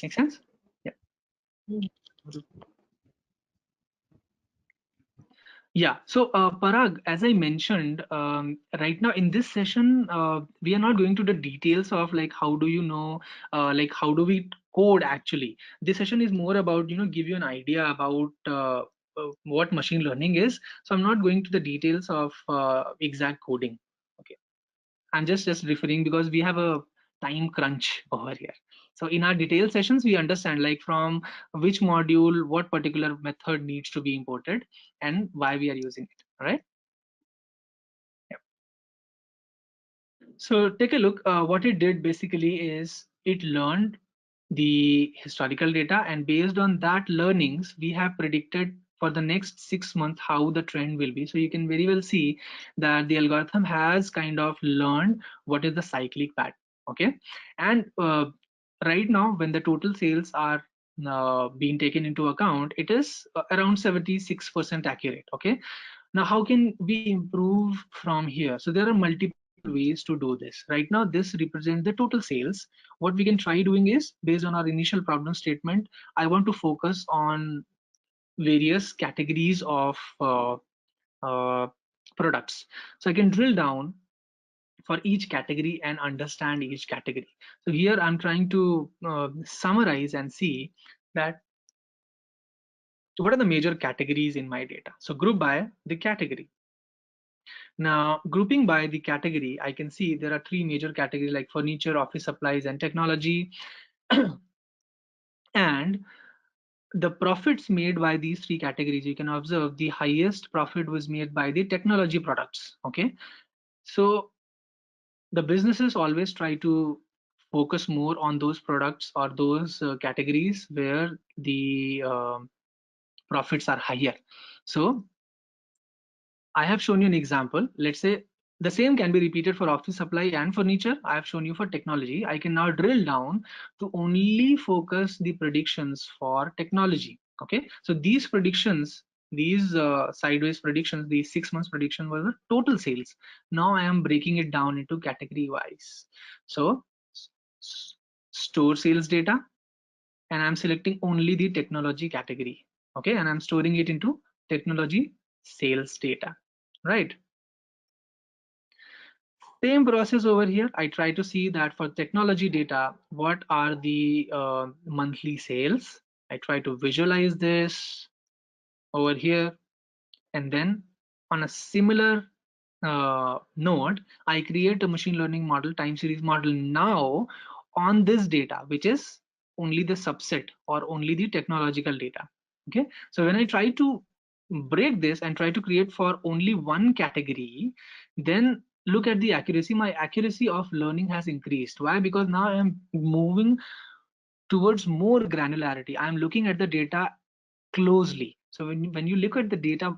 [SPEAKER 15] Make sense? Yeah. Yeah, so Parag, as I mentioned, right now in this session, we are not going to the details of like how do you know, like how do we code actually. This session is more about, give you an idea about what machine learning is. So I'm not going to the details of exact coding. Okay, I'm just referring because we have a time crunch over here. So in our detailed sessions, we understand like from which module, what particular method needs to be imported and why we are using it. All right. Yep. So take a look. What it did basically is it learned the historical data, and based on that learnings, we have predicted for the next 6 months how the trend will be. So you can very well see that the algorithm has kind of learned what is the cyclic pattern. Okay, and right now when the total sales are being taken into account, it is around 76% accurate. Okay, now how can we improve from here? So there are multiple ways to do this. Right now this represents the total sales. What we can try doing is, based on our initial problem statement, I want to focus on various categories of products. So I can drill down for each category and understand each category. So here I'm trying to summarize and see that what are the major categories in my data. So group by the category. Now, grouping by the category, I can see there are three major categories like furniture, office supplies, and technology. And the profits made by these three categories, you can observe the highest profit was made by the technology products. Okay, so the businesses always try to focus more on those products or those categories where the profits are higher. So I have shown you an example. Let's say the same can be repeated for office supply and furniture. I have shown you for technology. I can now drill down to only focus the predictions for technology. Okay, so these predictions, these sideways predictions, these 6 months prediction were the total sales. Now I am breaking it down into category wise. So store sales data, and I'm selecting only the technology category. Okay, and I'm storing it into technology sales data, right? Same process over here. I try to see that for technology data, what are the monthly sales. I try to visualize this over here, and then on a similar node, I create a machine learning model, time series model now on this data, which is only the subset or only the technological data. Okay, so when I try to break this and try to create for only one category, then look at the accuracy. My accuracy of learning has increased. Why? Because now I am moving towards more granularity. I am looking at the data closely. So when you look at the data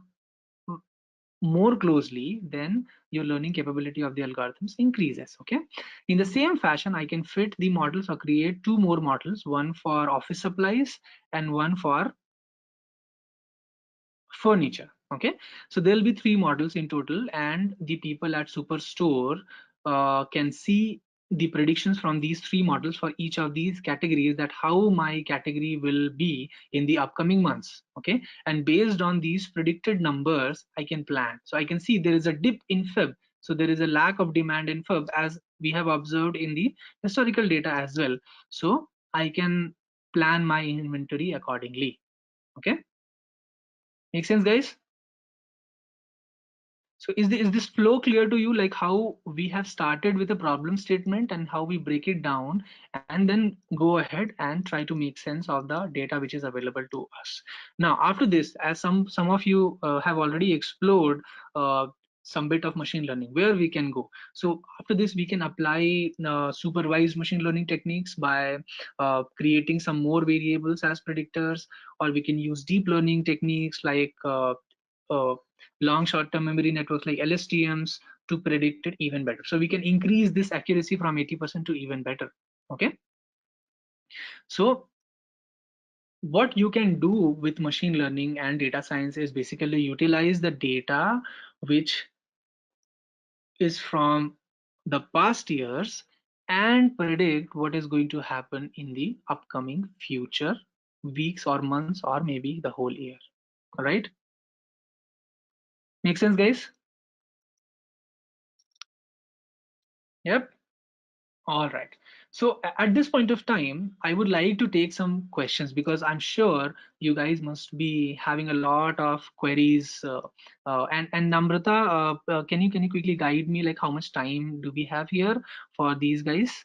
[SPEAKER 15] more closely, then your learning capability of the algorithms increases. Okay, in the same fashion, I can fit the models or create two more models, one for office supplies and one for furniture. Okay, so there'll be three models in total, and the people at Superstore can see the predictions from these three models for each of these categories, that how my category will be in the upcoming months. Okay, and based on these predicted numbers, I can plan. So I can see there is a dip in Feb, so there is a lack of demand in Feb, as we have observed in the historical data as well. So I can plan my inventory accordingly. Okay, make sense, guys? So is this flow clear to you, like how we have started with a problem statement and how we break it down and then go ahead and try to make sense of the data which is available to us. Now, after this, as some of you have already explored some bit of machine learning, where we can go. So after this, we can apply supervised machine learning techniques by creating some more variables as predictors, or we can use deep learning techniques like uh, long short-term memory networks like LSTMs to predict it even better. So we can increase this accuracy from 80% to even better. Okay. So what you can do with machine learning and data science is basically utilize the data which is from the past years and predict what is going to happen in the upcoming future weeks or months or maybe the whole year. All right. Make sense, guys? Yep. All right. So at this point of time, I would like to take some questions because I'm sure you guys must be having a lot of queries. And Namrata, can you quickly guide me, like how much time do we have here for these guys?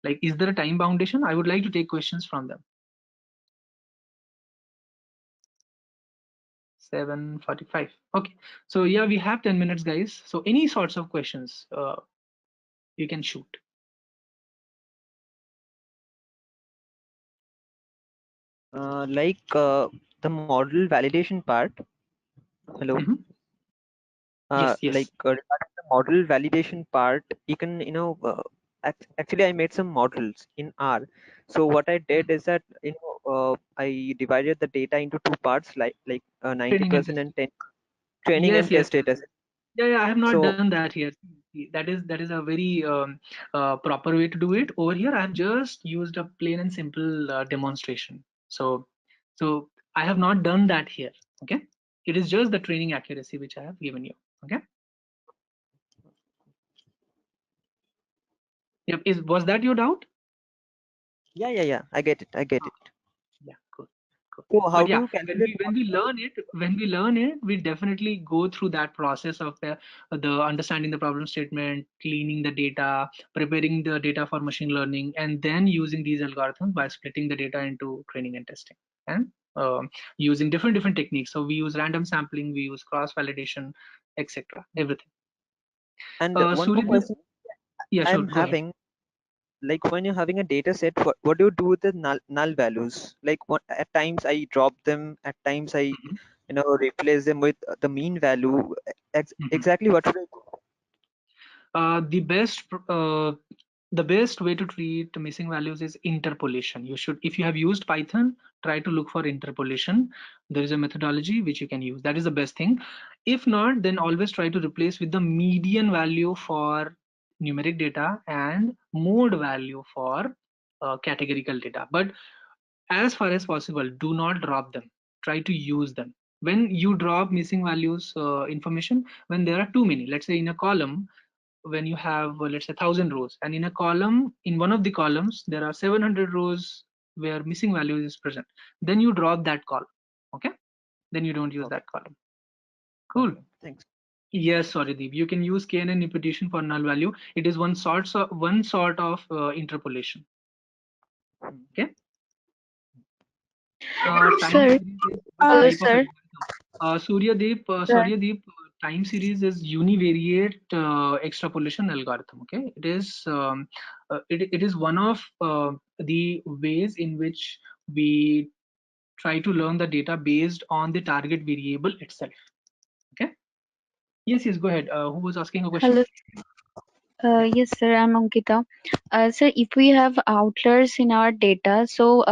[SPEAKER 15] Like, is there a time foundation? I would like to take questions from them. 7:45. Okay. So yeah, we have 10 minutes, guys. So any sorts of questions you can shoot.
[SPEAKER 10] The model validation part. Hello.
[SPEAKER 15] Mhm. Yes, yes.
[SPEAKER 10] Regarding the model validation part, you can, actually I made some models in R. So what I did is that, I divided the data into two parts, like
[SPEAKER 15] Training and
[SPEAKER 10] 90%
[SPEAKER 15] testing.
[SPEAKER 10] and 10 training
[SPEAKER 15] Yes,
[SPEAKER 10] and
[SPEAKER 15] yes,
[SPEAKER 10] test
[SPEAKER 15] yes.
[SPEAKER 10] data.
[SPEAKER 15] Yeah, I have not
[SPEAKER 10] So
[SPEAKER 15] done that here. That is a very proper way to do it. Over here, I have just used a plain and simple demonstration. So I have not done that here. Okay, it is just the training accuracy which I have given you. Okay. Yep. Was that your doubt?
[SPEAKER 10] yeah, I get it. I get
[SPEAKER 15] Ah,
[SPEAKER 10] it.
[SPEAKER 15] yeah. Cool. Cool.
[SPEAKER 10] So how
[SPEAKER 15] But
[SPEAKER 10] do
[SPEAKER 15] yeah,
[SPEAKER 10] you
[SPEAKER 15] when
[SPEAKER 10] calculate
[SPEAKER 15] we when we learn it, we definitely go through that process of the understanding the problem statement, cleaning the data, preparing the data for machine learning, and then using these algorithms by splitting the data into training and testing, and using different techniques. So we use random sampling, we use cross validation, etc. Everything.
[SPEAKER 10] And one more
[SPEAKER 15] Suryadeep,
[SPEAKER 10] question
[SPEAKER 15] yeah, sure,
[SPEAKER 10] I'm
[SPEAKER 15] go ahead.
[SPEAKER 10] having, like when you're having a data set, what do you do with the null values? Like at times I drop them, at times I
[SPEAKER 15] Mhm,
[SPEAKER 10] replace them with the mean value.
[SPEAKER 15] mhm.
[SPEAKER 10] Exactly what should I do?
[SPEAKER 15] Uh, the best uh, the best way to treat missing values is interpolation. You should, if you have used Python, try to look for interpolation. There is a methodology which you can use. That is the best thing. If not, then always try to replace with the median value for numeric data and mode value for categorical data. But as far as possible, do not drop them. Try to use them. When you drop missing values information, when there are too many, let's say in a column, when you have let's say 1,000 rows, and in a column, in one of the columns there are 700 rows where missing values is present, then you drop that column. Okay, then you don't use
[SPEAKER 10] Okay,
[SPEAKER 15] that column. Cool.
[SPEAKER 10] okay, thanks.
[SPEAKER 15] Yes, sorry Deep, you can use knn imputation for null value. It is one sort of interpolation.
[SPEAKER 10] Hmm.
[SPEAKER 15] Okay. Time
[SPEAKER 4] Sir,
[SPEAKER 15] series is which
[SPEAKER 6] Uh,
[SPEAKER 4] hello,
[SPEAKER 15] type of
[SPEAKER 4] sir.
[SPEAKER 15] algorithm?
[SPEAKER 4] Sir,
[SPEAKER 15] Time series is univariate extrapolation algorithm. Okay, it is one of the ways in which we try to learn the data based on the target variable itself. Okay. Yes, yes. Go ahead. Who was asking a question?
[SPEAKER 4] hello. Yes, sir. I'm Ankita. Sir, if we have outliers in our data, so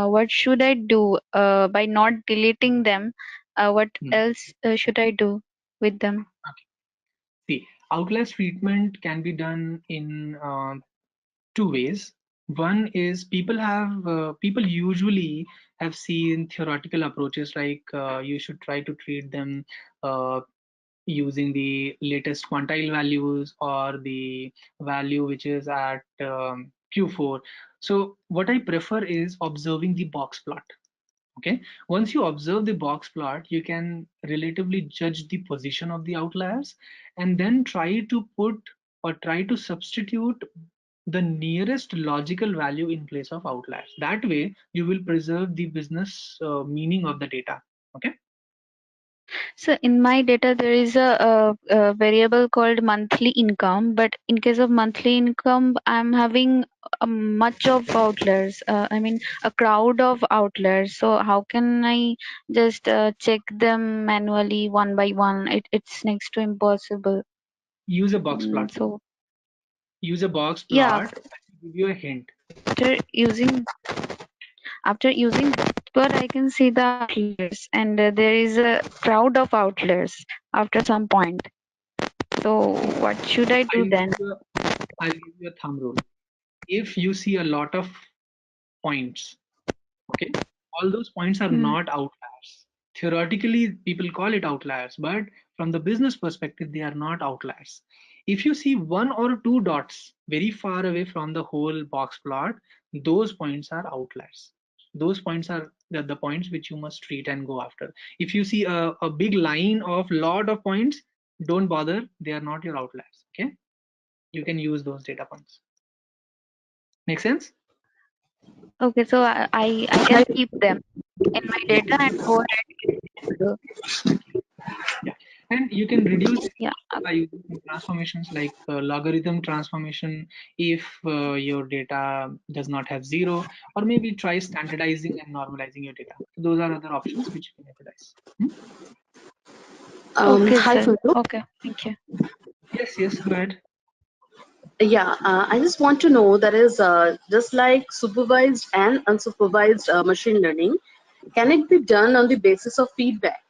[SPEAKER 4] what should I do by not deleting them? What
[SPEAKER 15] Hmm.
[SPEAKER 4] else should I do with them?
[SPEAKER 15] Okay. See, outliers treatment can be done in two ways. One is people usually have seen theoretical approaches like you should try to treat them uh, using the latest quantile values or the value which is at Q4. So what I prefer is observing the box plot. Okay, once you observe the box plot, you can relatively judge the position of the outliers and then try to put or try to substitute the nearest logical value in place of outliers. That way you will preserve the business meaning of the data. Okay.
[SPEAKER 4] So in my data, there is a variable called monthly income, but in case of monthly income, I'm having much of outliers. I mean, a crowd of outliers. So how can I just check them manually one by one? It's next to impossible.
[SPEAKER 15] Use a box plot.
[SPEAKER 4] So
[SPEAKER 15] use a box
[SPEAKER 4] yeah,
[SPEAKER 15] plot. I'll give you a hint.
[SPEAKER 4] After using but I can see the outliers, and there is a crowd of outliers after some point. So what should I do then?
[SPEAKER 15] I'll give you a thumb rule. If you see a lot of points, okay, all those points are not outliers. Theoretically, people call it outliers, but from the business perspective, they are not outliers. If you see one or two dots very far away from the whole box plot, those points are outliers. Those points are the points which you must treat and go after. If you see a big line of lot of points, don't bother, they are not your outliers. Okay, you can use those data points. Make sense?
[SPEAKER 4] Okay, so I can keep them in my data and go ahead.
[SPEAKER 15] Yeah, and you can reduce
[SPEAKER 4] Yeah.
[SPEAKER 15] by using some transformations like logarithm transformation if your data does not have zero, or maybe try standardizing and normalizing your data. Those are other options which you can utilize.
[SPEAKER 4] Okay,
[SPEAKER 16] Hi,
[SPEAKER 4] sir.
[SPEAKER 16] Fundu.
[SPEAKER 4] Okay, thank you.
[SPEAKER 15] Yes, go ahead.
[SPEAKER 16] Yeah, I just want to know that is just like supervised and unsupervised machine learning, can it be done on the basis of feedback?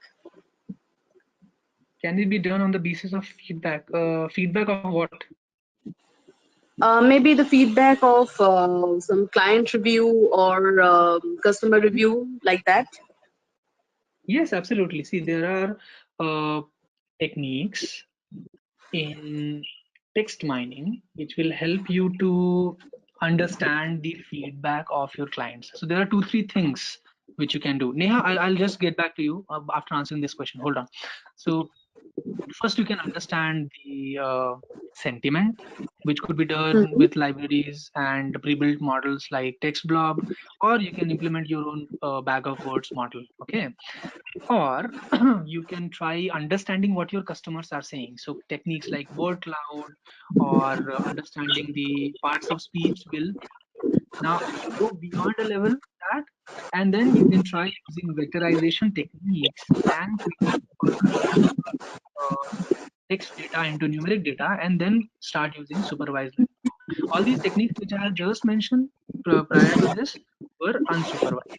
[SPEAKER 15] Can it be done on the basis of feedback? Feedback of what?
[SPEAKER 16] Maybe the feedback of some client review or customer review, like that.
[SPEAKER 15] Yes, absolutely. See, there are techniques in text mining which will help you to understand the feedback of your clients. So there are 2-3 things which you can do. Neha, I'll just get back to you after answering this question. Hold on. So first you can understand the sentiment, which could be done with libraries and pre-built models like text blob, or you can implement your own bag of words model. Okay, or you can try understanding what your customers are saying. So techniques like word cloud or understanding the parts of speech will now go beyond a level that, and then you can try using vectorization techniques and quickly convert text data into numeric data and then start using supervised learning. All these techniques which I have just mentioned prior to this were unsupervised.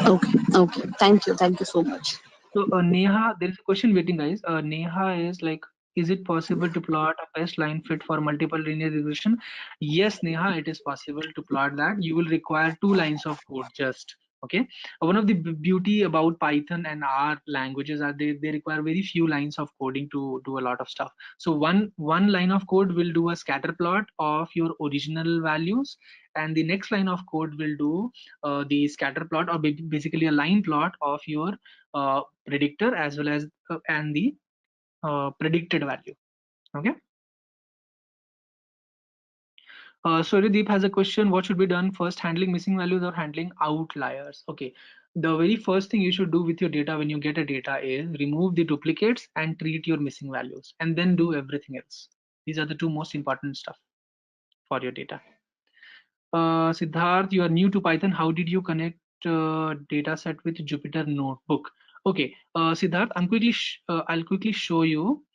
[SPEAKER 16] Okay. Thank you so much.
[SPEAKER 15] So Neha, there is a question waiting, guys. Neha is like, is it possible to plot a best line fit for multiple linear regression? Yes, Neha, it is possible to plot that. You will require 2 lines of code just. Okay. One of the beauty about Python and R languages are they require very few lines of coding to do a lot of stuff. So one line of code will do a scatter plot of your original values, and the next line of code will do the scatter plot, or basically a line plot of your predictor as well as and the predicted value. Okay. Suryadeep has a question: what should be done first, handling missing values or handling outliers? Okay, the very first thing you should do with your data when you get a data is remove the duplicates and treat your missing values, and then do everything else. These are the 2 most important stuff for your data. Siddharth, you are new to Python. How did you connect data set with Jupyter Notebook? Okay, Siddharth, I'll quickly show you.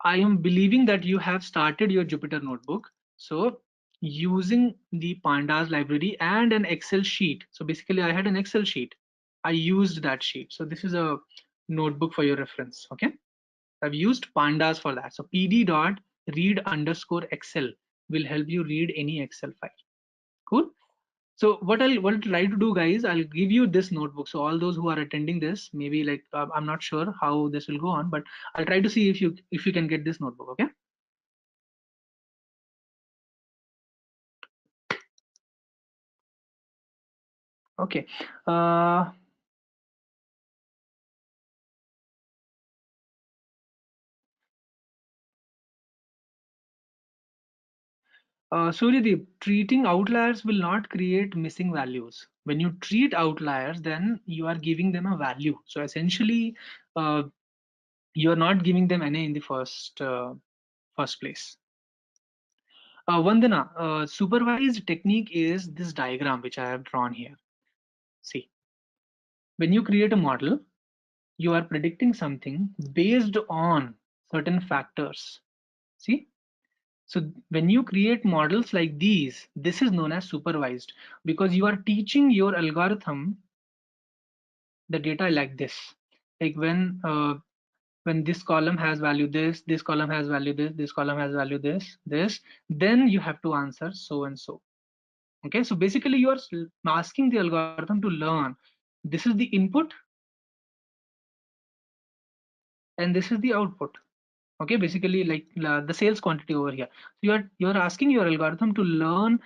[SPEAKER 15] I am believing that you have started your Jupyter Notebook. So using the pandas library and an Excel sheet. So basically I had an Excel sheet. I used that sheet. So this is a notebook for your reference. Okay. I've used pandas for that. So pd.read_excel will help you read any Excel file. Cool. So what I'll try to do, guys, I'll give you this notebook. So all those who are attending this, maybe like I'm not sure how this will go on, but I'll try to see if you can get this notebook. Okay. Okay. Suryadeep, treating outliers will not create missing values. When you treat outliers, then you are giving them a value. So essentially, you are not giving them NA in the first place. Vandana, supervised technique is this diagram which I have drawn here. See, when you create a model, you are predicting something based on certain factors. See, so when you create models like these, this is known as supervised because you are teaching your algorithm the data like this. Like when this column has value this column has value this column has value this, then you have to answer so and so. Okay, so basically you are asking the algorithm to learn. This is the input and this is the output. Okay, basically like the sales quantity over here. So you're asking your algorithm to learn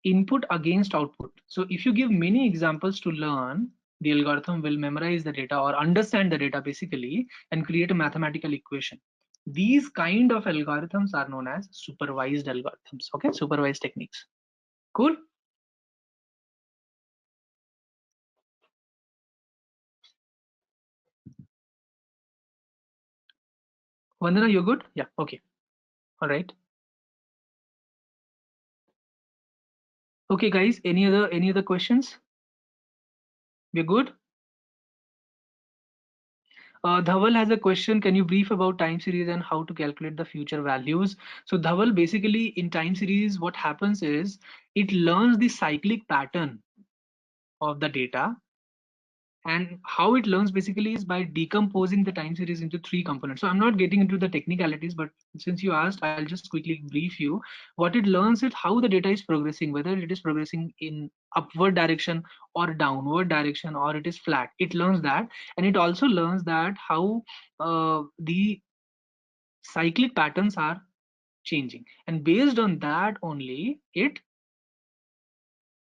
[SPEAKER 15] input against output. So if you give many examples to learn, the algorithm will memorize the data or understand the data basically and create a mathematical equation. These kind of algorithms are known as supervised algorithms. Okay, supervised techniques. Cool. Vandana, you're good? Yeah, okay. All right. Okay, guys, any other questions? We're good? Dhaval has a question. Can you brief about time series and how to calculate the future values? So Dhaval, basically in time series, what happens is it learns the cyclic pattern of the data, and how it learns basically is by decomposing the time series into three components. So I'm not getting into the technicalities, but since you asked, I'll just quickly brief you. What it learns is how the data is progressing, whether it is progressing in upward direction or downward direction, or it is flat. It learns that, and it also learns that how the cyclic patterns are changing, and based on that only it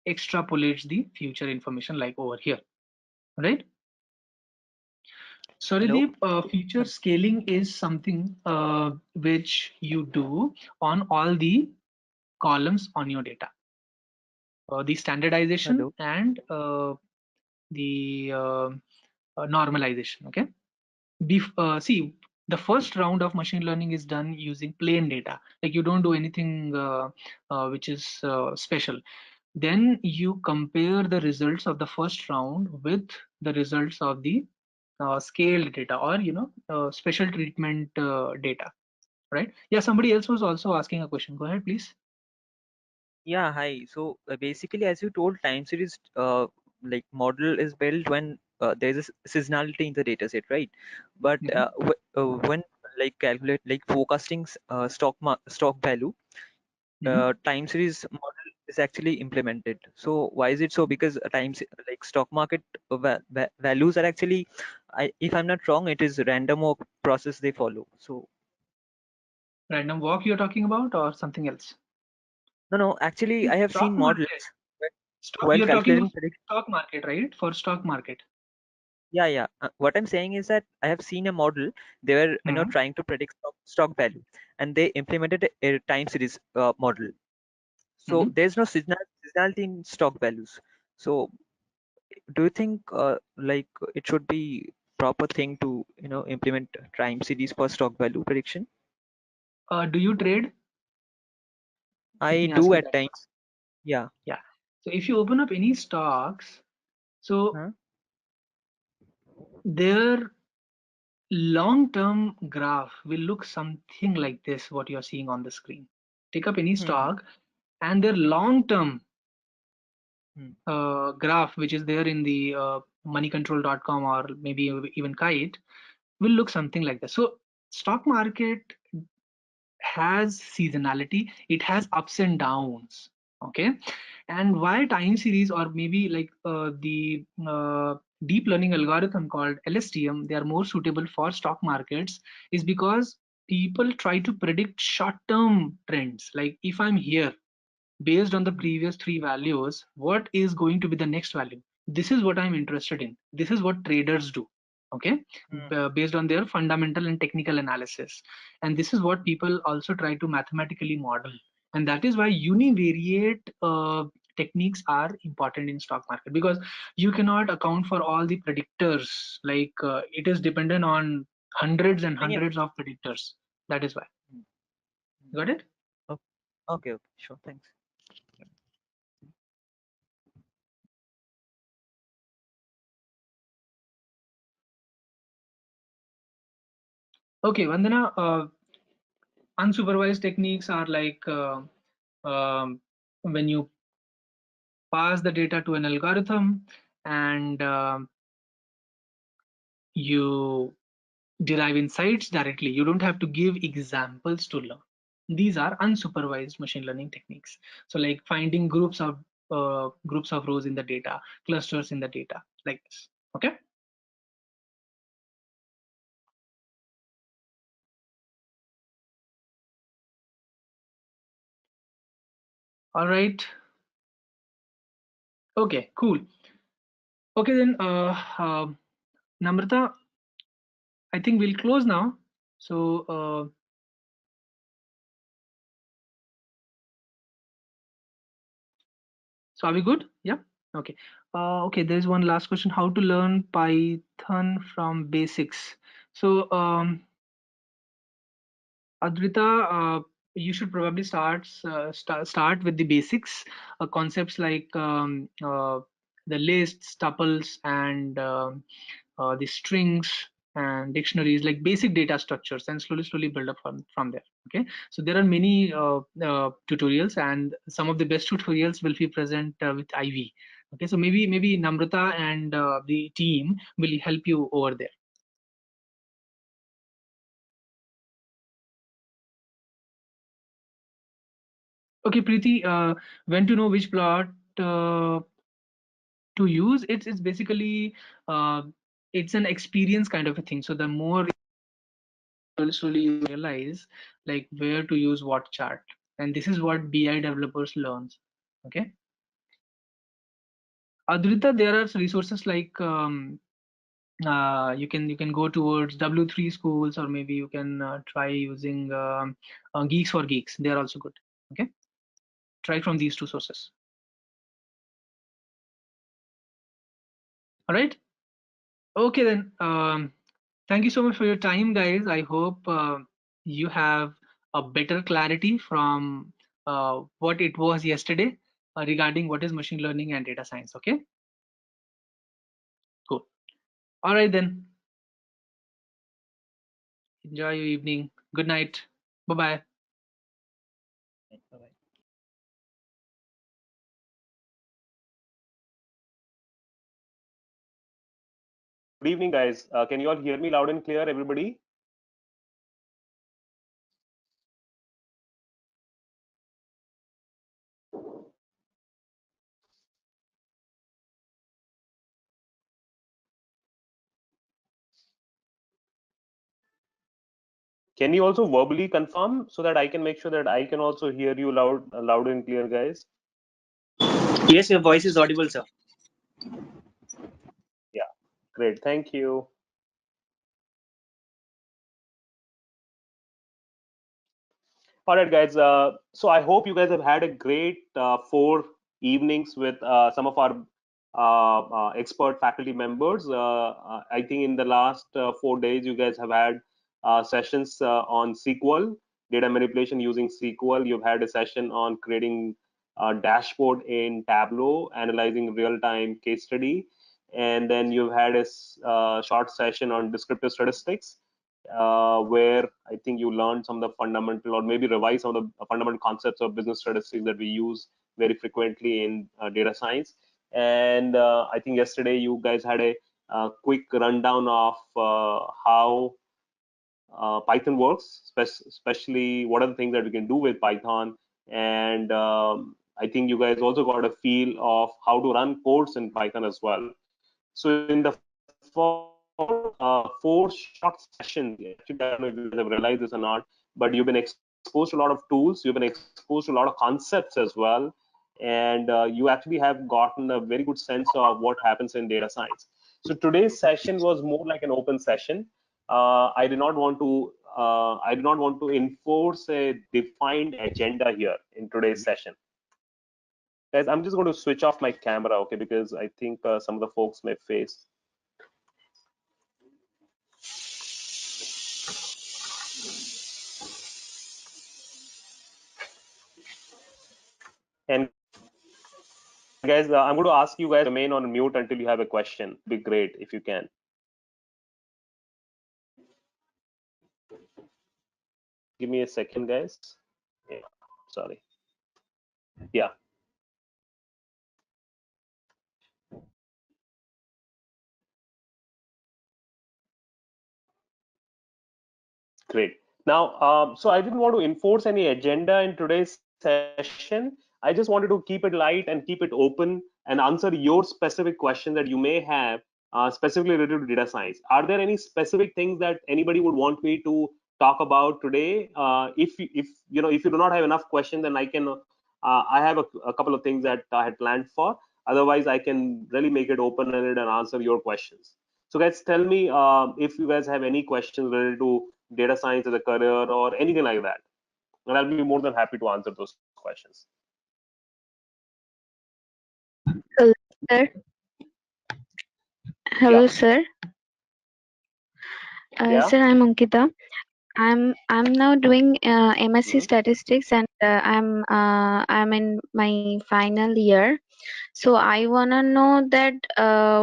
[SPEAKER 15] extrapolates the future information like over here, right?
[SPEAKER 10] Hello.
[SPEAKER 15] Sorry, feature scaling is something which you do on all the columns on your data. The standardization
[SPEAKER 10] Hello.
[SPEAKER 15] and the normalization. Okay. See, the first round of machine learning is done using plain data. Like you don't do anything which is special. Then you compare the results of the first round with the results of the scaled data, or special treatment data, right? Yeah, somebody else was also asking a question. Go ahead, please.
[SPEAKER 10] Yeah, hi. So basically, as you told, time series like model is built when there's a seasonality in the data set, right? But when like calculate like forecasting stock value, time series model is actually implemented. So why is it so? Because like stock market values are actually, if I'm not wrong, it is random walk process they follow. So
[SPEAKER 15] Random walk you're talking about, or something else?
[SPEAKER 10] no, actually, I have
[SPEAKER 15] Stock
[SPEAKER 10] seen models
[SPEAKER 15] market. Stock,
[SPEAKER 10] while
[SPEAKER 15] you're talking
[SPEAKER 10] calculating
[SPEAKER 15] about stock market, right? For stock market.
[SPEAKER 10] Yeah. What I'm saying is that I have seen a model. They were,
[SPEAKER 15] Mhm.
[SPEAKER 10] trying to predict stock value, and they implemented a time series model. So
[SPEAKER 15] Mhm.
[SPEAKER 10] there's no seasonality in stock values. So do you think like it should be proper thing to implement time series for stock value prediction?
[SPEAKER 15] Do you trade? Let
[SPEAKER 10] I
[SPEAKER 15] me ask
[SPEAKER 10] do
[SPEAKER 15] you
[SPEAKER 10] at
[SPEAKER 15] that
[SPEAKER 10] times.
[SPEAKER 15] first.
[SPEAKER 10] Yeah.
[SPEAKER 15] Yeah. So if you open up any stocks, so
[SPEAKER 10] Huh?
[SPEAKER 15] their long-term graph will look something like this, what you're seeing on the screen. Take up any
[SPEAKER 10] Hmm.
[SPEAKER 15] stock, and their long-term
[SPEAKER 10] Hmm.
[SPEAKER 15] graph, which is there in the moneycontrol.com or maybe even Kite, will look something like this. So stock market has seasonality, it has ups and downs. Okay, and why time series, or maybe like the deep learning algorithm called LSTM, they are more suitable for stock markets, is because people try to predict short term trends. Like if I'm here, based on the previous three values, what is going to be the next value? this is what I'm interested in. This is what traders do. Okay, based on their fundamental and technical analysis, and this is what people also try to mathematically model, and that is why univariate techniques are important in stock market, because you cannot account for all the predictors. Like it is dependent on hundreds and hundreds of predictors. That is why. Got it?
[SPEAKER 2] Okay, okay, sure, thanks.
[SPEAKER 15] Okay, Vandana, unsupervised techniques are like when you pass the data to an algorithm and you derive insights directly. You don't have to give examples to learn. These are unsupervised machine learning techniques. So like finding groups of rows in the data, clusters in the data, like this. Okay. All right. Okay, cool. Okay, then Namrata, I think we'll close now. So so are we good? Yeah. Okay. Okay, there's one last question: how to learn Python from basics? So Adrita, you should probably start with the basics, concepts like the lists, tuples, and the strings and dictionaries, like basic data structures, and slowly build up from there. Okay, so there are many tutorials, and some of the best tutorials will be present with Ivy. Okay, so maybe Namrata and the team will help you over there. Okay, Preeti, when to know which plot to use? It's basically it's an experience kind of a thing. So the more slowly you realize like where to use what chart, and this is what BI developers learns. Okay, Adrita, there are resources like you can go towards W3 schools, or maybe you can try using Geeks for Geeks. They are also good. Okay, try from these two sources. All right. Okay then. Thank you so much for your time, guys. I hope you have a better clarity from what it was yesterday regarding what is machine learning and data science. Okay, cool. All right then. Enjoy your evening. Good night. Bye bye.
[SPEAKER 2] Bye-bye.
[SPEAKER 1] Good evening, guys. Can you all hear me loud and clear, everybody? Can you also verbally confirm so that I can make sure that I can also hear you loud and clear, guys?
[SPEAKER 3] Yes, your voice is audible, sir.
[SPEAKER 1] Yeah, great. Thank you. All right, guys. So I hope you guys have had a great 4 evenings with some of our expert faculty members. I think in the last 4 days, you guys have had sessions on SQL, data manipulation using SQL. You've had a session on creating a dashboard in Tableau, analyzing real-time case study. And then you've had a short session on descriptive statistics, where I think you learned some of the fundamental, or maybe revise some of the fundamental concepts of business statistics that we use very frequently in data science. And I think yesterday you guys had a quick rundown of how Python works, especially what are the things that we can do with Python. And I think you guys also got a feel of how to run codes in Python as well. So in the four short sessions, actually, I don't know if you guys have realized this or not, but you've been exposed to a lot of tools, you've been exposed to a lot of concepts as well. and you actually have gotten a very good sense of what happens in data science. So today's session was more like an open session. I did not want to enforce a defined agenda here in today's session. Guys, I'm just going to switch off my camera, okay, because I think some of the folks may face. And guys, I'm going to ask you guys to remain on mute until you have a question. It'd be great if you can. Give me a second, guys. Yeah, sorry. Yeah. Great. Now, so I didn't want to enforce any agenda in today's session. I just wanted to keep it light and keep it open and answer your specific questions that you may have, specifically related to data science. Are there any specific things that anybody would want me to talk about today? If you do not have enough questions, then I have a couple of things that I had planned for. Otherwise, I can really make it open-ended and answer your questions. So guys, tell me if you guys have any questions related to data science as a career or anything like that, and I'll be more than happy to answer those questions.
[SPEAKER 17] Hello, sir.
[SPEAKER 1] Yeah.
[SPEAKER 17] Hello, sir.
[SPEAKER 1] Yeah.
[SPEAKER 17] Sir, I'm Ankita. I'm now doing MSc
[SPEAKER 1] Mhm.
[SPEAKER 17] Statistics, and I'm in my final year. So I wanna know that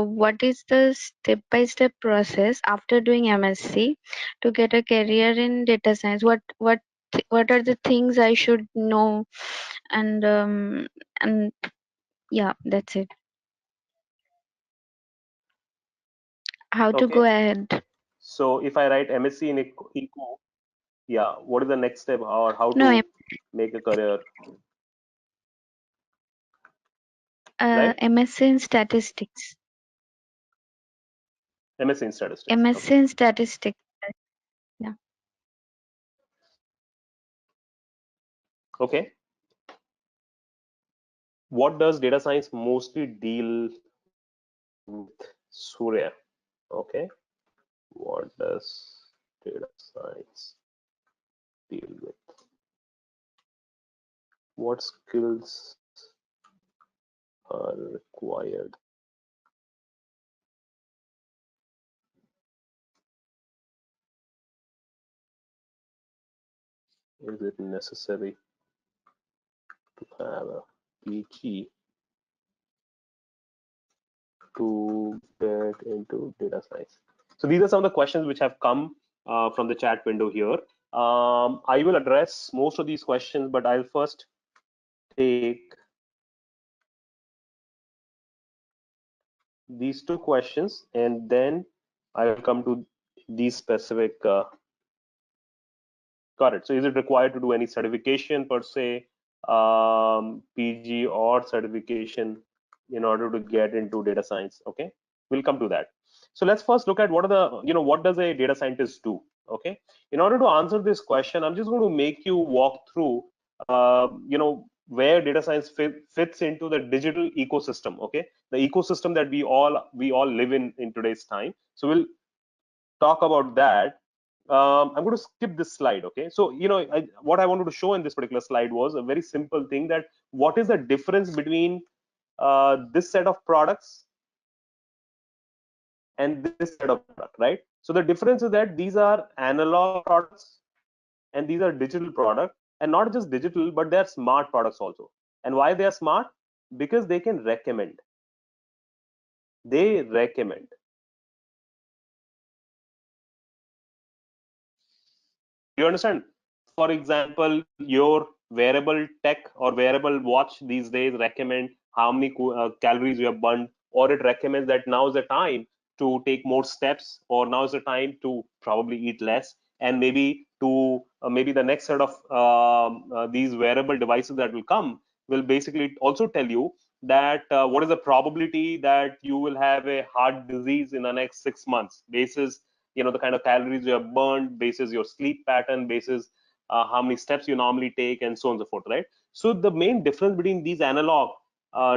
[SPEAKER 17] what is the step-by-step process after doing MSc to get a career in data science? What are the things I should know? And yeah, that's it. How to go
[SPEAKER 1] Okay.
[SPEAKER 17] ahead?
[SPEAKER 1] So if I write MSc in eco, yeah, what is the next step or how
[SPEAKER 17] No,
[SPEAKER 1] to make a career, right?
[SPEAKER 17] MSc in Statistics.
[SPEAKER 1] MSc in statistics.
[SPEAKER 17] MSc
[SPEAKER 1] Okay.
[SPEAKER 17] in Statistics. Yeah.
[SPEAKER 1] Okay. What does data science mostly deal with? Surya. Okay. What does data science deal with? What skills are required? Is it necessary to have a PG to get into data science? So these are some of the questions which have come from the chat window here. I will address most of these questions, but I'll first take these two questions and then I will come to these specific. Got it. So is it required to do any certification per se, PG or certification in order to get into data science? Okay, we'll come to that. So let's first look at what are what does a data scientist do? Okay, in order to answer this question, I'm just going to make you walk through, where data science fits into the digital ecosystem. Okay, the ecosystem that we all live in today's time. So we'll talk about that. I'm going to skip this slide. Okay, so what I wanted to show in this particular slide was a very simple thing, that what is the difference between this set of products and this set of product, right? So the difference is that these are analog products and these are digital products, and not just digital, but they're smart products also. And why they are smart? Because they can recommend. They recommend. Do you understand? For example, your wearable tech or wearable watch these days recommend how many calories you have burned, or it recommends that now is the time to take more steps, or now is the time to probably eat less, and maybe the next set of these wearable devices that will come will basically also tell you that what is the probability that you will have a heart disease in the next 6 months, basis the kind of calories you have burned, basis your sleep pattern, basis how many steps you normally take, and so on and so forth, right? So the main difference between these analog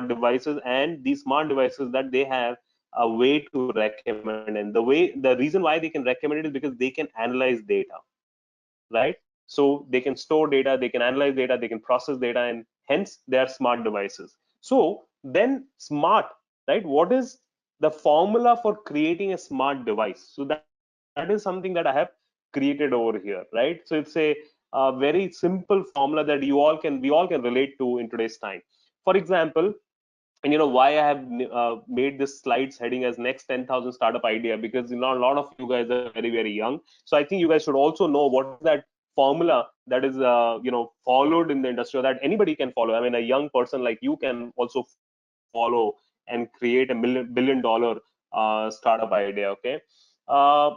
[SPEAKER 1] devices and these smart devices, that they have a way to recommend, and the reason why they can recommend it is because they can analyze data, right? So they can store data, they can analyze data, they can process data, and hence they are smart devices. So then smart, right? What is the formula for creating a smart device? So that is something that I have created over here, right? So it's a very simple formula that we all can relate to in today's time. For example, and why I have made this slides heading as next 10,000 startup idea, because a lot of you guys are very young. So I think you guys should also know what is that formula that is followed in the industry, or that anybody can follow. I mean, a young person like you can also follow and create a billion dollar startup idea. Okay,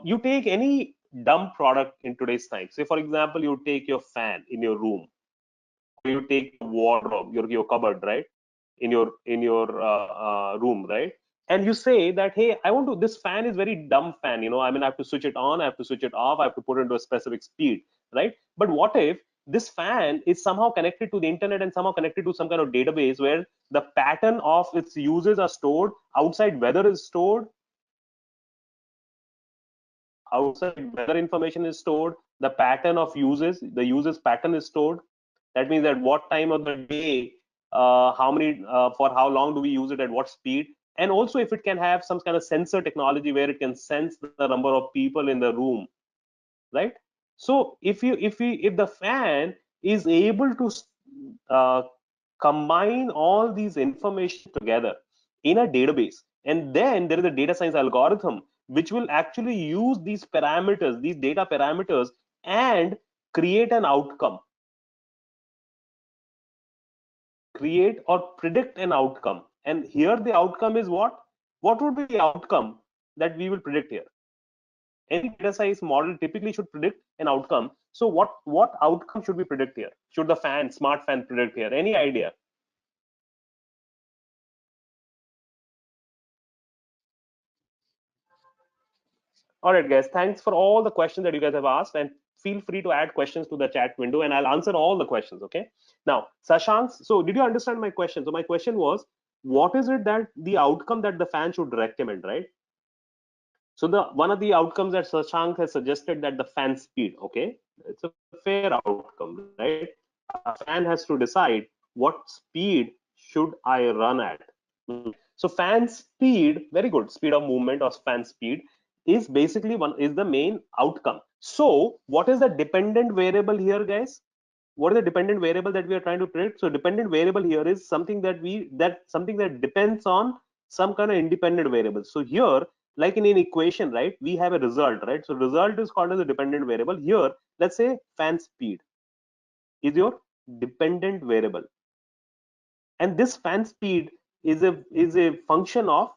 [SPEAKER 1] you take any dumb product in today's time. Say for example, you take your fan in your room, or you take your wardrobe, your cupboard, right, in your room, right? And you say that, hey, I want to, this fan is very dumb fan, I mean, I have to switch it on, I have to switch it off, I have to put it into a specific speed, right? But what if this fan is somehow connected to the internet and somehow connected to some kind of database where the pattern of its uses are stored, outside weather is stored, outside weather information is stored, the pattern of uses, the uses pattern is stored. That means that what time of the day, how many, for how long do we use it, at what speed, and also if it can have some kind of sensor technology where it can sense the number of people in the room, right? So if the fan is able to uh, combine all these information together in a database, and then there is a data science algorithm which will actually use these parameters, these data parameters, and create an outcome, create or predict an outcome. And here the outcome is what would be the outcome that we will predict here? Any data science model typically should predict an outcome. So what outcome should we predict here? Should the smart fan predict here? Any idea? All right, guys, thanks for all the questions that you guys have asked, and feel free to add questions to the chat window and I'll answer all the questions. Okay, now Sashank, so did you understand my question? So my question was, what is it that the outcome that the fan should recommend, right? So the one of the outcomes that Sashank has suggested, that the fan speed, okay, it's a fair outcome, right? A fan has to decide what speed should I run at. So fan speed, very good, speed of movement or fan speed is basically is the main outcome. So what is the dependent variable here, guys? What is the dependent variable that we are trying to predict? So dependent variable here is something something that depends on some kind of independent variable. So here, like in an equation, right, we have a result, right? So result is called as a dependent variable. Here, let's say fan speed is your dependent variable, and this fan speed is a function of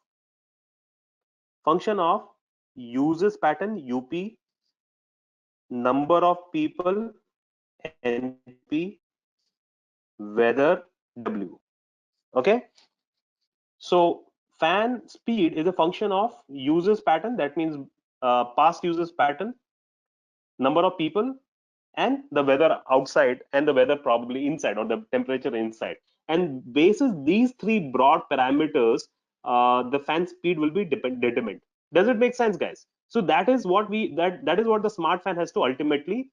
[SPEAKER 1] uses pattern UP, number of people NP, weather W. Okay, so fan speed is a function of users pattern, that means past users pattern, number of people, and the weather outside, and the weather probably inside, or the temperature inside. And basis these three broad parameters, the fan speed will be determined. Does it make sense, guys? So that is what that is what the smart fan has to ultimately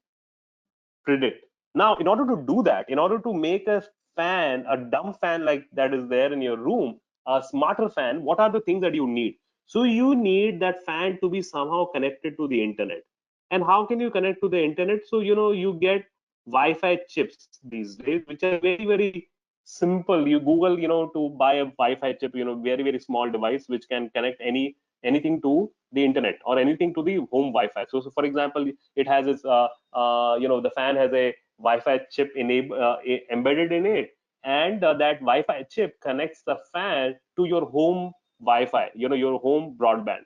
[SPEAKER 1] predict. Now, in order to do that, in order to make a fan, a dumb fan like that is there in your room, a smarter fan, what are the things that you need? So you need that fan to be somehow connected to the internet. And how can you connect to the internet? So you get Wi-Fi chips these days, which are very simple. You Google, to buy a Wi-Fi chip, very small device which can connect anything to the internet, or anything to the home Wi-Fi. So for example, it has its the fan has a Wi-Fi chip embedded in it, and that Wi-Fi chip connects the fan to your home Wi-Fi, your home broadband.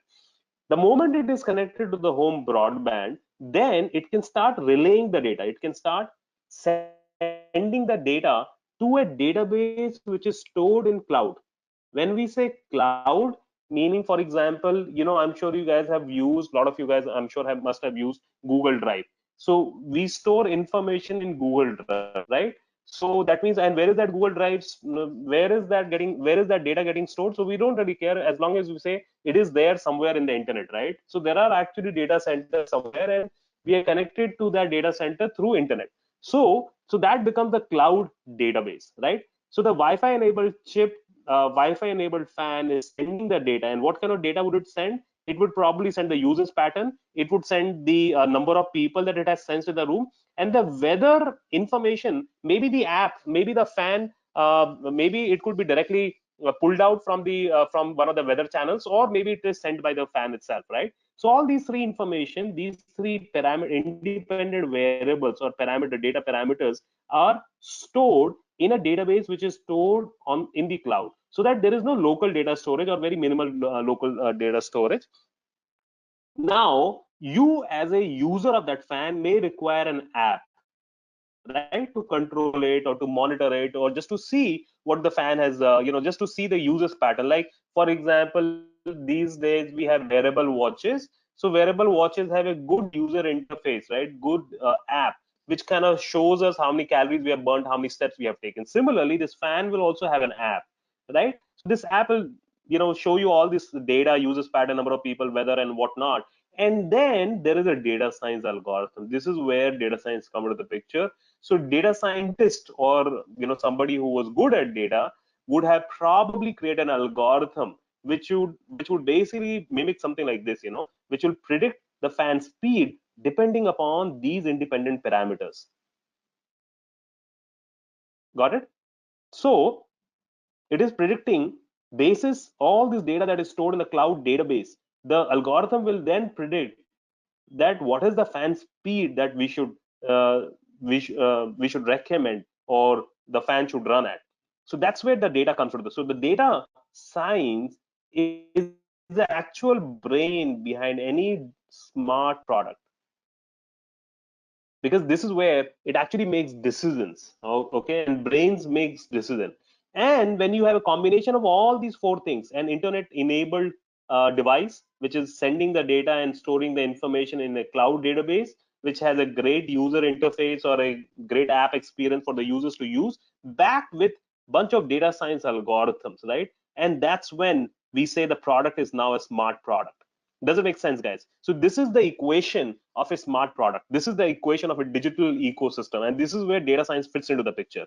[SPEAKER 1] The moment it is connected to the home broadband, then it can start relaying the data. It can start sending the data to a database which is stored in cloud. When we say cloud, meaning, for example, I'm sure you guys have used, a lot of you guys, I'm sure must have used Google Drive. So we store information in Google Drive, right? So that means, and where is that Google Drive? Where is that data getting stored? So we don't really care as long as we say it is there somewhere in the internet, right? So there are actually data centers somewhere, and we are connected to that data center through internet. So that becomes the cloud database, right? So the Wi-Fi enabled chip, Wi-Fi enabled fan is sending the data, and what kind of data would it send? It would probably send the user's pattern. It would send the number of people that it has sensed in the room, and the weather information, maybe the app, maybe the fan, maybe it could be directly pulled out from one of the weather channels, or maybe it is sent by the fan itself, right? So all these three information, these three independent variables or data parameters are stored in a database which is stored in the cloud, so that there is no local data storage or very minimal local data storage. Now, you as a user of that fan may require an app, right, to control it or to monitor it, or just to see what the fan has, just to see the user's pattern. Like, for example, these days we have wearable watches. So wearable watches have a good user interface, right? Good app, which kind of shows us how many calories we have burnt, how many steps we have taken. Similarly, this fan will also have an app, right? So this app will, show you all this data, users pattern, number of people, weather, and whatnot. And then there is a data science algorithm. This is where data science comes into the picture. So data scientist, or somebody who was good at data, would have probably created an algorithm which would basically mimic something like this, which will predict the fan speed depending upon these independent parameters. Got it? So it is predicting, basis all this data that is stored in the cloud database. The algorithm will then predict that what is the fan speed that uh, we should recommend, or the fan should run at. So that's where the data comes from. So the data science is the actual brain behind any smart product, because this is where it actually makes decisions. Okay, and brains makes decision. And when you have a combination of all these four things, an internet enabled device which is sending the data and storing the information in a cloud database, which has a great user interface or a great app experience for the users to use, backed with bunch of data science algorithms, right? And that's when we say the product is now a smart product. Does it make sense, guys? So this is the equation of a smart product. This is the equation of a digital ecosystem, and this is where data science fits into the picture.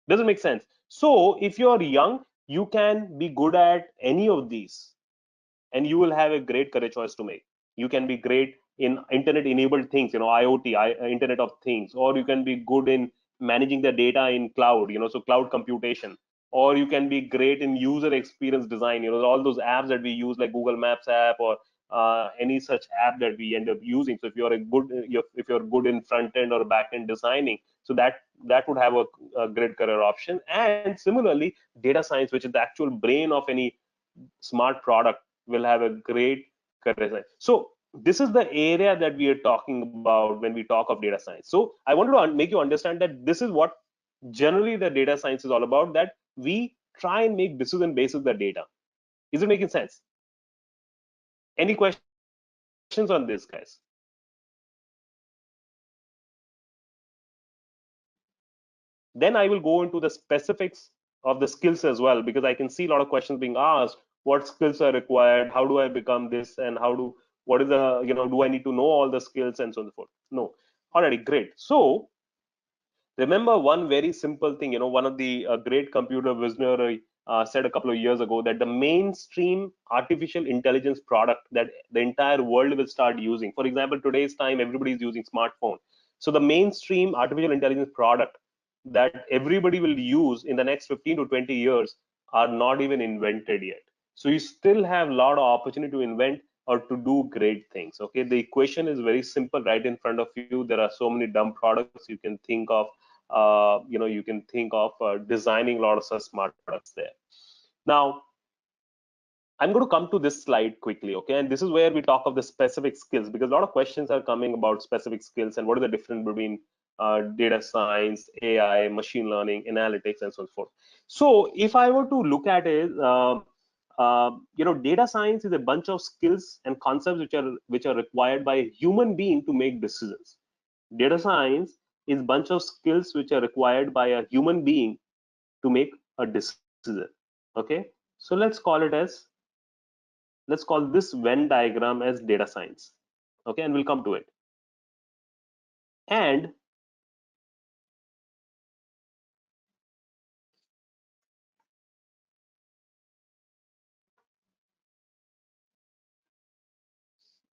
[SPEAKER 1] Does it make sense? So if you're young, you can be good at any of these, and you will have a great career choice to make. You can be great in internet enabled things, IoT, internet of things, or you can be good in managing the data in cloud, so cloud computation. Or you can be great in user experience design, all those apps that we use, like Google Maps app, or any such app that we end up using. So if you're good in front end or back end designing, so that would have a great career option. And similarly, data science, which is the actual brain of any smart product, will have a great career. So this is the area that we are talking about when we talk of data science. So I wanted to make you understand that this is what generally the data science is all about, that we try and make decision basis the data. Is it making sense? Any questions on this, guys? Then I will go into the specifics of the skills as well, because I can see a lot of questions being asked. What skills are required? How do I become this? And what is the, do I need to know all the skills and so on and so forth? No. Already, great. So remember one very simple thing, one of the great computer visionary said a couple of years ago, that the mainstream artificial intelligence product that the entire world will start using, for example, today's time, everybody is using smartphone. So the mainstream artificial intelligence product that everybody will use in the next 15 to 20 years are not even invented yet. So you still have a lot of opportunity to invent or to do great things. Okay, the equation is very simple right in front of you. There are so many dumb products you can think of. Designing a lot of such smart products there. Now, I'm going to come to this slide quickly, okay? And this is where we talk of the specific skills, because a lot of questions are coming about specific skills and what is the difference between data science, AI, machine learning, analytics, and so forth. So if I were to look at it, data science is a bunch of skills and concepts which are required by a human being to make decisions. Data science is bunch of skills which are required by a human being to make a decision. Okay, so let's call this Venn diagram as data science. Okay, and we'll come to it. And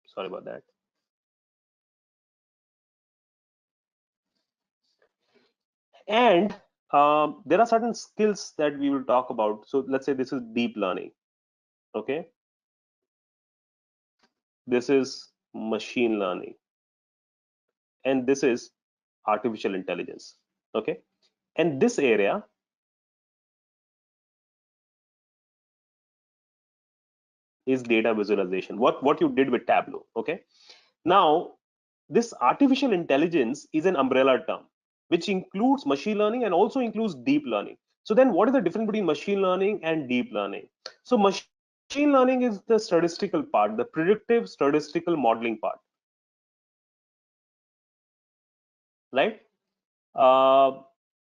[SPEAKER 1] sorry about that. And there are certain skills that we will talk about. So let's say this is deep learning. Okay, this is machine learning, and this is artificial intelligence. Okay, and this area is data visualization. What you did with Tableau. Okay, now this artificial intelligence is an umbrella term which includes machine learning and also includes deep learning. So then what is the difference between machine learning and deep learning? So machine learning is the statistical part, the predictive statistical modeling part, right? uh,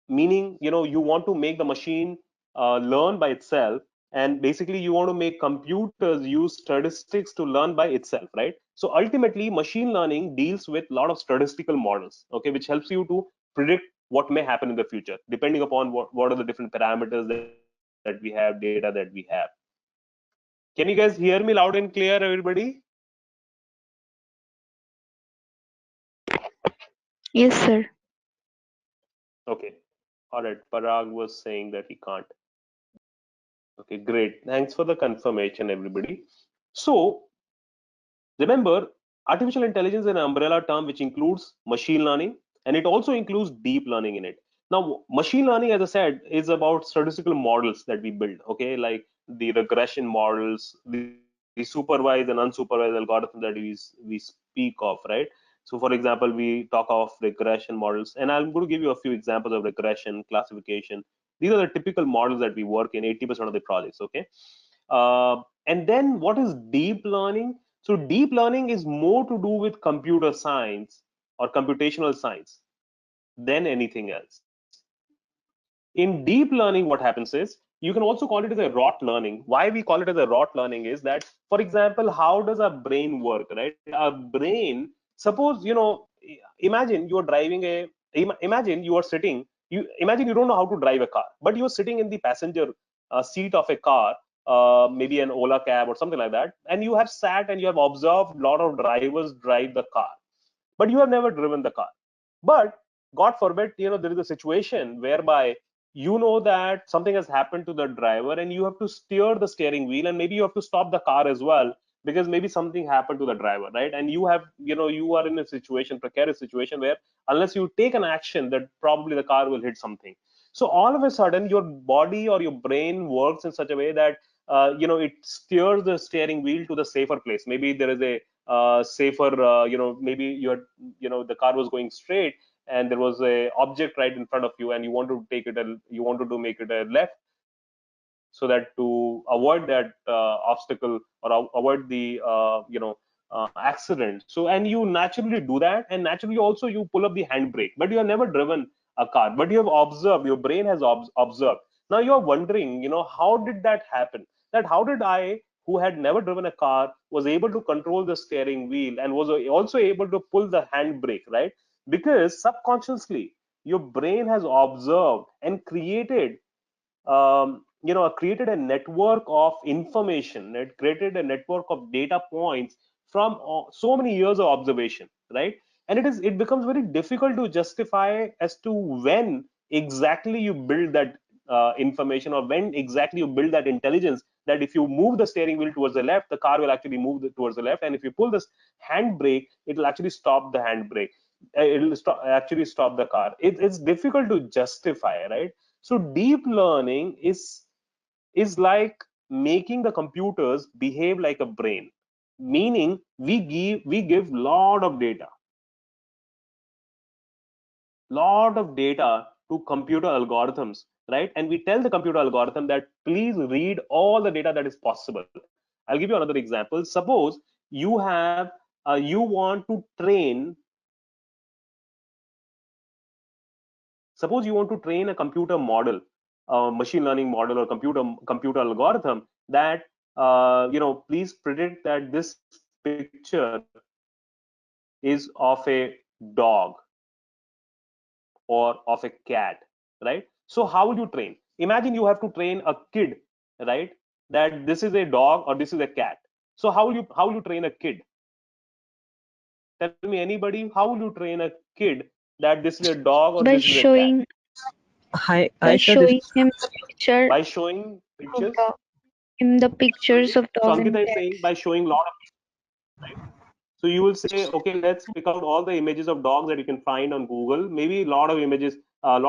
[SPEAKER 1] Meaning, you want to make the machine learn by itself, and basically you want to make computers use statistics to learn by itself, right? So ultimately machine learning deals with a lot of statistical models, okay, which helps you to predict what may happen in the future depending upon what are the different parameters that we have, data that we have. Can you guys hear me loud and clear, everybody?
[SPEAKER 17] Yes, sir.
[SPEAKER 1] Okay, all right, Parag was saying that he can't. Okay, great. Thanks for the confirmation, everybody. So remember, artificial intelligence is an umbrella term which includes machine learning, and it also includes deep learning in it. Now, machine learning, as I said, is about statistical models that we build, okay, like the regression models, the supervised and unsupervised algorithm that we speak of, right? So, for example, we talk of regression models, and I'm going to give you a few examples of regression, classification. These are the typical models that we work in 80% of the projects, okay? And then what is deep learning? So deep learning is more to do with computer science or computational science than anything else. In deep learning, what happens is you can also call it as a rot learning. Why we call it as a rot learning is that, for example, how does our brain work, right? Our brain, suppose, imagine you're driving imagine you are sitting, imagine you don't know how to drive a car, but you're sitting in the passenger seat of a car, maybe an Ola cab or something like that, and you have sat and you have observed a lot of drivers drive the car, but you have never driven the car. But God forbid, there is a situation whereby you know that something has happened to the driver and you have to steer the steering wheel, and maybe you have to stop the car as well because maybe something happened to the driver, right? And you are in a situation, precarious situation, where unless you take an action, that probably the car will hit something. So all of a sudden your body or your brain works in such a way that it steers the steering wheel to the safer place. Maybe there is a safer, maybe the car was going straight and there was a object right in front of you, and you want to you wanted to make it a left, so that to avoid that obstacle or avoid the accident. So, and you naturally do that, and naturally also you pull up the handbrake, but you have never driven a car, but you have observed, your brain has observed. Now you're wondering, how did that happen? That how did I, who had never driven a car, was able to control the steering wheel and was also able to pull the handbrake, right? Because subconsciously your brain has observed and created a network of information. It created a network of data points from so many years of observation, right? And it becomes very difficult to justify as to when exactly you build that information, or when exactly you build that intelligence, that if you move the steering wheel towards the left, the car will actually move towards the left, and if you pull this handbrake, it will actually stop the handbrake. It will actually stop the car. It's difficult to justify, right? So deep learning is like making the computers behave like a brain, meaning we give lot of data to computer algorithms, right? And we tell the computer algorithm that please read all the data that is possible. I'll give you another example. Suppose you want to train Suppose you want to train a computer model, a machine learning model or computer algorithm that please predict that this picture is of a dog or of a cat, right? So how will you train? Imagine you have to train a kid, right, that this is a dog or this is a cat. So how will you train a kid? Tell me, anybody, how will you train a kid that this is a dog or
[SPEAKER 17] By
[SPEAKER 1] this is a cat?
[SPEAKER 17] showing
[SPEAKER 10] Hi
[SPEAKER 17] by
[SPEAKER 10] sir, this
[SPEAKER 17] showing him the picture
[SPEAKER 1] By showing
[SPEAKER 17] of
[SPEAKER 1] pictures.
[SPEAKER 17] dog, him the pictures of
[SPEAKER 1] So
[SPEAKER 17] dog and
[SPEAKER 1] Ankita is
[SPEAKER 17] cat.
[SPEAKER 1] saying by showing lot of, right? So you will say, okay, let's pick out all the images of dogs that you can find on Google, maybe a lot of images of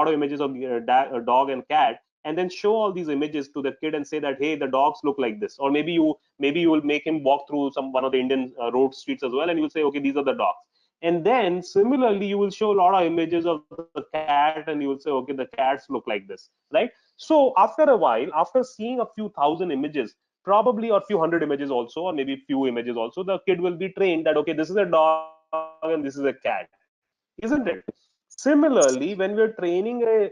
[SPEAKER 1] dog and cat, and then show all these images to the kid and say that, hey, the dogs look like this. Or maybe you will make him walk through one of the Indian road streets as well, and you will say, okay, these are the dogs. And then similarly, you will show a lot of images of the cat, and you will say, okay, the cats look like this, right? So after a while, after seeing a few thousand images, probably, or few hundred images also, or maybe few images also, the kid will be trained that, okay, this is a dog and this is a cat, isn't it? Similarly, when we're training a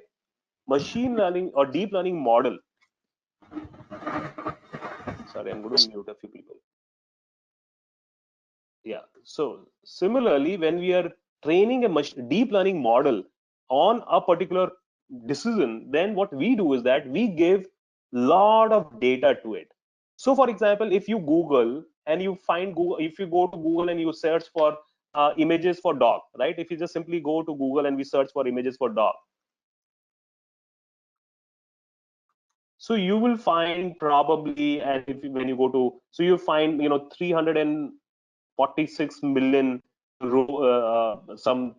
[SPEAKER 1] machine learning or deep learning model, sorry, I'm going to mute a few people. Yeah. So similarly, when we are training a deep learning model on a particular decision, then what we do is that we give lot of data to it. So for example, if you Google and you find Google, if you go to Google and you search for images for dog, right? If you just simply go to Google and we search for images for dog, so you will find probably, and if when you go to, so you find 346 million some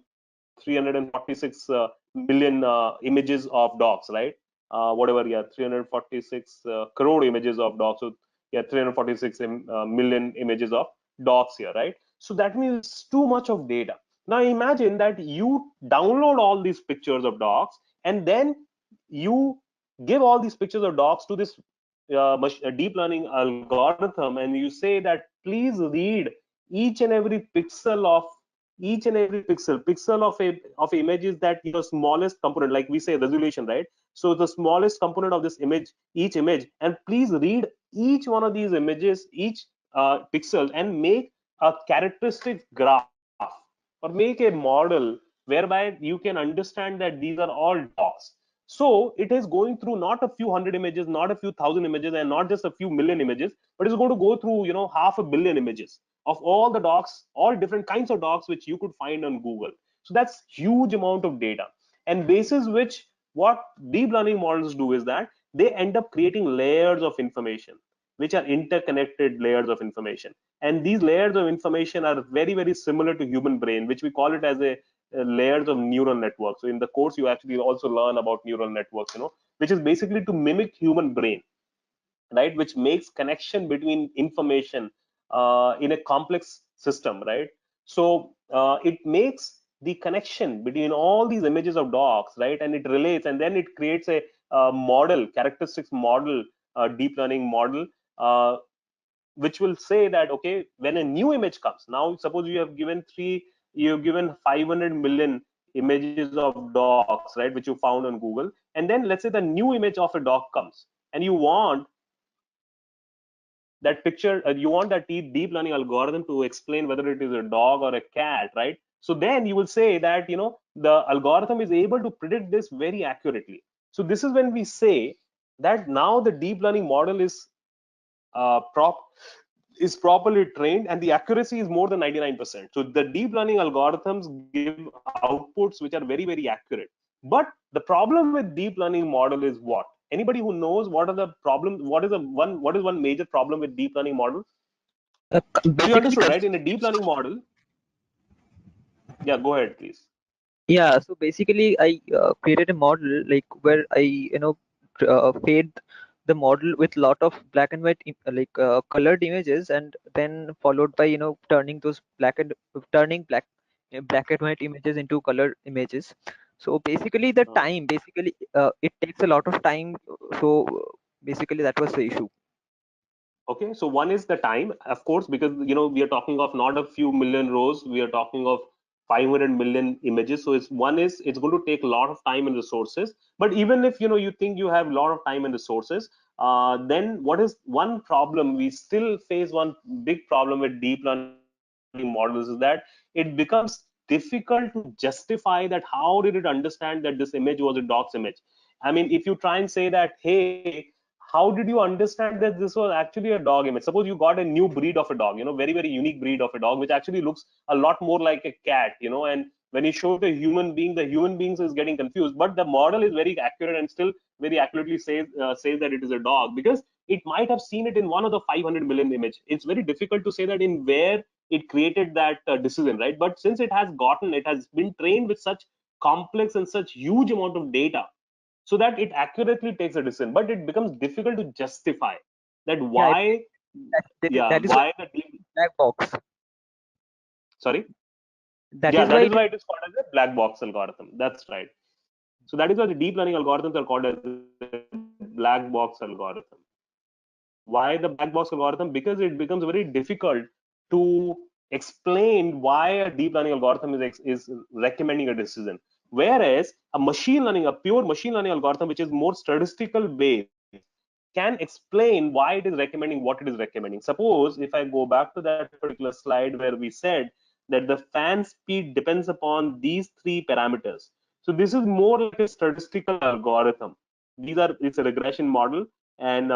[SPEAKER 1] 346 million images of dogs, right? Whatever, yeah, 346 crore images of dogs. So yeah, 346 million images of dogs here, right? So that means it's too much of data. Now imagine that you download all these pictures of dogs, and then you give all these pictures of dogs to this deep learning algorithm, and you say that please read each and every pixel of each and every pixel of image is that your smallest component, like we say resolution, right? So the smallest component of this image, each image, and please read each one of these images, each pixel, and make a characteristic graph, or make a model whereby you can understand that these are all dogs. So it is going through not a few hundred images, not a few thousand images, and not just a few million images, but it's going to go through half a billion images of all the dogs, all different kinds of dogs which you could find on Google. So that's huge amount of data, and basis which what deep learning models do is that they end up creating layers of information, which are interconnected layers of information. And these layers of information are very, very similar to human brain, which we call it as a layers of neural networks. So in the course, you actually also learn about neural networks, which is basically to mimic human brain, right? Which makes connection between information in a complex system, right? So it makes the connection between all these images of dogs, right? And it relates, and then it creates a model, characteristics model, deep learning model, uh, which will say that, okay, when a new image comes, now suppose you've given 500 million images of dogs, right, which you found on Google, and then let's say the new image of a dog comes, and you want that picture, you want that deep learning algorithm to explain whether it is a dog or a cat, right? So then you will say that the algorithm is able to predict this very accurately. So this is when we say that now the deep learning model is properly trained, and the accuracy is more than 99%. So the deep learning algorithms give outputs which are very, very accurate. But the problem with deep learning model is what? Anybody who knows what are the problem? What is one major problem with deep learning model? So you
[SPEAKER 10] basically
[SPEAKER 1] understood, right? In a deep learning model, yeah. Go ahead, please.
[SPEAKER 10] Yeah, so basically I created a model like where I fed the model with lot of black and white colored images, and then followed by turning those black and white images into color images. So basically the time, basically it takes a lot of time. So basically that was the issue.
[SPEAKER 1] Okay, so one is the time, of course, because we are talking of not a few million rows, we are talking of 500 million images. So it's going to take a lot of time and resources. But even if you think you have a lot of time and resources, then what is one problem we still face? One big problem with deep learning models is that it becomes difficult to justify that how did it understand that this image was a dog's image. I mean, if you try and say that, hey, how did you understand that this was actually a dog image? Suppose you got a new breed of a dog, very, very unique breed of a dog, which actually looks a lot more like a cat, and when you show it to a human being, the human beings is getting confused, but the model is very accurate and still very accurately says that it is a dog, because it might have seen it in one of the 500 million image. It's very difficult to say that in where it created that decision, right? But since it has been trained with such complex and such huge amount of data, so that it accurately takes a decision, but it becomes difficult to justify that
[SPEAKER 2] Yeah, I
[SPEAKER 1] why.
[SPEAKER 2] think
[SPEAKER 1] Yeah,
[SPEAKER 2] that is why
[SPEAKER 1] why the
[SPEAKER 2] black box.
[SPEAKER 1] sorry.
[SPEAKER 2] That
[SPEAKER 1] Yeah,
[SPEAKER 2] is
[SPEAKER 1] that
[SPEAKER 2] why
[SPEAKER 1] is
[SPEAKER 2] it is
[SPEAKER 1] why it is called as a black box algorithm. That's right. So that is why the deep learning algorithms are called as a black box algorithm. Why the black box algorithm? Because it becomes very difficult to explain why a deep learning algorithm is recommending a decision. Whereas a pure machine learning algorithm, which is more statistical based, can explain why it is recommending what it is recommending. Suppose if I go back to that particular slide where we said that the fan speed depends upon these three parameters. So this is more like a statistical algorithm. It's a regression model, and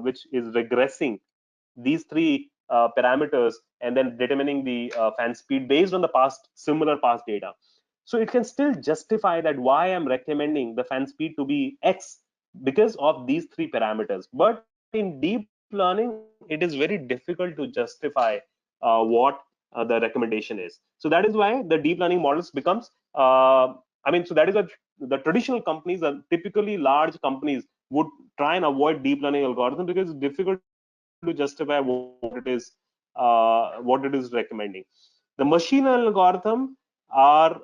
[SPEAKER 1] which is regressing these three parameters and then determining the fan speed based on the similar past data. So it can still justify that why I'm recommending the fan speed to be X because of these three parameters. But in deep learning, it is very difficult to justify what the recommendation is. So that is why the deep learning models becomes so that is what the traditional companies, typically large companies, would try and avoid deep learning algorithm because it's difficult to justify what it is recommending. The machine learning algorithm are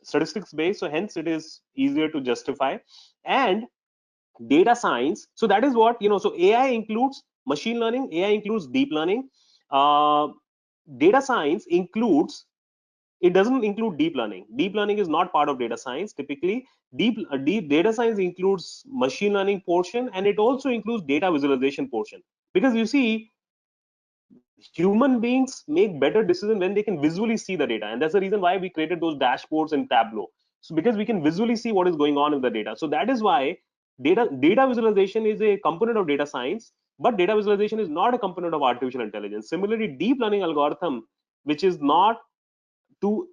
[SPEAKER 1] statistics based, so hence it is easier to justify. And data science, so that is what so AI includes machine learning, AI includes deep learning. uh, Data science includes, it doesn't include deep learning. Deep learning is not part of data science typically. Deep data science includes machine learning portion, and it also includes data visualization portion, because you see, human beings make better decisions when they can visually see the data, and that's the reason why we created those dashboards in Tableau. So because we can visually see what is going on in the data, so that is why data visualization is a component of data science, but data visualization is not a component of artificial intelligence. Similarly, deep learning algorithm, which is not to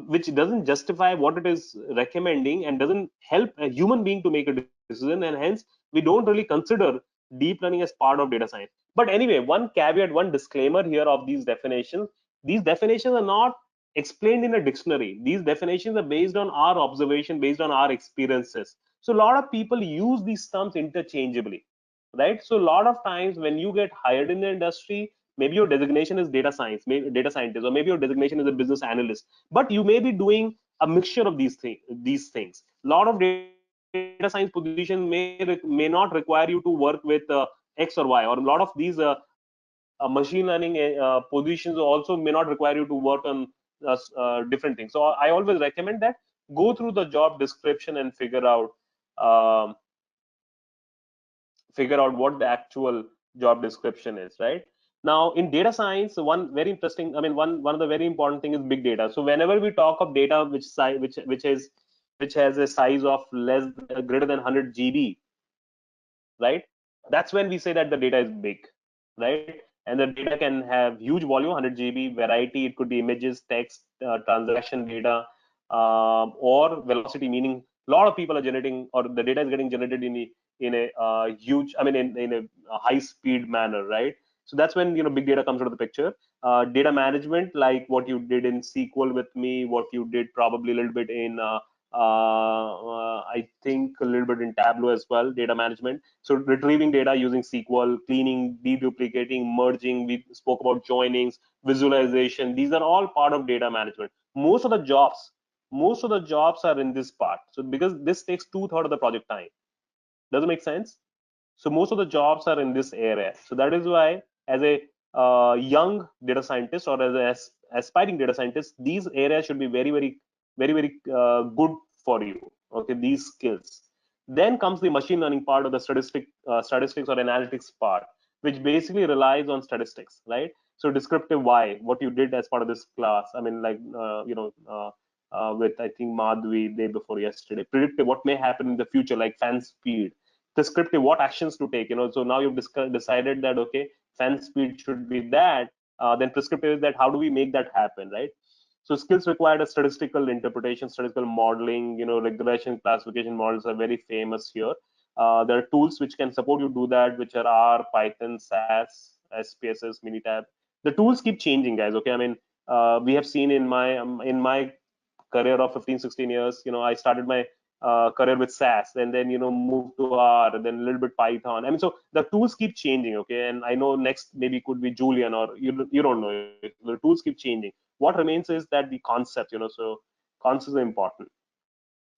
[SPEAKER 1] which doesn't justify what it is recommending and doesn't help a human being to make a decision, and hence we don't really consider deep learning as part of data science. But anyway, one caveat, one disclaimer here of these definitions are not explained in a dictionary. These definitions are based on our observation, based on our experiences. So a lot of people use these terms interchangeably, right? So a lot of times when you get hired in the industry, maybe your designation is data science, maybe data scientist, or maybe your designation is a business analyst, but you may be doing a mixture of these things. A lot of data science positions may not require you to work with X or Y, or a lot of these machine learning positions also may not require you to work on different things. So I always recommend that go through the job description and um, figure out what the actual job description is, right? Now in data science, one very interesting, one of the very important thing is big data. So whenever we talk of data which has a size of greater than 100 GB, right? That's when we say that the data is big, right? And the data can have huge volume, 100 GB, variety. It could be images, text, transaction data, or velocity, meaning a lot of people are generating, or the data is getting generated in a huge, in a high speed manner, right? So that's when big data comes into the picture. Data management, like what you did in SQL with me, what you did probably a little bit in I think a little bit in Tableau as well, data management. So retrieving data using SQL, cleaning, deduplicating, merging. We spoke about joinings, visualization. These are all part of data management. Most of the jobs are in this part. So because this takes 2/3 of the project time. Does it make sense? So most of the jobs are in this area. So that is why, as a young data scientist, or as an aspiring data scientists, these areas should be very good for you. Okay, these skills. Then comes the machine learning part, of the statistics or analytics part, which basically relies on statistics, right? So descriptive, why, what you did as part of this class. I mean, like with I think Madhvi day before yesterday. Predictive, what may happen in the future, like fan speed. Descriptive, what actions to take. So now you've decided that okay, fan speed should be that. Then prescriptive is that how do we make that happen, right? So skills required a statistical interpretation, statistical modeling. Regression classification models are very famous here. There are tools which can support you do that, which are R, Python, SAS, SPSS, Minitab. The tools keep changing, guys. Okay, I mean, we have seen in my career of 15, 16 years. I started my career with SAS, and then moved to R, and then a little bit Python. I mean, so the tools keep changing. Okay, and I know next maybe could be Julian, or you don't know. The tools keep changing. What remains is that the concept. So concepts are important.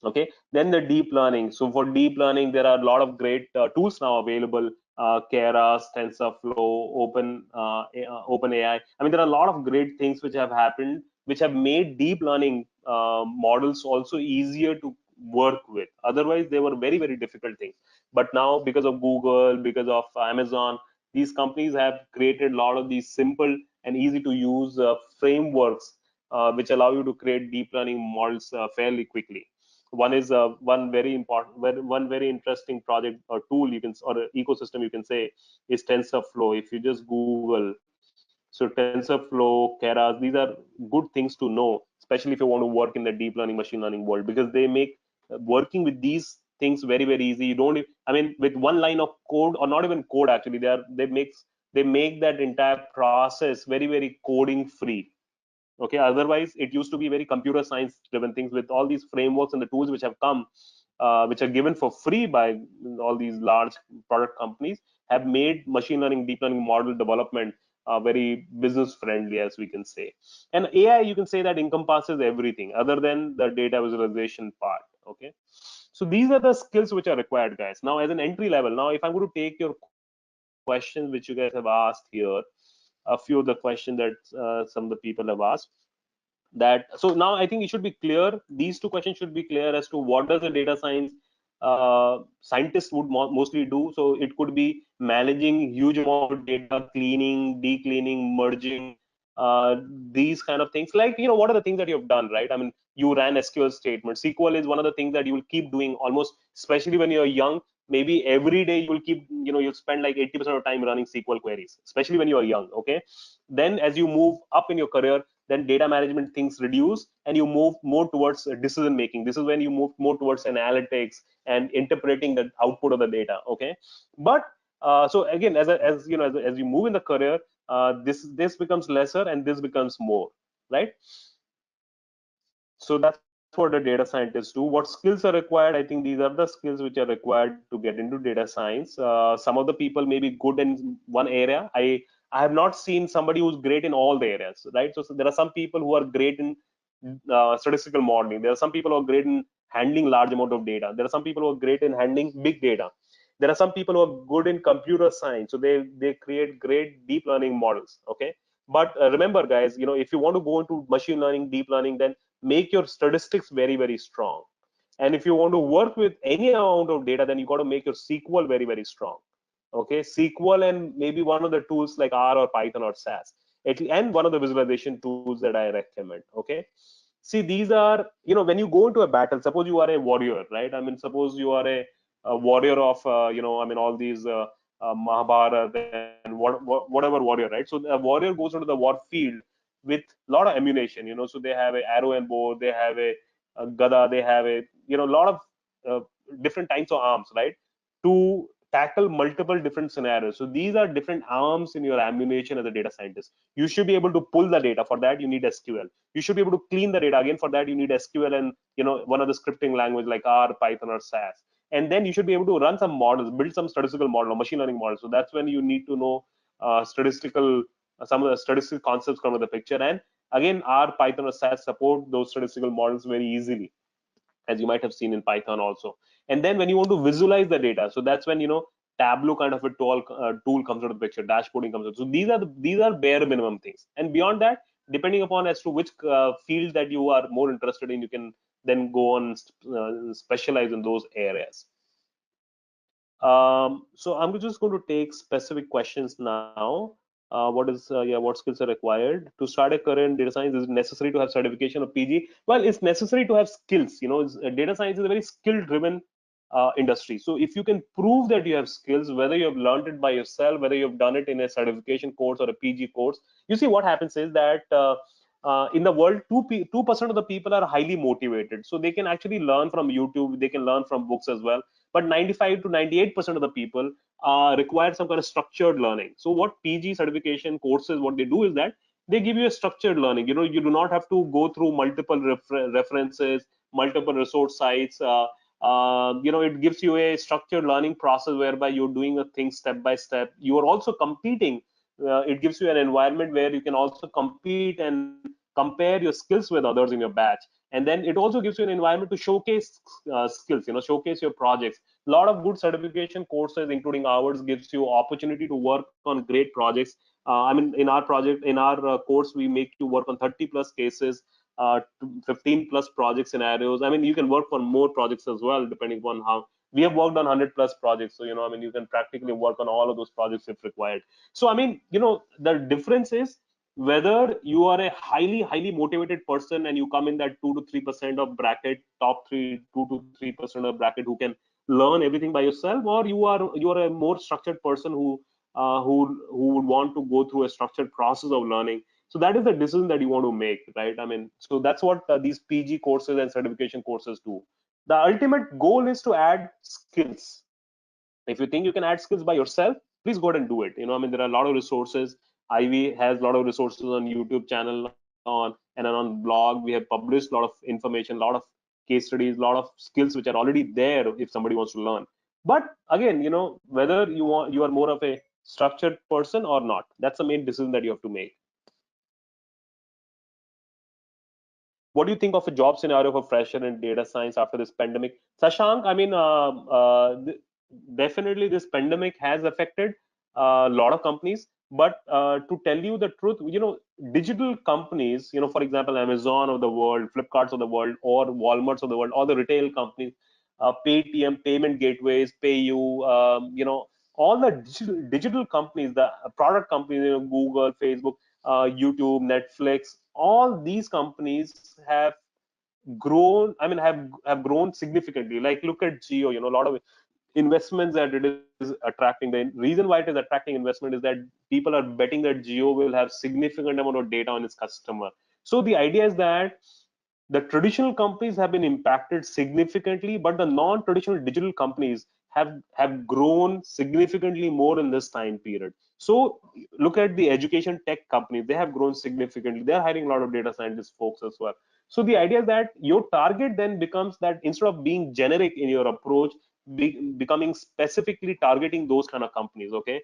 [SPEAKER 1] Okay, then the deep learning. So for deep learning, there are a lot of great tools now available. Keras, TensorFlow, open AI. I mean, there are a lot of great things which have happened, which have made deep learning models also easier to work with. Otherwise they were very difficult things. But now, because of Google, because of Amazon, these companies have created a lot of these simple and easy to use frameworks, which allow you to create deep learning models fairly quickly. One is one very important, one very interesting project or tool you can, or ecosystem you can say, is TensorFlow. If you just Google, so TensorFlow, Keras, these are good things to know, especially if you want to work in the deep learning, machine learning world, because they make working with these things very easy. You don't, I mean, with one line of code, or not even code actually, they make that entire process very coding free. Okay, otherwise it used to be very computer science driven things. With all these frameworks and the tools which have come, which are given for free by all these large product companies, have made machine learning, deep learning model development very business friendly, as we can say. And AI, you can say that encompasses everything other than the data visualization part. Okay, so these are the skills which are required, guys. Now, as an entry level, now if I'm going to take your questions which you guys have asked here, a few of the questions that some of the people have asked, that so now I think it should be clear, these two questions should be clear as to what does a data science scientist would mostly do. So it could be managing huge amount of data, cleaning, decleaning, merging, these kind of things. Like, what are the things that you have done, right? I mean, you ran SQL statements. SQL is one of the things that you will keep doing almost, especially when you're young. Maybe every day you will keep, you'll spend like 80% of time running SQL queries, especially when you are young. Okay, then as you move up in your career, then data management things reduce, and you move more towards decision making. This is when you move more towards analytics and interpreting the output of the data. Okay, but so again, as you move in the career, this becomes lesser and this becomes more, right? So that's what a data scientist do. What skills are required? I think these are the skills which are required to get into data science. Some of the people may be good in one area. I have not seen somebody who's great in all the areas, right? So there are some people who are great in statistical modeling. There are some people who are great in handling large amount of data. There are some people who are great in handling big data. There are some people who are good in computer science, so they create great deep learning models. Okay, but remember, guys, if you want to go into machine learning, deep learning, then make your statistics very strong. And if you want to work with any amount of data, then you got to make your SQL very strong. Okay, SQL and maybe one of the tools like R or Python or SAS, and one of the visualization tools that I recommend. Okay, see, these are, when you go into a battle, suppose you are a warrior, right? I mean, suppose you are a warrior of I mean, all these Mahabharata and whatever warrior, right? So a warrior goes into the war field with a lot of ammunition. So they have a arrow and bow, they have a gada, they have a lot of uh, different types of arms, right, to tackle multiple different scenarios. So these are different arms in your ammunition as a data scientist. You should be able to pull the data. For that you need SQL. You should be able to clean the data. Again, for that you need SQL and one of the scripting language like R, Python, or SAS. And then you should be able to run some models, build some statistical model or machine learning model. So that's when you need to know statistical some of the statistical concepts come into the picture. And again, R, Python, or SAS support those statistical models very easily, as you might have seen in Python also. And then when you want to visualize the data, so that's when Tableau kind of a tool comes out of the picture, dashboarding comes out. So these are bare minimum things. And beyond that, depending upon as to which field that you are more interested in, you can then go on specialize in those areas. So I'm just going to take specific questions now. What skills are required to start a career in data science? Is it necessary to have certification or PG? Well, it's necessary to have skills. Data science is a very skill driven industry. So if you can prove that you have skills, whether you have learned it by yourself, whether you have done it in a certification course or a PG course, you see what happens is that in the world, 2% of the people are highly motivated. So they can actually learn from YouTube, they can learn from books as well. But 95 to 98% of the people require some kind of structured learning. So what PG certification courses, what they do is that they give you a structured learning. You do not have to go through multiple references, multiple resource sites. It gives you a structured learning process whereby you're doing a thing step by step. You are also competing. It gives you an environment where you can also compete and compare your skills with others in your batch. And then it also gives you an environment to showcase skills, showcase your projects. A lot of good certification courses, including ours, gives you opportunity to work on great projects. In our project, in our course, we make you work on 30 plus cases, 15 plus project scenarios. You can work on more projects as well, depending upon how we have worked on 100 plus projects. So, you can practically work on all of those projects if required. So, the difference is whether you are a highly motivated person and you come in that 2 to 3% of bracket, top 2 to 3% of bracket who can learn everything by yourself, or you are a more structured person who would want to go through a structured process of learning. So that is the decision that you want to make, right? So that's what these PG courses and certification courses do. The ultimate goal is to add skills. If you think you can add skills by yourself, please go ahead and do it. There are a lot of resources. Ivy has a lot of resources on YouTube channel on blog. We have published a lot of information, a lot of case studies, a lot of skills which are already there if somebody wants to learn. But again, whether you are more of a structured person or not, that's the main decision that you have to make. What do you think of a job scenario for fresher in data science after this pandemic, Sashank? Definitely this pandemic has affected a lot of companies, but to tell you the truth, digital companies, for example, Amazon of the world, Flipkarts of the world, or Walmarts of the world, or the retail companies, Paytm, payment gateways, PayU, all the digital companies, the product companies, Google, Facebook, YouTube, Netflix, all these companies have grown. Have grown significantly. Like look at Geo. A lot of investments that it is attracting. The reason why it is attracting investment is that people are betting that Geo will have significant amount of data on its customer. So the idea is that the traditional companies have been impacted significantly, but the non-traditional digital companies have grown significantly more in this time period. So look at the education tech companies; they have grown significantly. They are hiring a lot of data scientist folks as well. So the idea is that your target then becomes that instead of being generic in your approach, becoming specifically targeting those kind of companies, okay,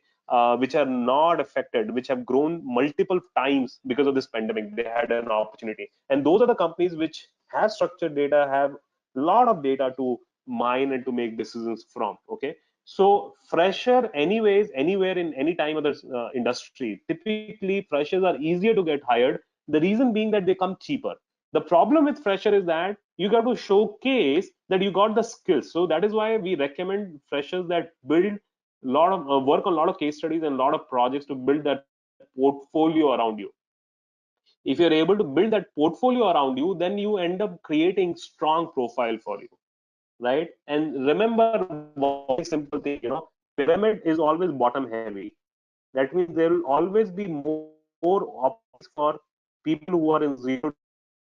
[SPEAKER 1] which are not affected, which have grown multiple times because of this pandemic. They had an opportunity, and those are the companies which have structured data, have a lot of data to mine and to make decisions from. Okay, so fresher, anyways, anywhere in any time of the industry, typically freshers are easier to get hired. The reason being that they come cheaper. The problem with fresher is that you got to showcase that you got the skills. So that is why we recommend freshers that build a lot of work on a lot of case studies and a lot of projects to build that portfolio around you. If you're able to build that portfolio around you, then you end up creating strong profile for you, right? And remember one very simple thing, pyramid is always bottom heavy. That means there will always be more opportunities for people who are in 0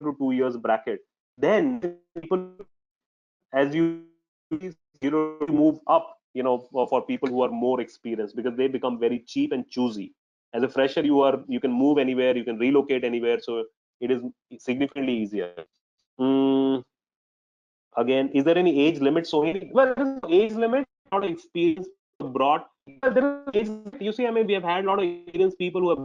[SPEAKER 1] to 2 years bracket. Then people, as you increase 0 to move up, for people who are more experienced, because they become very cheap and choosy. As a fresher, you can move anywhere, you can relocate anywhere, so it is significantly easier. Mm, Again, is there any age limit, Sohini? Well, there is no age limit. A lot of experienced people have brought. Well, there is no age limit. You see, we have had a lot of experienced people who have.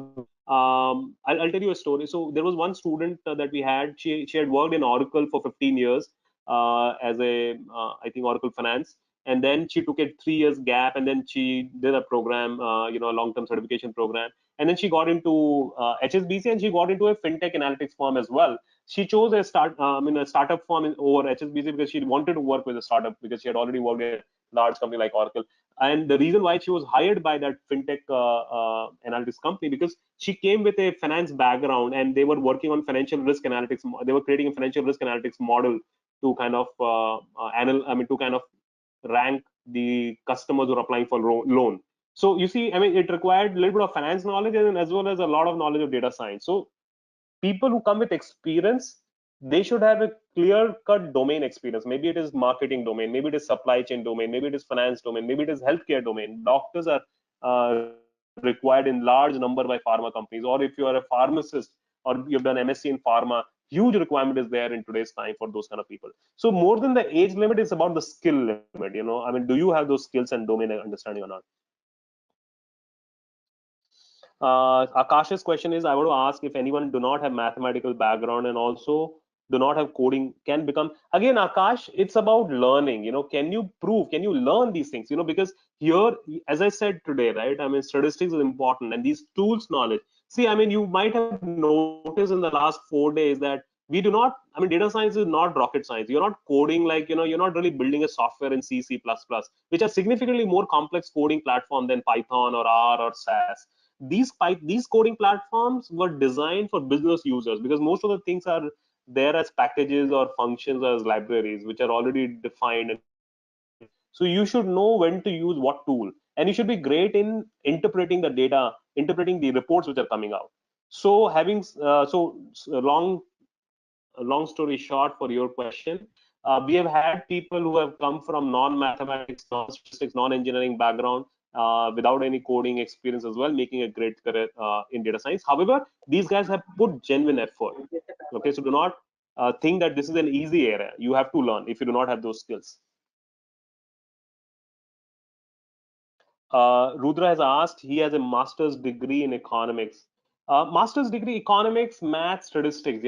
[SPEAKER 1] I'll tell you a story. So there was one student that we had. She had worked in Oracle for 15 years as a I think Oracle Finance. and then she took a 3 years gap, and then she did a program, a long-term certification program, and then she got into HSBC, and she got into a fintech analytics firm as well. She chose a startup firm over HSBC because she wanted to work with a startup, because she had already worked in a large company like Oracle. And the reason why she was hired by that fintech analytics company, because she came with a finance background, and they were working on financial risk analytics. They were creating a financial risk analytics model to kind of to kind of rank the customers who are applying for loan. So you see, I mean, it required a little bit of finance knowledge, and as well as a lot of knowledge of data science. So people who come with experience, they should have a clear cut domain experience. Maybe it is marketing domain, maybe it is supply chain domain, maybe it is finance domain, maybe it is healthcare domain. Doctors are required in large number by pharma companies. Or if you are a pharmacist, or you've done MSc in pharma, huge requirement is there in today's time for those kind of people. So more than the age limit, it's about the skill limit. I mean, do you have those skills and domain understanding or not? Akash's question is, I want to ask if anyone do not have mathematical background and also do not have coding can become, again, Akash, it's about learning. Can you prove, can you learn these things? Because here, as I said today, right, I mean, statistics is important, and these tools knowledge. See, I mean, you might have noticed in the last 4 days that we do not, I mean, data science is not rocket science. You're not coding like, you're not really building a software in C, C++, which are significantly more complex coding platform than Python or R or SAS. These coding platforms were designed for business users, because most of the things are there as packages or functions or as libraries which are already defined and built. So you should know when to use what tool, and you should be great in interpreting the data, interpreting the reports which are coming out. So having long story short, for your question, we have had people who have come from non-mathematics, non-statistics, non-engineering background, without any coding experience as well, making a great career in data science. However, these guys have put genuine effort. Okay, so do not think that this is an easy area. You have to learn if you do not have those skills. Rudra has asked, he has a master's degree in economics. Master's degree, economics, math, statistics,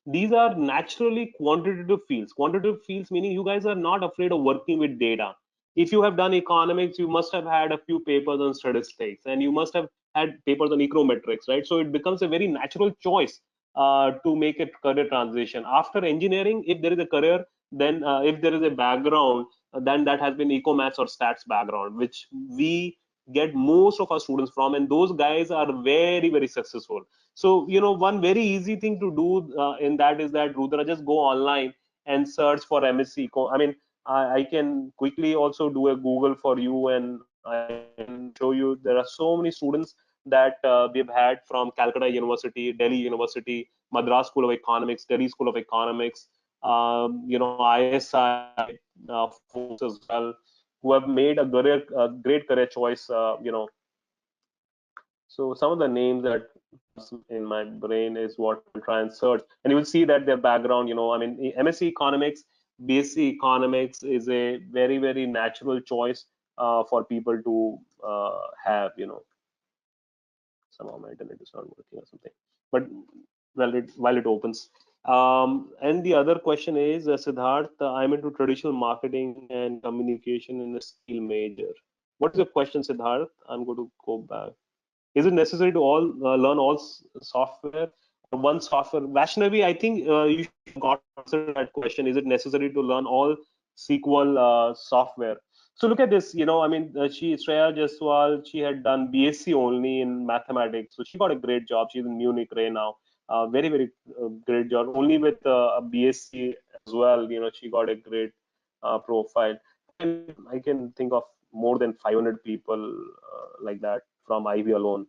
[SPEAKER 1] these are naturally quantitative fields. Quantitative fields meaning you guys are not afraid of working with data. If you have done economics, you must have had a few papers on statistics, and you must have had papers on econometrics, right? So it becomes a very natural choice to make a career transition. After engineering, if there is a career, then if there is a background, then that has been ecomaths or stats background, which we get most of our students from, and those guys are very, very successful. So one very easy thing to do in that is that, Rudra, just go online and search for MSc I mean, I can quickly also do a Google for you, and I can show you there are so many students that we've had from Calcutta University, Delhi University, Madras School of Economics, Delhi School of Economics, ISI folks as well, who have made a great career choice. So some of the names that in my brain is what I'll try and search, and you will see that their background. I mean, MSc Economics, BSc Economics is a very, very natural choice for people to have. Somehow my internet is not working or something, but while it opens. And the other question is, Siddharth, I'm into traditional marketing and communication in a steel major. What is your question, Siddharth? I'm going to go back. Is it necessary to all learn all software or one software? Vaishnavi, I think you should have got answered that question. Is it necessary to learn all SQL software? So look at this. I mean, Shreya Jaswal, she had done BSc only in mathematics, so she got a great job. She's in Munich right now. Very, very great job. Only with a BSc as well, she got a great profile. And I can think of more than 500 people like that from Ivy alone,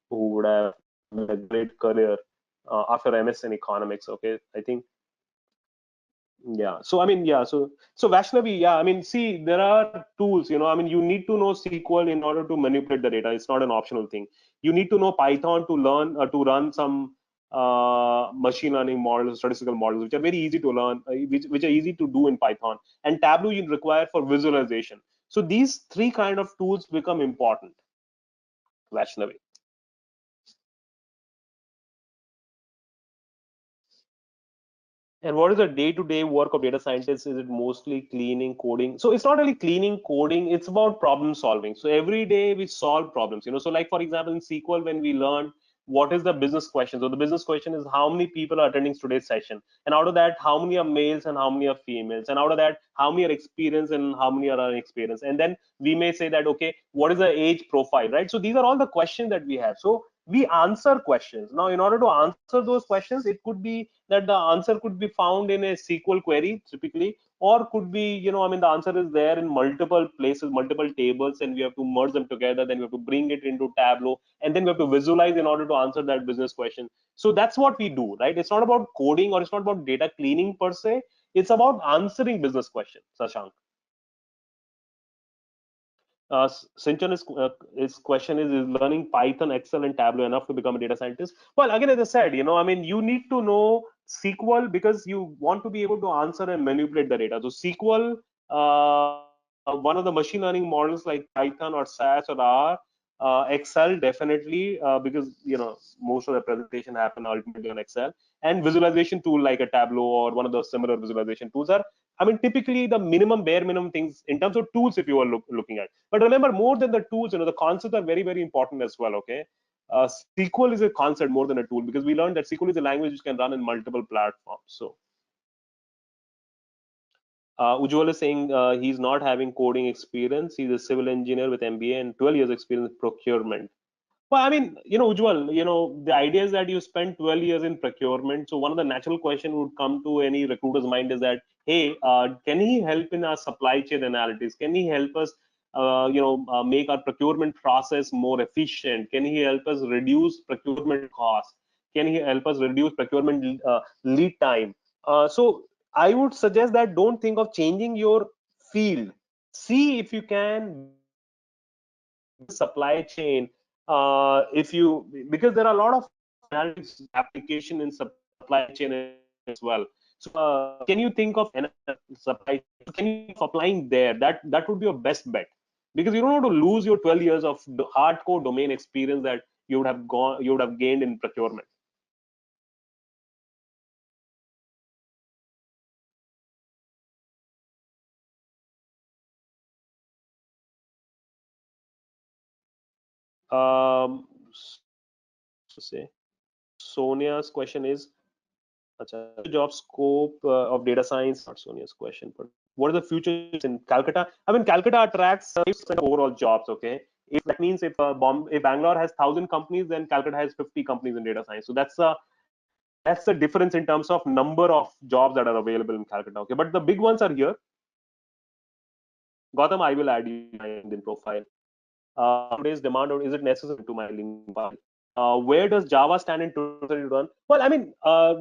[SPEAKER 1] who would have made a great career after MS in economics. Okay, I think, yeah. So I mean, yeah. So Vaishnavi, yeah. I mean, see, there are tools. I mean, you need to know SQL in order to manipulate the data. It's not an optional thing. You need to know Python to learn to run some machine learning models, statistical models, which are very easy to learn, which are easy to do in Python. And Tableau you require for visualization. So these three kind of tools become important, Vaishnavi. And what is the day-to-day work of data scientists? Is it mostly cleaning, coding? So it's not really cleaning, coding. It's about problem solving. So every day we solve problems. So like for example, in SQL, when we learn what is the business question. So the business question is how many people are attending today's session, and out of that, how many are males and how many are females, and out of that, how many are experienced and how many are unexperienced. And then we may say that, okay, what is the age profile, right? So these are all the questions that we have. So we answer questions. Now, in order to answer those questions, it could be that the answer could be found in a SQL query typically, or could be, the answer is there in multiple places, multiple tables, and we have to merge them together. Then we have to bring it into Tableau, and then we have to visualize in order to answer that business question. So that's what we do, right? It's not about coding or it's not about data cleaning per se. It's about answering business questions, Sashank. Sinchan his question is learning Python, Excel, and Tableau enough to become a data scientist? Well, again, as I said, you need to know SQL because you want to be able to answer and manipulate the data. So SQL, one of the machine learning models like Python or SAS or R, Excel definitely, because most of the presentation happen ultimately on Excel, and visualization tool like a Tableau or one of the similar visualization tools are, typically the bare minimum things in terms of tools if you are looking at. But remember, more than the tools, the concepts are very, very important as well. Okay, SQL is a concept more than a tool because we learned that SQL is a language which can run in multiple platforms. So Ujjwal is saying he's not having coding experience. He's a civil engineer with MBA and 12 years experience in procurement. Well, Ujjwal, the idea is that you spend 12 years in procurement. So one of the natural question would come to any recruiter's mind is that, hey, can he help in our supply chain analytics? Can he help us, make our procurement process more efficient? Can he help us reduce procurement costs? Can he help us reduce procurement lead time? So I would suggest that don't think of changing your field. See if you can build a supply chain. If you Because there are a lot of analytics application in supply chain as well. So can you think of supply chain? So can you think of applying there? That would be your best bet, because you don't want to lose your 12 years of hardcore domain experience that you would have gained in procurement. So say Sonia's question is, Acha, job scope of data science? Not Sonia's question, but what are the future jobs in Calcutta? Calcutta attracts 5% of overall jobs. Okay, if that means if Bangalore has 1,000 companies, then Calcutta has 50 companies in data science. So that's the difference in terms of number of jobs that are available in Calcutta. Okay, but the big ones are here. Gautam, I will add you my LinkedIn profile. Today's demand, or is it necessary to my LinkedIn profile? Where does Java stand in 2021? Well,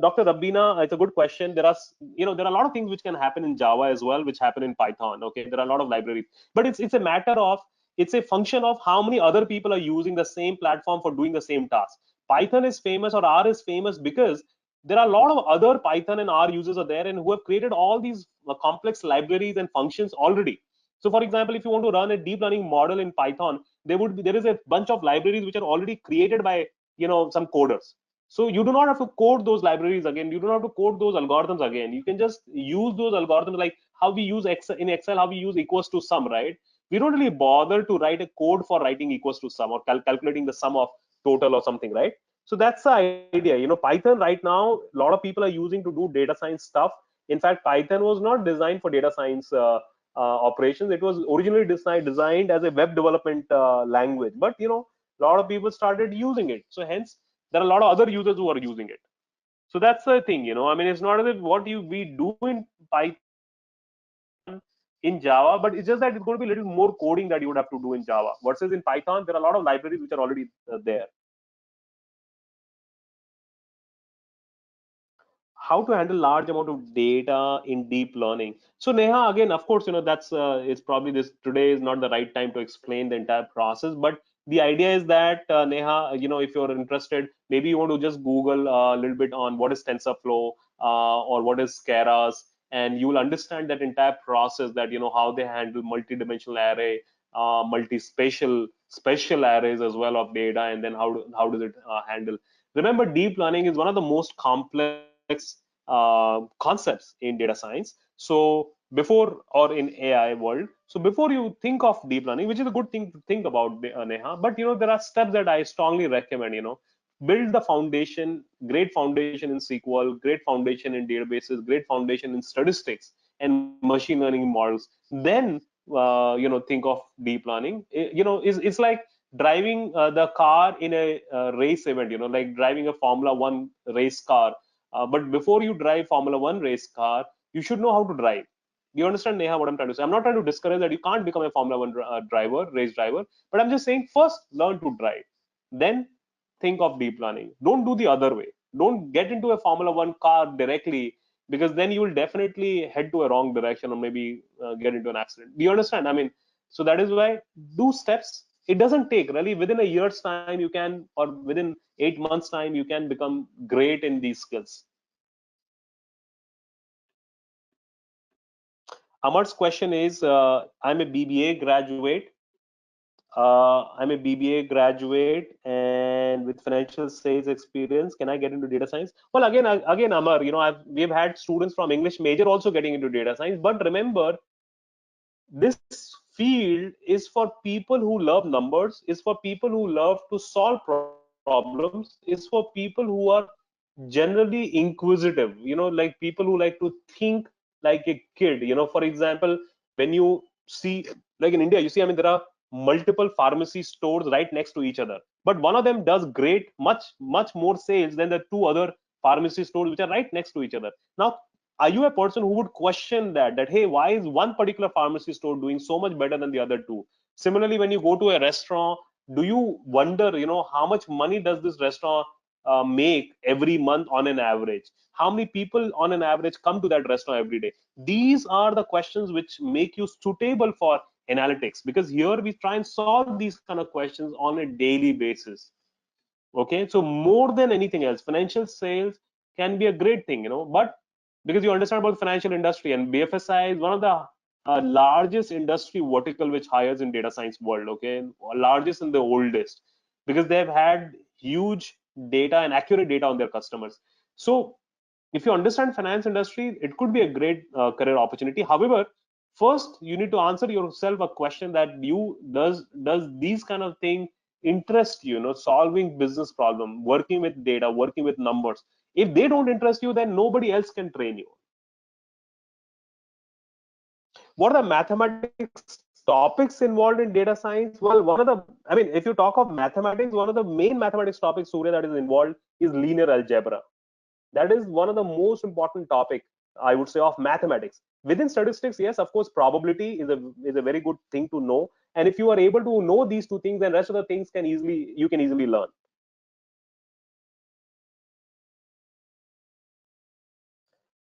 [SPEAKER 1] Dr. Rabbina, it's a good question. There are a lot of things which can happen in Java as well, which happen in Python. Okay, there are a lot of libraries, but it's a matter of, it's a function of how many other people are using the same platform for doing the same task. Python is famous, or R is famous, because there are a lot of other Python and R users are there and who have created all these complex libraries and functions already. So for example, if you want to run a deep learning model in Python, there is a bunch of libraries which are already created by some coders. So you do not have to code those libraries again. You do not have to code those algorithms again. You can just use those algorithms, like how we use in Excel, how we use equals to sum, right? We don't really bother to write a code for writing equals to sum or calculating the sum of total or something, right? So that's the idea. Python right now, a lot of people are using to do data science stuff. In fact, Python was not designed for data science operations. It was originally designed as a web development language, but a lot of people started using it. So hence, there are a lot of other users who are using it. So that's the thing. It's not as if what we do in Python in Java, but it's just that it's going to be a little more coding that you would have to do in Java. Versus in Python, there are a lot of libraries which are already there. How to handle large amount of data in deep learning? So Neha, again, of course, that's it's probably this today is not the right time to explain the entire process, but the idea is that Neha, if you're interested, maybe you want to just Google a little bit on what is TensorFlow or what is Keras, and you will understand that entire process, that how they handle multi-dimensional array, multi-spatial special arrays as well of data, and then how does it handle. Remember, deep learning is one of the most complex concepts in data science. So before, or in AI world, so before you think of deep learning, which is a good thing to think about, Neha, but there are steps that I strongly recommend. Build the foundation, great foundation in SQL, great foundation in databases, great foundation in statistics and machine learning models. Then think of deep learning. It's like driving the car in a race event, like driving a Formula One race car. But before you drive Formula One race car, you should know how to drive. Do you understand, Neha, what I'm trying to say? I'm not trying to discourage that you can't become a Formula One driver, race driver, but I'm just saying first learn to drive, then think of deep learning. Don't do the other way. Don't get into a Formula One car directly, because then you will definitely head to a wrong direction or maybe get into an accident. Do you understand? I mean, so that is why do steps. It doesn't take really, within a year's time you can, or within 8 months time you can become great in these skills. Amar's question is, I'm a BBA graduate. I'm a BBA graduate and with financial sales experience. Can I get into data science? Well, again, Amar, we've had students from English major also getting into data science. But remember, this field is for people who love numbers, is for people who love to solve problems, is for people who are generally inquisitive, like people who like to think like a kid. For example, when you see, like in India, you see, I mean, there are multiple pharmacy stores right next to each other, but one of them does great, much more sales than the two other pharmacy stores which are right next to each other. Now, are you a person who would question that hey, why is one particular pharmacy store doing so much better than the other two? Similarly, when you go to a restaurant, do you wonder, how much money does this restaurant make every month on an average? How many people on an average come to that restaurant every day? These are the questions which make you suitable for analytics, because here we try and solve these kind of questions on a daily basis. Okay, so more than anything else, financial sales can be a great thing, but because you understand about the financial industry, and BFSI is one of the largest industry vertical which hires in data science world. Okay, largest and the oldest, because they've had huge data and accurate data on their customers. So if you understand finance industry, it could be a great career opportunity. However, first you need to answer yourself a question that does these kind of thing interest you, solving business problem, working with data, working with numbers. If they don't interest you, then nobody else can train you. What are the mathematics topics involved in data science? Well, I mean, if you talk of mathematics, one of the main mathematics topics, Surya, that is involved is linear algebra. That is one of the most important topic, I would say, of mathematics. Within statistics, yes, of course, probability is a very good thing to know. And if you are able to know these two things, then rest of the things you can easily learn.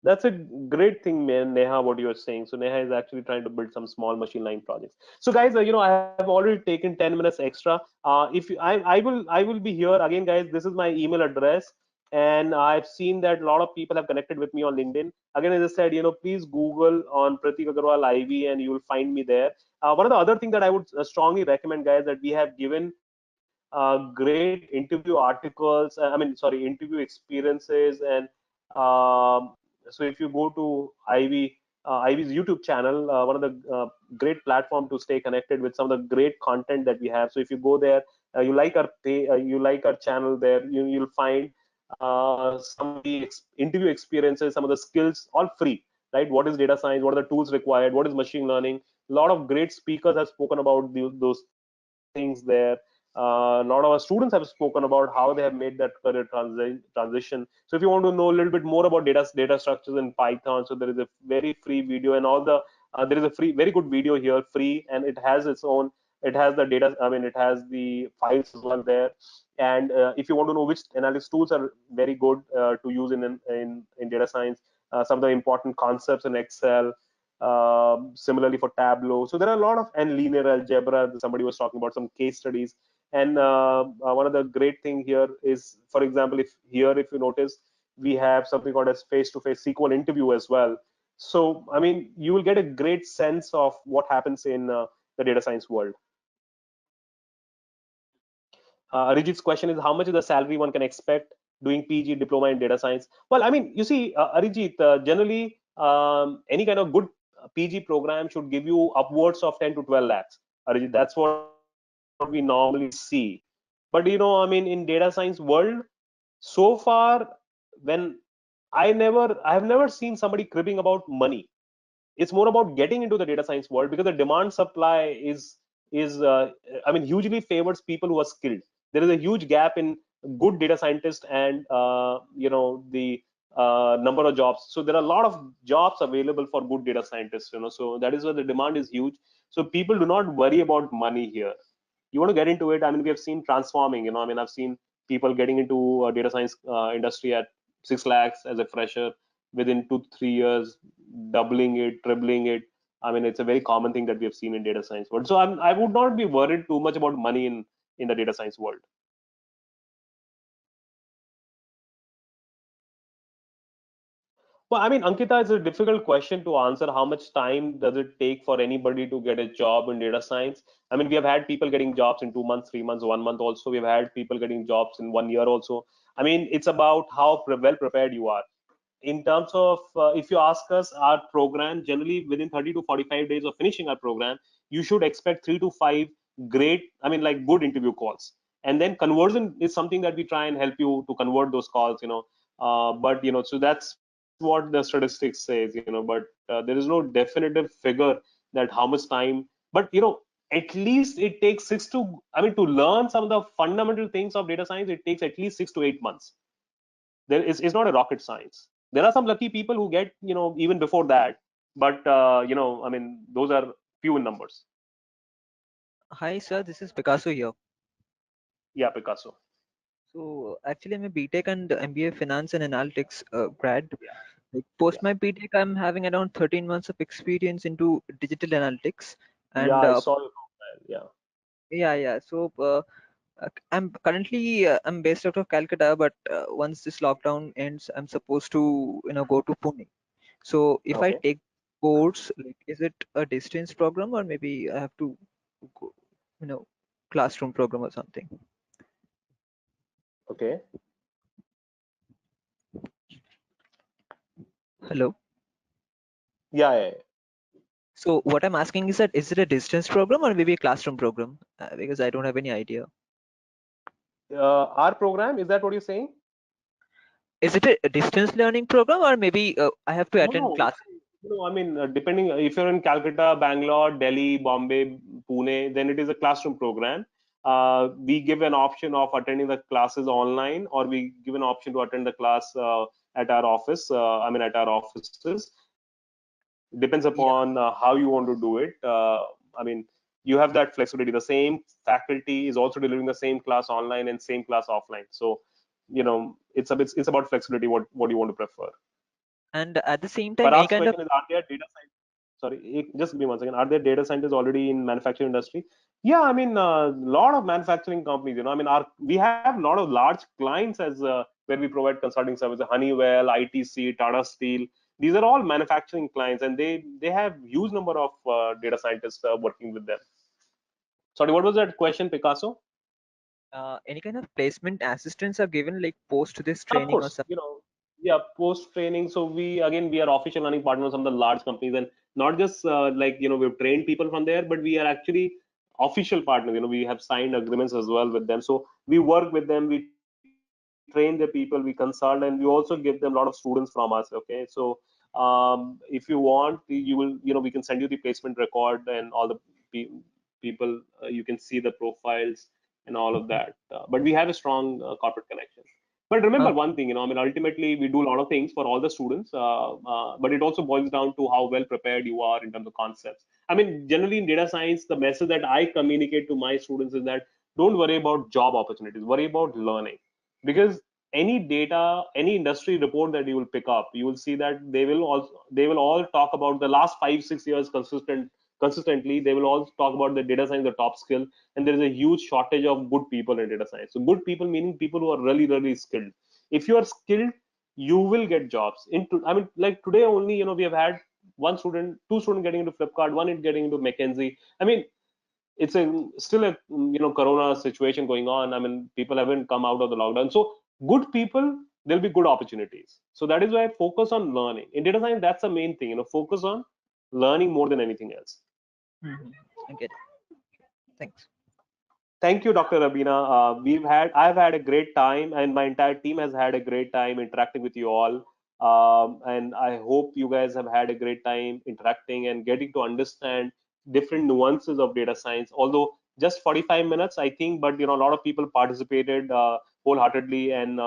[SPEAKER 1] That's a great thing, man, Neha, what you're saying. So Neha is actually trying to build some small machine learning projects. So guys, I have already taken 10 minutes extra. If you, I will be here again, guys. This is my email address, and I've seen that a lot of people have connected with me on LinkedIn. Again, as I said, please Google on Pratik Agarwal Ivy, and you will find me there. One of the other thing that I would strongly recommend, guys, that we have given great interview articles. Interview experiences, and um, so if you go to Ivy's YouTube channel, one of the great platform to stay connected with some of the great content that we have. So if you go there, you like our channel there, you'll find some of the interview experiences, some of the skills, all free. Right? What is data science? What are the tools required? What is machine learning? A lot of great speakers have spoken about those things there. A lot of our students have spoken about how they have made that career transition. So if you want to know a little bit more about data structures in Python, so there is a very free video, and all the there is a very good video here, free, and it has its own. It has the data. I mean, it has the files as well there. And if you want to know which analytics tools are very good to use in data science, some of the important concepts in Excel, similarly for Tableau. So there are a lot of, and linear algebra. Somebody was talking about some case studies. And one of the great thing here is, for example, if you notice, we have something called as face-to-face SQL interview as well. So I mean, you will get a great sense of what happens in the data science world. Arijit's question is, how much is the salary one can expect? doing PG diploma in data science. Well, I mean, you see, Arijit, generally, any kind of good PG program should give you upwards of 10 to 12 lakhs. Arijit, that's what we normally see. But I mean, in data science world, so far, when I have never seen somebody cribbing about money. It's more about getting into the data science world, because the demand supply is I mean, hugely favors people who are skilled. There is a huge gap in good data scientists and the number of jobs. So there are a lot of jobs available for good data scientists, so that is why the demand is huge. So people do not worry about money here. You want to get into it, I mean, we have seen transforming, I mean, I've seen people getting into data science industry at 6 lakhs as a fresher, within 2 3 years doubling it, tripling it. I mean, it's a very common thing that we have seen in data science world. So I would not be worried too much about money in the data science world. Well, I mean, Ankita, it's a difficult question to answer. How much time does it take for anybody to get a job in data science? I mean, we have had people getting jobs in 2 months, 3 months, 1 month also. We've had people getting jobs in 1 year also. I mean, it's about how well prepared you are. In terms of, if you ask us, our program generally within 30 to 45 days of finishing our program, you should expect 3 to 5 great, I mean, like good interview calls. And then conversion is something that we try and help you to convert those calls, but so that's what the statistics says, but there is no definitive figure that how much time. But at least it takes I mean, to learn some of the fundamental things of data science, it takes at least 6 to 8 months. It's not a rocket science. There are some lucky people who get even before that, but I mean, those are few in numbers.
[SPEAKER 10] Hi, sir. This is Picasso here.
[SPEAKER 1] Yeah, Picasso.
[SPEAKER 10] So actually, I'm a BTech and MBA Finance and Analytics grad.
[SPEAKER 1] Yeah,
[SPEAKER 10] Like post
[SPEAKER 1] yeah,
[SPEAKER 10] my BTech, I'm having around 13 months of experience into digital analytics,
[SPEAKER 1] yeah,
[SPEAKER 10] and
[SPEAKER 1] I saw your profile. Yeah.
[SPEAKER 10] yeah, yeah. So I'm currently I'm based out of Calcutta, but once this lockdown ends, I'm supposed to go to Pune. So if I
[SPEAKER 1] Okay.
[SPEAKER 10] take course, like, is it a distance program or maybe I have to go, you know, classroom program or something?
[SPEAKER 1] Okay.
[SPEAKER 10] Hello.
[SPEAKER 1] Yeah, yeah,
[SPEAKER 10] So what I'm asking is that is it a distance program or maybe a classroom program? Because I don't have any idea.
[SPEAKER 1] yeah. Our program, is that what you're saying?
[SPEAKER 10] Is it a distance learning program or maybe I have to
[SPEAKER 1] No,
[SPEAKER 10] attend
[SPEAKER 1] no.
[SPEAKER 10] class?
[SPEAKER 1] I mean, depending if you're in Calcutta, Bangalore, Delhi, Bombay, Pune, then it is a classroom program. We give an option of attending the classes online, or we give an option to attend the class at our office. I mean, at our offices. Depends upon
[SPEAKER 10] Yeah.
[SPEAKER 1] how you want to do it. I mean, you have that flexibility. The same faculty is also delivering the same class online and same class offline. So, it's about flexibility. What you want to prefer.
[SPEAKER 10] And at the same time, any
[SPEAKER 1] Parag's
[SPEAKER 10] kind of
[SPEAKER 1] question is, are there data scientists? Sorry, just give me 1 second. Are there data scientists already in manufacturing industry? Yeah, I mean, a lot of manufacturing companies. I mean, we have a lot of large clients as where we provide consulting services. Honeywell, ITC, Tata Steel. These are all manufacturing clients, and they have huge number of data scientists working with them. Sorry, what was that question, Picasso?
[SPEAKER 10] any kind of placement assistance are given like post this
[SPEAKER 1] Of
[SPEAKER 10] training or
[SPEAKER 1] course,
[SPEAKER 10] something?
[SPEAKER 1] yeah, post training. So we are official learning partners of the large companies, and not just like we've trained people from there, but we are actually official partners. We have signed agreements as well with them. So we work with them, we train the people, we consult, and we also give them a lot of students from us. Okay, so if you want, you will, we can send you the placement record and all the people. You can see the profiles and all of that. But we have a strong corporate connection. But remember
[SPEAKER 10] Uh,
[SPEAKER 1] one thing, I mean, ultimately we do a lot of things for all the students, but it also boils down to how well prepared you are in terms of concepts. I mean, generally in data science, the message that I communicate to my students is that don't worry about job opportunities, worry about learning. Because any data, any industry report that you will pick up, you will see that they will all talk about the last 5 6 years consistently. They will all talk about the data science, the top skill, and there is a huge shortage of good people in data science. So good people meaning people who are really really skilled. If you are skilled, you will get jobs. I mean, like today only, we have had one student, two students getting into Flipkart, one is getting into McKinsey. I mean, it's still a corona situation going on. I mean, people haven't come out of the lockdown. So good people, there'll be good opportunities. So that is why I focus on learning. In data science, that's the main thing, focus on learning more than anything else.
[SPEAKER 10] I get it. Thanks.
[SPEAKER 1] Thank you, Dr. Rabina. I've had a great time, and my entire team has had a great time interacting with you all. And I hope you guys have had a great time interacting and getting to understand different nuances of data science. Although just 45 minutes, I think, but a lot of people participated wholeheartedly, and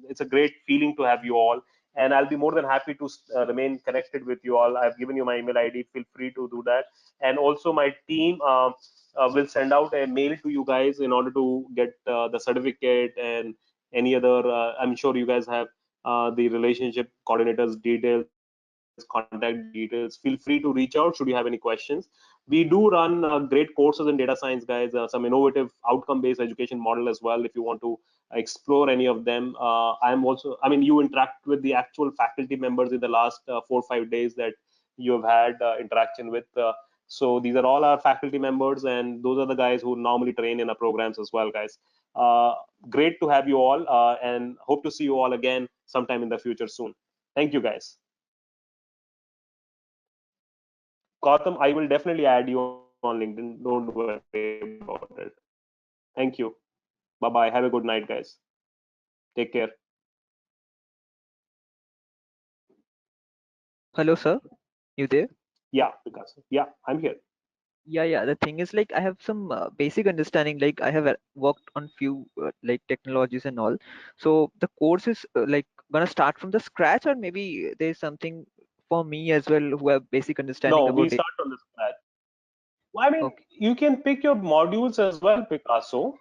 [SPEAKER 1] it's a great feeling to have you all. And I'll be more than happy to remain connected with you all. I've given you my email ID. Feel free to do that. And also, my team will send out a mail to you guys in order to get the certificate and any other. I'm sure you guys have the relationship coordinators details, contact details. Feel free to reach out should you have any questions. We do run great courses in data science, guys. Some innovative outcome-based education model as well. If you want to explore any of them, I'm also. I mean, you interact with the actual faculty members in the last 4 or 5 days that you have had interaction with. So these are all our faculty members, and those are the guys who normally train in our programs as well, guys. Uh, Great to have you all, and hope to see you all again sometime in the future soon. Thank you, guys. Gautam, I will definitely add you on LinkedIn. Don't worry about it. Thank you. Bye bye. Have a good night, guys. Take care.
[SPEAKER 10] Hello, sir. You there?
[SPEAKER 1] Yeah, because yeah, I'm here.
[SPEAKER 10] Yeah. The thing is, like, I have some basic understanding. Like, I have worked on few like technologies and all. So the course is like gonna start from the scratch, or maybe there's something for me as well who have basic understanding
[SPEAKER 1] No, we
[SPEAKER 10] about it.
[SPEAKER 1] start from the scratch. Well, I mean,
[SPEAKER 10] Okay.
[SPEAKER 1] you can pick your modules as well, Picasso.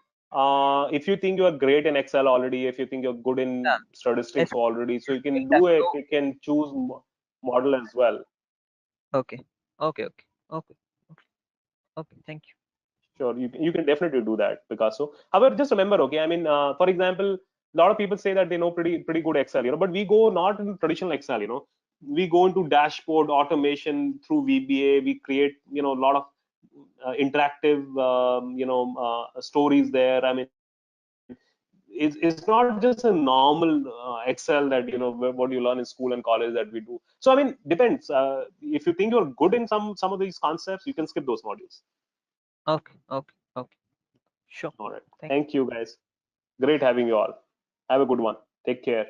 [SPEAKER 1] If you think you are great in Excel already, if you think you're good in
[SPEAKER 10] Yeah.
[SPEAKER 1] statistics already, so you can do a
[SPEAKER 10] Tableau.
[SPEAKER 1] pick and choose model as well.
[SPEAKER 10] Okay. Okay. Okay. Thank you.
[SPEAKER 1] Sure, you can definitely do that, Picasso. However, just remember, okay, I mean, for example, a lot of people say that they know pretty good Excel, but we go not in traditional Excel, we go into dashboard automation through VBA. We create, a lot of interactive, stories there. I mean, it's not just a normal Excel that what you learn in school and college that we do. So I mean, depends. If you think you're good in some of these concepts, you can skip those modules.
[SPEAKER 10] Okay. Sure.
[SPEAKER 1] All right.
[SPEAKER 10] Thank you.
[SPEAKER 1] Thank you, guys. Great having you all. Have a good one. Take care.